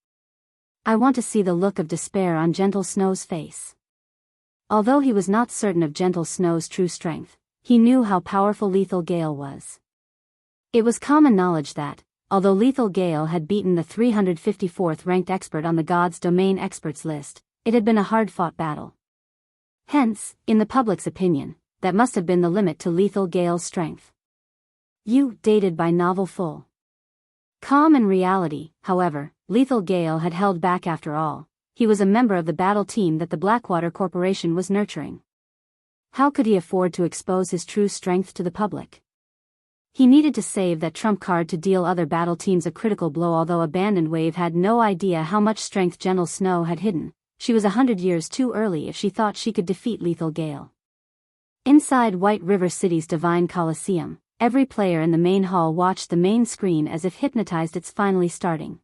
I want to see the look of despair on Gentle Snow's face. Although he was not certain of Gentle Snow's true strength, he knew how powerful Lethal Gale was. It was common knowledge that, although Lethal Gale had beaten the 354th ranked expert on the God's Domain experts list, it had been a hard-fought battle. Hence, in the public's opinion, that must have been the limit to Lethal Gale's strength. You, dated by novel full. Calm in reality, however, Lethal Gale had held back after all. He was a member of the battle team that the Blackwater Corporation was nurturing. How could he afford to expose his true strength to the public? He needed to save that trump card to deal other battle teams a critical blow. Although Abandoned Wave had no idea how much strength Gentle Snow had hidden, she was 100 years too early if she thought she could defeat Lethal Gale. Inside White River City's Divine Coliseum, every player in the main hall watched the main screen as if hypnotized. It's finally starting.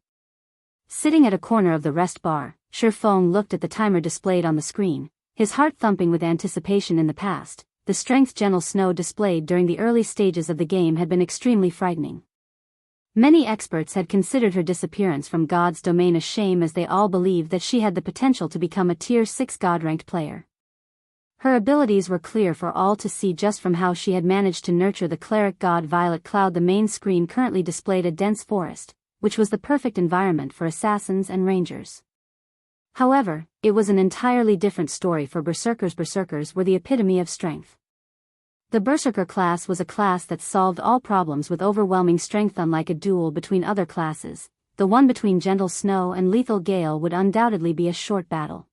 Sitting at a corner of the rest bar, Feng looked at the timer displayed on the screen, his heart thumping with anticipation. In the past, the strength Gentle Snow displayed during the early stages of the game had been extremely frightening. Many experts had considered her disappearance from God's domain a shame, as they all believed that she had the potential to become a Tier 6 God-ranked player. Her abilities were clear for all to see just from how she had managed to nurture the cleric god Violet Cloud. The main screen currently displayed a dense forest, which was the perfect environment for assassins and rangers. However, it was an entirely different story for Berserkers. Berserkers were the epitome of strength. The Berserker class was a class that solved all problems with overwhelming strength. Unlike a duel between other classes, the one between Gentle Snow and Lethal Gale would undoubtedly be a short battle.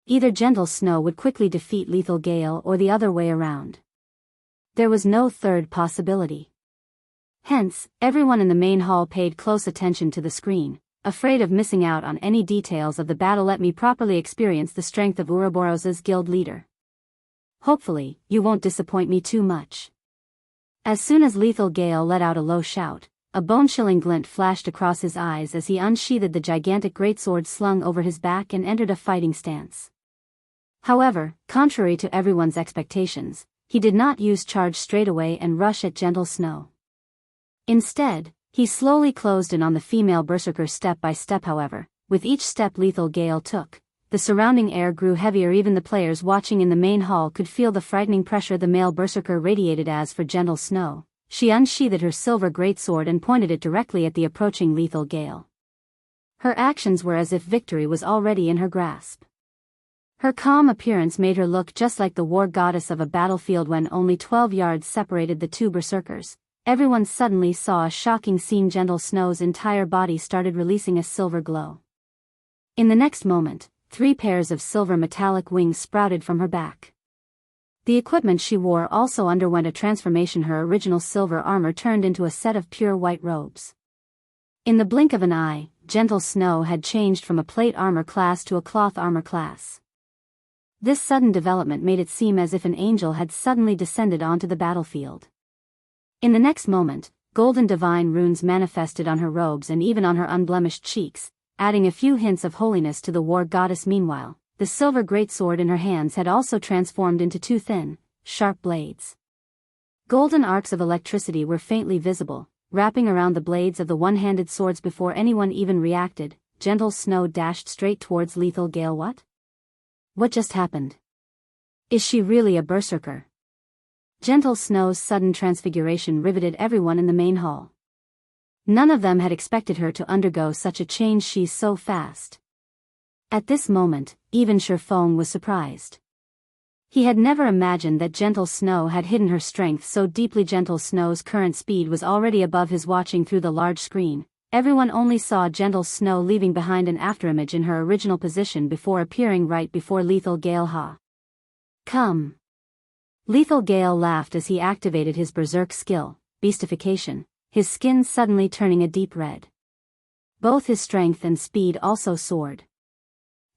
Either Gentle Snow would quickly defeat Lethal Gale or the other way around. There was no third possibility. Hence, everyone in the main hall paid close attention to the screen, afraid of missing out on any details of the battle. Let me properly experience the strength of Ouroboros's guild leader. Hopefully, you won't disappoint me too much. As soon as Lethal Gale let out a low shout, a bone-chilling glint flashed across his eyes as he unsheathed the gigantic greatsword slung over his back and entered a fighting stance. However, contrary to everyone's expectations, he did not use charge straight away and rush at Gentle Snow. Instead, he slowly closed in on the female berserker step by step. However, with each step Lethal Gale took, the surrounding air grew heavier. Even the players watching in the main hall could feel the frightening pressure the male berserker radiated. As for Gentle Snow, she unsheathed her silver greatsword and pointed it directly at the approaching Lethal Gale. Her actions were as if victory was already in her grasp. Her calm appearance made her look just like the war goddess of a battlefield. When only 12 yards separated the two berserkers, everyone suddenly saw a shocking scene. Gentle Snow's entire body started releasing a silver glow. In the next moment, 3 pairs of silver metallic wings sprouted from her back. The equipment she wore also underwent a transformation. Her original silver armor turned into a set of pure white robes. In the blink of an eye, Gentle Snow had changed from a plate armor class to a cloth armor class. This sudden development made it seem as if an angel had suddenly descended onto the battlefield. In the next moment, golden divine runes manifested on her robes and even on her unblemished cheeks, adding a few hints of holiness to the war goddess. Meanwhile, the silver greatsword in her hands had also transformed into 2 thin, sharp blades. Golden arcs of electricity were faintly visible, wrapping around the blades of the one-handed swords. Before anyone even reacted, Gentle Snow dashed straight towards Lethal Gale. What just happened? Is she really a berserker? Gentle Snow's sudden transfiguration riveted everyone in the main hall. None of them had expected her to undergo such a change. She's so fast. At this moment, even Feng was surprised. He had never imagined that Gentle Snow had hidden her strength so deeply. Gentle Snow's current speed was already above his. Watching through the large screen, everyone only saw Gentle Snow leaving behind an afterimage in her original position before appearing right before Lethal Gale. Come. Lethal Gale laughed as he activated his berserk skill, Beastification, his skin suddenly turning a deep red. Both his strength and speed also soared.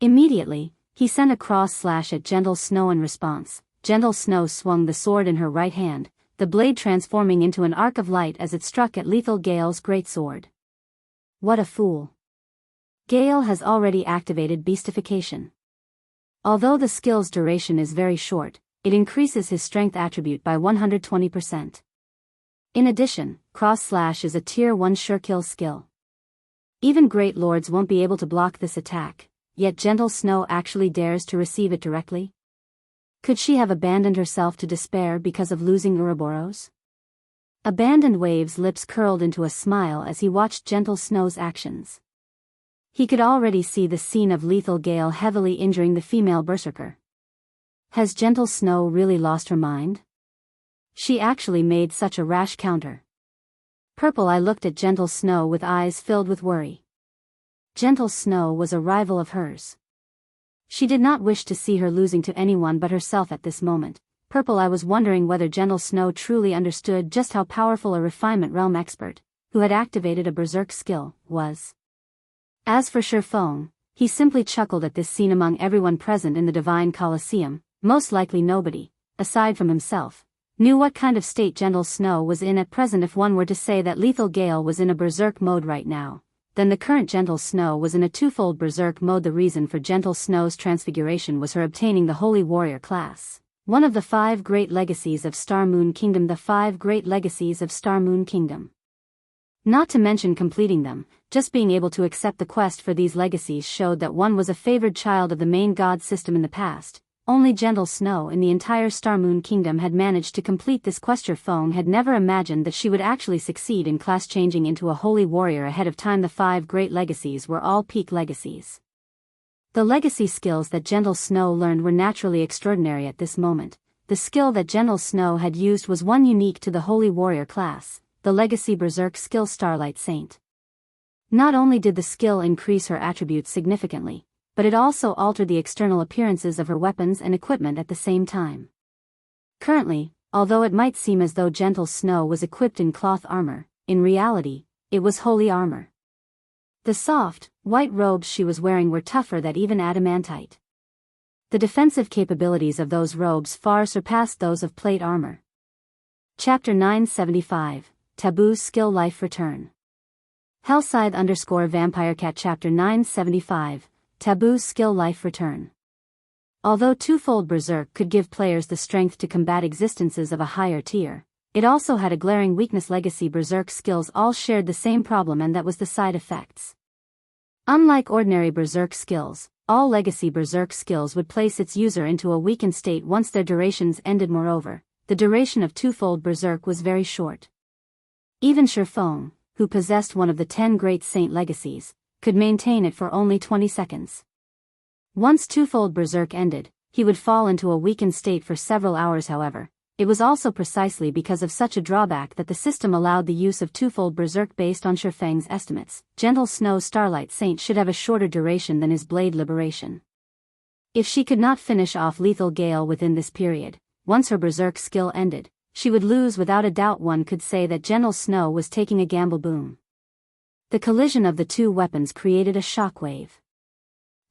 Immediately, he sent a cross slash at Gentle Snow. In response, Gentle Snow swung the sword in her right hand, the blade transforming into an arc of light as it struck at Lethal Gale's greatsword. What a fool. Gale has already activated Beastification. Although the skill's duration is very short, it increases his strength attribute by 120%. In addition, cross slash is a tier 1 surekill skill. Even great lords won't be able to block this attack, yet Gentle Snow actually dares to receive it directly? Could she have abandoned herself to despair because of losing Ouroboros? Abandoned Wave's lips curled into a smile as he watched Gentle Snow's actions. He could already see the scene of Lethal Gale heavily injuring the female berserker. Has Gentle Snow really lost her mind? She actually made such a rash counter. Purple I looked at Gentle Snow with eyes filled with worry. Gentle Snow was a rival of hers. She did not wish to see her losing to anyone but herself at this moment. Purple I was wondering whether Gentle Snow truly understood just how powerful a refinement realm expert, who had activated a berserk skill, was. As for Feng, he simply chuckled at this scene among everyone present in the Divine Colosseum. Most likely nobody, aside from himself, knew what kind of state Gentle Snow was in at present. If one were to say that Lethal Gale was in a berserk mode right now, then the current Gentle Snow was in a twofold berserk mode. The reason for Gentle Snow's transfiguration was her obtaining the Holy Warrior class, one of the 5 great legacies of Star Moon Kingdom. The 5 great legacies of Star Moon Kingdom. Not to mention completing them, just being able to accept the quest for these legacies showed that one was a favored child of the main god system in the past. Only Gentle Snow in the entire Star Moon Kingdom had managed to complete this quest. Feng had never imagined that she would actually succeed in class changing into a holy warrior ahead of time. The 5 great legacies were all peak legacies. The legacy skills that Gentle Snow learned were naturally extraordinary at this moment. The skill that Gentle Snow had used was one unique to the holy warrior class, the legacy berserk skill Starlight Saint. Not only did the skill increase her attributes significantly, but it also altered the external appearances of her weapons and equipment at the same time. Currently, although it might seem as though Gentle Snow was equipped in cloth armor, in reality, it was holy armor. The soft, white robes she was wearing were tougher than even adamantite. The defensive capabilities of those robes far surpassed those of plate armor. Chapter 975, Taboo Skill Life Return. Hellscythe_VampireCat Chapter 975, Taboo Skill Life Return. Although twofold Berserk could give players the strength to combat existences of a higher tier, it also had a glaring weakness. Legacy Berserk skills all shared the same problem, and that was the side effects. Unlike ordinary Berserk skills, all Legacy Berserk skills would place its user into a weakened state once their durations ended. Moreover, the duration of twofold Berserk was very short. Even Feng, who possessed one of the 10 great saint legacies, could maintain it for only 20 seconds. Once twofold Berserk ended, he would fall into a weakened state for several hours. However, it was also precisely because of such a drawback that the system allowed the use of twofold Berserk. Based on Feng's estimates, Gentle Snow Starlight Saint should have a shorter duration than his Blade Liberation. If she could not finish off Lethal Gale within this period, once her Berserk skill ended, she would lose without a doubt. One could say that Gentle Snow was taking a gamble. Boom. The collision of the two weapons created a shockwave.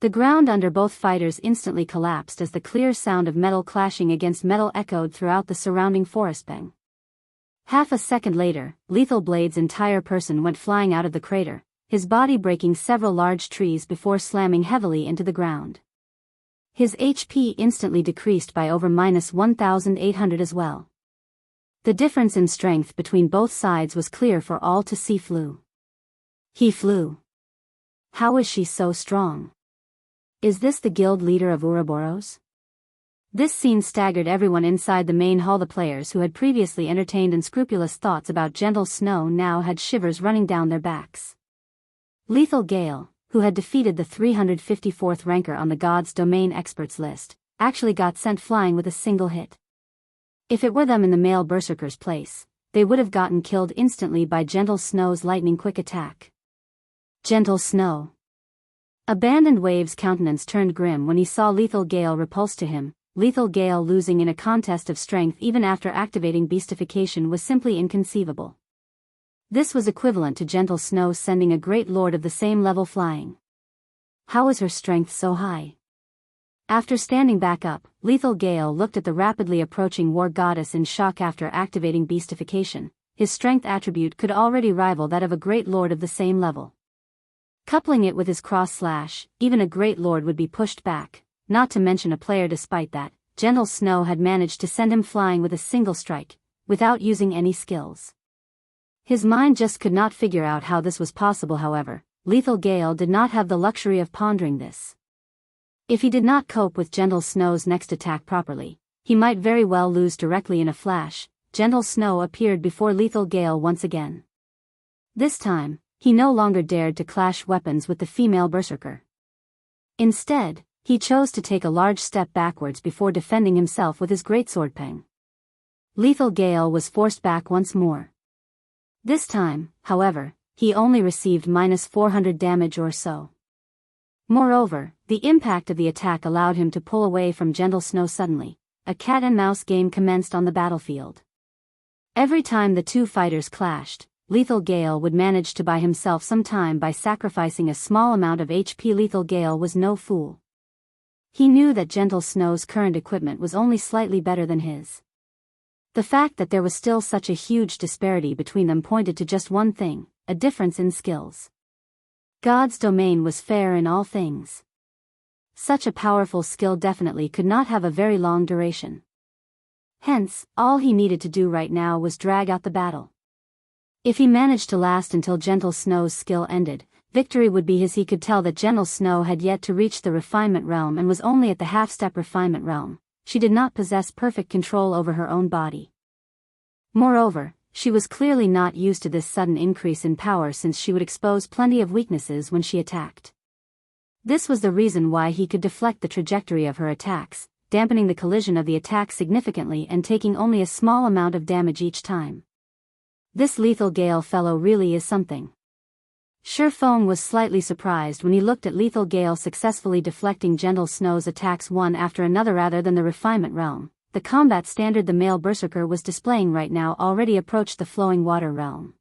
The ground under both fighters instantly collapsed as the clear sound of metal clashing against metal echoed throughout the surrounding forest. Bang. Half a second later, Lethal Blade's entire person went flying out of the crater, his body breaking several large trees before slamming heavily into the ground. His HP instantly decreased by over -1,800 as well. The difference in strength between both sides was clear for all to see. He flew. How is she so strong? Is this the guild leader of Ouroboros? This scene staggered everyone inside the main hall. The players who had previously entertained unscrupulous thoughts about Gentle Snow now had shivers running down their backs. Lethal Gale, who had defeated the 354th ranker on the God's Domain experts list, actually got sent flying with a single hit. If it were them in the male berserker's place, they would have gotten killed instantly by Gentle Snow's lightning quick attack. Gentle Snow. Abandoned Wave's countenance turned grim when he saw Lethal Gale repulsed to him. Lethal Gale losing in a contest of strength even after activating beastification was simply inconceivable. This was equivalent to Gentle Snow sending a great lord of the same level flying. How is her strength so high? After standing back up, Lethal Gale looked at the rapidly approaching war goddess in shock. After activating beastification, his strength attribute could already rival that of a great lord of the same level. Coupling it with his cross slash, even a great lord would be pushed back, not to mention a player. Despite that, Gentle Snow had managed to send him flying with a single strike, without using any skills. His mind just could not figure out how this was possible. However, Lethal Gale did not have the luxury of pondering this. If he did not cope with Gentle Snow's next attack properly, he might very well lose directly. In a flash, Gentle Snow appeared before Lethal Gale once again. This time, he no longer dared to clash weapons with the female berserker. Instead, he chose to take a large step backwards before defending himself with his greatsword Peng. Lethal Gale was forced back once more. This time, however, he only received -400 damage or so. Moreover, the impact of the attack allowed him to pull away from Gentle Snow suddenly. A cat-and-mouse game commenced on the battlefield. Every time the two fighters clashed, Lethal Gale would manage to buy himself some time by sacrificing a small amount of HP. Lethal Gale was no fool. He knew that Gentle Snow's current equipment was only slightly better than his. The fact that there was still such a huge disparity between them pointed to just one thing: a difference in skills. God's domain was fair in all things. Such a powerful skill definitely could not have a very long duration. Hence, all he needed to do right now was drag out the battle. If he managed to last until Gentle Snow's skill ended, victory would be his. He could tell that Gentle Snow had yet to reach the refinement realm and was only at the half-step refinement realm. She did not possess perfect control over her own body. Moreover, she was clearly not used to this sudden increase in power, since she would expose plenty of weaknesses when she attacked. This was the reason why he could deflect the trajectory of her attacks, dampening the collision of the attack significantly and taking only a small amount of damage each time. This Lethal Gale fellow really is something. Feng was slightly surprised when he looked at Lethal Gale successfully deflecting Gentle Snow's attacks one after another rather than the refinement realm. The combat standard the male berserker was displaying right now already approached the flowing water realm.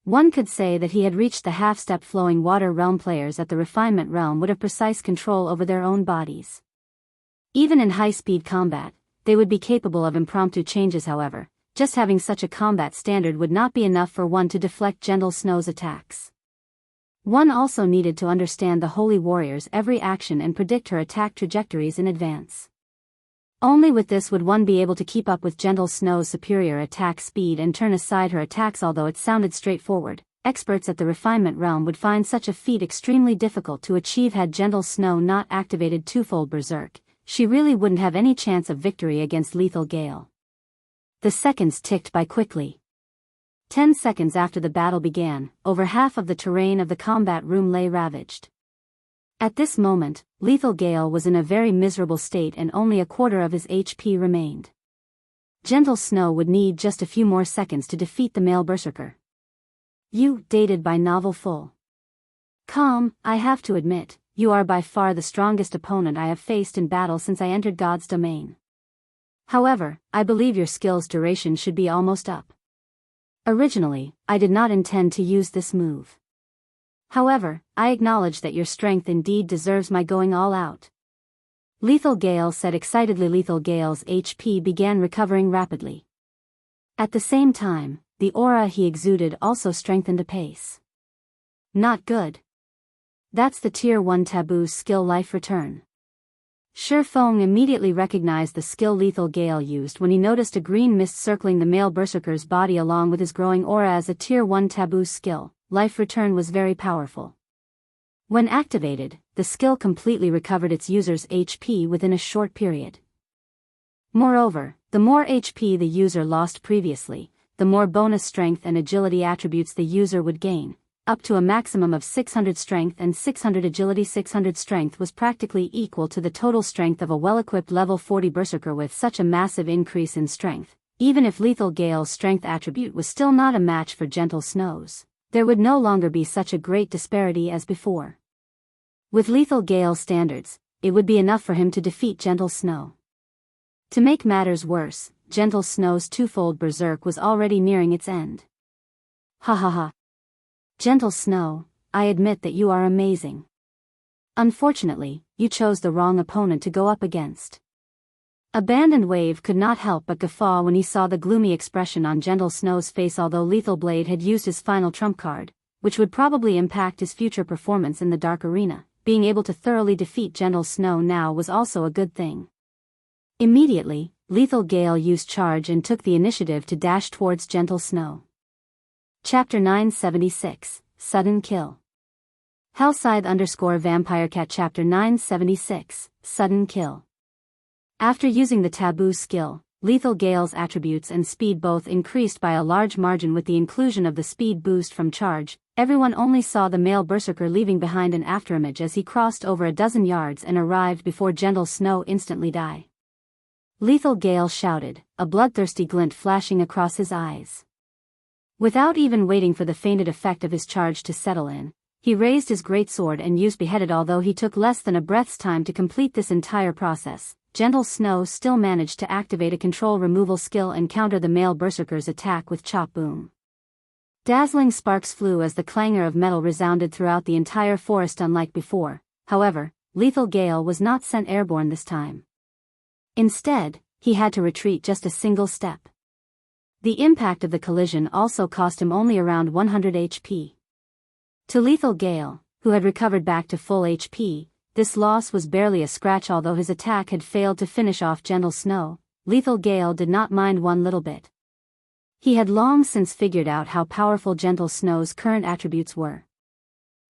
One could say that he had reached the half-step flowing water realm. Players at the refinement realm would have precise control over their own bodies. Even in high-speed combat, they would be capable of impromptu changes. However, just having such a combat standard would not be enough for one to deflect Gentle Snow's attacks. One also needed to understand the Holy Warrior's every action and predict her attack trajectories in advance. Only with this would one be able to keep up with Gentle Snow's superior attack speed and turn aside her attacks. Although it sounded straightforward, experts at the refinement realm would find such a feat extremely difficult to achieve. Had Gentle Snow not activated twofold berserk, she really wouldn't have any chance of victory against Lethal Gale. The seconds ticked by quickly. 10 seconds after the battle began, over half of the terrain of the combat room lay ravaged. At this moment, Lethal Gale was in a very miserable state and only a quarter of his HP remained. Gentle Snow would need just a few more seconds to defeat the male berserker. Dated by novel full. I have to admit, you are by far the strongest opponent I have faced in battle since I entered God's domain. However, I believe your skill's duration should be almost up. Originally, I did not intend to use this move. However, I acknowledge that your strength indeed deserves my going all out. Lethal Gale said excitedly. Lethal Gale's HP began recovering rapidly. At the same time, the aura he exuded also strengthened apace. Not good. That's the Tier 1 Taboo skill Life Return. Feng immediately recognized the skill Lethal Gale used when he noticed a green mist circling the male berserker's body along with his growing aura. As a Tier 1 Taboo skill, Life Return was very powerful. When activated, the skill completely recovered its user's HP within a short period. Moreover, the more HP the user lost previously, the more bonus strength and agility attributes the user would gain, up to a maximum of 600 strength and 600 agility. 600 strength was practically equal to the total strength of a well-equipped level 40 berserker. With such a massive increase in strength, even if Lethal Gale's strength attribute was still not a match for Gentle Snow's, there would no longer be such a great disparity as before. With Lethal Gale's standards, it would be enough for him to defeat Gentle Snow. To make matters worse, Gentle Snow's twofold berserk was already nearing its end. Ha ha ha. Gentle Snow, I admit that you are amazing. Unfortunately, you chose the wrong opponent to go up against. Abandoned Wave could not help but guffaw when he saw the gloomy expression on Gentle Snow's face. Although Lethal Blade had used his final trump card, which would probably impact his future performance in the Dark Arena, being able to thoroughly defeat Gentle Snow now was also a good thing. Immediately, Lethal Gale used charge and took the initiative to dash towards Gentle Snow. Chapter 976, Sudden Kill. Hellscythe_VampireCat Chapter 976, Sudden Kill. After using the Taboo skill, Lethal Gale's attributes and speed both increased by a large margin with the inclusion of the speed boost from charge. Everyone only saw the male berserker leaving behind an afterimage as he crossed over a dozen yards and arrived before Gentle Snow instantly die. Lethal Gale shouted, a bloodthirsty glint flashing across his eyes. Without even waiting for the feinted effect of his charge to settle in, he raised his greatsword and used beheaded. Although he took less than a breath's time to complete this entire process, Gentle Snow still managed to activate a control removal skill and counter the male berserker's attack with Chop Boom. Dazzling sparks flew as the clangor of metal resounded throughout the entire forest. Unlike before, however, Lethal Gale was not sent airborne this time. Instead, he had to retreat just a single step. The impact of the collision also cost him only around 100 HP. To Lethal Gale, who had recovered back to full HP, this loss was barely a scratch. Although his attack had failed to finish off Gentle Snow, Lethal Gale did not mind one little bit. He had long since figured out how powerful Gentle Snow's current attributes were.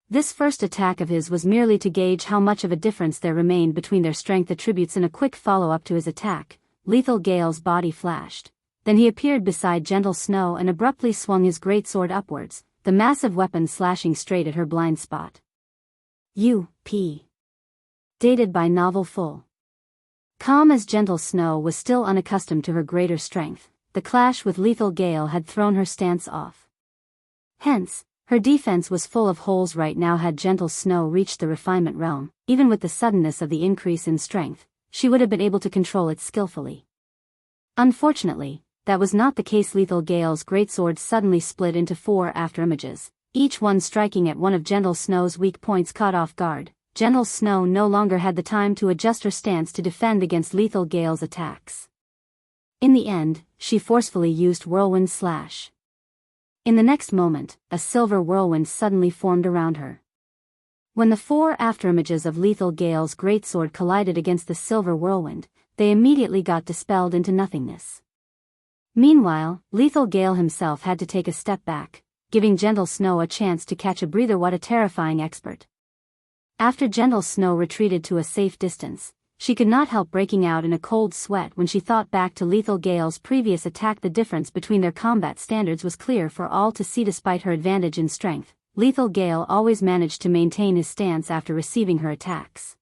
This first attack of his was merely to gauge how much of a difference there remained between their strength attributes. In a quick follow-up to his attack, Lethal Gale's body flashed. Then he appeared beside Gentle Snow and abruptly swung his greatsword upwards, the massive weapon slashing straight at her blind spot. U.P. Dated by Novel Full. Calm as Gentle Snow was still unaccustomed to her greater strength, the clash with Lethal Gale had thrown her stance off. Hence, her defense was full of holes right now. Had Gentle Snow reached the refinement realm, even with the suddenness of the increase in strength, she would have been able to control it skillfully. Unfortunately, that was not the case. Lethal Gale's greatsword suddenly split into 4 afterimages, each one striking at one of Gentle Snow's weak points. Caught off guard, Gentle Snow no longer had the time to adjust her stance to defend against Lethal Gale's attacks. In the end, she forcefully used Whirlwind Slash. In the next moment, a silver whirlwind suddenly formed around her. When the 4 afterimages of Lethal Gale's greatsword collided against the silver whirlwind, they immediately got dispelled into nothingness. Meanwhile, Lethal Gale himself had to take a step back, giving Gentle Snow a chance to catch a breather. What a terrifying expert. After Gentle Snow retreated to a safe distance, she could not help breaking out in a cold sweat when she thought back to Lethal Gale's previous attack. The difference between their combat standards was clear for all to see. Despite her advantage in strength, Lethal Gale always managed to maintain his stance after receiving her attacks.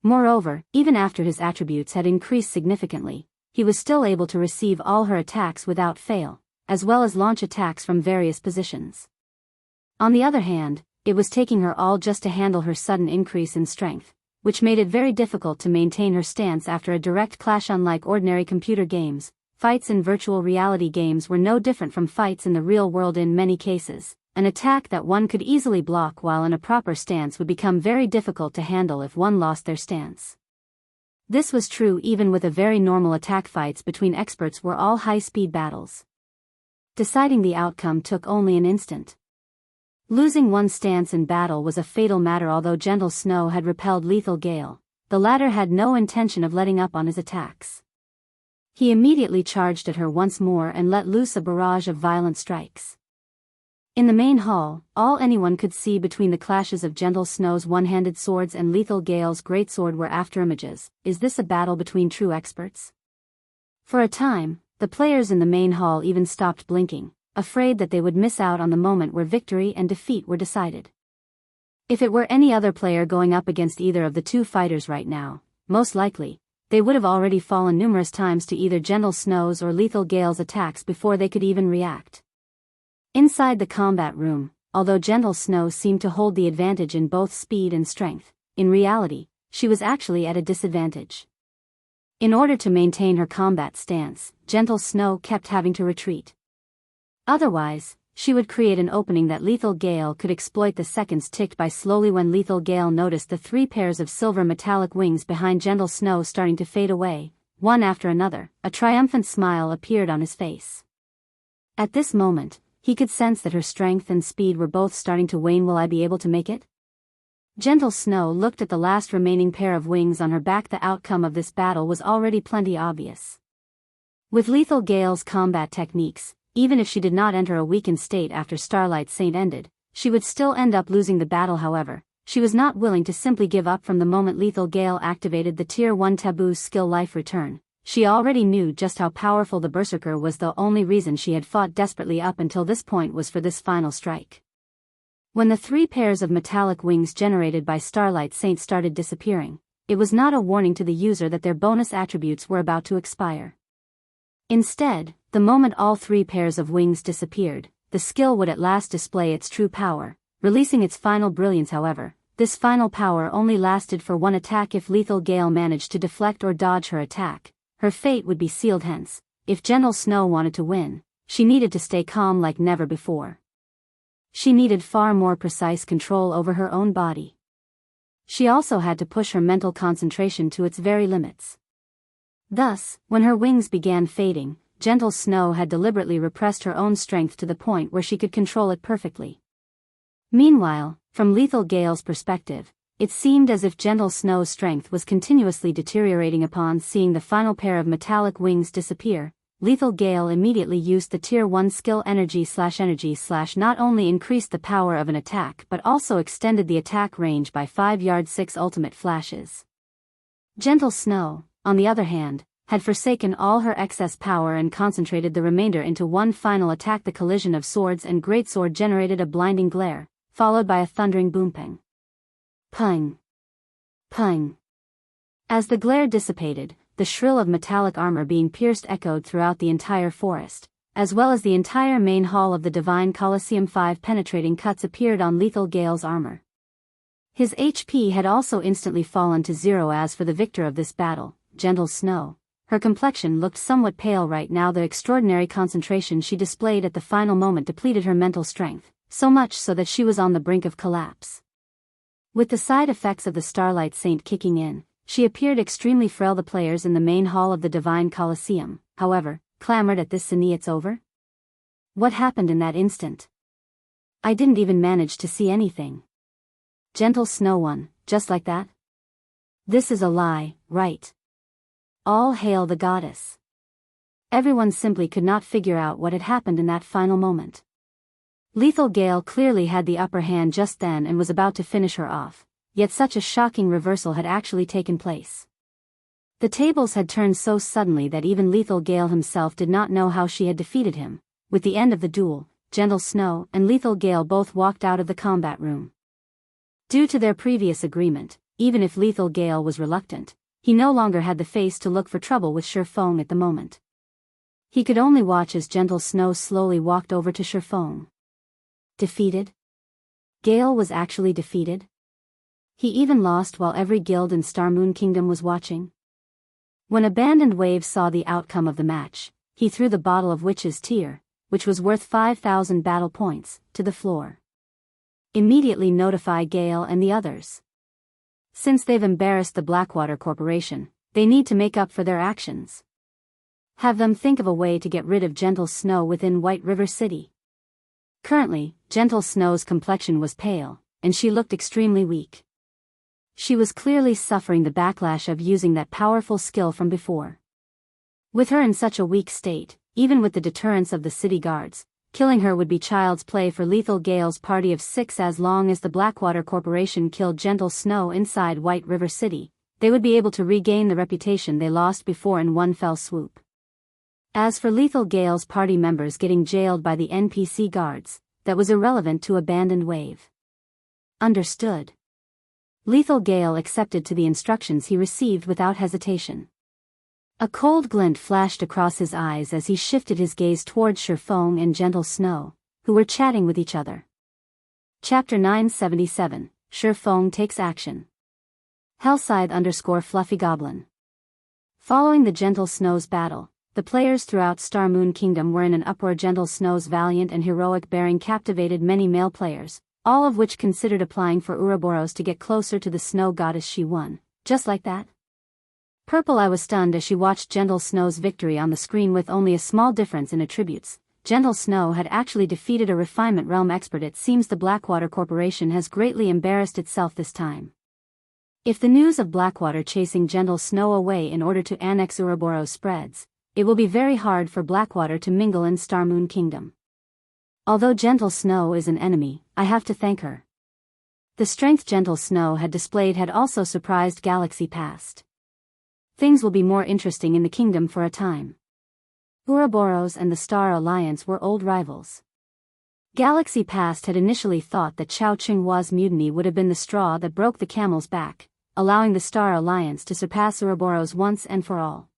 Moreover, even after his attributes had increased significantly, he was still able to receive all her attacks without fail, as well as launch attacks from various positions. On the other hand, it was taking her all just to handle her sudden increase in strength, which made it very difficult to maintain her stance after a direct clash. Unlike ordinary computer games, fights in virtual reality games were no different from fights in the real world. In many cases, an attack that one could easily block while in a proper stance would become very difficult to handle if one lost their stance. This was true even with a very normal attack. Fights between experts were all high-speed battles. Deciding the outcome took only an instant. Losing one's stance in battle was a fatal matter. Although Gentle Snow had repelled Lethal Gale, the latter had no intention of letting up on his attacks. He immediately charged at her once more and let loose a barrage of violent strikes. In the main hall, all anyone could see between the clashes of Gentle Snow's one-handed swords and Lethal Gale's greatsword were afterimages. Is this a battle between true experts? For a time, the players in the main hall even stopped blinking, afraid that they would miss out on the moment where victory and defeat were decided. If it were any other player going up against either of the two fighters right now, most likely, they would have already fallen numerous times to either Gentle Snow's or Lethal Gale's attacks before they could even react. Inside the combat room, although Gentle Snow seemed to hold the advantage in both speed and strength, in reality, she was actually at a disadvantage. In order to maintain her combat stance, Gentle Snow kept having to retreat. Otherwise, she would create an opening that Lethal Gale could exploit. The seconds ticked by slowly when Lethal Gale noticed the 3 pairs of silver metallic wings behind Gentle Snow starting to fade away, one after another. A triumphant smile appeared on his face. At this moment, he could sense that her strength and speed were both starting to wane. Will I be able to make it? Gentle Snow looked at the last remaining pair of wings on her back. The outcome of this battle was already plenty obvious. With Lethal Gale's combat techniques, even if she did not enter a weakened state after Starlight Saint ended, she would still end up losing the battle. However, she was not willing to simply give up. From the moment Lethal Gale activated the Tier 1 Taboo skill Life Return, She already knew just how powerful the Berserker was. The only reason she had fought desperately up until this point was for this final strike. When the 3 pairs of metallic wings generated by Starlight Saint started disappearing, it was not a warning to the user that their bonus attributes were about to expire. Instead, the moment all 3 pairs of wings disappeared, the skill would at last display its true power, releasing its final brilliance. However, this final power only lasted for 1 attack. If Lethal Gale managed to deflect or dodge her attack, her fate would be sealed. Hence, if Gentle Snow wanted to win, she needed to stay calm like never before. She needed far more precise control over her own body. She also had to push her mental concentration to its very limits. Thus, when her wings began fading, Gentle Snow had deliberately repressed her own strength to the point where she could control it perfectly. Meanwhile, from Lethal Gale's perspective, it seemed as if Gentle Snow's strength was continuously deteriorating. Upon seeing the final pair of metallic wings disappear, Lethal Gale immediately used the Tier 1 skill Energy / not only increased the power of an attack but also extended the attack range by 5 yards. 6 ultimate flashes. Gentle Snow, on the other hand, had forsaken all her excess power and concentrated the remainder into one final attack. The collision of swords and greatsword generated a blinding glare, followed by a thundering boom-ping. Pung! Pung! As the glare dissipated, the shrill of metallic armor being pierced echoed throughout the entire forest, as well as the entire main hall of the Divine Colosseum. 5 penetrating cuts appeared on Lethal Gale's armor. His HP had also instantly fallen to 0. As for the victor of this battle, Gentle Snow, her complexion looked somewhat pale right now. The extraordinary concentration she displayed at the final moment depleted her mental strength, so much so that she was on the brink of collapse. With the side effects of the Starlight Saint kicking in, she appeared extremely frail. The players in the main hall of the Divine Colosseum, however, clamored at this. "It's over? What happened in that instant? I didn't even manage to see anything. Gentle Snow won, just like that? This is a lie, right? All hail the goddess." Everyone simply could not figure out what had happened in that final moment. Lethal Gale clearly had the upper hand just then and was about to finish her off, yet such a shocking reversal had actually taken place. The tables had turned so suddenly that even Lethal Gale himself did not know how she had defeated him. With the end of the duel, Gentle Snow and Lethal Gale both walked out of the combat room. Due to their previous agreement, even if Lethal Gale was reluctant, he no longer had the face to look for trouble with Feng at the moment. He could only watch as Gentle Snow slowly walked over to Feng. Defeated? Gale was actually defeated? He even lost while every guild in Starmoon Kingdom was watching? When Abandoned Wave saw the outcome of the match, he threw the bottle of Witch's Tear, which was worth 5,000 battle points, to the floor. Immediately notify Gale and the others. Since they've embarrassed the Blackwater Corporation, they need to make up for their actions. Have them think of a way to get rid of Gentle Snow within White River City. Currently, Gentle Snow's complexion was pale, and she looked extremely weak. She was clearly suffering the backlash of using that powerful skill from before. With her in such a weak state, even with the deterrence of the city guards, killing her would be child's play for Lethal Gale's party of 6. As long as the Blackwater Corporation killed Gentle Snow inside White River City, they would be able to regain the reputation they lost before in one fell swoop. As for Lethal Gale's party members getting jailed by the NPC guards, that was irrelevant to Abandoned Wave. Understood. Lethal Gale accepted to the instructions he received without hesitation. A cold glint flashed across his eyes as he shifted his gaze towards Feng and Gentle Snow, who were chatting with each other. Chapter 977, Feng takes action. Hellscythe_Fluffy Goblin. Following the Gentle Snow's battle, the players throughout Starmoon Kingdom were in an uproar. Gentle Snow's valiant and heroic bearing captivated many male players, all of which considered applying for Ouroboros to get closer to the snow goddess. She won, just like that. Purple I was stunned as she watched Gentle Snow's victory on the screen. With only a small difference in attributes, Gentle Snow had actually defeated a Refinement Realm expert. It seems the Blackwater Corporation has greatly embarrassed itself this time. If the news of Blackwater chasing Gentle Snow away in order to annex Ouroboros spreads, it will be very hard for Blackwater to mingle in Starmoon Kingdom. Although Gentle Snow is an enemy, I have to thank her. The strength Gentle Snow had displayed had also surprised Galaxy Past. things will be more interesting in the kingdom for a time. Ouroboros and the Star Alliance were old rivals. Galaxy Past had initially thought that Chao Chinghua's mutiny would have been the straw that broke the camel's back, allowing the Star Alliance to surpass Ouroboros once and for all.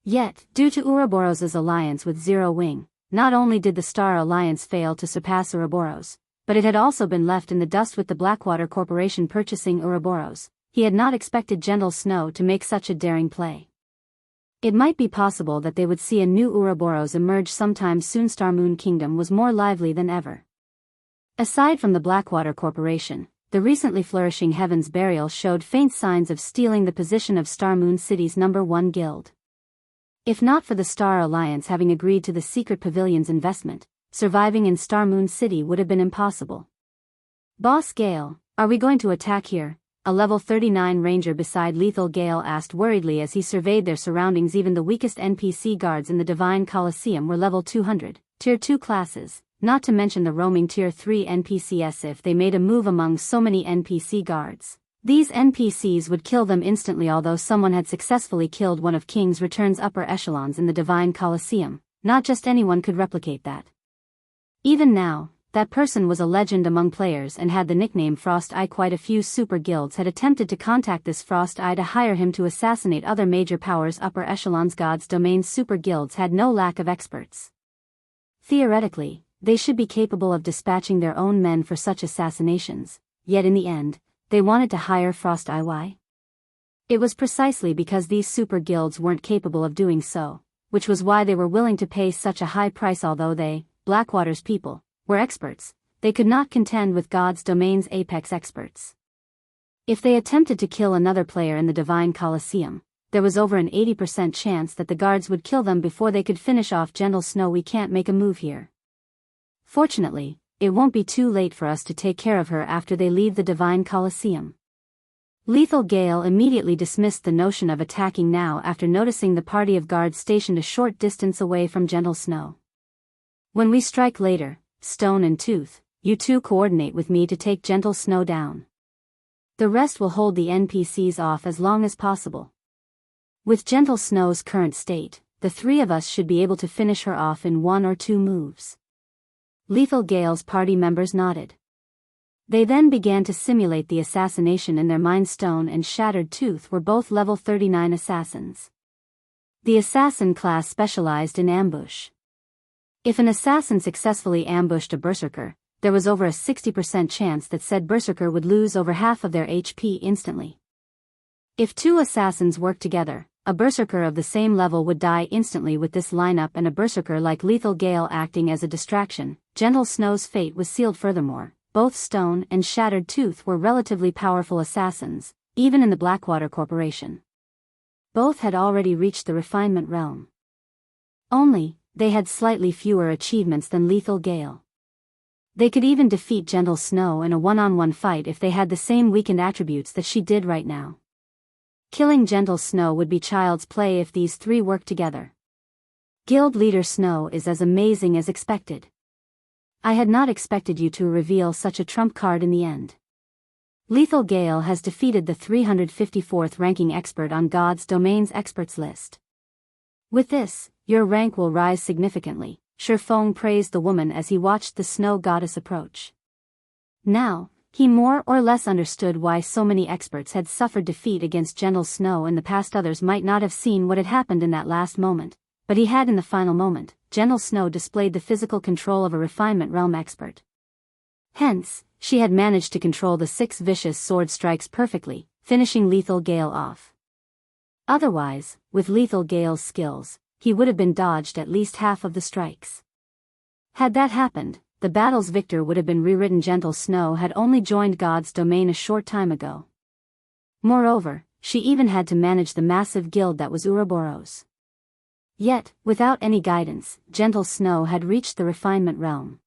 Yet, due to Ouroboros' alliance with Zero Wing, not only did the Star Alliance fail to surpass Ouroboros, but it had also been left in the dust with the Blackwater Corporation purchasing Ouroboros. He had not expected Gentle Snow to make such a daring play. It might be possible that they would see a new Ouroboros emerge sometime soon. Star Moon Kingdom was more lively than ever. Aside from the Blackwater Corporation, the recently flourishing Heaven's Burial showed faint signs of stealing the position of Star Moon City's #1 guild. If not for the Star Alliance having agreed to the Secret Pavilion's investment, surviving in Star Moon City would have been impossible. Boss Gale, are we going to attack here? A level 39 ranger beside Lethal Gale asked worriedly as he surveyed their surroundings. Even the weakest NPC guards in the Divine Coliseum were level 200, Tier 2 classes, not to mention the roaming Tier 3 NPCs. If they made a move among so many NPC guards, these NPCs would kill them instantly. Although someone had successfully killed one of King's Return's upper echelons in the Divine Coliseum, not just anyone could replicate that. Even now, that person was a legend among players and had the nickname Frost Eye. Quite a few super guilds had attempted to contact this Frost Eye to hire him to assassinate other major powers' upper echelons. God's Domain super guilds had no lack of experts. Theoretically, they should be capable of dispatching their own men for such assassinations, yet in the end, they wanted to hire Frost Eye. Why? It was precisely because these super guilds weren't capable of doing so, which was why they were willing to pay such a high price. Although they, Blackwater's people, were experts, they could not contend with God's Domain's apex experts. If they attempted to kill another player in the Divine Coliseum, there was over an 80% chance that the guards would kill them before they could finish off Gentle Snow. We can't make a move here. Fortunately, it won't be too late for us to take care of her after they leave the Divine Coliseum. Lethal Gale immediately dismissed the notion of attacking now after noticing the party of guards stationed a short distance away from Gentle Snow. When we strike later, Stone and Tooth, you two coordinate with me to take Gentle Snow down. The rest will hold the NPCs off as long as possible. With Gentle Snow's current state, the three of us should be able to finish her off in 1 or 2 moves. Lethal Gale's party members nodded. They then began to simulate the assassination in their minds. Stone and Shattered Tooth were both level 39 assassins. The assassin class specialized in ambush. If an assassin successfully ambushed a berserker, there was over a 60% chance that said berserker would lose over half of their HP instantly. If 2 assassins worked together, a berserker of the same level would die instantly. With this lineup and a berserker like Lethal Gale acting as a distraction, Gentle Snow's fate was sealed. Furthermore, both Stone and Shattered Tooth were relatively powerful assassins, even in the Blackwater Corporation. Both had already reached the refinement realm. Only, they had slightly fewer achievements than Lethal Gale. They could even defeat Gentle Snow in a one-on-one fight if they had the same weakened attributes that she did right now. Killing Gentle Snow would be child's play if these 3 worked together. Guild Leader Snow is as amazing as expected. I had not expected you to reveal such a trump card in the end. Lethal Gale has defeated the 354th ranking expert on God's Domain's experts list. With this, your rank will rise significantly, Feng praised the woman as he watched the snow goddess approach. Now, he more or less understood why so many experts had suffered defeat against Gentle Snow in the past. Others might not have seen what had happened in that last moment, but he had. In the final moment, Gentle Snow displayed the physical control of a refinement realm expert. Hence, she had managed to control the 6 vicious sword strikes perfectly, finishing Lethal Gale off. Otherwise, with Lethal Gale's skills, he would have been dodged at least half of the strikes. Had that happened, the battle's victor would have been rewritten. Gentle Snow had only joined God's Domain a short time ago. Moreover, she even had to manage the massive guild that was Ouroboros. Yet, without any guidance, Gentle Snow had reached the refinement realm.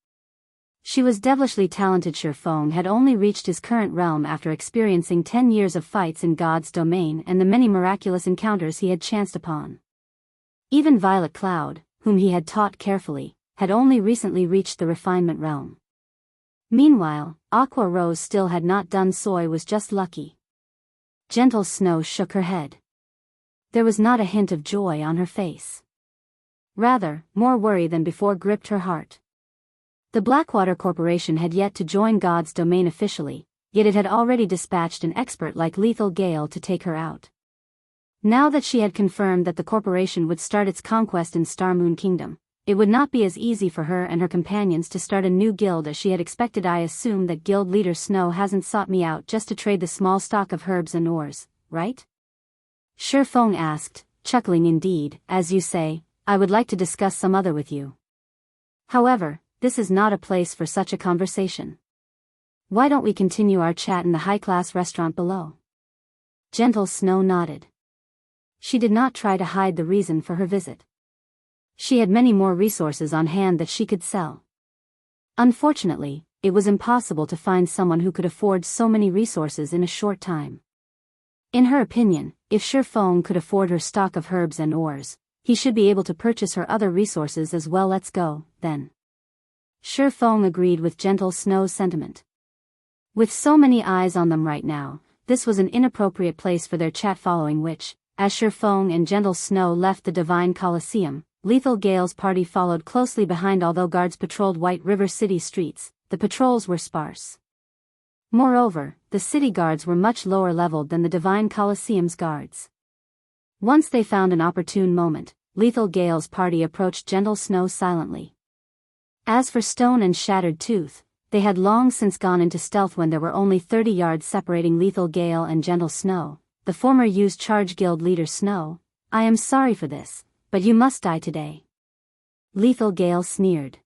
She was devilishly talented. Feng had only reached his current realm after experiencing 10 years of fights in God's Domain and the many miraculous encounters he had chanced upon. Even Violet Cloud, whom he had taught carefully, had only recently reached the refinement realm. Meanwhile, Aqua Rose still had not done. Soy was just lucky. Gentle Snow shook her head. There was not a hint of joy on her face. Rather, more worry than before gripped her heart. The Blackwater Corporation had yet to join God's domain officially, yet it had already dispatched an expert like Lethal Gale to take her out. Now that she had confirmed that the corporation would start its conquest in Starmoon Kingdom, it would not be as easy for her and her companions to start a new guild as she had expected. I assume that guild leader Snow hasn't sought me out just to trade the small stock of herbs and ores, right? Feng asked, chuckling. Indeed, as you say, I would like to discuss some other with you. However, this is not a place for such a conversation. Why don't we continue our chat in the high-class restaurant below? Gentle Snow nodded. She did not try to hide the reason for her visit. She had many more resources on hand that she could sell. Unfortunately, it was impossible to find someone who could afford so many resources in a short time. In her opinion, if Feng could afford her stock of herbs and ores, he should be able to purchase her other resources as well. Let's go, then. Feng agreed with Gentle Snow's sentiment. With so many eyes on them right now, this was an inappropriate place for their chat, following which, as Feng and Gentle Snow left the Divine Coliseum, Lethal Gale's party followed closely behind. Although guards patrolled White River City streets, the patrols were sparse. Moreover, the city guards were much lower leveled than the Divine Coliseum's guards. Once they found an opportune moment, Lethal Gale's party approached Gentle Snow silently. As for Stone and Shattered Tooth, they had long since gone into stealth when there were only 30 yards separating Lethal Gale and Gentle Snow. The former used charge guild leader Snow. I am sorry for this, but you must die today. Lethal Gale sneered.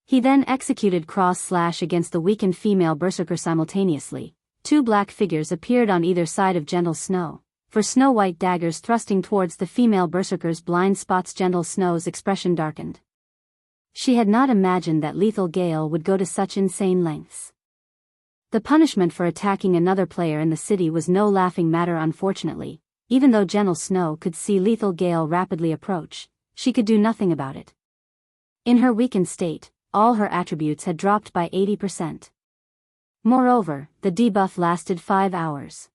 He then executed cross-slash against the weakened female berserker simultaneously. Two black figures appeared on either side of Gentle Snow, for snow-white daggers thrusting towards the female berserker's blind spots. Gentle Snow's expression darkened. She had not imagined that Lethal Gale would go to such insane lengths. The punishment for attacking another player in the city was no laughing matter. Unfortunately, even though Gentle Snow could see Lethal Gale rapidly approach, she could do nothing about it. In her weakened state, all her attributes had dropped by 80%. Moreover, the debuff lasted 5 hours.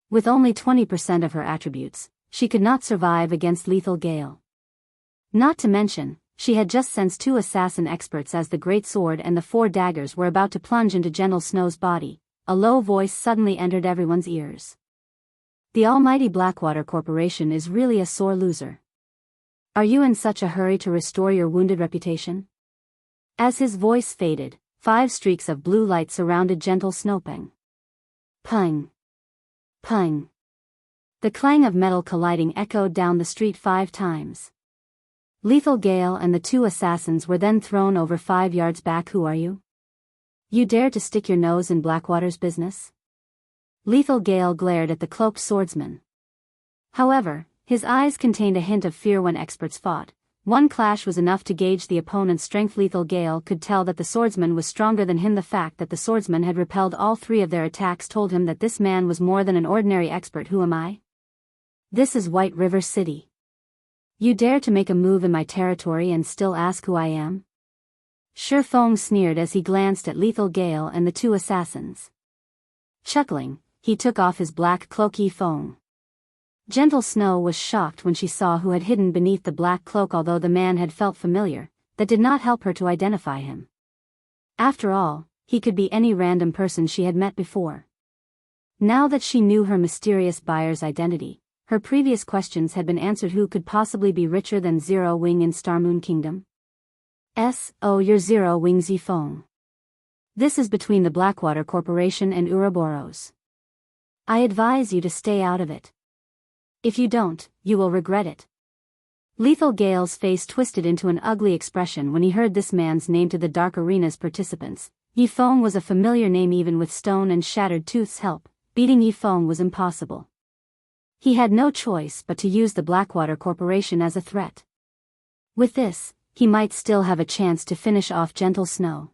With only 20% of her attributes, she could not survive against Lethal Gale. Not to mention, she had just sensed 2 assassin experts as the great sword and the 4 daggers were about to plunge into Gentle Snow's body. A low voice suddenly entered everyone's ears. The almighty Blackwater Corporation is really a sore loser. Are you in such a hurry to restore your wounded reputation? As his voice faded, 5 streaks of blue light surrounded Gentle Snowpeng. Pung! Pung! The clang of metal colliding echoed down the street 5 times. Lethal Gale and the 2 assassins were then thrown over 5 yards back. Who are you? You dare to stick your nose in Blackwater's business? Lethal Gale glared at the cloaked swordsman. However, his eyes contained a hint of fear. When experts fought, one clash was enough to gauge the opponent's strength. Lethal Gale could tell that the swordsman was stronger than him. The fact that the swordsman had repelled all 3 of their attacks told him that this man was more than an ordinary expert. Who am I? This is White River City. You dare to make a move in my territory and still ask who I am? Feng sneered as he glanced at Lethal Gale and the 2 assassins. Chuckling, he took off his black cloak. Feng. Gentle Snow was shocked when she saw who had hidden beneath the black cloak. Although the man had felt familiar, that did not help her to identify him. After all, he could be any random person she had met before. Now that she knew her mysterious buyer's identity, her previous questions had been answered. Who could possibly be richer than Zero Wing in Starmoon Kingdom? Oh, you're Zero Wing Feng. This is between the Blackwater Corporation and Ouroboros. I advise you to stay out of it. If you don't, you will regret it. Lethal Gale's face twisted into an ugly expression when he heard this man's name. To the Dark Arena's participants, Feng was a familiar name. Even with Stone and Shattered Tooth's help, beating Feng was impossible. He had no choice but to use the Blackwater Corporation as a threat. With this, he might still have a chance to finish off Gentle Snow.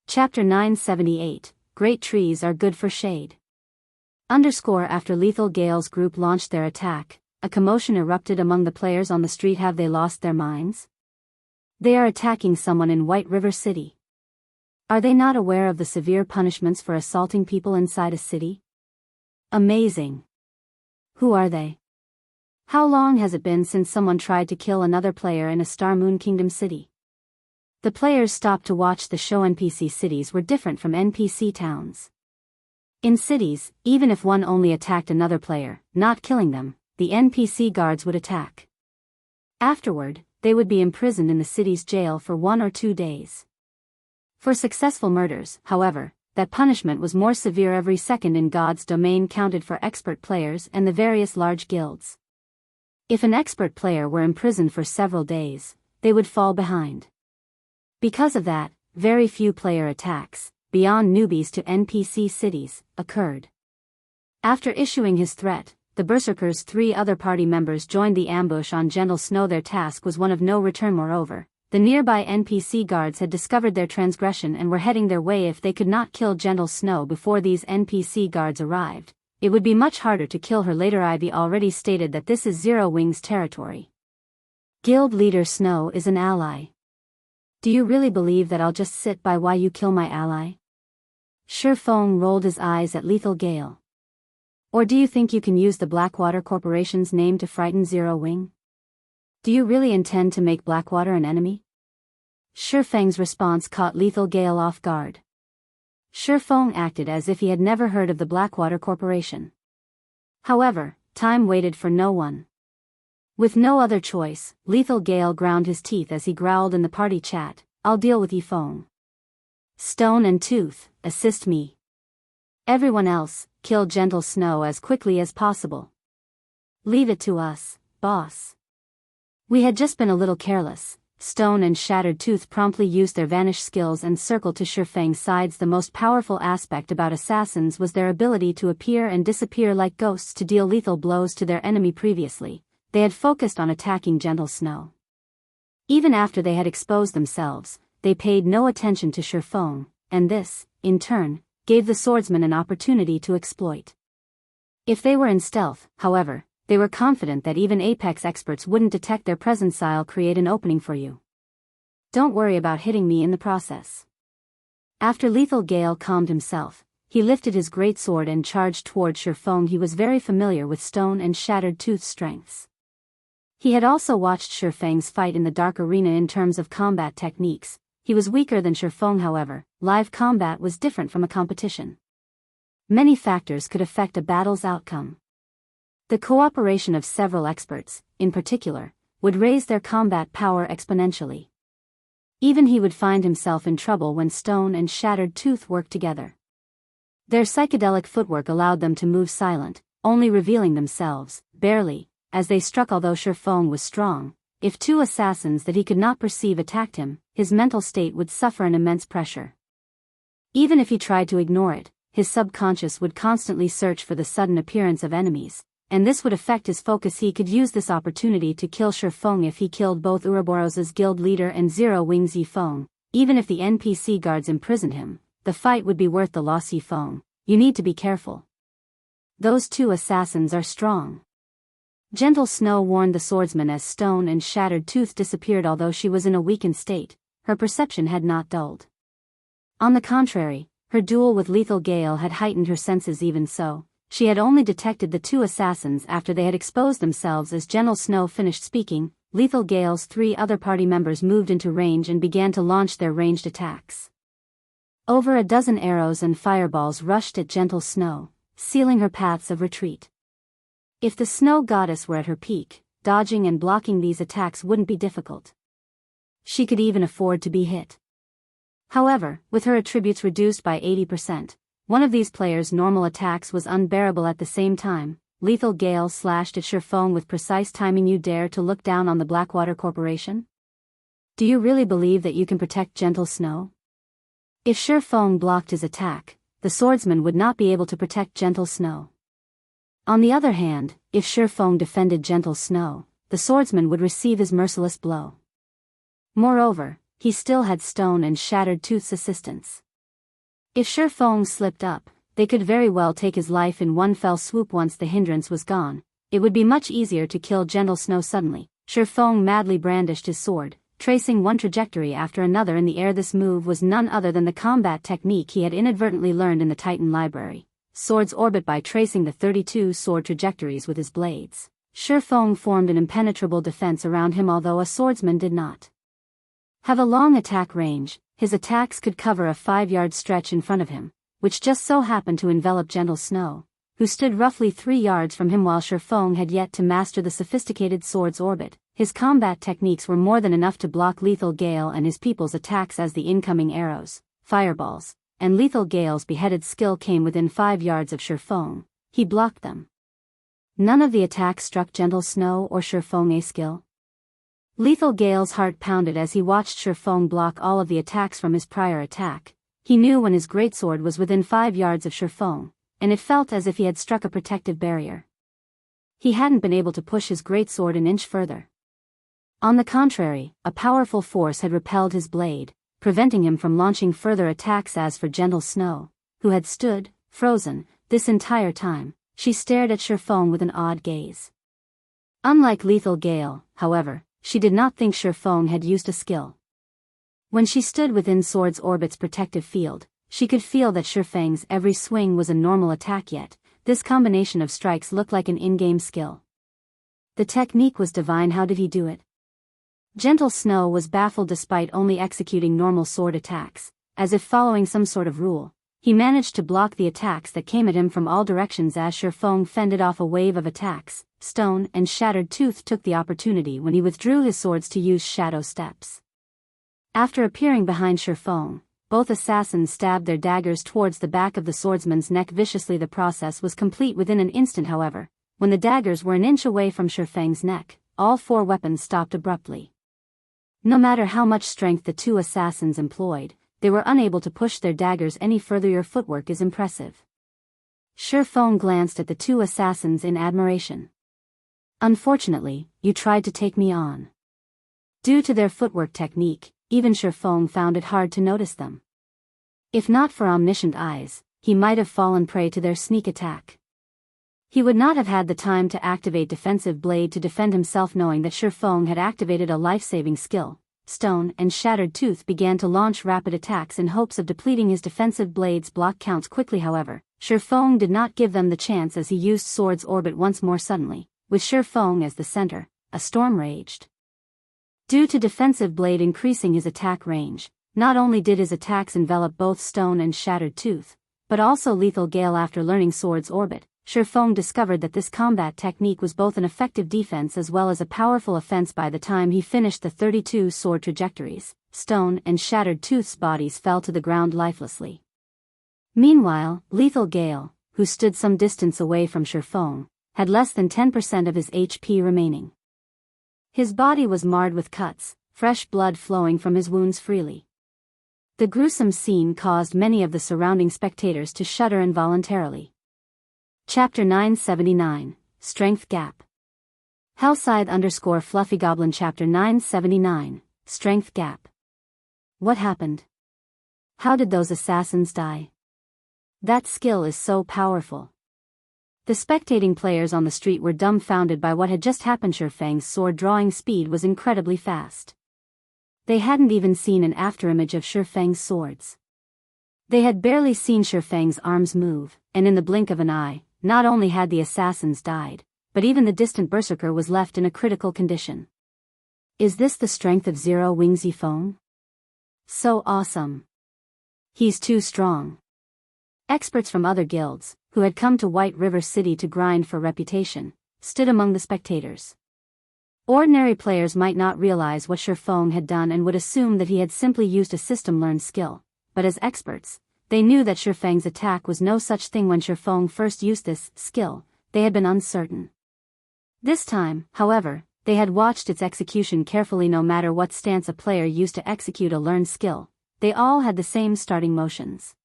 Chapter 978, Great Trees Are Good for Shade. After Lethal Gale's group launched their attack, a commotion erupted among the players on the street. Have they lost their minds? They are attacking someone in White River City. Are they not aware of the severe punishments for assaulting people inside a city? Amazing. Who are they? How long has it been since someone tried to kill another player in a Star Moon Kingdom city? The players stopped to watch the show. NPC cities were different from NPC towns. In cities, even if one only attacked another player, not killing them, the NPC guards would attack. Afterward, they would be imprisoned in the city's jail for 1 or 2 days. For successful murders, however, that punishment was more severe. Every second in God's domain counted for expert players and the various large guilds. If an expert player were imprisoned for several days, they would fall behind. Because of that, very few player attacks, beyond newbies to NPC cities, occurred. After issuing his threat, the Berserker's 3 other party members joined the ambush on Gentle Snow. Their task was one of no return. Moreover, the nearby NPC guards had discovered their transgression and were heading their way. If they could not kill Gentle Snow before these NPC guards arrived, it would be much harder to kill her later. Ivy already stated that this is Zero Wings territory. Guild leader Snow is an ally. Do you really believe that I'll just sit by while you kill my ally? Feng rolled his eyes at Lethal Gale. Or do you think you can use the Blackwater Corporation's name to frighten Zero Wing? Do you really intend to make Blackwater an enemy? Feng's response caught Lethal Gale off guard. Feng acted as if he had never heard of the Blackwater Corporation. However, time waited for no one. With no other choice, Lethal Gale ground his teeth as he growled in the party chat, "I'll deal with you, Feng. Stone and Tooth, assist me. Everyone else, kill Gentle Snow as quickly as possible. Leave it to us, boss." We had just been a little careless. Stone and Shattered Tooth promptly used their vanish skills and circled to Feng's sides. The most powerful aspect about assassins was their ability to appear and disappear like ghosts to deal lethal blows to their enemy. Previously, they had focused on attacking Gentle Snow. Even after they had exposed themselves, they paid no attention to Feng, and this, in turn, gave the swordsman an opportunity to exploit. If they were in stealth, however, they were confident that even Apex experts wouldn't detect their presence. "I'll create an opening for you. Don't worry about hitting me in the process." After Lethal Gale calmed himself, he lifted his greatsword and charged toward Feng. He was very familiar with Stone and Shattered Tooth's strengths. He had also watched Feng's fight in the Dark Arena. In terms of combat techniques, he was weaker than Feng. However, live combat was different from a competition. Many factors could affect a battle's outcome. The cooperation of several experts, in particular, would raise their combat power exponentially. Even he would find himself in trouble when Stone and Shattered Tooth worked together. Their psychedelic footwork allowed them to move silent, only revealing themselves, barely, as they struck. Although Feng was strong, if 2 assassins that he could not perceive attacked him, his mental state would suffer an immense pressure. Even if he tried to ignore it, his subconscious would constantly search for the sudden appearance of enemies, and this would affect his focus. He could use this opportunity to kill Feng. If he killed both Ouroboros's guild leader and Zero Wings Feng, even if the NPC guards imprisoned him, the fight would be worth the loss. Feng, you need to be careful. Those 2 assassins are strong. Gentle Snow warned the swordsman as Stone and Shattered Tooth disappeared. Although she was in a weakened state, her perception had not dulled. On the contrary, her duel with Lethal Gale had heightened her senses. Even so, she had only detected the 2 assassins after they had exposed themselves. As Gentle Snow finished speaking, Lethal Gale's 3 other party members moved into range and began to launch their ranged attacks. Over a dozen arrows and fireballs rushed at Gentle Snow, sealing her paths of retreat. If the Snow Goddess were at her peak, dodging and blocking these attacks wouldn't be difficult. She could even afford to be hit. However, with her attributes reduced by 80%, one of these players' normal attacks was unbearable. At the same time, Lethal Gale slashed at Feng with precise timing. "You dare to look down on the Blackwater Corporation? Do you really believe that you can protect Gentle Snow?" If Feng blocked his attack, the swordsman would not be able to protect Gentle Snow. On the other hand, if Feng defended Gentle Snow, the swordsman would receive his merciless blow. Moreover, he still had Stone and Shattered Tooth's assistance. If Feng slipped up, they could very well take his life in one fell swoop. Once the hindrance was gone, it would be much easier to kill Gentle Snow. Suddenly, Feng madly brandished his sword, tracing one trajectory after another in the air. This move was none other than the combat technique he had inadvertently learned in the Titan Library. Swords orbit by tracing the 32 sword trajectories with his blades. Feng formed an impenetrable defense around him, although a swordsman did not have a long attack range. His attacks could cover a 5-yard stretch in front of him, which just so happened to envelop Gentle Snow, who stood roughly 3 yards from him. While Feng had yet to master the sophisticated sword's orbit, his combat techniques were more than enough to block Lethal Gale and his people's attacks as the incoming arrows, fireballs, and Lethal Gale's beheaded skill came within 5 yards of Feng. He blocked them. None of the attacks struck Gentle Snow or Feng's skill. Lethal Gale's heart pounded as he watched Feng block all of the attacks from his prior attack. He knew when his greatsword was within 5 yards of Feng, and it felt as if he had struck a protective barrier. He hadn't been able to push his greatsword an inch further. On the contrary, a powerful force had repelled his blade, preventing him from launching further attacks. As for Gentle Snow, who had stood, frozen, this entire time, she stared at Feng with an odd gaze. Unlike Lethal Gale, however, she did not think Feng had used a skill. When she stood within Sword's orbit's protective field, she could feel that Feng's every swing was a normal attack, yet this combination of strikes looked like an in-game skill. The technique was divine. How did he do it? Gentle Snow was baffled. Despite only executing normal sword attacks, as if following some sort of rule, he managed to block the attacks that came at him from all directions. As Feng fended off a wave of attacks, Stone and Shattered Tooth took the opportunity when he withdrew his swords to use shadow steps. After appearing behind Feng, both assassins stabbed their daggers towards the back of the swordsman's neck viciously. The process was complete within an instant. However, when the daggers were an inch away from Feng's neck, all 4 weapons stopped abruptly. No matter how much strength the 2 assassins employed, they were unable to push their daggers any further. Your footwork is impressive. Feng glanced at the 2 assassins in admiration. Unfortunately, you tried to take me on. Due to their footwork technique, even Feng found it hard to notice them. If not for omniscient eyes, he might have fallen prey to their sneak attack. He would not have had the time to activate Defensive Blade to defend himself. Knowing that Feng had activated a life-saving skill, Stone and Shattered Tooth began to launch rapid attacks in hopes of depleting his Defensive Blade's block counts quickly. However, Feng did not give them the chance as he used Sword's orbit once more. Suddenly, with Feng as the center, a storm raged. Due to Defensive Blade increasing his attack range, not only did his attacks envelop both Stone and Shattered Tooth, but also Lethal Gale. After learning Sword's orbit, Feng discovered that this combat technique was both an effective defense as well as a powerful offense. By the time he finished the 32 sword trajectories, Stone and Shattered Tooth's bodies fell to the ground lifelessly. Meanwhile, Lethal Gale, who stood some distance away from Feng, had less than 10% of his HP remaining. His body was marred with cuts, fresh blood flowing from his wounds freely. The gruesome scene caused many of the surrounding spectators to shudder involuntarily. Chapter 979, Strength Gap. Hellscythe _Fluffygoblin. Chapter 979, Strength Gap. What happened? How did those assassins die? That skill is so powerful. The spectating players on the street were dumbfounded by what had just happened. Feng's sword drawing speed was incredibly fast. They hadn't even seen an afterimage of Feng's swords. They had barely seen Feng's arms move, and in the blink of an eye, not only had the assassins died, but even the distant berserker was left in a critical condition. Is this the strength of Zero Wings Feng? So awesome. He's too strong. Experts from other guilds, who had come to White River City to grind for reputation, stood among the spectators. Ordinary players might not realize what Feng had done and would assume that he had simply used a system-learned skill, but as experts, they knew that Feng's attack was no such thing. When Feng first used this skill, they had been uncertain. This time, however, they had watched its execution carefully. No matter what stance a player used to execute a learned skill, they all had the same starting motions.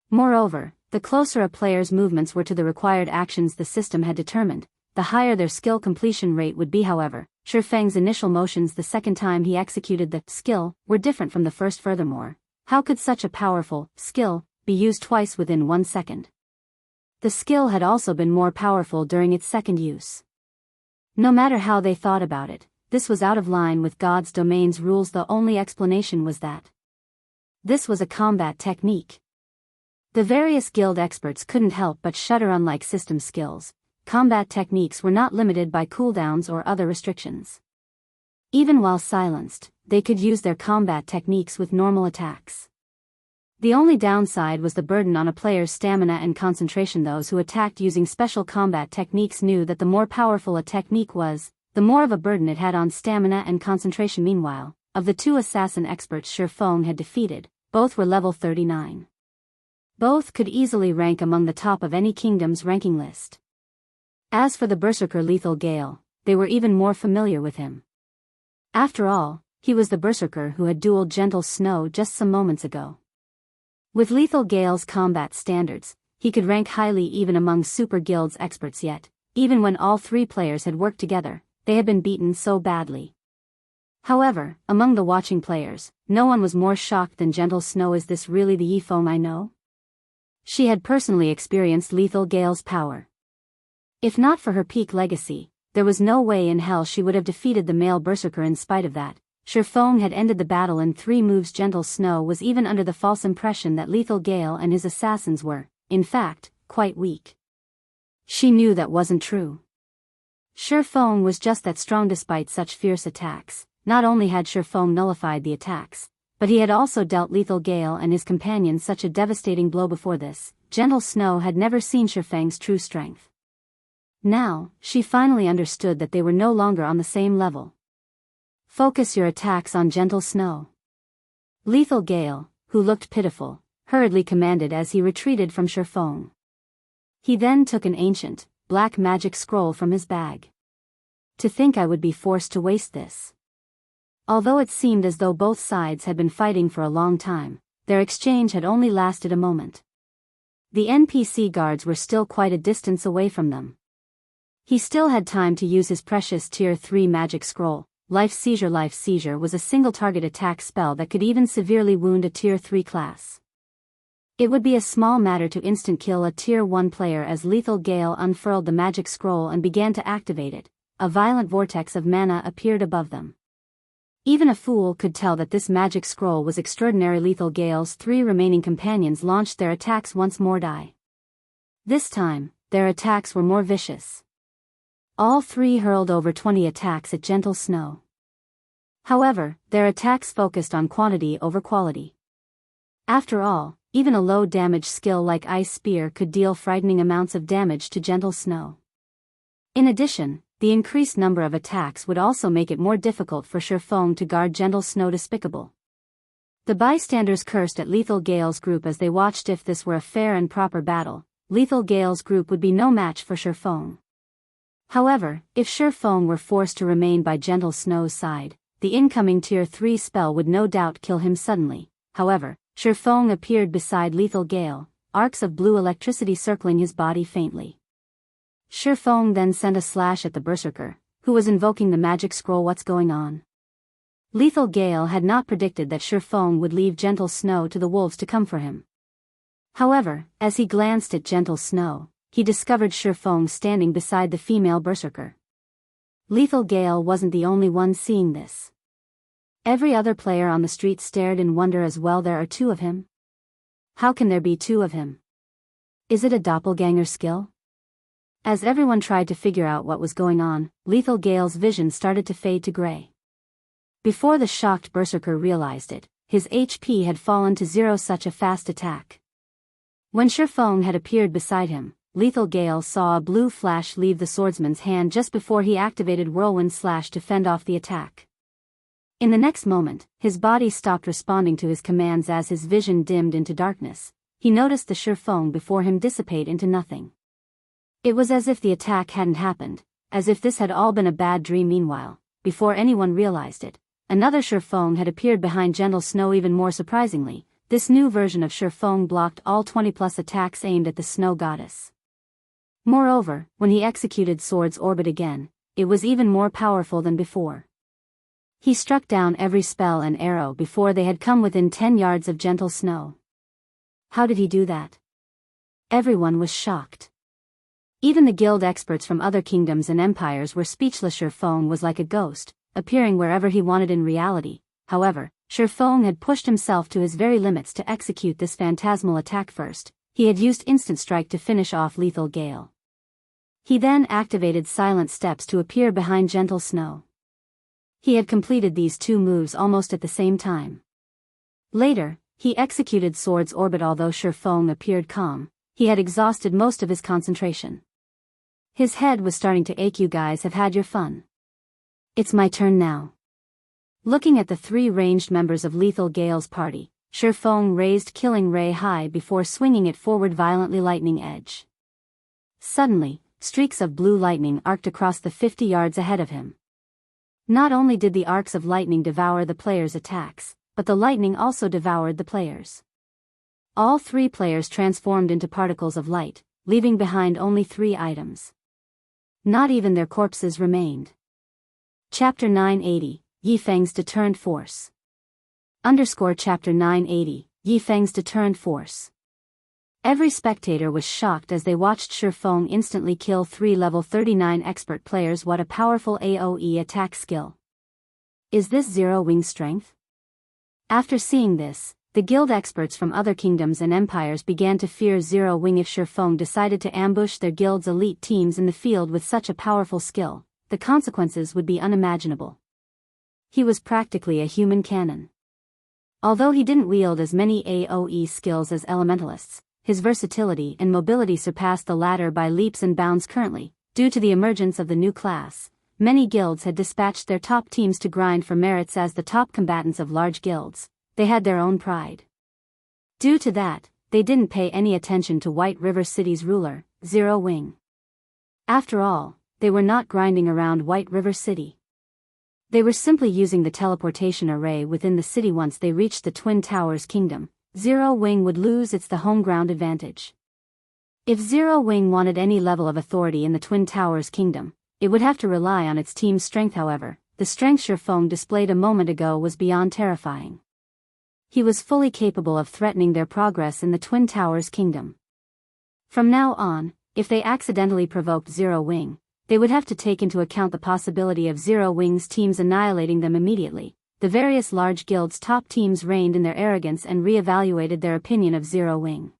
Moreover, the closer a player's movements were to the required actions the system had determined, the higher their skill completion rate would be. However, Feng's initial motions the second time he executed the skill were different from the first. Furthermore, how could such a powerful skill be used twice within 1 second? The skill had also been more powerful during its second use. No matter how they thought about it, this was out of line with God's domain's rules. The only explanation was that this was a combat technique. The various guild experts couldn't help but shudder. Unlike system skills, combat techniques were not limited by cooldowns or other restrictions. Even while silenced, they could use their combat techniques with normal attacks. The only downside was the burden on a player's stamina and concentration. Those who attacked using special combat techniques knew that the more powerful a technique was, the more of a burden it had on stamina and concentration. Meanwhile, of the two assassin experts Feng had defeated, both were level 39. Both could easily rank among the top of any kingdom's ranking list. As for the berserker Lethal Gale, they were even more familiar with him. After all, he was the berserker who had dueled Gentle Snow just some moments ago. With Lethal Gale's combat standards, he could rank highly even among Super Guild's experts. Yet, even when all three players had worked together, they had been beaten so badly. However, among the watching players, no one was more shocked than Gentle Snow. Is this really the Feng I know? She had personally experienced Lethal Gale's power. If not for her peak legacy, there was no way in hell she would have defeated the male berserker. In spite of that, Feng had ended the battle in 3 moves. Gentle Snow was even under the false impression that Lethal Gale and his assassins were, in fact, quite weak. She knew that wasn't true. Feng was just that strong. Despite such fierce attacks, not only had Feng nullified the attacks, but he had also dealt Lethal Gale and his companions such a devastating blow. Before this, Gentle Snow had never seen Feng's true strength. Now, she finally understood that they were no longer on the same level. Focus your attacks on Gentle Snow. Lethal Gale, who looked pitiful, hurriedly commanded as he retreated from Feng. He then took an ancient, black magic scroll from his bag. To think I would be forced to waste this. Although it seemed as though both sides had been fighting for a long time, their exchange had only lasted a moment. The NPC guards were still quite a distance away from them. He still had time to use his precious Tier 3 magic scroll. Life Seizure. Life Seizure was a single target attack spell that could even severely wound a Tier 3 class. It would be a small matter to instant kill a Tier 1 player. As Lethal Gale unfurled the magic scroll and began to activate it, a violent vortex of mana appeared above them. Even a fool could tell that this magic scroll was extraordinary. Lethal Gale's 3 remaining companions launched their attacks once more. This time, their attacks were more vicious. All 3 hurled over 20 attacks at Gentle Snow. However, their attacks focused on quantity over quality. After all, even a low damage skill like Ice Spear could deal frightening amounts of damage to Gentle Snow. In addition, the increased number of attacks would also make it more difficult for Feng to guard Gentle Snow. Despicable. The bystanders cursed at Lethal Gale's group as they watched. If this were a fair and proper battle, Lethal Gale's group would be no match for Feng. However, if Feng were forced to remain by Gentle Snow's side, the incoming Tier 3 spell would no doubt kill him suddenly. However, Feng appeared beside Lethal Gale, arcs of blue electricity circling his body faintly. Feng then sent a slash at the berserker, who was invoking the magic scroll. What's going on? Lethal Gale had not predicted that Feng would leave Gentle Snow to the wolves to come for him. However, as he glanced at Gentle Snow, he discovered Feng standing beside the female berserker. Lethal Gale wasn't the only one seeing this. Every other player on the street stared in wonder as well. There are 2 of him? How can there be 2 of him? Is it a doppelganger skill? As everyone tried to figure out what was going on, Lethal Gale's vision started to fade to gray. Before the shocked berserker realized it, his HP had fallen to 0. Such a fast attack. When Feng had appeared beside him, Lethal Gale saw a blue flash leave the swordsman's hand just before he activated Whirlwind Slash to fend off the attack. In the next moment, his body stopped responding to his commands. As his vision dimmed into darkness, he noticed the Feng before him dissipate into nothing. It was as if the attack hadn't happened, as if this had all been a bad dream. Meanwhile, before anyone realized it, another Feng had appeared behind Gentle Snow. Even more surprisingly, this new version of Feng blocked all 20+ attacks aimed at the Snow Goddess. Moreover, when he executed Sword's Orbit again, it was even more powerful than before. He struck down every spell and arrow before they had come within 10 yards of Gentle Snow. How did he do that? Everyone was shocked. Even the guild experts from other kingdoms and empires were speechless. Feng was like a ghost, appearing wherever he wanted. In reality, however, Feng had pushed himself to his very limits to execute this phantasmal attack. First, he had used Instant Strike to finish off Lethal Gale. He then activated Silent Steps to appear behind Gentle Snow. He had completed these two moves almost at the same time. Later, he executed Sword's Orbit. Although Feng appeared calm, he had exhausted most of his concentration. His head was starting to ache. You guys have had your fun. It's my turn now. Looking at the three ranged members of Lethal Gale's party, Feng raised Killing Ray high before swinging it forward violently. Lightning Edge. Suddenly, streaks of blue lightning arced across the 50 yards ahead of him. Not only did the arcs of lightning devour the players' attacks, but the lightning also devoured the players. All three players transformed into particles of light, leaving behind only 3 items. Not even their corpses remained. Chapter 980, Yi Feng's Deterrent Force. Chapter 980, Yi Feng's Deterrent Force. Every spectator was shocked as they watched Feng instantly kill 3 level 39 expert players. What a powerful AoE attack skill. Is this Zero Wing strength? After seeing this, the guild experts from other kingdoms and empires began to fear Zero Wing. If Feng decided to ambush their guild's elite teams in the field with such a powerful skill, the consequences would be unimaginable. He was practically a human cannon. Although he didn't wield as many AoE skills as elementalists, his versatility and mobility surpassed the latter by leaps and bounds. Currently, due to the emergence of the new class, many guilds had dispatched their top teams to grind for merits as the top combatants of large guilds. They had their own pride. Due to that, they didn't pay any attention to White River City's ruler, Zero Wing. After all, they were not grinding around White River City. They were simply using the teleportation array within the city. Once they reached the Twin Towers Kingdom, Zero Wing would lose its home ground advantage. If Zero Wing wanted any level of authority in the Twin Towers Kingdom, it would have to rely on its team's strength. However, the strength Feng displayed a moment ago was beyond terrifying. He was fully capable of threatening their progress in the Twin Towers Kingdom. From now on, if they accidentally provoked Zero Wing, they would have to take into account the possibility of Zero Wing's teams annihilating them immediately. The various large guilds' top teams reigned in their arrogance and re-evaluated their opinion of Zero Wing.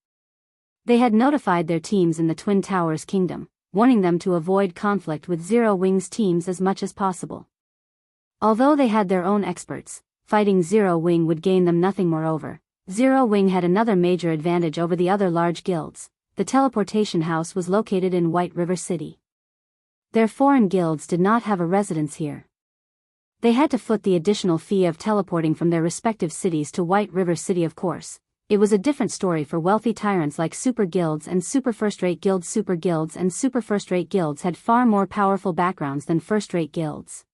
They had notified their teams in the Twin Towers Kingdom, warning them to avoid conflict with Zero Wing's teams as much as possible. Although they had their own experts, fighting Zero Wing would gain them nothing. Moreover, Zero Wing had another major advantage over the other large guilds. The teleportation house was located in White River City. Their foreign guilds did not have a residence here. They had to foot the additional fee of teleporting from their respective cities to White River City. Of course, it was a different story for wealthy tyrants like super guilds and super first-rate guilds. Super guilds and super first-rate guilds had far more powerful backgrounds than first-rate guilds.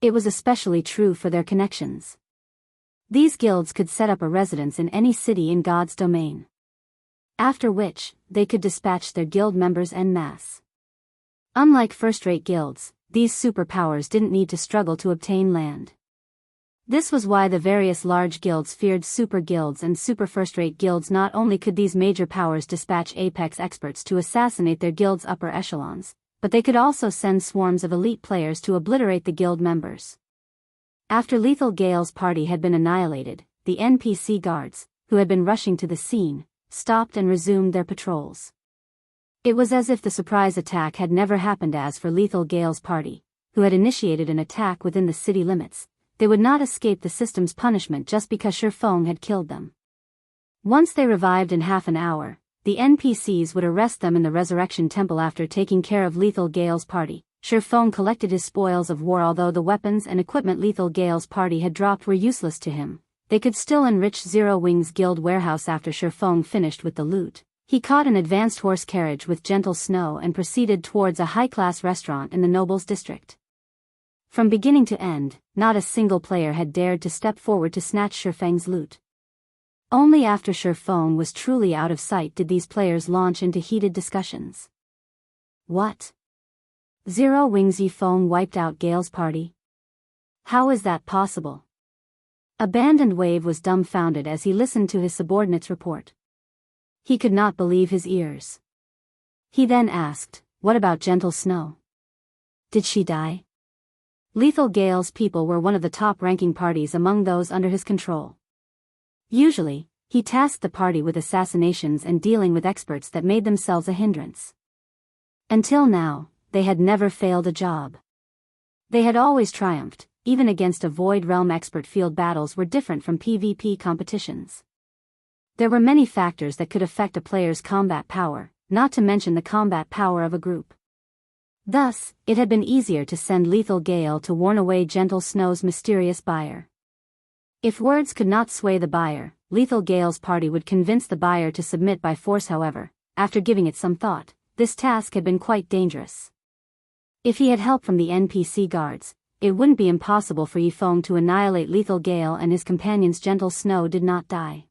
It was especially true for their connections. These guilds could set up a residence in any city in God's domain. After which, they could dispatch their guild members en masse. Unlike first-rate guilds, these superpowers didn't need to struggle to obtain land. This was why the various large guilds feared super guilds and super first-rate guilds. Not only could these major powers dispatch apex experts to assassinate their guild's upper echelons, but they could also send swarms of elite players to obliterate the guild members. After Lethal Gale's party had been annihilated, the NPC guards, who had been rushing to the scene, stopped and resumed their patrols. It was as if the surprise attack had never happened. As for Lethal Gale's party, who had initiated an attack within the city limits, they would not escape the system's punishment just because Feng had killed them. Once they revived in half an hour, the NPCs would arrest them in the Resurrection Temple. After taking care of Lethal Gale's party, Feng collected his spoils of war. Although the weapons and equipment Lethal Gale's party had dropped were useless to him, they could still enrich Zero Wing's guild warehouse. After Feng finished with the loot, he caught an advanced horse carriage with Gentle Snow and proceeded towards a high-class restaurant in the Nobles District. From beginning to end, not a single player had dared to step forward to snatch Feng's loot. Only after Feng was truly out of sight did these players launch into heated discussions. What? Zero Wing's Yi Feng wiped out Gale's party? How is that possible? Abandoned Wave was dumbfounded as he listened to his subordinate's report. He could not believe his ears. He then asked, "What about Gentle Snow? Did she die?" Lethal Gale's people were one of the top-ranking parties among those under his control. Usually, he tasked the party with assassinations and dealing with experts that made themselves a hindrance. Until now, they had never failed a job. They had always triumphed, even against a Void Realm expert. Field battles were different from PvP competitions. There were many factors that could affect a player's combat power, not to mention the combat power of a group. Thus, it had been easier to send Lethal Gale to warn away Gentle Snow's mysterious buyer. If words could not sway the buyer, Lethal Gale's party would convince the buyer to submit by force. However, after giving it some thought, this task had been quite dangerous. If he had help from the NPC guards, it wouldn't be impossible for Feng to annihilate Lethal Gale and his companions. Gentle Snow did not die.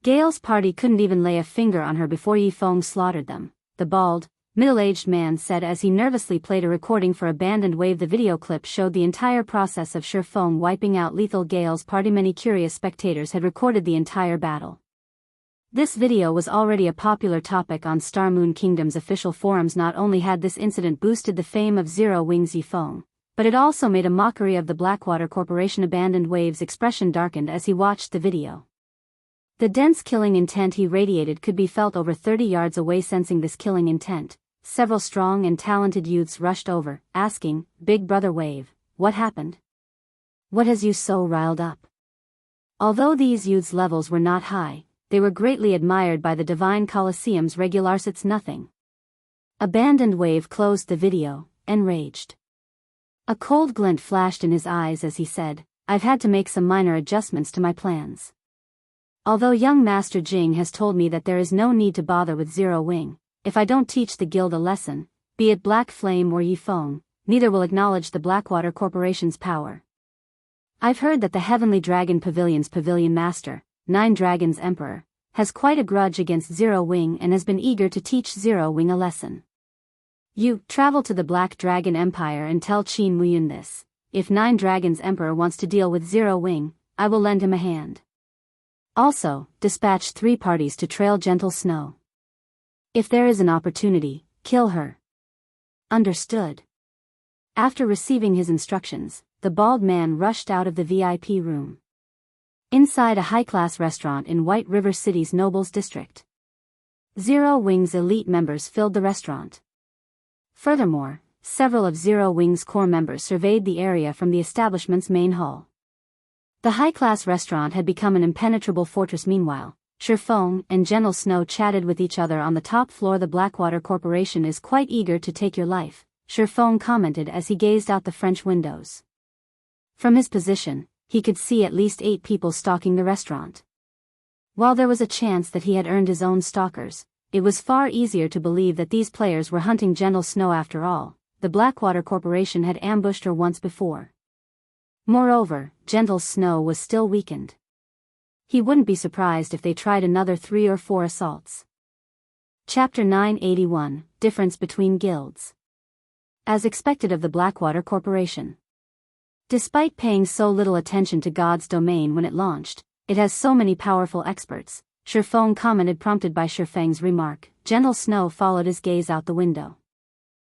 Gale's party couldn't even lay a finger on her before Feng slaughtered them, the bald, middle-aged man said as he nervously played a recording for Abandoned Wave. The video clip showed the entire process of Feng wiping out Lethal Gale's party. Many curious spectators had recorded the entire battle. This video was already a popular topic on Star Moon Kingdom's official forums. Not only had this incident boosted the fame of Zero Wings Feng, but it also made a mockery of the Blackwater Corporation. Abandoned Wave's expression darkened as he watched the video. The dense killing intent he radiated could be felt over 30 yards away. Sensing this killing intent, several strong and talented youths rushed over, asking, "Big Brother Wave, what happened? What has you so riled up?" Although these youths' levels were not high, they were greatly admired by the Divine Colosseum's regulars. It's nothing. Abandoned Wave closed the video, enraged. A cold glint flashed in his eyes as he said, "I've had to make some minor adjustments to my plans. Although young Master Jing has told me that there is no need to bother with Zero Wing, if I don't teach the guild a lesson, be it Black Flame or Feng, neither will acknowledge the Blackwater Corporation's power. I've heard that the Heavenly Dragon Pavilion's Pavilion Master, Nine Dragons Emperor, has quite a grudge against Zero Wing and has been eager to teach Zero Wing a lesson. You travel to the Black Dragon Empire and tell Qin Muyun this. If Nine Dragons Emperor wants to deal with Zero Wing, I will lend him a hand. Also, dispatch 3 parties to trail Gentle Snow. If there is an opportunity, kill her." Understood. After receiving his instructions, the bald man rushed out of the VIP room. Inside a high-class restaurant in White River City's Nobles District, Zero Wing's elite members filled the restaurant. Furthermore, several of Zero Wing's core members surveyed the area from the establishment's main hall. The high-class restaurant had become an impenetrable fortress. Meanwhile, Feng and Gentle Snow chatted with each other on the top floor. "The Blackwater Corporation is quite eager to take your life," Feng commented as he gazed out the French windows. From his position, he could see at least 8 people stalking the restaurant. While there was a chance that he had earned his own stalkers, it was far easier to believe that these players were hunting Gentle Snow. After all, the Blackwater Corporation had ambushed her once before. Moreover, Gentle Snow was still weakened. He wouldn't be surprised if they tried another 3 or 4 assaults. Chapter 981, Difference Between Guilds. As expected of the Blackwater Corporation. Despite paying so little attention to God's domain when it launched, it has so many powerful experts, Feng commented, prompted by Feng's remark. Gentle Snow followed his gaze out the window.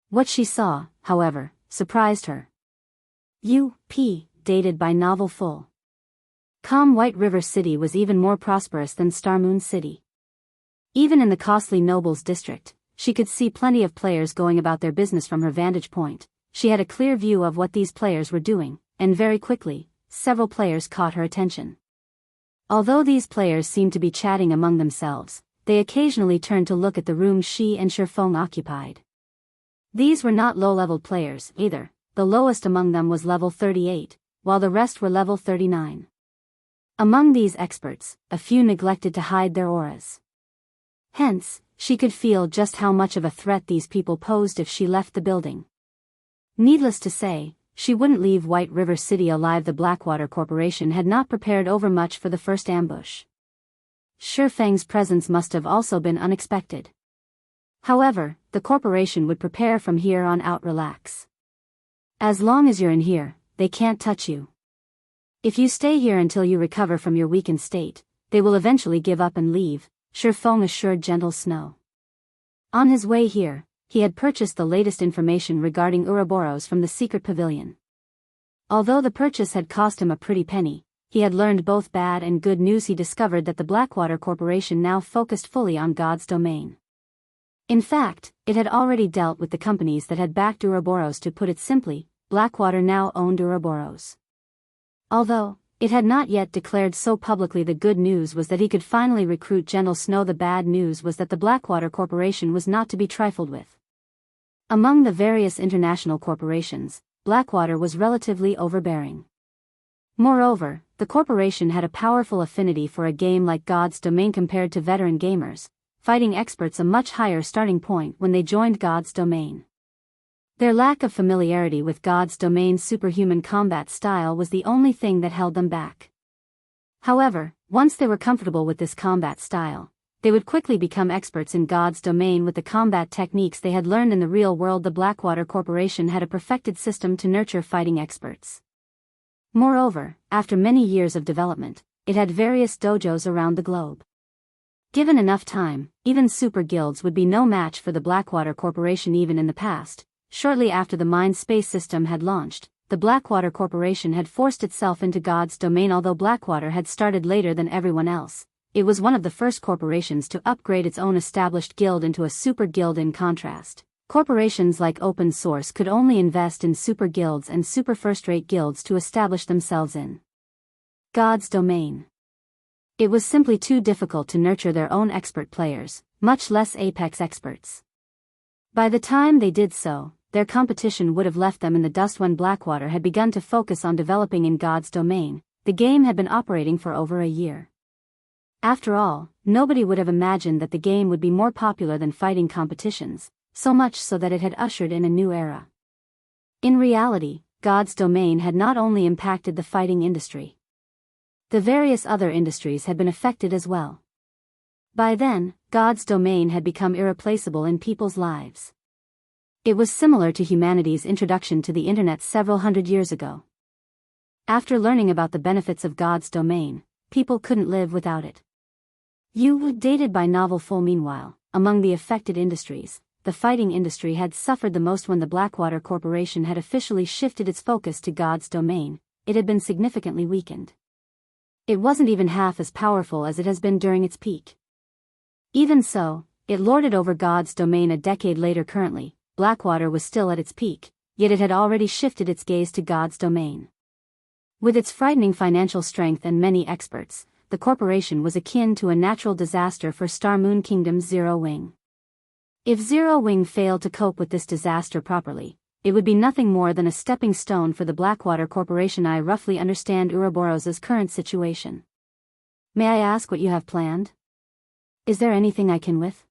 What she saw, however, surprised her. U.P. Dated by novel full. Calm White River City was even more prosperous than Star Moon City. Even in the costly Nobles District, she could see plenty of players going about their business. From her vantage point, she had a clear view of what these players were doing, and very quickly, several players caught her attention. Although these players seemed to be chatting among themselves, they occasionally turned to look at the room she and Feng occupied. These were not low-leveled players, either. The lowest among them was level 38, while the rest were level 39. Among these experts, a few neglected to hide their auras. Hence, she could feel just how much of a threat these people posed if she left the building. Needless to say, she wouldn't leave White River City alive. The Blackwater Corporation had not prepared overmuch for the first ambush. Feng's presence must have also been unexpected. However, the corporation would prepare from here on out. Relax. As long as you're in here, they can't touch you. If you stay here until you recover from your weakened state, they will eventually give up and leave, Feng assured Gentle Snow. On his way here, he had purchased the latest information regarding Ouroboros from the secret pavilion. Although the purchase had cost him a pretty penny, he had learned both bad and good news. He discovered that the Blackwater Corporation now focused fully on God's domain. In fact, it had already dealt with the companies that had backed Ouroboros. To put it simply, Blackwater now owned Ouroboros. Although it had not yet declared so publicly, the good news was that he could finally recruit Gentle Snow. The bad news was that the Blackwater Corporation was not to be trifled with. Among the various international corporations, Blackwater was relatively overbearing. Moreover, the corporation had a powerful affinity for a game like God's Domain compared to veteran gamers, fighting experts a much higher starting point when they joined God's Domain. Their lack of familiarity with God's Domain's superhuman combat style was the only thing that held them back. However, once they were comfortable with this combat style, they would quickly become experts in God's Domain with the combat techniques they had learned in the real world. The Blackwater Corporation had a perfected system to nurture fighting experts. Moreover, after many years of development, it had various dojos around the globe. Given enough time, even super guilds would be no match for the Blackwater Corporation. Even in the past, shortly after the Mind Space system had launched, the Blackwater Corporation had forced itself into God's Domain. Although Blackwater had started later than everyone else, it was one of the first corporations to upgrade its own established guild into a super guild. In contrast, corporations like Open Source could only invest in super guilds and super first-rate guilds to establish themselves in God's Domain. It was simply too difficult to nurture their own expert players, much less apex experts. By the time they did so, their competition would have left them in the dust. When Blackwater had begun to focus on developing in God's Domain, the game had been operating for over a year. After all, nobody would have imagined that the game would be more popular than fighting competitions, so much so that it had ushered in a new era. In reality, God's Domain had not only impacted the fighting industry. The various other industries had been affected as well. By then, God's Domain had become irreplaceable in people's lives. It was similar to humanity's introduction to the internet several hundred years ago. After learning about the benefits of God's Domain, people couldn't live without it. Dated by novel full. Meanwhile, among the affected industries, the fighting industry had suffered the most. When the Blackwater Corporation had officially shifted its focus to God's Domain, it had been significantly weakened. It wasn't even half as powerful as it has been during its peak. Even so, it lorded over God's Domain a decade later. Currently, Blackwater was still at its peak, yet it had already shifted its gaze to God's Domain. With its frightening financial strength and many experts, the corporation was akin to a natural disaster for Star Moon Kingdom's Zero Wing. If Zero Wing failed to cope with this disaster properly, it would be nothing more than a stepping stone for the Blackwater Corporation. I roughly understand Ouroboros' current situation. May I ask what you have planned? Is there anything I can with?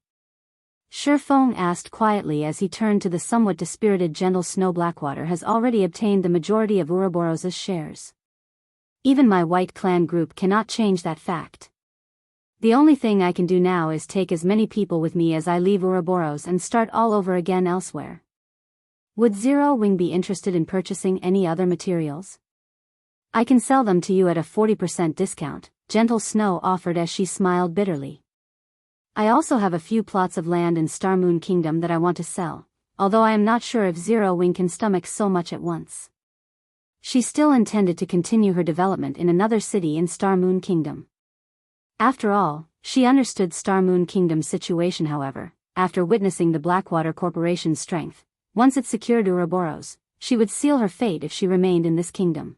Feng asked quietly as he turned to the somewhat dispirited Gentle Snow. Blackwater has already obtained the majority of Ouroboros' shares. Even my white clan group cannot change that fact. The only thing I can do now is take as many people with me as I leave Ouroboros and start all over again elsewhere. Would Zero Wing be interested in purchasing any other materials? I can sell them to you at a 40% discount, Gentle Snow offered as she smiled bitterly. I also have a few plots of land in Star Moon Kingdom that I want to sell, although I am not sure if Zero Wing can stomach so much at once. She still intended to continue her development in another city in Star Moon Kingdom. After all, she understood Star Moon Kingdom's situation. However, after witnessing the Blackwater Corporation's strength, once it secured Ouroboros, she would seal her fate if she remained in this kingdom.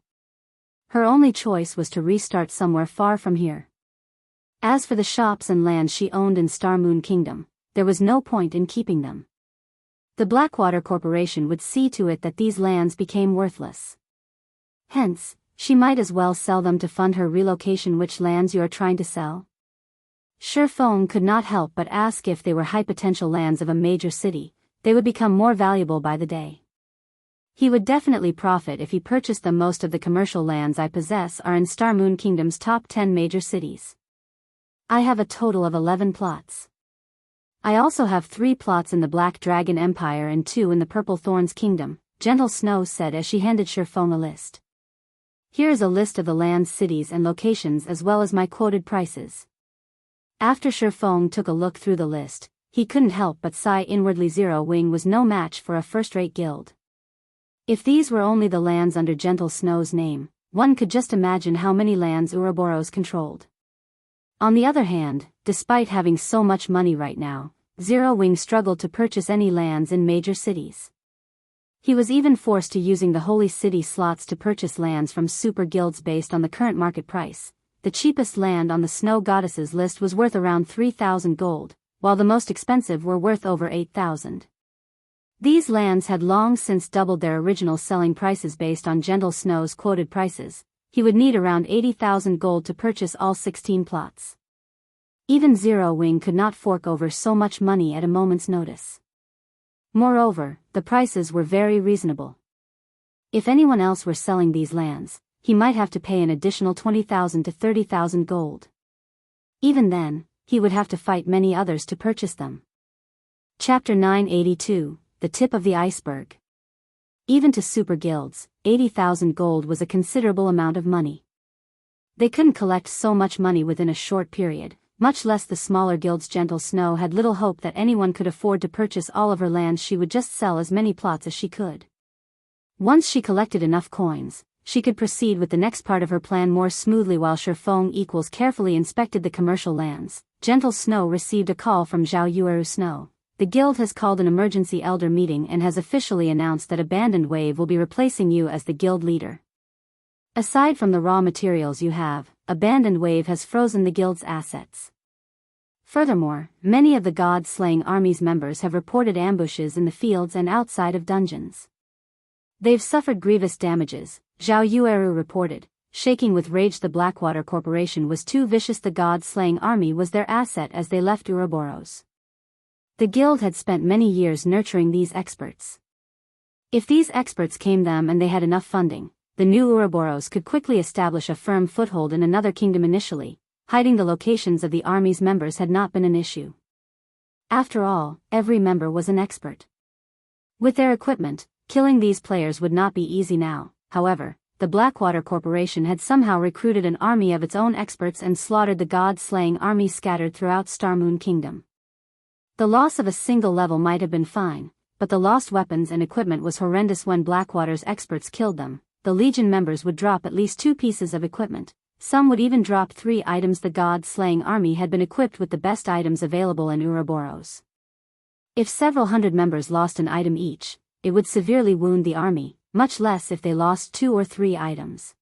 Her only choice was to restart somewhere far from here. As for the shops and lands she owned in Star Moon Kingdom, there was no point in keeping them. The Blackwater Corporation would see to it that these lands became worthless. Hence, she might as well sell them to fund her relocation. Which lands you are trying to sell? Feng could not help but ask. If they were high potential lands of a major city, they would become more valuable by the day. He would definitely profit if he purchased them. Most of the commercial lands I possess are in Star Moon Kingdom's top 10 major cities. I have a total of 11 plots. I also have 3 plots in the Black Dragon Empire and 2 in the Purple Thorns Kingdom, Gentle Snow said as she handed Feng a list. Here is a list of the land's cities and locations as well as my quoted prices. After Feng took a look through the list, he couldn't help but sigh inwardly. Zero Wing was no match for a first-rate guild. If these were only the lands under Gentle Snow's name, one could just imagine how many lands Ouroboros controlled. On the other hand, despite having so much money right now, Zero Wing struggled to purchase any lands in major cities. He was even forced to using the Holy City slots to purchase lands from super guilds based on the current market price. The cheapest land on the Snow Goddesses list was worth around 3,000 gold, while the most expensive were worth over 8,000. These lands had long since doubled their original selling prices based on Gentle Snow's quoted prices. He would need around 80,000 gold to purchase all 16 plots. Even Zero Wing could not fork over so much money at a moment's notice. Moreover, the prices were very reasonable. If anyone else were selling these lands, he might have to pay an additional 20,000 to 30,000 gold. Even then, he would have to fight many others to purchase them. Chapter 982, The Tip of the Iceberg. Even to super guilds, 80,000 gold was a considerable amount of money. They couldn't collect so much money within a short period, much less the smaller guilds. Gentle Snow had little hope that anyone could afford to purchase all of her lands. She would just sell as many plots as she could. Once she collected enough coins, she could proceed with the next part of her plan more smoothly. While Feng carefully inspected the commercial lands, Gentle Snow received a call from Zhao Yueru Snow. The guild has called an emergency elder meeting and has officially announced that Abandoned Wave will be replacing you as the guild leader. Aside from the raw materials you have, Abandoned Wave has frozen the guild's assets. Furthermore, many of the God-slaying army's members have reported ambushes in the fields and outside of dungeons. They've suffered grievous damages, Zhao Yueru reported. Shaking with rage, the Blackwater Corporation was too vicious. The God-slaying army was their asset as they left Ouroboros. The guild had spent many years nurturing these experts. If these experts came them and they had enough funding, the new Ouroboros could quickly establish a firm foothold in another kingdom. Initially, hiding the locations of the army's members had not been an issue. After all, every member was an expert. With their equipment, killing these players would not be easy now. However, the Blackwater Corporation had somehow recruited an army of its own experts and slaughtered the God-slaying army scattered throughout Starmoon Kingdom. The loss of a single level might have been fine, but the lost weapons and equipment was horrendous. When Blackwater's experts killed them, the Legion members would drop at least 2 pieces of equipment. Some would even drop 3 items. The God-slaying army had been equipped with the best items available in Ouroboros. If several hundred members lost an item each, it would severely wound the army, much less if they lost 2 or 3 items.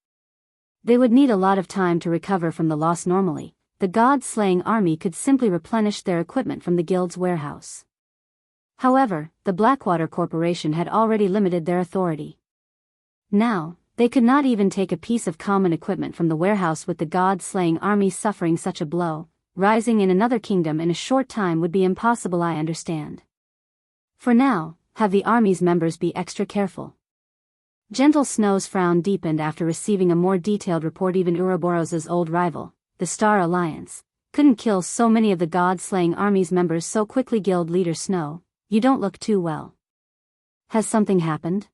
They would need a lot of time to recover from the loss. Normally, the God-slaying army could simply replenish their equipment from the guild's warehouse. However, the Blackwater Corporation had already limited their authority. Now, they could not even take a piece of common equipment from the warehouse. With the God-slaying army suffering such a blow, rising in another kingdom in a short time would be impossible. I understand. For now, have the army's members be extra careful. Gentle Snow's frown deepened after receiving a more detailed report. Even Ouroboros' old rival, the Star Alliance, couldn't kill so many of the God-slaying army's members so quickly. Guild leader Snow, you don't look too well. Has something happened?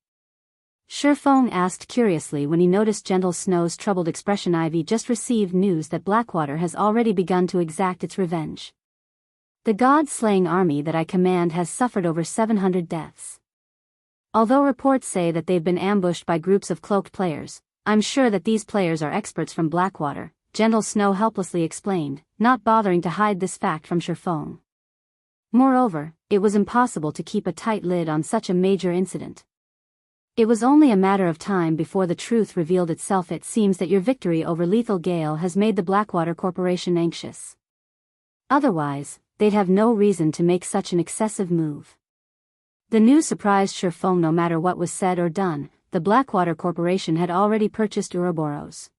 Feng asked curiously when he noticed Gentle Snow's troubled expression. I've just received news that Blackwater has already begun to exact its revenge. The God-slaying army that I command has suffered over 700 deaths. Although reports say that they've been ambushed by groups of cloaked players, I'm sure that these players are experts from Blackwater, Gentle Snow helplessly explained, not bothering to hide this fact from Feng. Moreover, it was impossible to keep a tight lid on such a major incident. It was only a matter of time before the truth revealed itself. It seems that your victory over Lethal Gale has made the Blackwater Corporation anxious. Otherwise, they'd have no reason to make such an excessive move. The news surprised Feng. No matter what was said or done, the Blackwater Corporation had already purchased Ouroboros.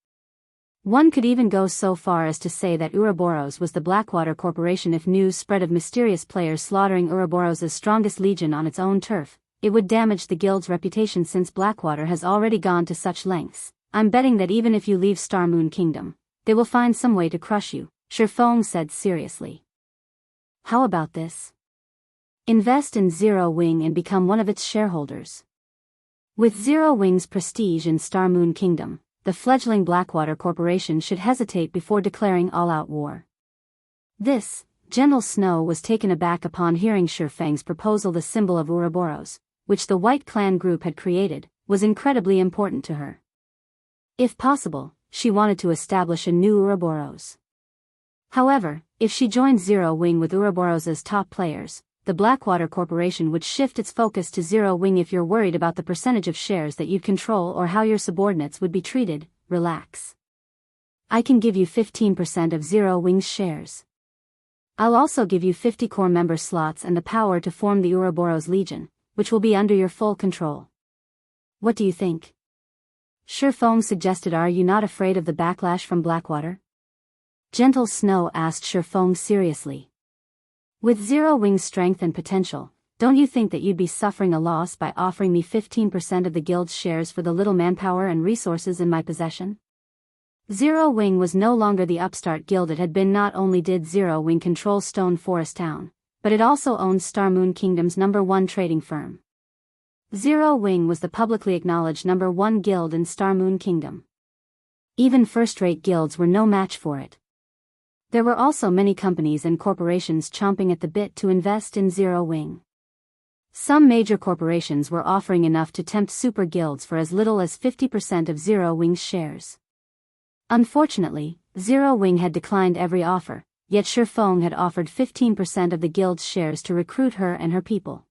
One could even go so far as to say that Ouroboros was the Blackwater Corporation. If news spread of mysterious players slaughtering Ouroboros' strongest legion on its own turf, it would damage the guild's reputation. Since Blackwater has already gone to such lengths, I'm betting that even if you leave Starmoon Kingdom, they will find some way to crush you, Feng said seriously. How about this? Invest in Zero Wing and become one of its shareholders. With Zero Wing's prestige in Starmoon Kingdom, the fledgling Blackwater Corporation should hesitate before declaring all-out war. This, Gentle Snow was taken aback upon hearing Feng's proposal. The symbol of Ouroboros, which the White Clan group had created, was incredibly important to her. If possible, she wanted to establish a new Ouroboros. However, if she joined Zero Wing with Ouroboros's top players, the Blackwater Corporation would shift its focus to Zero Wing. If you're worried about the percentage of shares that you'd control or how your subordinates would be treated, relax. I can give you 15% of Zero Wing's shares. I'll also give you 50 core member slots and the power to form the Ouroboros Legion, which will be under your full control. What do you think? Feng suggested. Are you not afraid of the backlash from Blackwater? Gentle Snow asked Feng seriously. With Zero Wing's strength and potential, don't you think that you'd be suffering a loss by offering me 15% of the guild's shares for the little manpower and resources in my possession? Zero Wing was no longer the upstart guild it had been. Not only did Zero Wing control Stone Forest Town, but it also owned Star Moon Kingdom's #1 trading firm. Zero Wing was the publicly acknowledged #1 guild in Star Moon Kingdom. Even first-rate guilds were no match for it. There were also many companies and corporations chomping at the bit to invest in Zero Wing. Some major corporations were offering enough to tempt super guilds for as little as 50% of Zero Wing's shares. Unfortunately, Zero Wing had declined every offer, yet Feng had offered 15% of the guild's shares to recruit her and her people.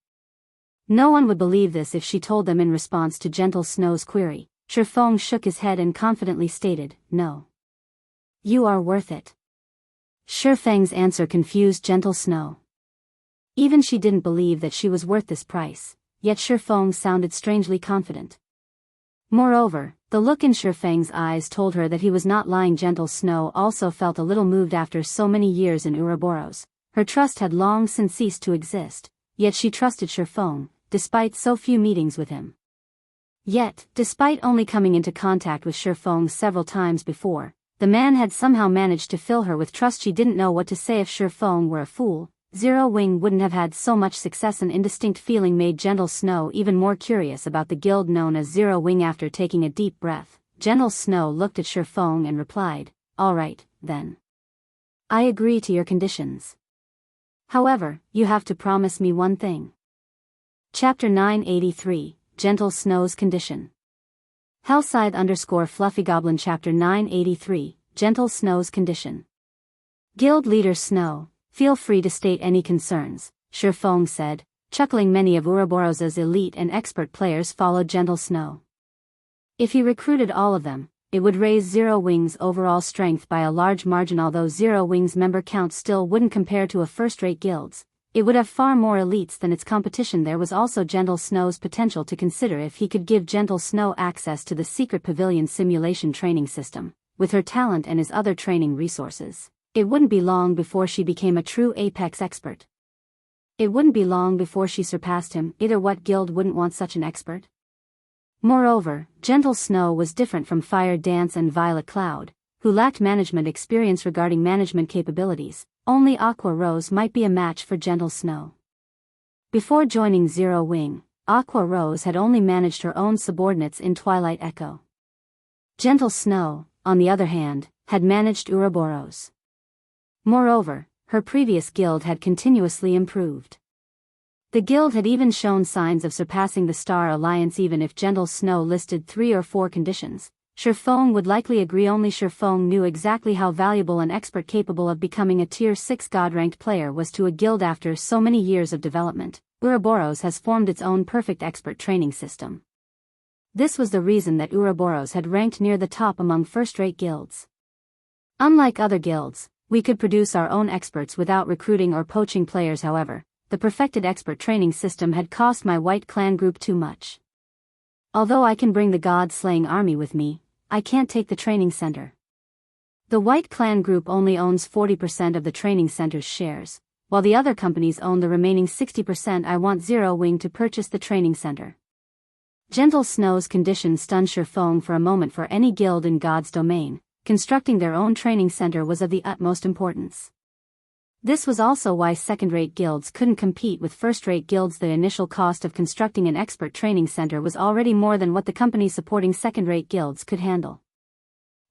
No one would believe this if she told them. In response to Gentle Snow's query, Feng shook his head and confidently stated, "No. You are worth it." Feng's answer confused Gentle Snow. Even she didn't believe that she was worth this price, yet Feng sounded strangely confident. Moreover, the look in Feng's eyes told her that he was not lying. Gentle Snow also felt a little moved. After so many years in Ouroboros, her trust had long since ceased to exist, yet she trusted Feng, despite so few meetings with him. Yet, despite only coming into contact with Feng several times before, the man had somehow managed to fill her with trust. She didn't know what to say. If Feng were a fool, Zero Wing wouldn't have had so much success. An indistinct feeling made Gentle Snow even more curious about the guild known as Zero Wing. After taking a deep breath, Gentle Snow looked at Feng and replied, "All right, then. I agree to your conditions. However, you have to promise me one thing." Chapter 983, Gentle Snow's Condition. Hellscythe_Fluffy Goblin. Chapter 983, Gentle Snow's Condition. Guild Leader Snow, feel free to state any concerns, Feng said, chuckling. Many of Ouroboros's elite and expert players followed Gentle Snow. If he recruited all of them, it would raise Zero Wing's overall strength by a large margin. Although Zero Wing's member count still wouldn't compare to a first-rate guild's, it would have far more elites than its competition. There was also Gentle Snow's potential to consider if he could give Gentle Snow access to the secret pavilion simulation training system. With her talent and his other training resources, it wouldn't be long before she became a true Apex expert. It wouldn't be long before she surpassed him. Either what guild wouldn't want such an expert? Moreover, Gentle Snow was different from Fire Dance and Violet Cloud, who lacked management experience. Regarding management capabilities, only Aqua Rose might be a match for Gentle Snow. Before joining Zero Wing, Aqua Rose had only managed her own subordinates in Twilight Echo. Gentle Snow, on the other hand, had managed Ouroboros. Moreover, her previous guild had continuously improved. The guild had even shown signs of surpassing the Star Alliance. Even if Gentle Snow listed 3 or 4 conditions, Feng would likely agree. Only Feng knew exactly how valuable an expert capable of becoming a Tier 6 God-ranked player was to a guild. After so many years of development, Ouroboros has formed its own perfect expert training system. This was the reason that Ouroboros had ranked near the top among first-rate guilds. Unlike other guilds, we could produce our own experts without recruiting or poaching players. However, the perfected expert training system had cost my White Clan group too much. Although I can bring the God-slaying army with me, I can't take the training center. The White Clan group only owns 40% of the training center's shares, while the other companies own the remaining 60%. I want Zero Wing to purchase the training center. Gentle Snow's condition stunned Feng for a moment. For any guild in God's domain, constructing their own training center was of the utmost importance. This was also why second-rate guilds couldn't compete with first-rate guilds. The initial cost of constructing an expert training center was already more than what the companies supporting second-rate guilds could handle.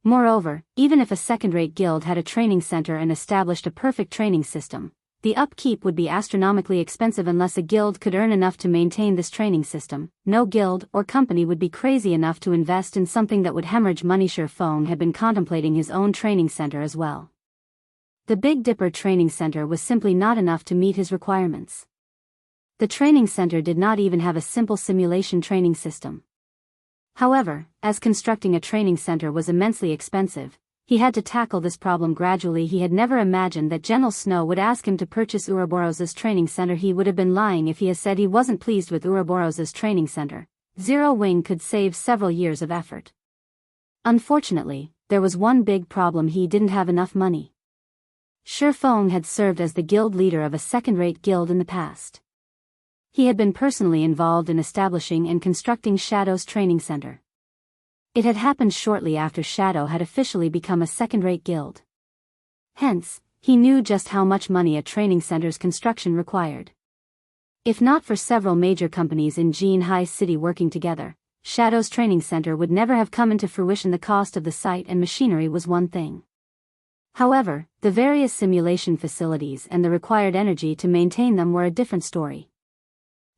Moreover, even if a second-rate guild had a training center and established a perfect training system, the upkeep would be astronomically expensive. Unless a guild could earn enough to maintain this training system, no guild or company would be crazy enough to invest in something that would hemorrhage money. Feng had been contemplating his own training center as well. The Big Dipper training center was simply not enough to meet his requirements. The training center did not even have a simple simulation training system. However, as constructing a training center was immensely expensive, he had to tackle this problem gradually. He had never imagined that General Snow would ask him to purchase Ouroboros's training center. He would have been lying if he had said he wasn't pleased with Ouroboros's training center. Zero Wing could save several years of effort. Unfortunately, there was one big problem: he didn't have enough money. Feng had served as the guild leader of a second-rate guild in the past. He had been personally involved in establishing and constructing Shadow's training center. It had happened shortly after Shadow had officially become a second-rate guild. Hence, he knew just how much money a training center's construction required. If not for several major companies in Jinhai City working together, Shadow's training center would never have come into fruition. The cost of the site and machinery was one thing. However, the various simulation facilities and the required energy to maintain them were a different story.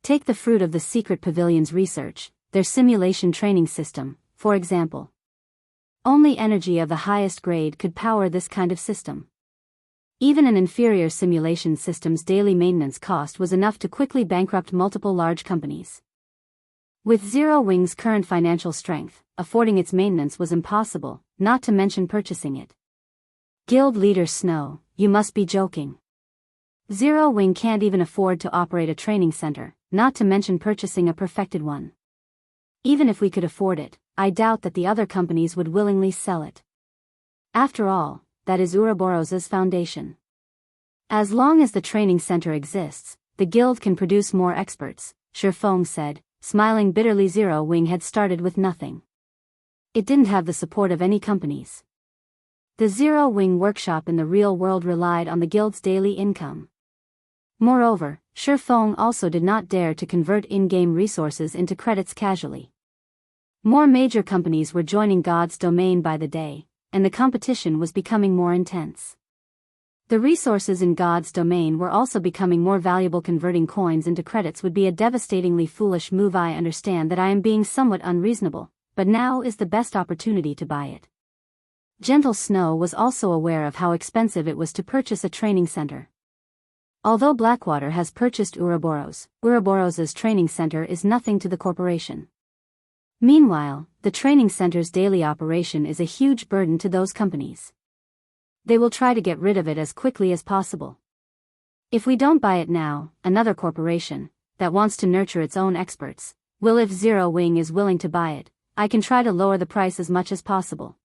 Take the fruit of the Secret Pavilion's research, their simulation training system, for example. Only energy of the highest grade could power this kind of system. Even an inferior simulation system's daily maintenance cost was enough to quickly bankrupt multiple large companies. With Zero Wing's current financial strength, affording its maintenance was impossible, not to mention purchasing it. Guild leader Snow, you must be joking. Zero Wing can't even afford to operate a training center, not to mention purchasing a perfected one. Even if we could afford it, I doubt that the other companies would willingly sell it. After all, that is Ouroboros's foundation. As long as the training center exists, the guild can produce more experts, Feng said, smiling bitterly. Zero Wing had started with nothing. It didn't have the support of any companies. The Zero Wing workshop in the real world relied on the guild's daily income. Moreover, Feng also did not dare to convert in-game resources into credits casually. More major companies were joining God's domain by the day, and the competition was becoming more intense. The resources in God's domain were also becoming more valuable. Converting coins into credits would be a devastatingly foolish move. I understand that I am being somewhat unreasonable, but now is the best opportunity to buy it. Gentle Snow was also aware of how expensive it was to purchase a training center. Although Blackwater has purchased Ouroboros's training center is nothing to the corporation. Meanwhile, the training center's daily operation is a huge burden to those companies. They will try to get rid of it as quickly as possible. If we don't buy it now, another corporation, that wants to nurture its own experts, will. If Zero Wing is willing to buy it, I can try to lower the price as much as possible.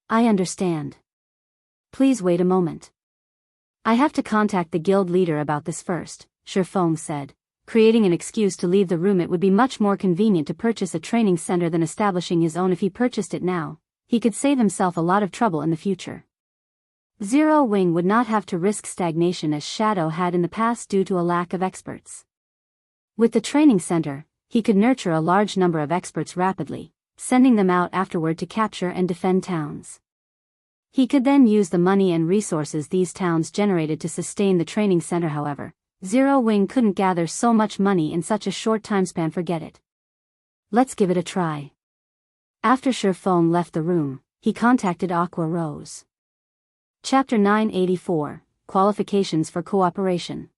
I understand. Please wait a moment. I have to contact the guild leader about this first, Feng said, creating an excuse to leave the room. It would be much more convenient to purchase a training center than establishing his own. If he purchased it now, he could save himself a lot of trouble in the future. Zero Wing would not have to risk stagnation as Shadow had in the past due to a lack of experts. With the training center, he could nurture a large number of experts rapidly, sending them out afterward to capture and defend towns. He could then use the money and resources these towns generated to sustain the training center. However, Zero Wing couldn't gather so much money in such a short time span. Forget it. Let's give it a try. After Feng left the room, he contacted Aqua Rose. Chapter 984, Qualifications for Cooperation.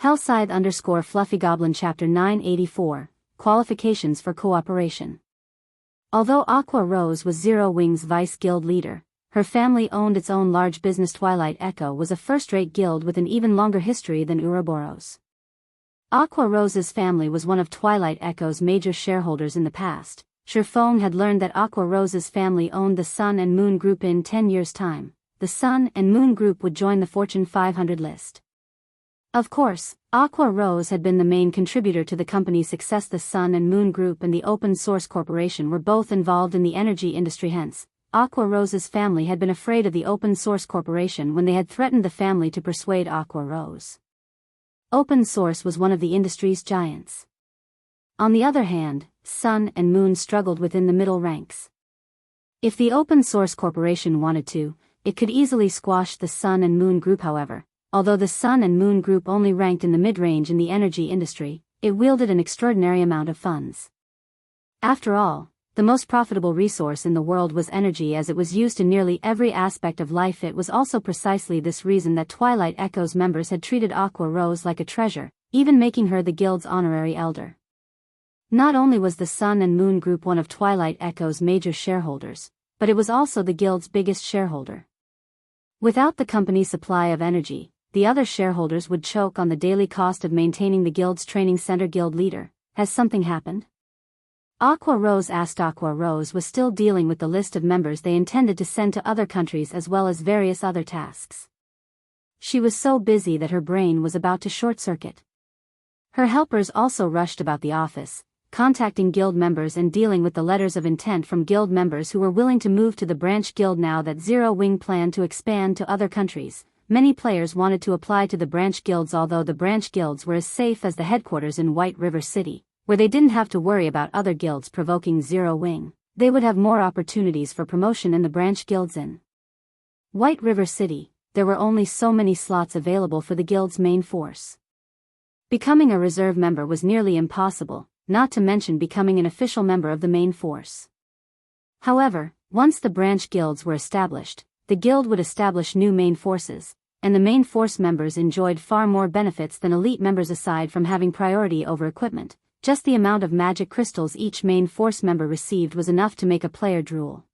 Hellscythe_Fluffy Goblin. Chapter 984, Qualifications for Cooperation. Although Aqua Rose was Zero Wing's vice guild leader, her family owned its own large business. Twilight Echo was a first-rate guild with an even longer history than Ouroboros. Aqua Rose's family was one of Twilight Echo's major shareholders in the past. Feng had learned that Aqua Rose's family owned the Sun and Moon Group. In 10 years' time, the Sun and Moon Group would join the Fortune 500 list. Of course, Aqua Rose had been the main contributor to the company's success. The Sun and Moon Group and the Open Source Corporation were both involved in the energy industry. Hence, Aqua Rose's family had been afraid of the Open Source Corporation when they had threatened the family to persuade Aqua Rose. Open Source was one of the industry's giants. On the other hand, Sun and Moon struggled within the middle ranks. If the Open Source Corporation wanted to, it could easily squash the Sun and Moon Group. However, although the Sun and Moon Group only ranked in the mid-range in the energy industry, it wielded an extraordinary amount of funds. After all, the most profitable resource in the world was energy, as it was used in nearly every aspect of life. It was also precisely this reason that Twilight Echo's members had treated Aqua Rose like a treasure, even making her the guild's honorary elder. Not only was the Sun and Moon Group one of Twilight Echo's major shareholders, but it was also the guild's biggest shareholder. Without the company's supply of energy, the other shareholders would choke on the daily cost of maintaining the guild's training center. Guild leader, has something happened? Aqua Rose asked. Aqua Rose was still dealing with the list of members they intended to send to other countries, as well as various other tasks. She was so busy that her brain was about to short-circuit. Her helpers also rushed about the office, contacting guild members and dealing with the letters of intent from guild members who were willing to move to the branch guild now that Zero Wing planned to expand to other countries. Many players wanted to apply to the branch guilds, although the branch guilds were as safe as the headquarters in White River City, where they didn't have to worry about other guilds provoking Zero Wing. They would have more opportunities for promotion in the branch guilds. In White River City, there were only so many slots available for the guild's main force. Becoming a reserve member was nearly impossible, not to mention becoming an official member of the main force. However, once the branch guilds were established, the guild would establish new main forces, and the main force members enjoyed far more benefits than elite members. Aside from having priority over equipment, just the amount of magic crystals each main force member received was enough to make a player drool.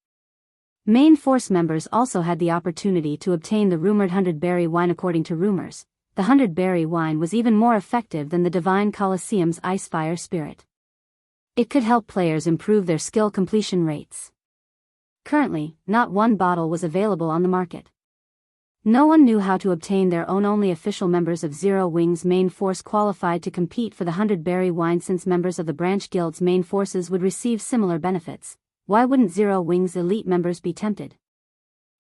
Main force members also had the opportunity to obtain the rumored 100-berry wine. According to rumors, the 100-berry wine was even more effective than the Divine Colosseum's Icefire Spirit. It could help players improve their skill completion rates. Currently, not one bottle was available on the market. No one knew how to obtain their own. Only official members of Zero Wing's main force qualified to compete for the 100-berry wine. Since members of the branch guild's main forces would receive similar benefits, why wouldn't Zero Wing's elite members be tempted?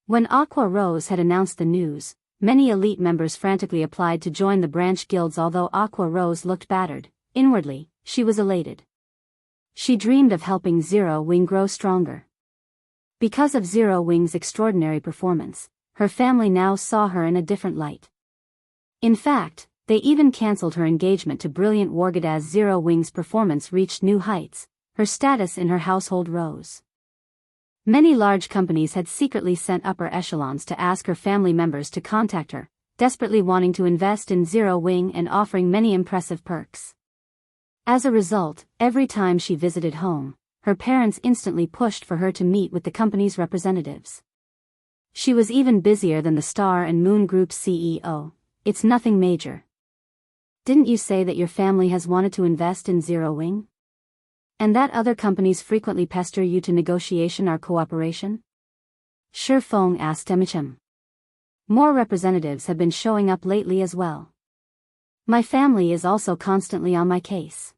When Aqua Rose had announced the news, many elite members frantically applied to join the branch guilds. Although Aqua Rose looked battered, inwardly, she was elated. She dreamed of helping Zero Wing grow stronger. Because of Zero Wing's extraordinary performance, her family now saw her in a different light. In fact, they even cancelled her engagement to Brilliant Wargad. As Zero Wing's performance reached new heights, her status in her household rose. Many large companies had secretly sent upper echelons to ask her family members to contact her, desperately wanting to invest in Zero Wing and offering many impressive perks. As a result, every time she visited home, her parents instantly pushed for her to meet with the company's representatives. She was even busier than the Star and Moon Group's CEO. It's nothing major. Didn't you say that your family has wanted to invest in Zero Wing? And that other companies frequently pester you to negotiation or cooperation? Sure, Feng asked Emichem. More representatives have been showing up lately as well. My family is also constantly on my case.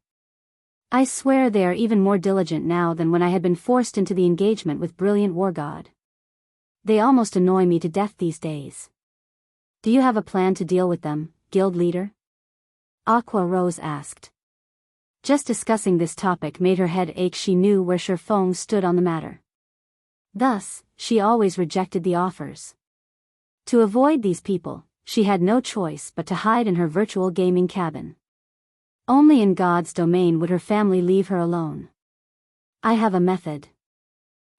I swear they are even more diligent now than when I had been forced into the engagement with Brilliant War God. They almost annoy me to death these days. Do you have a plan to deal with them, guild leader? Aqua Rose asked. Just discussing this topic made her head ache. She knew where Sure Feng stood on the matter. Thus, she always rejected the offers. To avoid these people, she had no choice but to hide in her virtual gaming cabin. Only in God's domain would her family leave her alone. I have a method.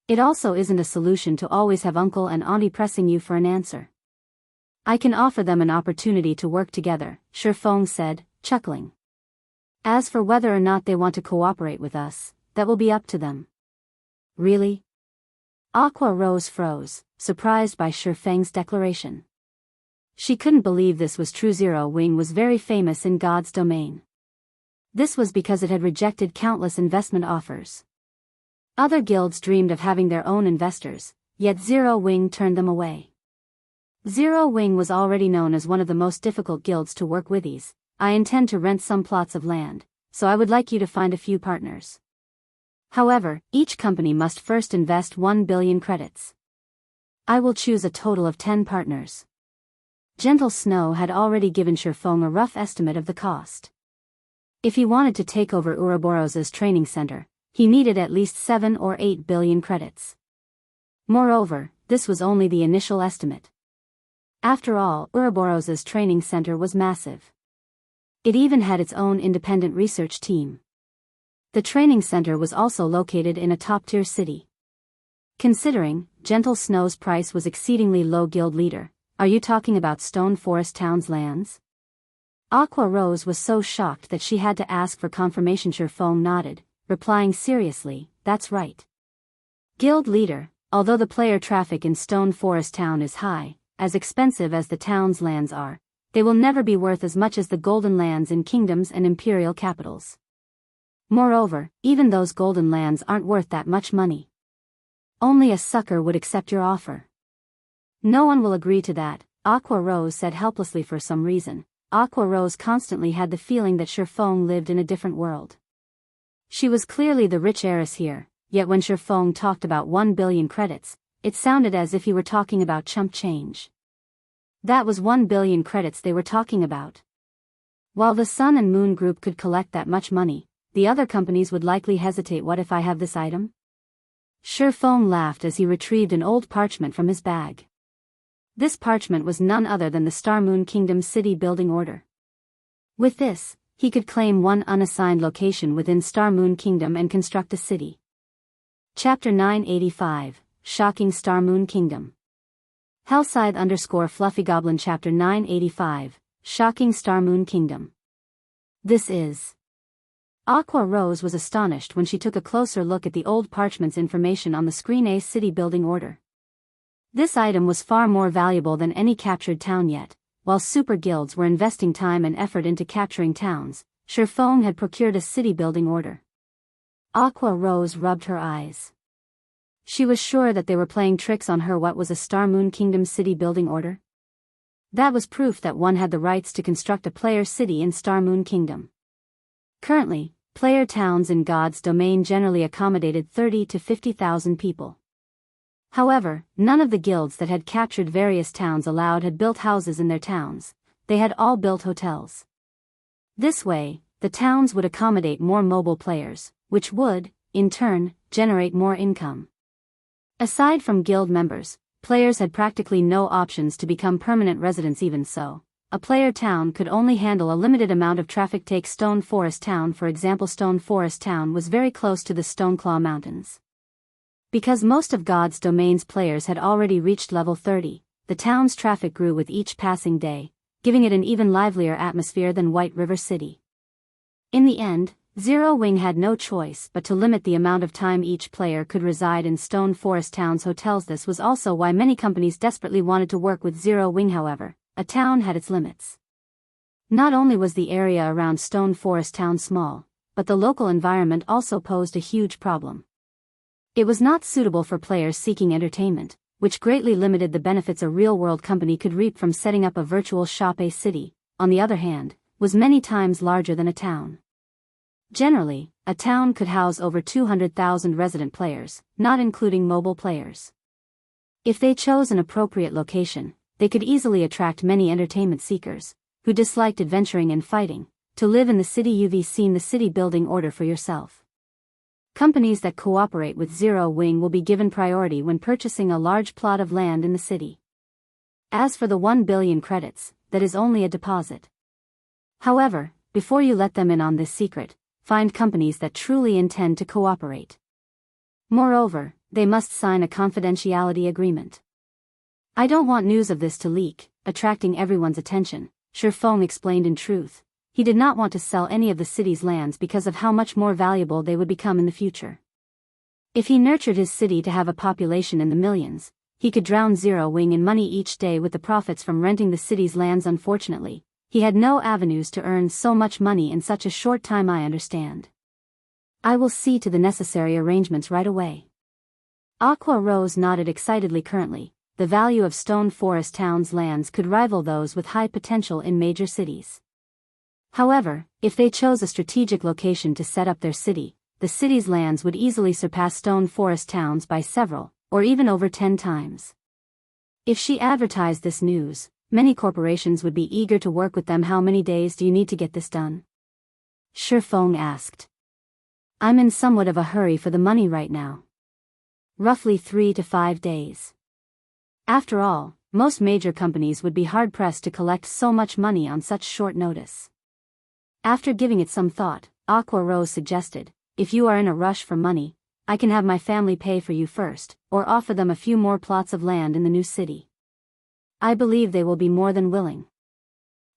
It also isn't a solution to always have uncle and auntie pressing you for an answer. I can offer them an opportunity to work together, Sure Feng said, chuckling. As for whether or not they want to cooperate with us, that will be up to them. Really? Aqua Rose froze, surprised by Sure Feng's declaration. She couldn't believe this was true. Zero Wing was very famous in God's domain. This was because it had rejected countless investment offers. Other guilds dreamed of having their own investors, yet Zero Wing turned them away. Zero Wing was already known as one of the most difficult guilds to work with. I intend to rent some plots of land, so I would like you to find a few partners. However, each company must first invest 1 billion credits. I will choose a total of 10 partners. Gentle Snow had already given Sure Feng a rough estimate of the cost. If he wanted to take over Ouroboros's training center, he needed at least 7 or 8 billion credits. Moreover, this was only the initial estimate. After all, Ouroboros's training center was massive. It even had its own independent research team. The training center was also located in a top-tier city. Considering Gentle Snow's price was exceedingly low, guild leader, are you talking about Stone Forest Town's lands? Aqua Rose was so shocked that she had to ask for confirmation. Feng nodded, replying seriously, that's right. Guild leader, although the player traffic in Stone Forest Town is high, as expensive as the town's lands are, they will never be worth as much as the golden lands in kingdoms and imperial capitals. Moreover, even those golden lands aren't worth that much money. Only a sucker would accept your offer. No one will agree to that, Aqua Rose said helplessly. For some reason, Aqua Rose constantly had the feeling that Feng lived in a different world. She was clearly the rich heiress here, yet when Feng talked about 1 billion credits, it sounded as if he were talking about chump change. That was 1 billion credits they were talking about. While the Sun and Moon Group could collect that much money, the other companies would likely hesitate. What if I have this item? Feng laughed as he retrieved an old parchment from his bag. This parchment was none other than the Star Moon Kingdom city building order. With this, he could claim one unassigned location within Star Moon Kingdom and construct a city. Chapter 985, Shocking Star Moon Kingdom. Hellscythe _ Fluffy Goblin. Chapter 985, Shocking Star Moon Kingdom. This is... Aqua Rose was astonished when she took a closer look at the old parchment's information on the screen. A city building order. This item was far more valuable than any captured town yet. While super guilds were investing time and effort into capturing towns, Feng had procured a city building order. Aqua Rose rubbed her eyes. She was sure that they were playing tricks on her. What was a Star Moon Kingdom city building order? That was proof that one had the rights to construct a player city in Star Moon Kingdom. Currently, player towns in God's domain generally accommodated 30 to 50,000 people. However, none of the guilds that had captured various towns had built houses in their towns. They had all built hotels. This way, the towns would accommodate more mobile players, which would, in turn, generate more income. Aside from guild members, players had practically no options to become permanent residents. Even so, a player town could only handle a limited amount of traffic. Take Stone Forest Town for example. Stone Forest Town was very close to the Stoneclaw Mountains. Because most of God's domain's players had already reached level 30, the town's traffic grew with each passing day, giving it an even livelier atmosphere than White River City. In the end, Zero Wing had no choice but to limit the amount of time each player could reside in Stone Forest Town's hotels. This was also why many companies desperately wanted to work with Zero Wing. However, a town had its limits. Not only was the area around Stone Forest Town small, but the local environment also posed a huge problem. It was not suitable for players seeking entertainment, which greatly limited the benefits a real-world company could reap from setting up a virtual shop. A city, on the other hand, was many times larger than a town. Generally, a town could house over 200,000 resident players, not including mobile players. If they chose an appropriate location, they could easily attract many entertainment seekers, who disliked adventuring and fighting, to live in the city. You've seen the city building order for yourself. Companies that cooperate with Zero Wing will be given priority when purchasing a large plot of land in the city. As for the 1 billion credits, that is only a deposit. However, before you let them in on this secret, find companies that truly intend to cooperate. Moreover, they must sign a confidentiality agreement. I don't want news of this to leak, attracting everyone's attention, Feng explained. In truth, he did not want to sell any of the city's lands because of how much more valuable they would become in the future. If he nurtured his city to have a population in the millions, he could drown Zero Wing in money each day with the profits from renting the city's lands. Unfortunately, he had no avenues to earn so much money in such a short time. I understand. I will see to the necessary arrangements right away. Aqua Rose nodded excitedly. Currently, the value of Stone Forest Town's lands could rival those with high potential in major cities. However, if they chose a strategic location to set up their city, the city's lands would easily surpass Stone Forest Town's by several, or even over 10 times. If she advertised this news, many corporations would be eager to work with them. How many days do you need to get this done? Feng asked. I'm in somewhat of a hurry for the money right now. Roughly 3 to 5 days. After all, most major companies would be hard-pressed to collect so much money on such short notice. After giving it some thought, Aqua Rose suggested, if you are in a rush for money, I can have my family pay for you first, or offer them a few more plots of land in the new city. I believe they will be more than willing.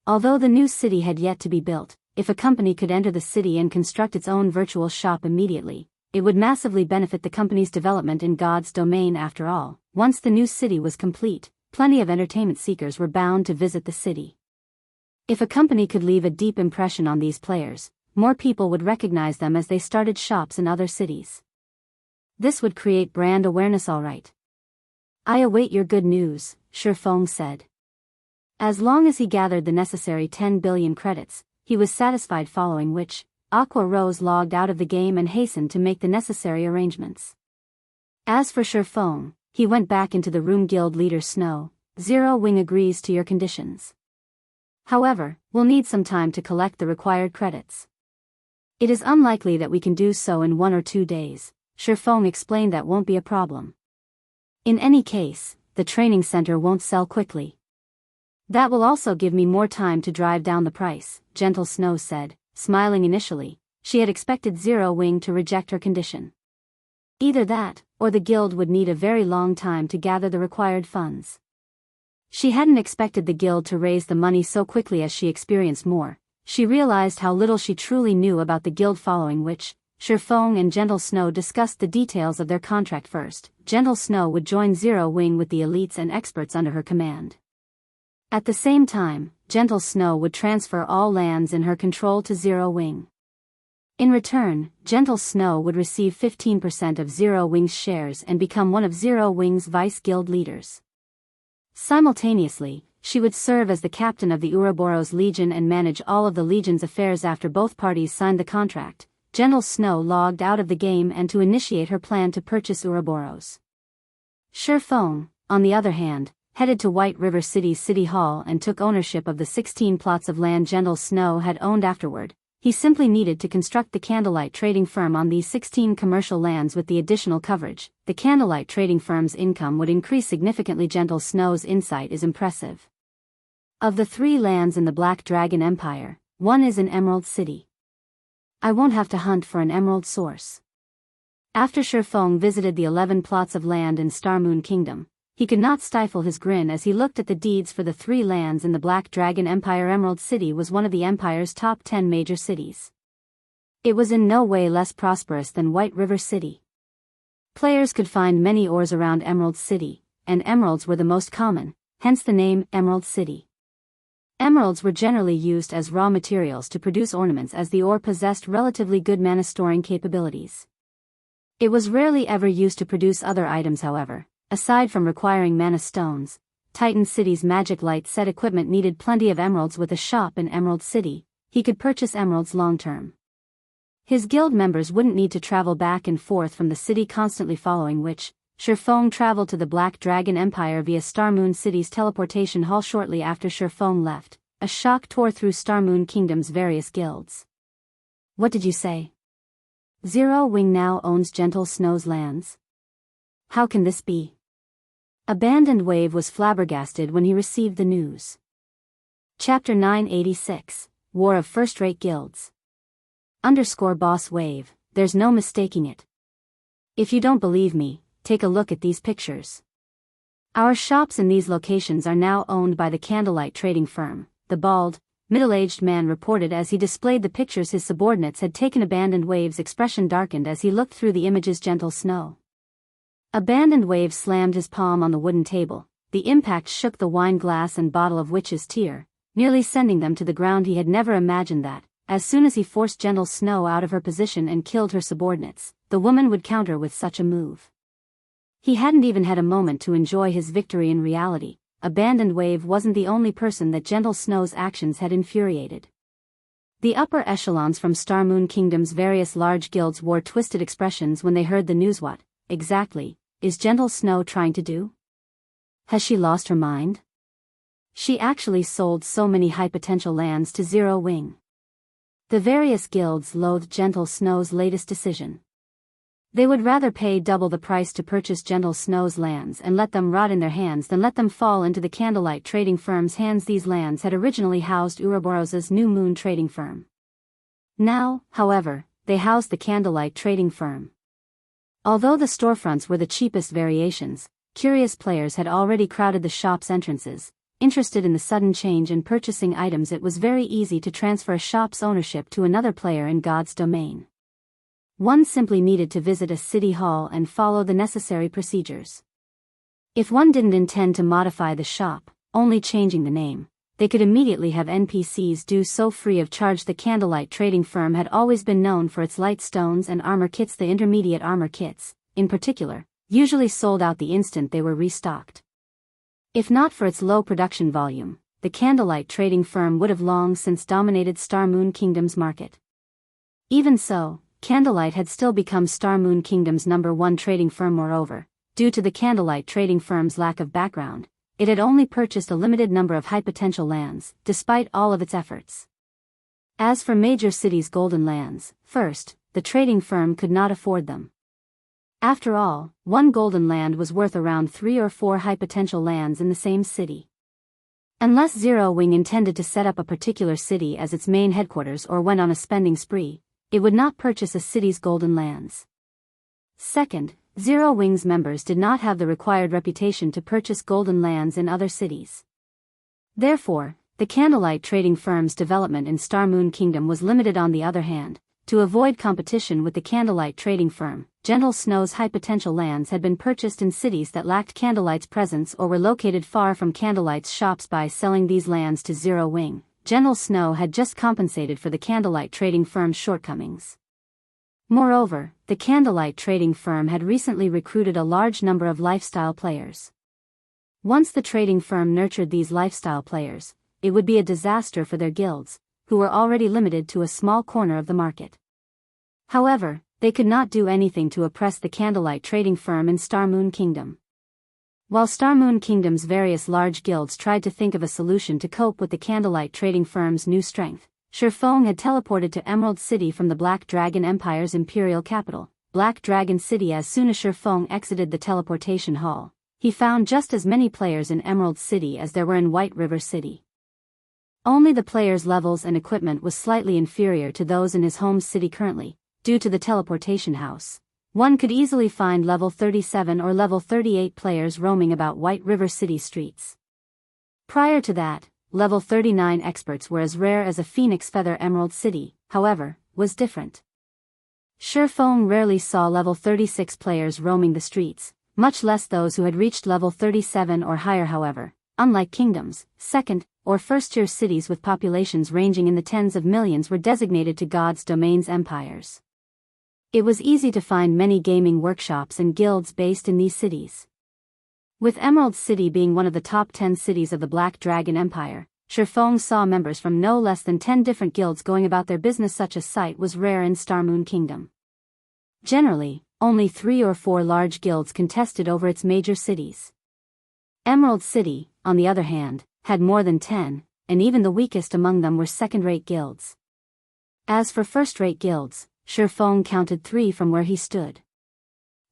Although the new city had yet to be built, if a company could enter the city and construct its own virtual shop immediately, it would massively benefit the company's development in God's domain. After all, once the new city was complete, plenty of entertainment seekers were bound to visit the city. If a company could leave a deep impression on these players, more people would recognize them as they started shops in other cities. This would create brand awareness. All right. I await your good news, Feng said. As long as he gathered the necessary 10 billion credits, he was satisfied, following which, Aqua Rose logged out of the game and hastened to make the necessary arrangements. As for Feng, he went back into the room. Guild leader Snow, Zero Wing agrees to your conditions. However, we'll need some time to collect the required credits. It is unlikely that we can do so in 1 or 2 days, Feng explained. That won't be a problem. In any case, the training center won't sell quickly. That will also give me more time to drive down the price, Gentle Snow said, smiling. Initially, she had expected Zero Wing to reject her condition. Either that, or the guild would need a very long time to gather the required funds. She hadn't expected the guild to raise the money so quickly. As she experienced more, she realized how little she truly knew about the guild, following which, Feng and Gentle Snow discussed the details of their contract. First, Gentle Snow would join Zero Wing with the elites and experts under her command. At the same time, Gentle Snow would transfer all lands in her control to Zero Wing. In return, Gentle Snow would receive 15% of Zero Wing's shares and become one of Zero Wing's vice guild leaders. Simultaneously, she would serve as the captain of the Ouroboros Legion and manage all of the Legion's affairs. After both parties signed the contract, Gentle Snow logged out of the game and to initiate her plan to purchase Ouroboros. Feng, on the other hand, headed to White River City's City Hall and took ownership of the 16 plots of land Gentle Snow had owned. Afterward, he simply needed to construct the Candlelight trading firm on these 16 commercial lands. With the additional coverage, the Candlelight trading firm's income would increase significantly. Gentle Snow's insight is impressive. Of the 3 lands in the Black Dragon Empire, one is in Emerald City. I won't have to hunt for an emerald source. After Feng visited the 11 plots of land in Starmoon Kingdom, he could not stifle his grin as he looked at the deeds for the 3 lands in the Black Dragon Empire. Emerald City was one of the Empire's top 10 major cities. It was in no way less prosperous than White River City. Players could find many ores around Emerald City, and emeralds were the most common, hence the name Emerald City. Emeralds were generally used as raw materials to produce ornaments, as the ore possessed relatively good mana-storing capabilities. It was rarely ever used to produce other items. However, aside from requiring mana stones, Titan City's magic light set equipment needed plenty of emeralds. With a shop in Emerald City, he could purchase emeralds long-term. His guild members wouldn't need to travel back and forth from the city constantly, following which, Feng traveled to the Black Dragon Empire via Starmoon City's teleportation hall. Shortly after Feng left, a shock tore through Starmoon Kingdom's various guilds. What did you say? Zero Wing now owns Gentle Snow's lands? How can this be? Abandoned Wave was flabbergasted when he received the news. Chapter 986, War of First-Rate Guilds. _Boss Wave, there's no mistaking it. If you don't believe me, take a look at these pictures. Our shops in these locations are now owned by the Candlelight trading firm, the bald, middle-aged man reported as he displayed the pictures his subordinates had taken. Abandoned Wave's expression darkened as he looked through the images. Gentle Snow. Abandoned Wave slammed his palm on the wooden table. The impact shook the wine glass and bottle of Witch's Tear, nearly sending them to the ground. He had never imagined that, as soon as he forced Gentle Snow out of her position and killed her subordinates, the woman would counter with such a move. He hadn't even had a moment to enjoy his victory. In reality, Abandoned Wave wasn't the only person that Gentle Snow's actions had infuriated. The upper echelons from Starmoon Kingdom's various large guilds wore twisted expressions when they heard the news. What, exactly, is Gentle Snow trying to do? Has she lost her mind? She actually sold so many high-potential lands to Zero Wing. The various guilds loathed Gentle Snow's latest decision. They would rather pay double the price to purchase Gentle Snow's lands and let them rot in their hands than let them fall into the Candlelight trading firm's hands. These lands had originally housed Ouroboros's New Moon trading firm. Now, however, they housed the Candlelight trading firm. Although the storefronts were the cheapest variations, curious players had already crowded the shop's entrances. Interested in the sudden change in purchasing items, it was very easy to transfer a shop's ownership to another player in God's domain. One simply needed to visit a city hall and follow the necessary procedures. If one didn't intend to modify the shop, only changing the name, they could immediately have NPCs do so free of charge. The Candlelight trading firm had always been known for its light stones and armor kits. The intermediate armor kits, in particular, usually sold out the instant they were restocked. If not for its low production volume, the Candlelight trading firm would have long since dominated Star Moon Kingdom's market. Even so, Candlelight had still become Star Moon Kingdom's #1 trading firm. Moreover, due to the Candlelight trading firm's lack of background, it had only purchased a limited number of high-potential lands, despite all of its efforts. As for major cities' golden lands, first, the trading firm could not afford them. After all, one golden land was worth around 3 or 4 high-potential lands in the same city. Unless Zero Wing intended to set up a particular city as its main headquarters or went on a spending spree, it would not purchase a city's golden lands. Second, Zero Wing's members did not have the required reputation to purchase golden lands in other cities. Therefore, the Candlelight trading firm's development in Star Moon Kingdom was limited. On the other hand, to avoid competition with the Candlelight trading firm, Gentle Snow's high-potential lands had been purchased in cities that lacked Candlelight's presence or were located far from Candlelight's shops. By selling these lands to Zero Wing, Gentle Snow had just compensated for the Candlelight trading firm's shortcomings. Moreover, the Candlelight trading firm had recently recruited a large number of lifestyle players. Once the trading firm nurtured these lifestyle players, it would be a disaster for their guilds, who were already limited to a small corner of the market. However, they could not do anything to oppress the Candlelight trading firm in Star Moon Kingdom. While Star Moon Kingdom's various large guilds tried to think of a solution to cope with the Candlelight trading firm's new strength, Feng had teleported to Emerald City from the Black Dragon Empire's imperial capital, Black Dragon City. As soon as Feng exited the teleportation hall, he found just as many players in Emerald City as there were in White River City. Only the players' levels and equipment was slightly inferior to those in his home city currently. Due to the teleportation house, one could easily find level 37 or level 38 players roaming about White River City streets. Prior to that, level 39 experts were as rare as a phoenix feather. Emerald City, however, was different. Feng rarely saw level 36 players roaming the streets, much less those who had reached level 37 or higher. However, unlike kingdoms, second or first-tier cities with populations ranging in the tens of millions were designated to God's domain's empires. It was easy to find many gaming workshops and guilds based in these cities. With Emerald City being one of the top 10 cities of the Black Dragon Empire, Feng saw members from no less than 10 different guilds going about their business. Such a sight was rare in Star Moon Kingdom. Generally, only 3 or 4 large guilds contested over its major cities. Emerald City, on the other hand, had more than 10, and even the weakest among them were second-rate guilds. As for first-rate guilds, Feng counted 3 from where he stood.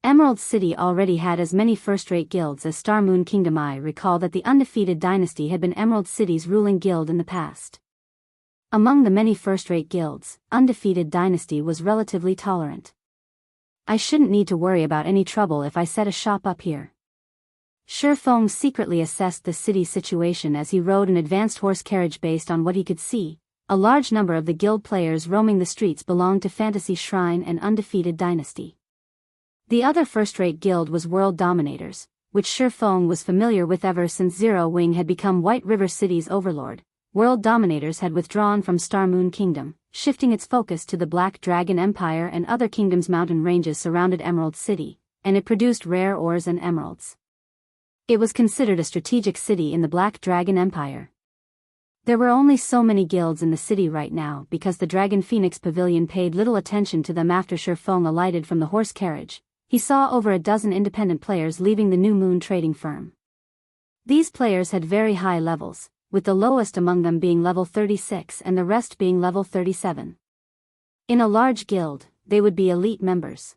Emerald City already had as many first-rate guilds as Star Moon Kingdom. I recall that the Undefeated Dynasty had been Emerald City's ruling guild in the past. Among the many first-rate guilds, Undefeated Dynasty was relatively tolerant. I shouldn't need to worry about any trouble if I set a shop up here. Feng secretly assessed the city's situation as he rode an advanced horse carriage. Based on what he could see, a large number of the guild players roaming the streets belonged to Fantasy Shrine and Undefeated Dynasty. The other first-rate guild was World Dominators, which Feng was familiar with ever since Zero Wing had become White River City's overlord. World Dominators had withdrawn from Star Moon Kingdom, shifting its focus to the Black Dragon Empire and other kingdoms. Mountain ranges surrounded Emerald City, and it produced rare ores and emeralds. It was considered a strategic city in the Black Dragon Empire. There were only so many guilds in the city right now because the Dragon Phoenix Pavilion paid little attention to them. After Feng alighted from the horse carriage, he saw over a dozen independent players leaving the New Moon trading firm. These players had very high levels, with the lowest among them being level 36 and the rest being level 37. In a large guild, they would be elite members.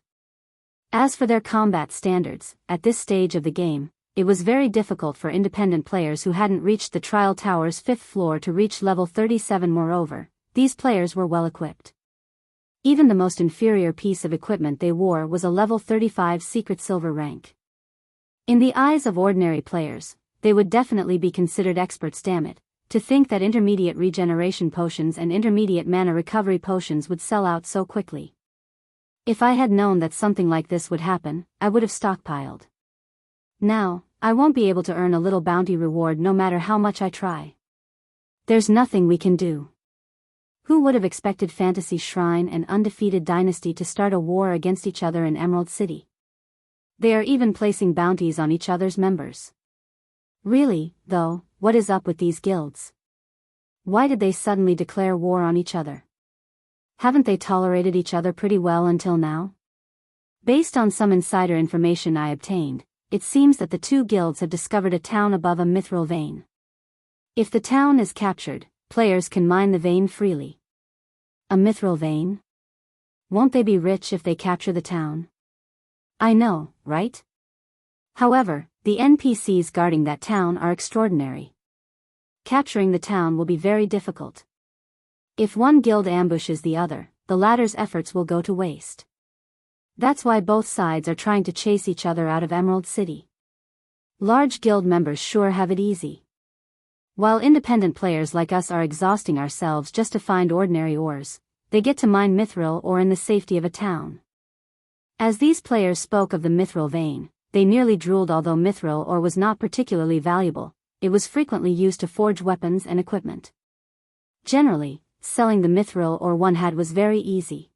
As for their combat standards, at this stage of the game, it was very difficult for independent players who hadn't reached the Trial Tower's 5th floor to reach level 37. Moreover, these players were well equipped. Even the most inferior piece of equipment they wore was a level 35 secret silver rank. In the eyes of ordinary players, they would definitely be considered experts. Damn it, to think that intermediate regeneration potions and intermediate mana recovery potions would sell out so quickly. If I had known that something like this would happen, I would have stockpiled. Now, I won't be able to earn a little bounty reward no matter how much I try. There's nothing we can do. Who would have expected Fantasy Shrine and Undefeated Dynasty to start a war against each other in Emerald City? They are even placing bounties on each other's members. Really, though, what is up with these guilds? Why did they suddenly declare war on each other? Haven't they tolerated each other pretty well until now? Based on some insider information I obtained, it seems that the two guilds have discovered a town above a mithril vein. If the town is captured, players can mine the vein freely. A mithril vein? Won't they be rich if they capture the town? I know, right? However, the NPCs guarding that town are extraordinary. Capturing the town will be very difficult. If one guild ambushes the other, the latter's efforts will go to waste. That's why both sides are trying to chase each other out of Emerald City. Large guild members sure have it easy. While independent players like us are exhausting ourselves just to find ordinary ores, they get to mine mithril ore in the safety of a town. As these players spoke of the mithril vein, they nearly drooled. Although mithril ore was not particularly valuable, it was frequently used to forge weapons and equipment. Generally, selling the mithril ore one had was very easy.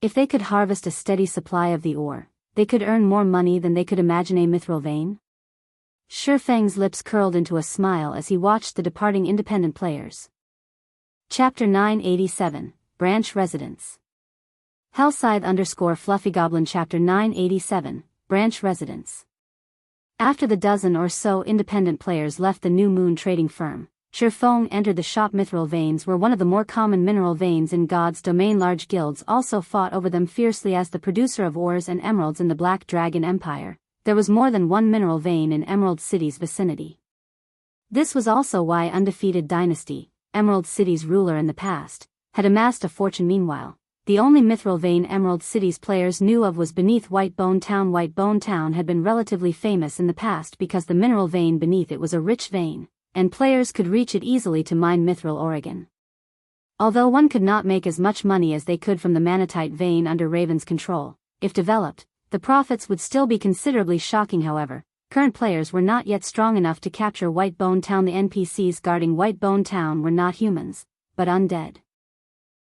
If they could harvest a steady supply of the ore, they could earn more money than they could imagine a mithril vein. Feng's lips curled into a smile as he watched the departing independent players. Chapter 987, Branch Residence. Hellscythe_FluffyGoblin Chapter 987, Branch Residence. After the dozen or so independent players left the New Moon trading firm, Feng entered the shop. Mithril veins were one of the more common mineral veins in God's domain. Large guilds also fought over them fiercely. As the producer of ores and emeralds in the Black Dragon Empire, there was more than one mineral vein in Emerald City's vicinity. This was also why Undefeated Dynasty, Emerald City's ruler in the past, had amassed a fortune. Meanwhile, the only mithril vein Emerald City's players knew of was beneath Whitebone Town. Whitebone Town had been relatively famous in the past because the mineral vein beneath it was a rich vein, and players could reach it easily to mine mithril ore. Although one could not make as much money as they could from the manatite vein under Raven's control, if developed, the profits would still be considerably shocking. However, current players were not yet strong enough to capture Whitebone Town. The NPCs guarding Whitebone Town were not humans, but undead.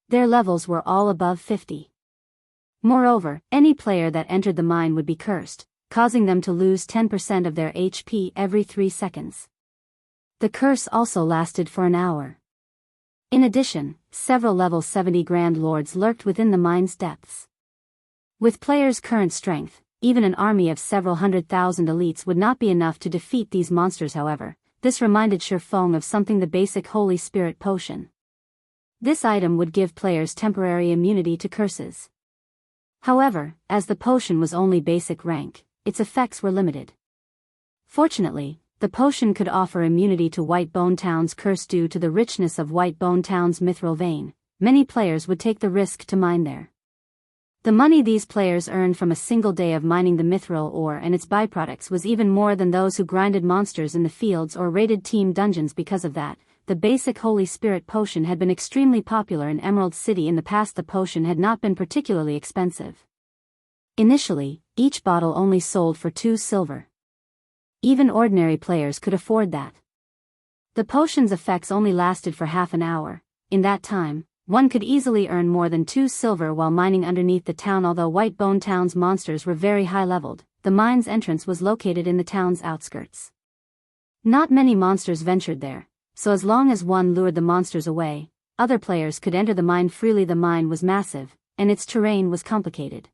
Their levels were all above 50. Moreover, any player that entered the mine would be cursed, causing them to lose 10% of their HP every 3 seconds. The curse also lasted for an hour. In addition, several level 70 Grand Lords lurked within the mine's depths. With players' current strength, even an army of several 100,000 elites would not be enough to defeat these monsters. However, this reminded Feng of something: the basic Holy Spirit potion. This item would give players temporary immunity to curses. However, as the potion was only basic rank, its effects were limited. Fortunately, the potion could offer immunity to Whitebone Town's curse. Due to the richness of Whitebone Town's mithril vein, many players would take the risk to mine there. The money these players earned from a single day of mining the mithril ore and its byproducts was even more than those who grinded monsters in the fields or raided team dungeons. Because of that, the basic Holy Spirit potion had been extremely popular in Emerald City in the past. The potion had not been particularly expensive. Initially, each bottle only sold for 2 silver. Even ordinary players could afford that. The potion's effects only lasted for half an hour. In that time, one could easily earn more than 2 silver while mining underneath the town. Although Whitebone Town's monsters were very high-leveled, the mine's entrance was located in the town's outskirts. Not many monsters ventured there, so as long as one lured the monsters away, other players could enter the mine freely. The mine was massive, and its terrain was complicated.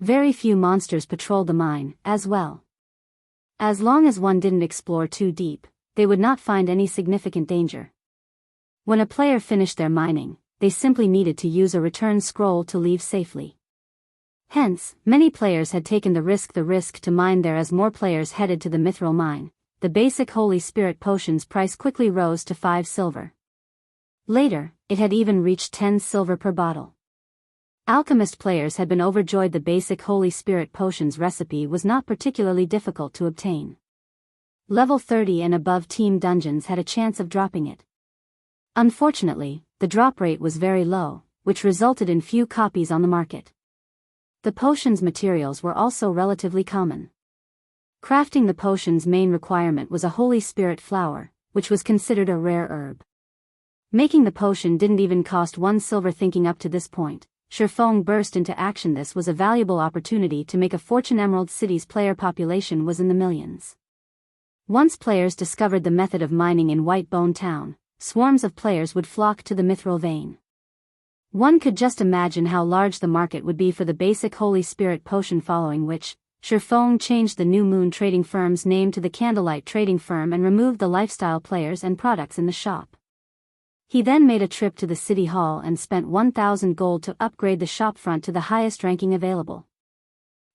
Very few monsters patrolled the mine, as well. As long as one didn't explore too deep, they would not find any significant danger. When a player finished their mining, they simply needed to use a return scroll to leave safely. Hence, many players had taken the risk to mine there. As more players headed to the mithril mine, the basic Holy Spirit potion's price quickly rose to 5 silver. Later, it had even reached 10 silver per bottle. Alchemist players had been overjoyed. The basic Holy Spirit potions recipe was not particularly difficult to obtain. Level 30 and above team dungeons had a chance of dropping it. Unfortunately, the drop rate was very low, which resulted in few copies on the market. The potion's materials were also relatively common. Crafting the potion's main requirement was a Holy Spirit flower, which was considered a rare herb. Making the potion didn't even cost 1 silver. Thinking up to this point, Feng burst into action. This was a valuable opportunity to make a fortune. Emerald City's player population was in the millions. Once players discovered the method of mining in Whitebone Town, swarms of players would flock to the mithril vein. One could just imagine how large the market would be for the basic Holy Spirit potion, following which, Feng changed the New Moon trading firm's name to the Candlelight trading firm and removed the lifestyle players and products in the shop. He then made a trip to the city hall and spent 1,000 gold to upgrade the shopfront to the highest ranking available.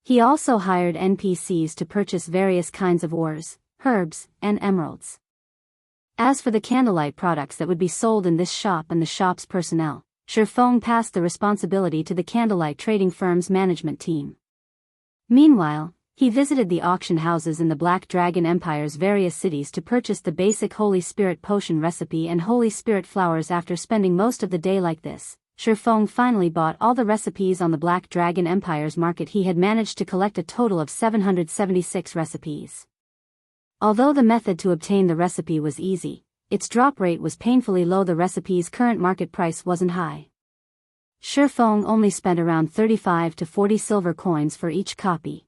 He also hired NPCs to purchase various kinds of ores, herbs, and emeralds. As for the Candlelight products that would be sold in this shop and the shop's personnel, Feng passed the responsibility to the Candlelight trading firm's management team. Meanwhile, he visited the auction houses in the Black Dragon Empire's various cities to purchase the basic Holy Spirit potion recipe and Holy Spirit flowers. After spending most of the day like this, Feng finally bought all the recipes on the Black Dragon Empire's market. He had managed to collect a total of 776 recipes. Although the method to obtain the recipe was easy, its drop rate was painfully low. The recipe's current market price wasn't high. Feng only spent around 35 to 40 silver coins for each copy.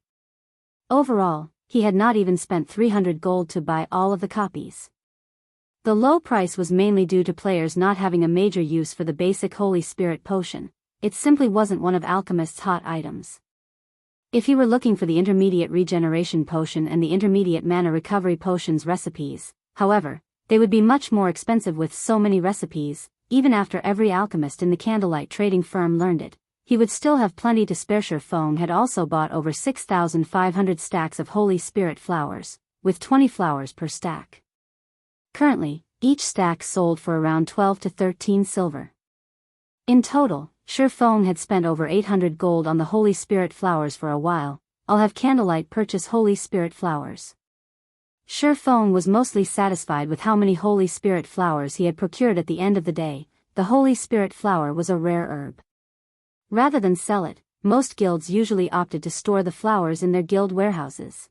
Overall, he had not even spent 300 gold to buy all of the copies. The low price was mainly due to players not having a major use for the basic Holy Spirit potion. It simply wasn't one of Alchemist's hot items. If he were looking for the intermediate regeneration potion and the intermediate mana recovery potions recipes, however, they would be much more expensive. With so many recipes, even after every alchemist in the Candlelight trading firm learned it, he would still have plenty to spare. Feng had also bought over 6,500 stacks of Holy Spirit flowers, with 20 flowers per stack. Currently, each stack sold for around 12 to 13 silver. In total, Feng had spent over 800 gold on the Holy Spirit flowers. For a while, I'll have Candlelight purchase Holy Spirit flowers. Feng was mostly satisfied with how many Holy Spirit flowers he had procured. At the end of the day, the Holy Spirit flower was a rare herb. Rather than sell it, most guilds usually opted to store the flowers in their guild warehouses.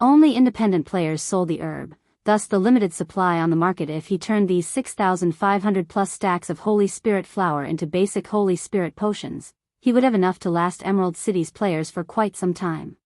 Only independent players sold the herb, thus the limited supply on the market. If he turned these 6,500 plus stacks of Holy Spirit flower into basic Holy Spirit potions, he would have enough to last Emerald City's players for quite some time.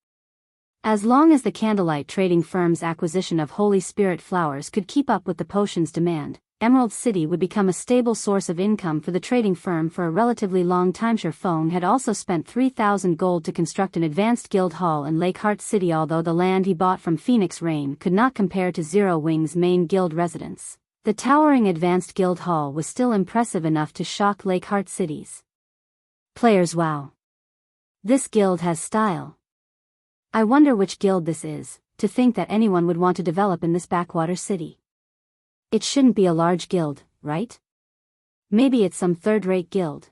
As long as the Candlelight trading firm's acquisition of Holy Spirit flowers could keep up with the potion's demand, Emerald City would become a stable source of income for the trading firm for a relatively long time. Feng had also spent 3,000 gold to construct an advanced guild hall in Lakeheart City. Although the land he bought from Phoenix Rain could not compare to Zero Wing's main guild residence, the towering advanced guild hall was still impressive enough to shock Lakeheart City's players. Wow! This guild has style. I wonder which guild this is. To think that anyone would want to develop in this backwater city. It shouldn't be a large guild, right? Maybe it's some third-rate guild.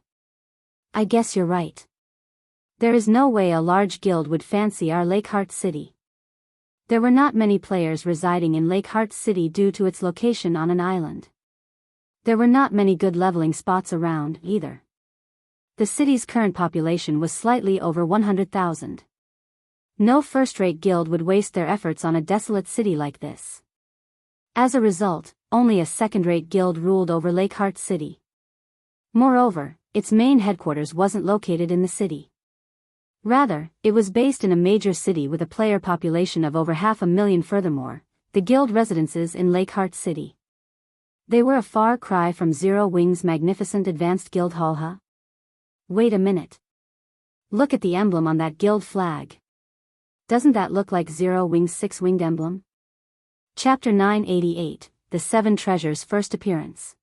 I guess you're right. There is no way a large guild would fancy our Lakeheart City. There were not many players residing in Lakeheart City due to its location on an island. There were not many good leveling spots around, either. The city's current population was slightly over 100,000. No first-rate guild would waste their efforts on a desolate city like this. As a result, only a second-rate guild ruled over Lakeheart City. Moreover, its main headquarters wasn't located in the city. Rather, it was based in a major city with a player population of over 500,000. Furthermore, the guild residences in Lakeheart City. They were a far cry from Zero Wing's magnificent advanced guild hall. Huh? Wait a minute. Look at the emblem on that guild flag. Doesn't that look like Zero Wing's six-winged emblem? Chapter 988, The Seven Treasures First Appearance.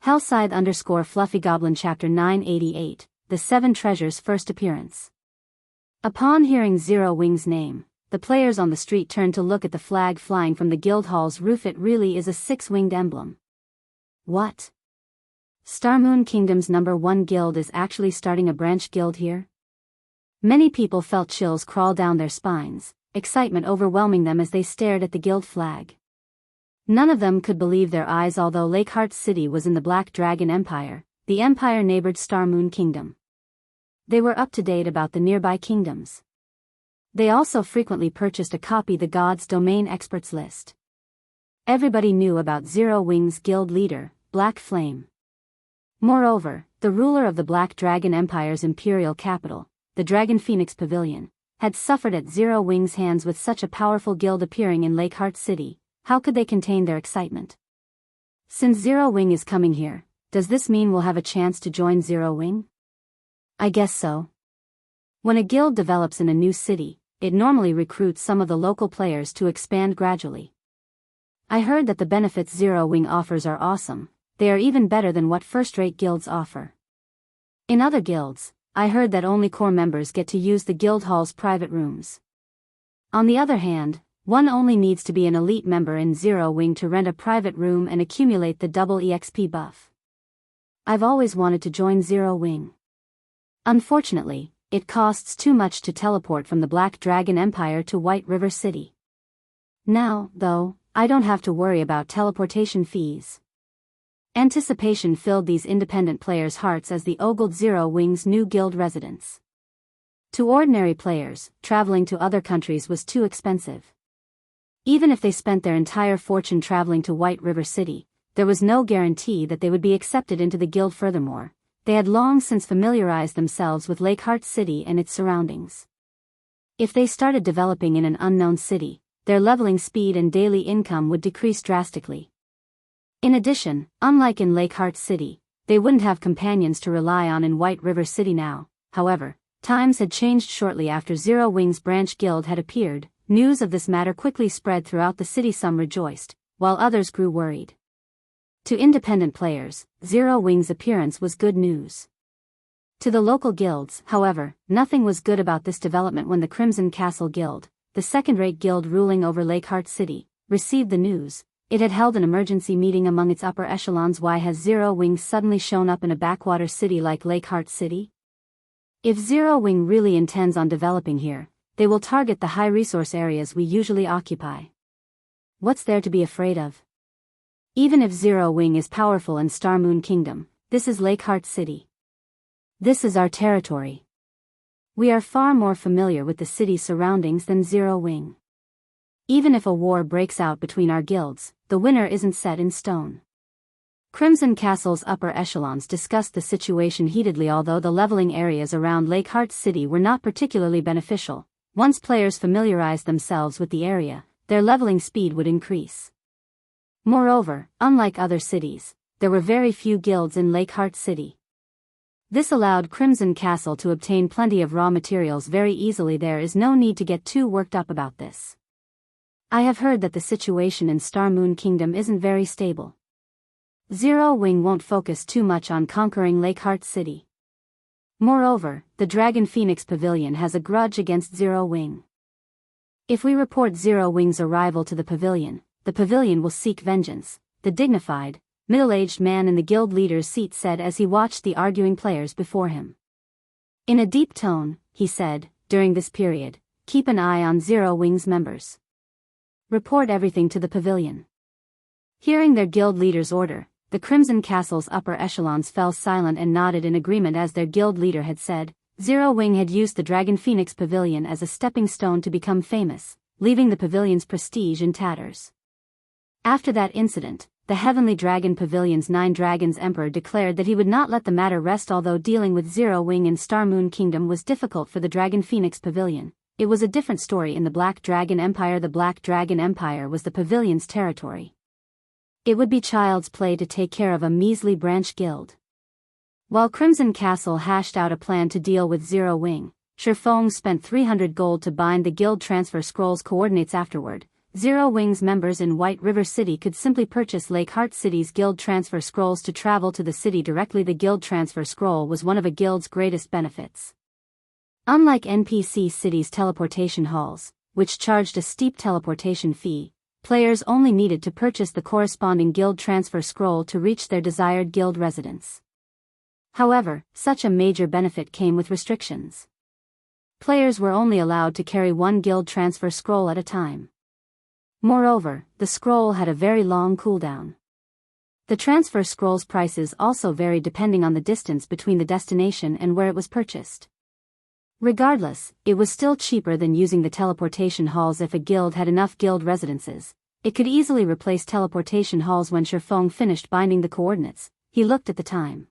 Hellscythe_Fluffy Goblin. Chapter 988, The Seven Treasures First Appearance. Upon hearing Zero Wing's name, the players on the street turned to look at the flag flying from the guild hall's roof. It really is a six-winged emblem. What? Starmoon Kingdom's #1 guild is actually starting a branch guild here? Many people felt chills crawl down their spines, excitement overwhelming them as they stared at the guild flag. None of them could believe their eyes. Although Lakeheart City was in the Black Dragon Empire, the empire neighbored Starmoon Kingdom. They were up to date about the nearby kingdoms. They also frequently purchased a copy of the God's Domain Experts list. Everybody knew about Zero Wing's guild leader, Black Flame. Moreover, the ruler of the Black Dragon Empire's imperial capital, the Dragon Phoenix Pavilion, had suffered at Zero Wing's hands. With such a powerful guild appearing in Lakeheart City, how could they contain their excitement? Since Zero Wing is coming here, does this mean we'll have a chance to join Zero Wing? I guess so. When a guild develops in a new city, it normally recruits some of the local players to expand gradually. I heard that the benefits Zero Wing offers are awesome. They are even better than what first-rate guilds offer. In other guilds, I heard that only core members get to use the guild hall's private rooms. On the other hand, one only needs to be an elite member in Zero Wing to rent a private room and accumulate the double EXP buff. I've always wanted to join Zero Wing. Unfortunately, it costs too much to teleport from the Black Dragon Empire to White River City. Now, though, I don't have to worry about teleportation fees. Anticipation filled these independent players' hearts as they ogled Zero Wing's new guild residence. To ordinary players, traveling to other countries was too expensive. Even if they spent their entire fortune traveling to White River City, there was no guarantee that they would be accepted into the guild. Furthermore, they had long since familiarized themselves with Lakeheart City and its surroundings. If they started developing in an unknown city, their leveling speed and daily income would decrease drastically. In addition, unlike in Lakeheart City, they wouldn't have companions to rely on in White River City now. However, times had changed shortly after Zero Wing's branch guild had appeared. News of this matter quickly spread throughout the city. Some rejoiced, while others grew worried. To independent players, Zero Wing's appearance was good news. To the local guilds, however, nothing was good about this development. When the Crimson Castle Guild, the second-rate guild ruling over Lakeheart City, received the news, it had held an emergency meeting among its upper echelons. Why has Zero Wing suddenly shown up in a backwater city like Lakeheart City? If Zero Wing really intends on developing here, they will target the high-resource areas we usually occupy. What's there to be afraid of? Even if Zero Wing is powerful in Starmoon Kingdom, this is Lakeheart City. This is our territory. We are far more familiar with the city's surroundings than Zero Wing. Even if a war breaks out between our guilds, the winner isn't set in stone. Crimson Castle's upper echelons discussed the situation heatedly. Although the leveling areas around Lakeheart City were not particularly beneficial, once players familiarized themselves with the area, their leveling speed would increase. Moreover, unlike other cities, there were very few guilds in Lakeheart City. This allowed Crimson Castle to obtain plenty of raw materials very easily. There is no need to get too worked up about this. I have heard that the situation in Starmoon Kingdom isn't very stable. Zero Wing won't focus too much on conquering Lakeheart City. Moreover, the Dragon Phoenix Pavilion has a grudge against Zero Wing. If we report Zero Wing's arrival to the pavilion will seek vengeance, the dignified, middle-aged man in the guild leader's seat said as he watched the arguing players before him. In a deep tone, he said, during this period, keep an eye on Zero Wing's members. Report everything to the pavilion. Hearing their guild leader's order, the Crimson Castle's upper echelons fell silent and nodded in agreement. As their guild leader had said, Zero Wing had used the Dragon Phoenix Pavilion as a stepping stone to become famous, leaving the pavilion's prestige in tatters. After that incident, the Heavenly Dragon Pavilion's 9 Dragons Emperor declared that he would not let the matter rest. Although dealing with Zero Wing in Starmoon Kingdom was difficult for the Dragon Phoenix Pavilion, it was a different story in the Black Dragon Empire. The Black Dragon Empire was the pavilion's territory. It would be child's play to take care of a measly branch guild. While Crimson Castle hashed out a plan to deal with Zero Wing, Feng spent 300 gold to bind the guild transfer scrolls coordinates. Afterward, Zero Wing's members in White River City could simply purchase Lakeheart City's guild transfer scrolls to travel to the city directly. The guild transfer scroll was one of a guild's greatest benefits. Unlike NPC City's teleportation halls, which charged a steep teleportation fee, players only needed to purchase the corresponding guild transfer scroll to reach their desired guild residence. However, such a major benefit came with restrictions. Players were only allowed to carry one guild transfer scroll at a time. Moreover, the scroll had a very long cooldown. The transfer scroll's prices also varied depending on the distance between the destination and where it was purchased. Regardless, it was still cheaper than using the teleportation halls if a guild had enough guild residences. It could easily replace teleportation halls. When Feng finished binding the coordinates, he looked at the time.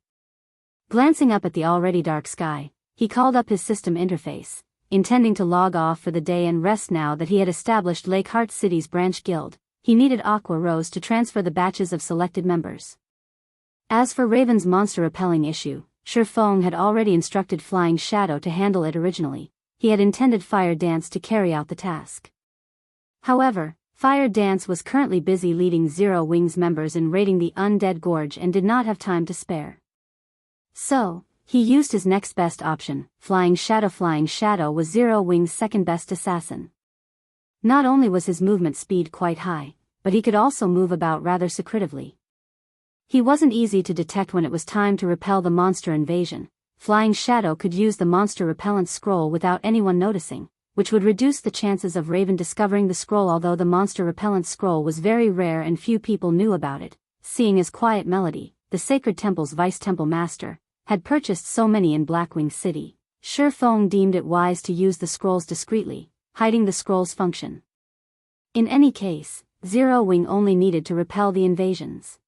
Glancing up at the already dark sky, he called up his system interface, intending to log off for the day and rest. Now that he had established Lakeheart City's branch guild, he needed Aqua Rose to transfer the batches of selected members. As for Raven's monster repelling issue, Feng had already instructed Flying Shadow to handle it originally. He had intended Fire Dance to carry out the task. However, Fire Dance was currently busy leading Zero Wings members in raiding the Undead Gorge and did not have time to spare. So, he used his next best option, Flying Shadow. Flying Shadow was Zero Wings' second best assassin. Not only was his movement speed quite high, but he could also move about rather secretively. He wasn't easy to detect when it was time to repel the monster invasion. Flying Shadow could use the monster repellent scroll without anyone noticing, which would reduce the chances of Raven discovering the scroll. Although the monster repellent scroll was very rare and few people knew about it, seeing as Quiet Melody, the Sacred Temple's vice-temple master, had purchased so many in Blackwing City, Feng deemed it wise to use the scrolls discreetly, hiding the scroll's function. In any case, Zero Wing only needed to repel the invasions.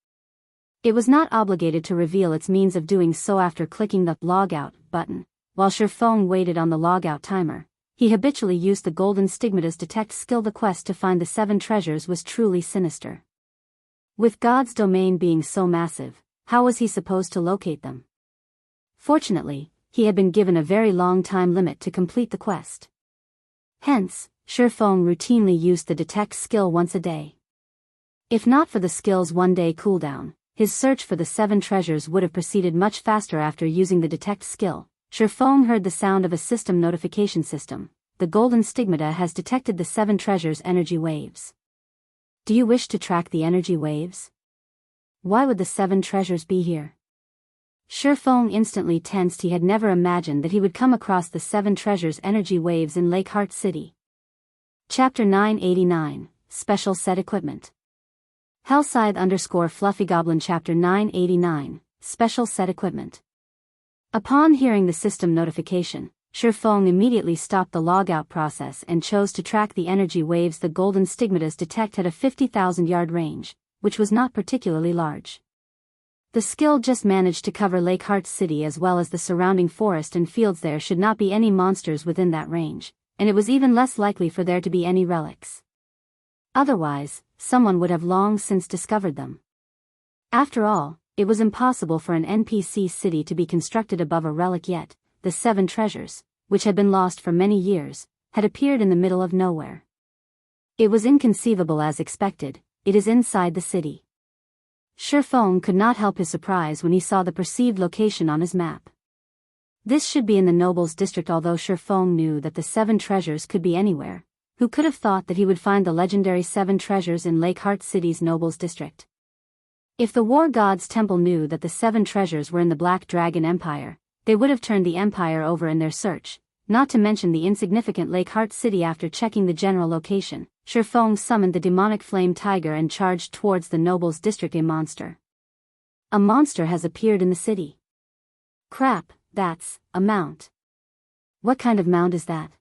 It was not obligated to reveal its means of doing so after clicking the Logout button. While Feng waited on the logout timer, he habitually used the golden stigmata's detect skill. The quest to find the 7 treasures was truly sinister. With God's domain being so massive, how was he supposed to locate them? Fortunately, he had been given a very long time limit to complete the quest. Hence, Feng routinely used the detect skill once a day. If not for the skill's one-day cooldown, his search for the 7 treasures would have proceeded much faster. After using the detect skill, Feng heard the sound of a system notification system. The golden stigmata has detected the 7 treasures' energy waves. Do you wish to track the energy waves? Why would the 7 treasures be here? Feng instantly tensed. He had never imagined that he would come across the 7 treasures' energy waves in Lakeheart City. Chapter 989, Special Set Equipment. Hellscythe _Fluffy Chapter 989, Special Set Equipment. Upon hearing the system notification, Feng immediately stopped the logout process and chose to track the energy waves the golden stigmatas detect at a 50,000-yard range, which was not particularly large. The skill just managed to cover Lakeheart City as well as the surrounding forest and fields. There should not be any monsters within that range, and it was even less likely for there to be any relics. Otherwise, someone would have long since discovered them. After all, it was impossible for an NPC city to be constructed above a relic. Yet the 7 treasures, which had been lost for many years, had appeared in the middle of nowhere. It was inconceivable. As expected, it is inside the city. Feng could not help his surprise when he saw the perceived location on his map. This should be in the Nobles District. Although Feng knew that the 7 treasures could be anywhere, who could have thought that he would find the legendary 7 treasures in Lakeheart City's Nobles District? If the War God's Temple knew that the 7 treasures were in the Black Dragon Empire, they would have turned the Empire over in their search, not to mention the insignificant Lakeheart City. After checking the general location, Feng summoned the demonic flame tiger and charged towards the Nobles District. A monster has appeared in the city. Crap, that's a mount. What kind of mount is that?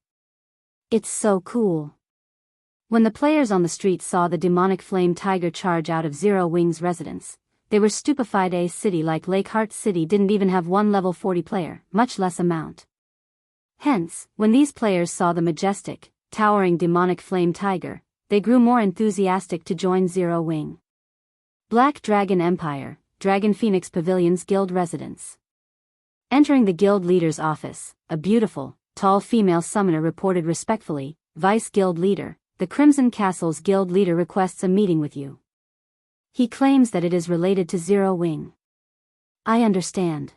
It's so cool. When the players on the street saw the demonic flame tiger charge out of Zero Wing's residence, they were stupefied. A city like Lakeheart City didn't even have one level 40 player, much less a mount. Hence, when these players saw the majestic, towering demonic flame tiger, they grew more enthusiastic to join Zero Wing. Black Dragon Empire, Dragon Phoenix Pavilion's guild residence. Entering the guild leader's office, a beautiful, tall female summoner reported respectfully, "Vice Guild Leader, the Crimson Castle's guild leader requests a meeting with you. He claims that it is related to Zero Wing." I understand.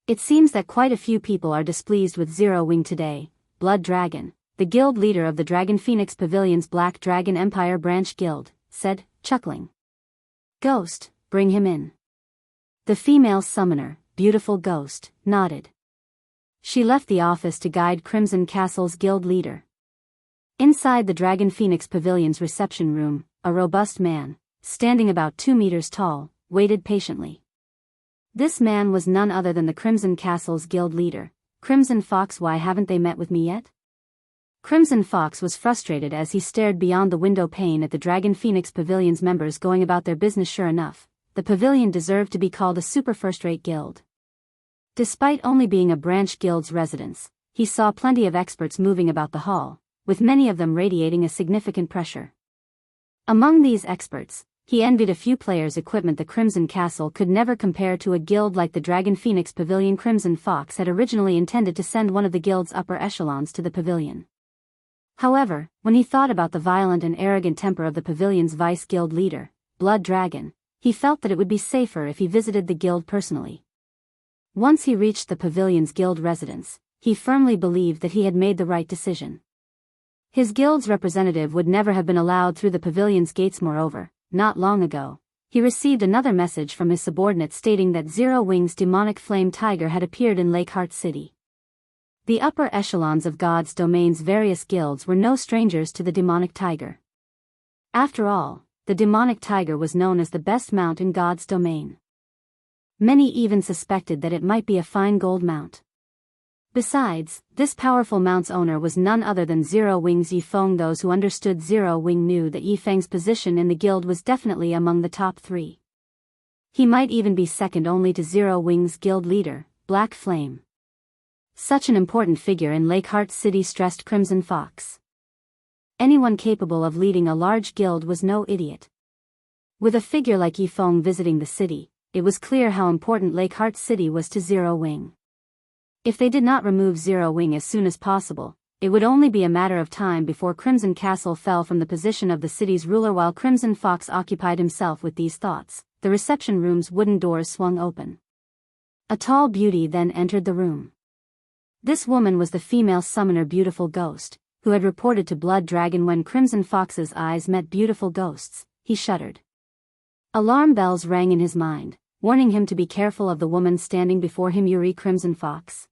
It seems that quite a few people are displeased with Zero Wing today. Blood Dragon, the guild leader of the Dragon Phoenix Pavilion's Black Dragon Empire Branch Guild, said, chuckling. Ghost, bring him in. The female summoner, Beautiful Ghost, nodded. She left the office to guide Crimson Castle's guild leader. Inside the Dragon Phoenix Pavilion's reception room, a robust man, standing about 2 meters tall, waited patiently. This man was none other than the Crimson Castle's guild leader. Crimson Fox. Why haven't they met with me yet? Crimson Fox was frustrated as he stared beyond the window pane at the Dragon Phoenix Pavilion's members going about their business. Sure enough, the pavilion deserved to be called a super first-rate guild. Despite only being a branch guild's residence, he saw plenty of experts moving about the hall, with many of them radiating a significant pressure. Among these experts, he envied a few players' equipment. The Crimson Castle could never compare to a guild like the Dragon Phoenix Pavilion. Crimson Fox had originally intended to send one of the guild's upper echelons to the pavilion. However, when he thought about the violent and arrogant temper of the pavilion's vice-guild leader, Blood Dragon, he felt that it would be safer if he visited the guild personally. Once he reached the pavilion's guild residence, he firmly believed that he had made the right decision. His guild's representative would never have been allowed through the pavilion's gates. Moreover, not long ago, he received another message from his subordinate stating that Zero Wing's demonic flame tiger had appeared in Lakeheart City. The upper echelons of God's domain's various guilds were no strangers to the demonic tiger. After all, the demonic tiger was known as the best mount in God's domain. Many even suspected that it might be a fine gold mount. Besides, this powerful mount's owner was none other than Zero Wing's Yifeng. Those who understood Zero Wing knew that Yifeng's position in the guild was definitely among the top 3. He might even be second only to Zero Wing's guild leader, Black Flame. Such an important figure in Lakeheart City stressed Crimson Fox. Anyone capable of leading a large guild was no idiot. With a figure like Yifeng visiting the city, it was clear how important Lakeheart City was to Zero Wing. If they did not remove Zero Wing as soon as possible, it would only be a matter of time before Crimson Castle fell from the position of the city's ruler. While Crimson Fox occupied himself with these thoughts, the reception room's wooden doors swung open. A tall beauty then entered the room. This woman was the female summoner Beautiful Ghost, who had reported to Blood Dragon. When Crimson Fox's eyes met Beautiful Ghost's, he shuddered. Alarm bells rang in his mind, warning him to be careful of the woman standing before him. Yuri. Crimson Fox.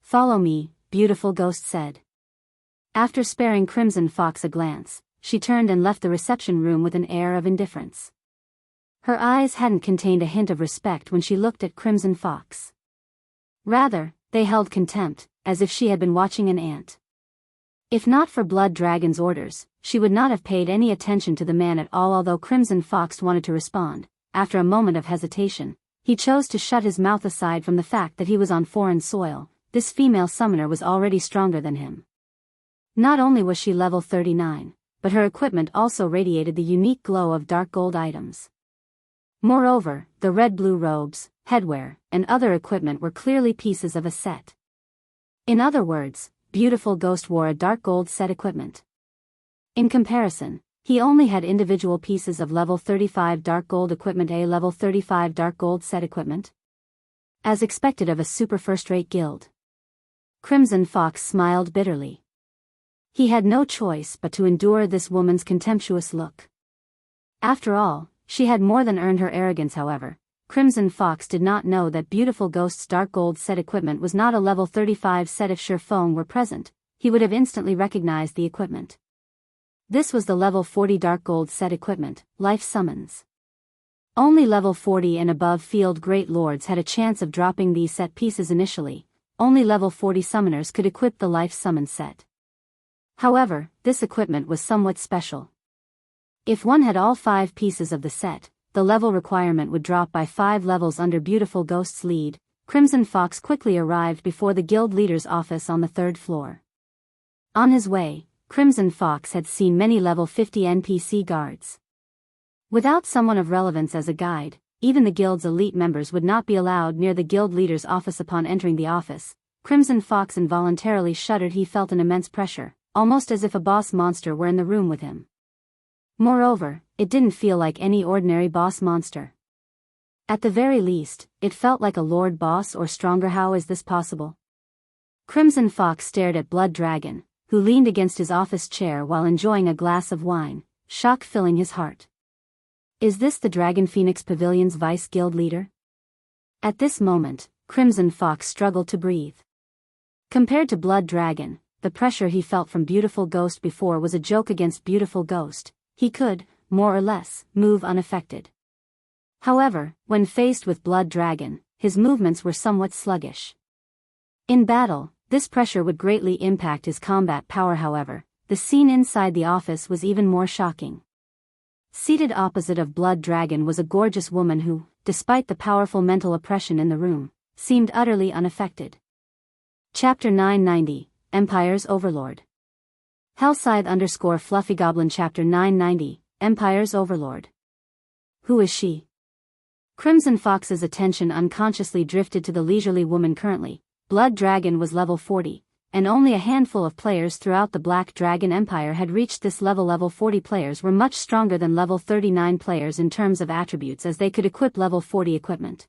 Follow me, Beautiful Ghost said. After sparing Crimson Fox a glance, she turned and left the reception room with an air of indifference. Her eyes hadn't contained a hint of respect when she looked at Crimson Fox. Rather, they held contempt, as if she had been watching an ant. If not for Blood Dragon's orders, she would not have paid any attention to the man at all. Although Crimson Fox wanted to respond, after a moment of hesitation, he chose to shut his mouth. Aside from the fact that he was on foreign soil, this female summoner was already stronger than him. Not only was she level 39, but her equipment also radiated the unique glow of dark gold items. Moreover, the red-blue robes, headwear, and other equipment were clearly pieces of a set. In other words, Beautiful Ghost wore a dark gold set equipment. In comparison, he only had individual pieces of level 35 dark gold equipment. A level 35 dark gold set equipment? As expected of a super first-rate guild. Crimson Fox smiled bitterly. He had no choice but to endure this woman's contemptuous look. After all, she had more than earned her arrogance. However, Crimson Fox did not know that Beautiful Ghost's dark gold set equipment was not a level 35 set. If Feng were present, he would have instantly recognized the equipment. This was the level 40 dark gold set equipment, Life Summons. Only level 40 and above field great lords had a chance of dropping these set pieces initially. Only level 40 summoners could equip the Life Summon set. However, this equipment was somewhat special. If one had all 5 pieces of the set, the level requirement would drop by 5 levels. Under Beautiful Ghost's lead, Crimson Fox quickly arrived before the guild leader's office on the 3rd floor. On his way, Crimson Fox had seen many level 50 NPC guards. Without someone of relevance as a guide, even the guild's elite members would not be allowed near the guild leader's office. Upon entering the office, Crimson Fox involuntarily shuddered. He felt an immense pressure, almost as if a boss monster were in the room with him. Moreover, it didn't feel like any ordinary boss monster. At the very least, it felt like a lord boss or stronger. How is this possible? Crimson Fox stared at Blood Dragon, who leaned against his office chair while enjoying a glass of wine, shock filling his heart. Is this the Dragon Phoenix Pavilion's vice guild leader? At this moment, Crimson Fox struggled to breathe. Compared to Blood Dragon, the pressure he felt from Beautiful Ghost before was a joke against Beautiful Ghost. He could, more or less, move unaffected. However, when faced with Blood Dragon, his movements were somewhat sluggish. In battle, this pressure would greatly impact his combat power. However, the scene inside the office was even more shocking. Seated opposite of Blood Dragon was a gorgeous woman who, despite the powerful mental oppression in the room, seemed utterly unaffected. Chapter 990, Empire's Overlord. Hellscythe_Fluffy Goblin Chapter 990, Empire's Overlord. Who is she? Crimson Fox's attention unconsciously drifted to the leisurely woman currently. Blood Dragon was level 40, and only a handful of players throughout the Black Dragon Empire had reached this level. Level 40 players were much stronger than level 39 players in terms of attributes, as they could equip level 40 equipment.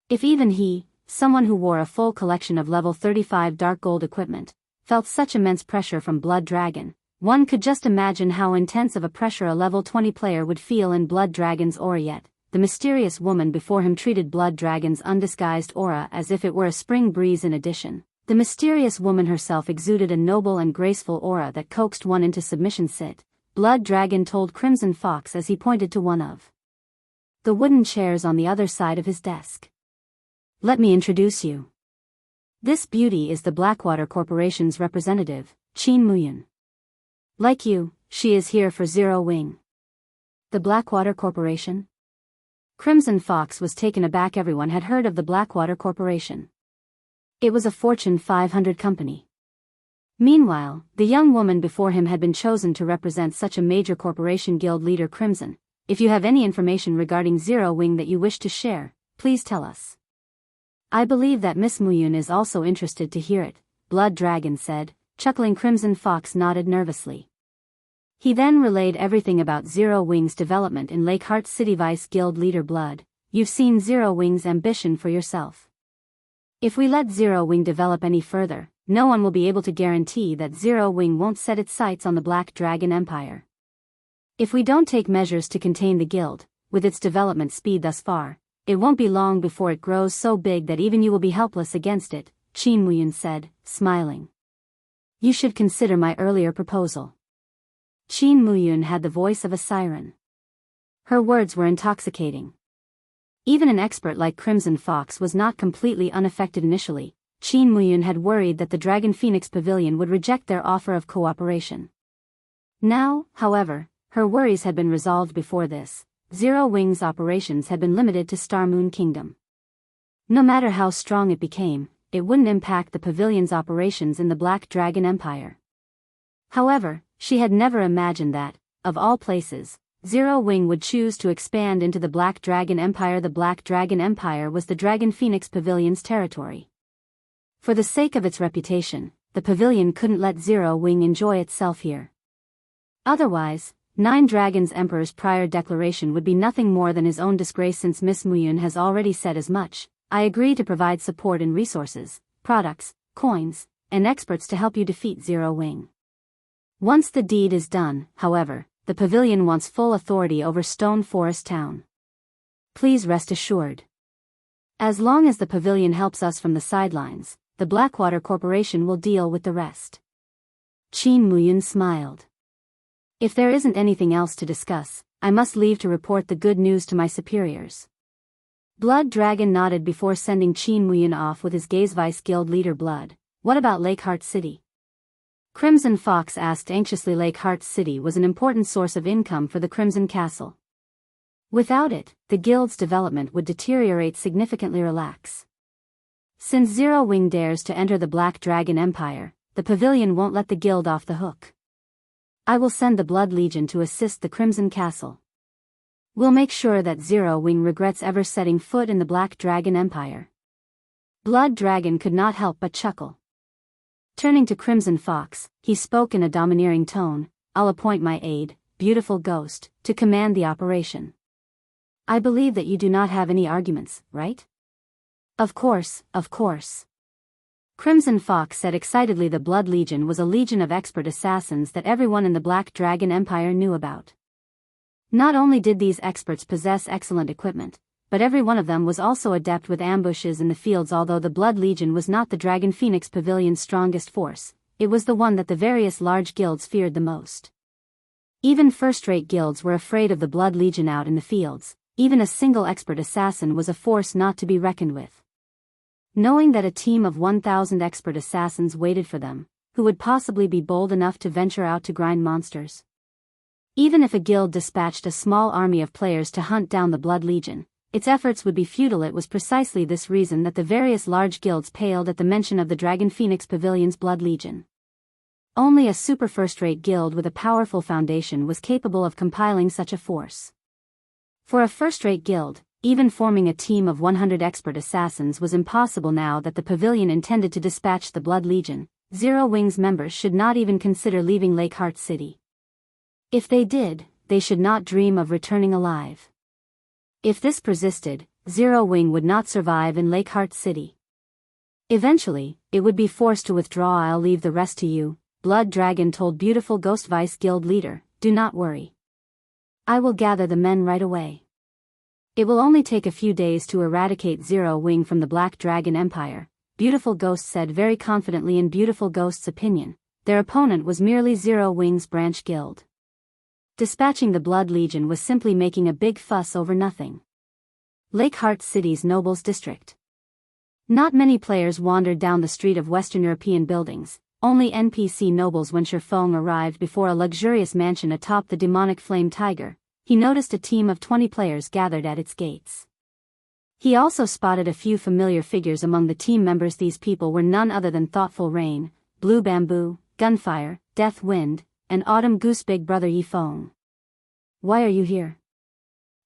If even he, someone who wore a full collection of level 35 dark gold equipment, felt such immense pressure from Blood Dragon, one could just imagine how intense of a pressure a level 20 player would feel in Blood Dragon's aura. Yet the mysterious woman before him treated Blood Dragon's undisguised aura as if it were a spring breeze. In addition, the mysterious woman herself exuded a noble and graceful aura that coaxed one into submission. Sit, Blood Dragon told Crimson Fox as he pointed to one of the wooden chairs on the other side of his desk. Let me introduce you. This beauty is the Blackwater Corporation's representative, Qin Muyun. Like you, she is here for Zero Wing. The Blackwater Corporation? Crimson Fox was taken aback. Everyone had heard of the Blackwater Corporation. It was a Fortune 500 company. Meanwhile, the young woman before him had been chosen to represent such a major corporation. Guild leader Crimson, if you have any information regarding Zero Wing that you wish to share, please tell us. I believe that Miss Muyun is also interested to hear it, Blood Dragon said, chuckling. Crimson Fox nodded nervously. He then relayed everything about Zero Wing's development in Lakeheart City. Vice Guild leader Blood, you've seen Zero Wing's ambition for yourself. If we let Zero Wing develop any further, no one will be able to guarantee that Zero Wing won't set its sights on the Black Dragon Empire. If we don't take measures to contain the guild, with its development speed thus far, it won't be long before it grows so big that even you will be helpless against it, Qin Muyun said, smiling. You should consider my earlier proposal. Qin Muyun had the voice of a siren. Her words were intoxicating. Even an expert like Crimson Fox was not completely unaffected initially. Qin Muyun had worried that the Dragon Phoenix Pavilion would reject their offer of cooperation. Now, however, her worries had been resolved. Before this, Zero Wing's operations had been limited to Star Moon Kingdom. No matter how strong it became, it wouldn't impact the pavilion's operations in the Black Dragon Empire. However, she had never imagined that, of all places, Zero Wing would choose to expand into the Black Dragon Empire. The Black Dragon Empire was the Dragon Phoenix Pavilion's territory. For the sake of its reputation, the pavilion couldn't let Zero Wing enjoy itself here. Otherwise, Nine Dragons Emperor's prior declaration would be nothing more than his own disgrace. Since Miss Muyun has already said as much, I agree to provide support in resources, products, coins, and experts to help you defeat Zero Wing. Once the deed is done, however, the pavilion wants full authority over Stone Forest Town. Please rest assured. As long as the pavilion helps us from the sidelines, the Blackwater Corporation will deal with the rest. Qin Muyun smiled. If there isn't anything else to discuss, I must leave to report the good news to my superiors. Blood Dragon nodded before sending Qin Muyun off with his gaze. Vice Guild leader Blood, what about Lakeheart City? Crimson Fox asked anxiously. Lakeheart City was an important source of income for the Crimson Castle. Without it, the guild's development would deteriorate significantly. Relax. Since Zero Wing dares to enter the Black Dragon Empire, the pavilion won't let the guild off the hook. I will send the Blood Legion to assist the Crimson Castle. We'll make sure that Zero Wing regrets ever setting foot in the Black Dragon Empire. Blood Dragon could not help but chuckle. Turning to Crimson Fox, he spoke in a domineering tone, I'll appoint my aide, Beautiful Ghost, to command the operation. I believe that you do not have any arguments, right? Of course, of course. Crimson Fox said excitedly. The Blood Legion was a legion of expert assassins that everyone in the Black Dragon Empire knew about. Not only did these experts possess excellent equipment, but every one of them was also adept with ambushes in the fields. Although the Blood Legion was not the Dragon Phoenix Pavilion's strongest force, it was the one that the various large guilds feared the most. Even first-rate guilds were afraid of the Blood Legion out in the fields. Even a single expert assassin was a force not to be reckoned with. Knowing that a team of 1,000 expert assassins waited for them, who would possibly be bold enough to venture out to grind monsters? Even if a guild dispatched a small army of players to hunt down the Blood Legion, its efforts would be futile. It was precisely this reason that the various large guilds paled at the mention of the Dragon Phoenix Pavilion's Blood Legion. Only a super first-rate guild with a powerful foundation was capable of compiling such a force. For a first-rate guild, even forming a team of 100 expert assassins was impossible. Now that the pavilion intended to dispatch the Blood Legion, Zero Wing's members should not even consider leaving Lakeheart City. If they did, they should not dream of returning alive. If this persisted, Zero Wing would not survive in Lakeheart City. Eventually, it would be forced to withdraw. I'll leave the rest to you, Blood Dragon told Beautiful Ghost Vice Guild leader. Do not worry. I will gather the men right away. It will only take a few days to eradicate Zero Wing from the Black Dragon Empire, Beautiful Ghost said very confidently. In Beautiful Ghost's opinion, their opponent was merely Zero Wing's branch guild. Dispatching the Blood Legion was simply making a big fuss over nothing. Lakeheart City's Nobles District. Not many players wandered down the street of Western European buildings, only NPC nobles. When Feng arrived before a luxurious mansion atop the demonic flame tiger, he noticed a team of 20 players gathered at its gates. He also spotted a few familiar figures among the team members. These people were none other than Thoughtful Rain, Blue Bamboo, Gunfire, Death Wind, and Autumn Goose. Big brother Feng. Why are you here?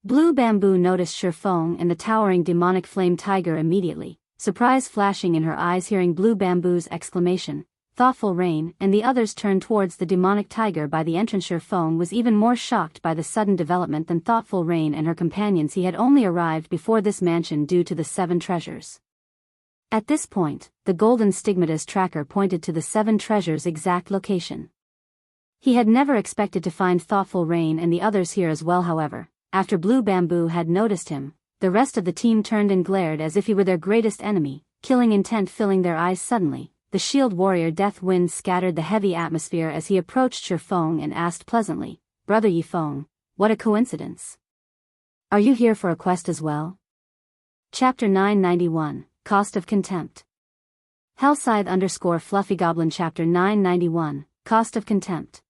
Blue Bamboo noticed Feng and the towering demonic flame tiger immediately, surprise flashing in her eyes. Hearing Blue Bamboo's exclamation, Thoughtful Rain and the others turned towards the demonic tiger by the entrance. Feng was even more shocked by the sudden development than Thoughtful Rain and her companions. He had only arrived before this mansion due to the 7 treasures. At this point, the golden stigmatas tracker pointed to the 7 treasures' exact location. He had never expected to find Thoughtful Rain and the others here as well. However, after Blue Bamboo had noticed him, the rest of the team turned and glared as if he were their greatest enemy, killing intent filling their eyes. Suddenly, the shield warrior Death Wind scattered the heavy atmosphere as he approached Feng and asked pleasantly, Brother Feng, what a coincidence. Are you here for a quest as well? Chapter 991, Cost of Contempt. Hellscythe _ Fluffy Goblin. Chapter 991, Cost of Contempt.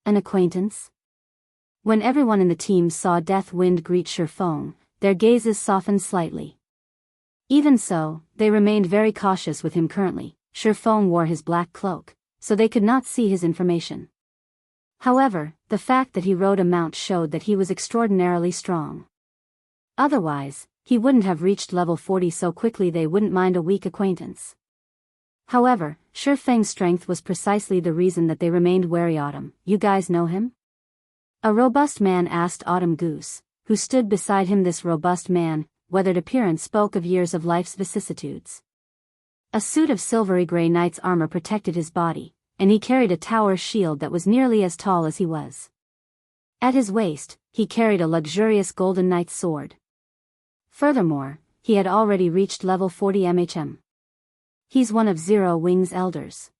An acquaintance? When everyone in the team saw Death Wind greet Feng, their gazes softened slightly. Even so, they remained very cautious with him. Currently, Feng wore his black cloak, so they could not see his information. However, the fact that he rode a mount showed that he was extraordinarily strong. Otherwise, he wouldn't have reached level 40 so quickly. They wouldn't mind a weak acquaintance. However, Feng's strength was precisely the reason that they remained wary. Autumn, you guys know him? A robust man asked Autumn Goose, who stood beside him. This robust man, weathered appearance spoke of years of life's vicissitudes. A suit of silvery gray knight's armor protected his body, and he carried a tower shield that was nearly as tall as he was. At his waist, he carried a luxurious golden knight's sword. Furthermore, he had already reached level 40 MHM. He's one of Zero Wing's elders.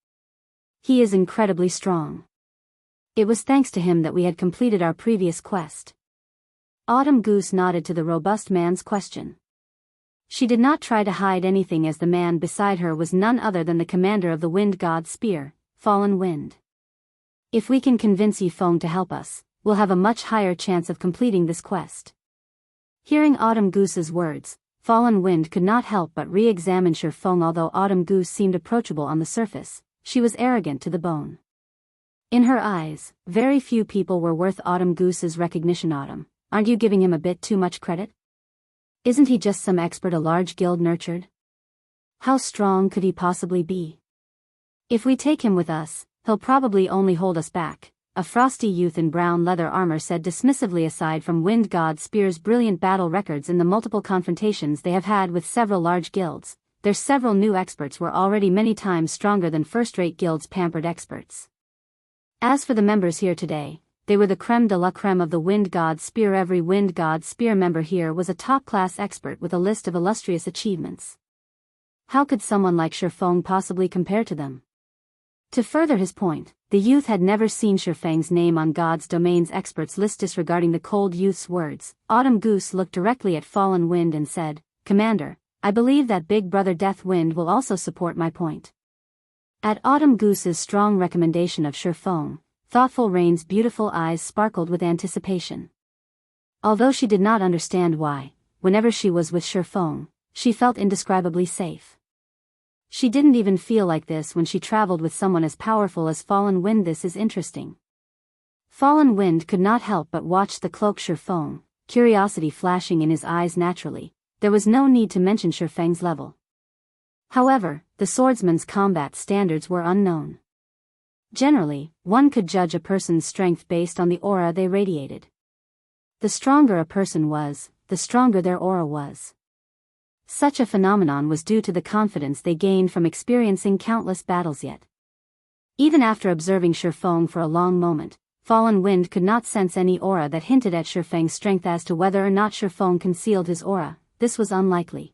He is incredibly strong. It was thanks to him that we had completed our previous quest. Autumn Goose nodded to the robust man's question. She did not try to hide anything as the man beside her was none other than the commander of the Wind God's Spear, Fallen Wind. If we can convince Feng to help us, we'll have a much higher chance of completing this quest. Hearing Autumn Goose's words, Fallen Wind could not help but re-examine Feng. Although Autumn Goose seemed approachable on the surface, she was arrogant to the bone. In her eyes, very few people were worth Autumn Goose's recognition. Autumn, aren't you giving him a bit too much credit? Isn't he just some expert a large guild nurtured? How strong could he possibly be? If we take him with us, he'll probably only hold us back, a frosty youth in brown leather armor said dismissively. Aside from Wind God Spear's brilliant battle records in the multiple confrontations they have had with several large guilds, their several new experts were already many times stronger than first-rate guilds' pampered experts. As for the members here today, they were the creme de la creme of the Wind God Spear. Every Wind God Spear member here was a top-class expert with a list of illustrious achievements. How could someone like Feng possibly compare to them? To further his point, the youth had never seen Feng's name on God's domain's experts list. Disregarding the cold youth's words, Autumn Goose looked directly at Fallen Wind and said, "Commander, I believe that Big Brother Death Wind will also support my point." At Autumn Goose's strong recommendation of Feng, Thoughtful Rain's beautiful eyes sparkled with anticipation. Although she did not understand why, whenever she was with Feng, she felt indescribably safe. She didn't even feel like this when she traveled with someone as powerful as Fallen Wind. This is interesting. Fallen Wind could not help but watch the cloak Feng, curiosity flashing in his eyes naturally. There was no need to mention Feng's level. However, the swordsman's combat standards were unknown. Generally, one could judge a person's strength based on the aura they radiated. The stronger a person was, the stronger their aura was. Such a phenomenon was due to the confidence they gained from experiencing countless battles. Yet, even after observing Feng for a long moment, Fallen Wind could not sense any aura that hinted at Feng's strength. As to whether or not Feng concealed his aura, this was unlikely.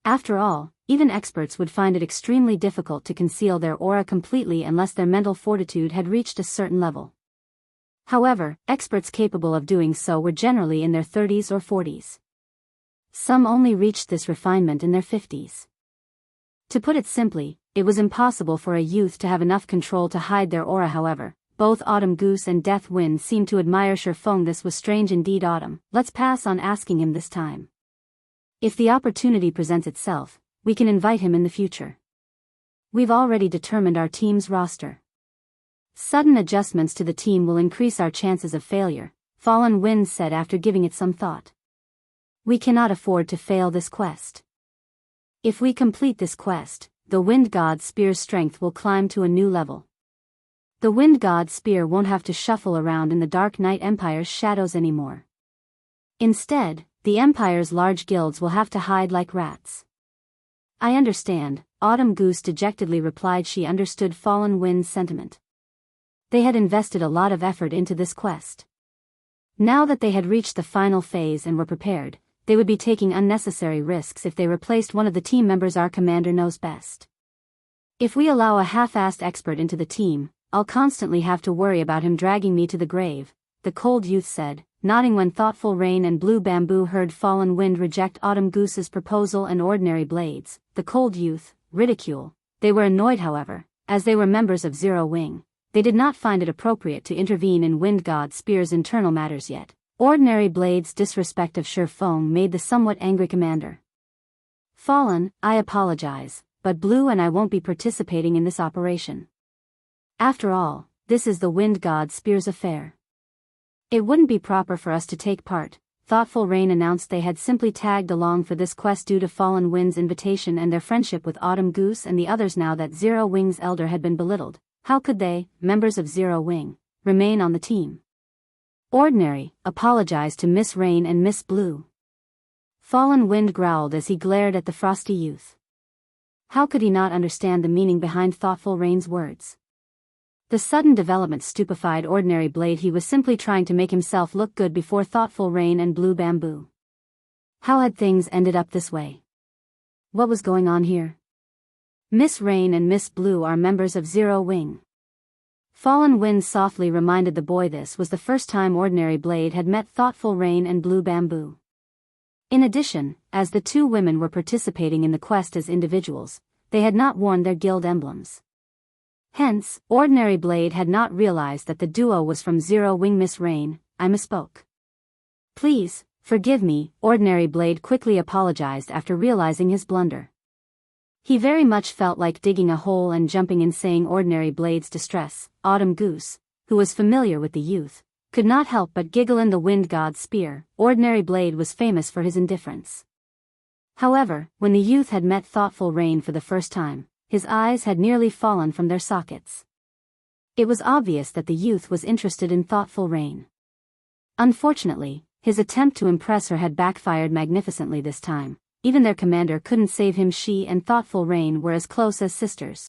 After all, even experts would find it extremely difficult to conceal their aura completely unless their mental fortitude had reached a certain level. However, experts capable of doing so were generally in their 30s or 40s. Some only reached this refinement in their 50s. To put it simply, it was impossible for a youth to have enough control to hide their aura. However, both Autumn Goose and Death Wind seemed to admire Feng. This was strange indeed. Autumn, let's pass on asking him this time. If the opportunity presents itself, we can invite him in the future. We've already determined our team's roster. Sudden adjustments to the team will increase our chances of failure, Fallen Wind said after giving it some thought. We cannot afford to fail this quest. If we complete this quest, the Wind God Spear's strength will climb to a new level. The Wind God Spear won't have to shuffle around in the Dark Knight Empire's shadows anymore. Instead, the Empire's large guilds will have to hide like rats. I understand, Autumn Goose dejectedly replied. She understood Fallen Wind's sentiment. They had invested a lot of effort into this quest. Now that they had reached the final phase and were prepared, they would be taking unnecessary risks if they replaced one of the team members. Our commander knows best. If we allow a half-assed expert into the team, I'll constantly have to worry about him dragging me to the grave, the cold youth said, nodding when Thoughtful Rain and Blue Bamboo heard Fallen Wind reject Autumn Goose's proposal and Ordinary Blades. The cold youth, ridicule. They were annoyed. However, as they were members of Zero Wing, they did not find it appropriate to intervene in Wind God Spear's internal matters yet. Ordinary Blade's disrespect of Feng made the somewhat angry commander. Fallen, I apologize, but Blue and I won't be participating in this operation. After all, this is the Wind God Spear's affair. It wouldn't be proper for us to take part. Thoughtful Rain announced they had simply tagged along for this quest due to Fallen Wind's invitation and their friendship with Autumn Goose and the others. Now that Zero Wing's elder had been belittled, how could they, members of Zero Wing, remain on the team? Ordinary, apologized to Miss Rain and Miss Blue. Fallen Wind growled as he glared at the frosty youth. How could he not understand the meaning behind Thoughtful Rain's words? The sudden development stupefied Ordinary Blade. He was simply trying to make himself look good before Thoughtful Rain and Blue Bamboo. How had things ended up this way? What was going on here? Miss Rain and Miss Blue are members of Zero Wing. Fallen Wind softly reminded the boy this was the first time Ordinary Blade had met Thoughtful Rain and Blue Bamboo. In addition, as the two women were participating in the quest as individuals, they had not worn their guild emblems. Hence, Ordinary Blade had not realized that the duo was from Zero Wing. Miss Rain, I misspoke. Please, forgive me, Ordinary Blade quickly apologized after realizing his blunder. He very much felt like digging a hole and jumping in. Saying Ordinary Blade's distress, Autumn Goose, who was familiar with the youth, could not help but giggle. In the Wind God Spear, Ordinary Blade was famous for his indifference. However, when the youth had met Thoughtful Rain for the first time, his eyes had nearly fallen from their sockets. It was obvious that the youth was interested in Thoughtful Rain. Unfortunately, his attempt to impress her had backfired magnificently this time. even their commander couldn't save him. She and thoughtful Rain were as close as sisters.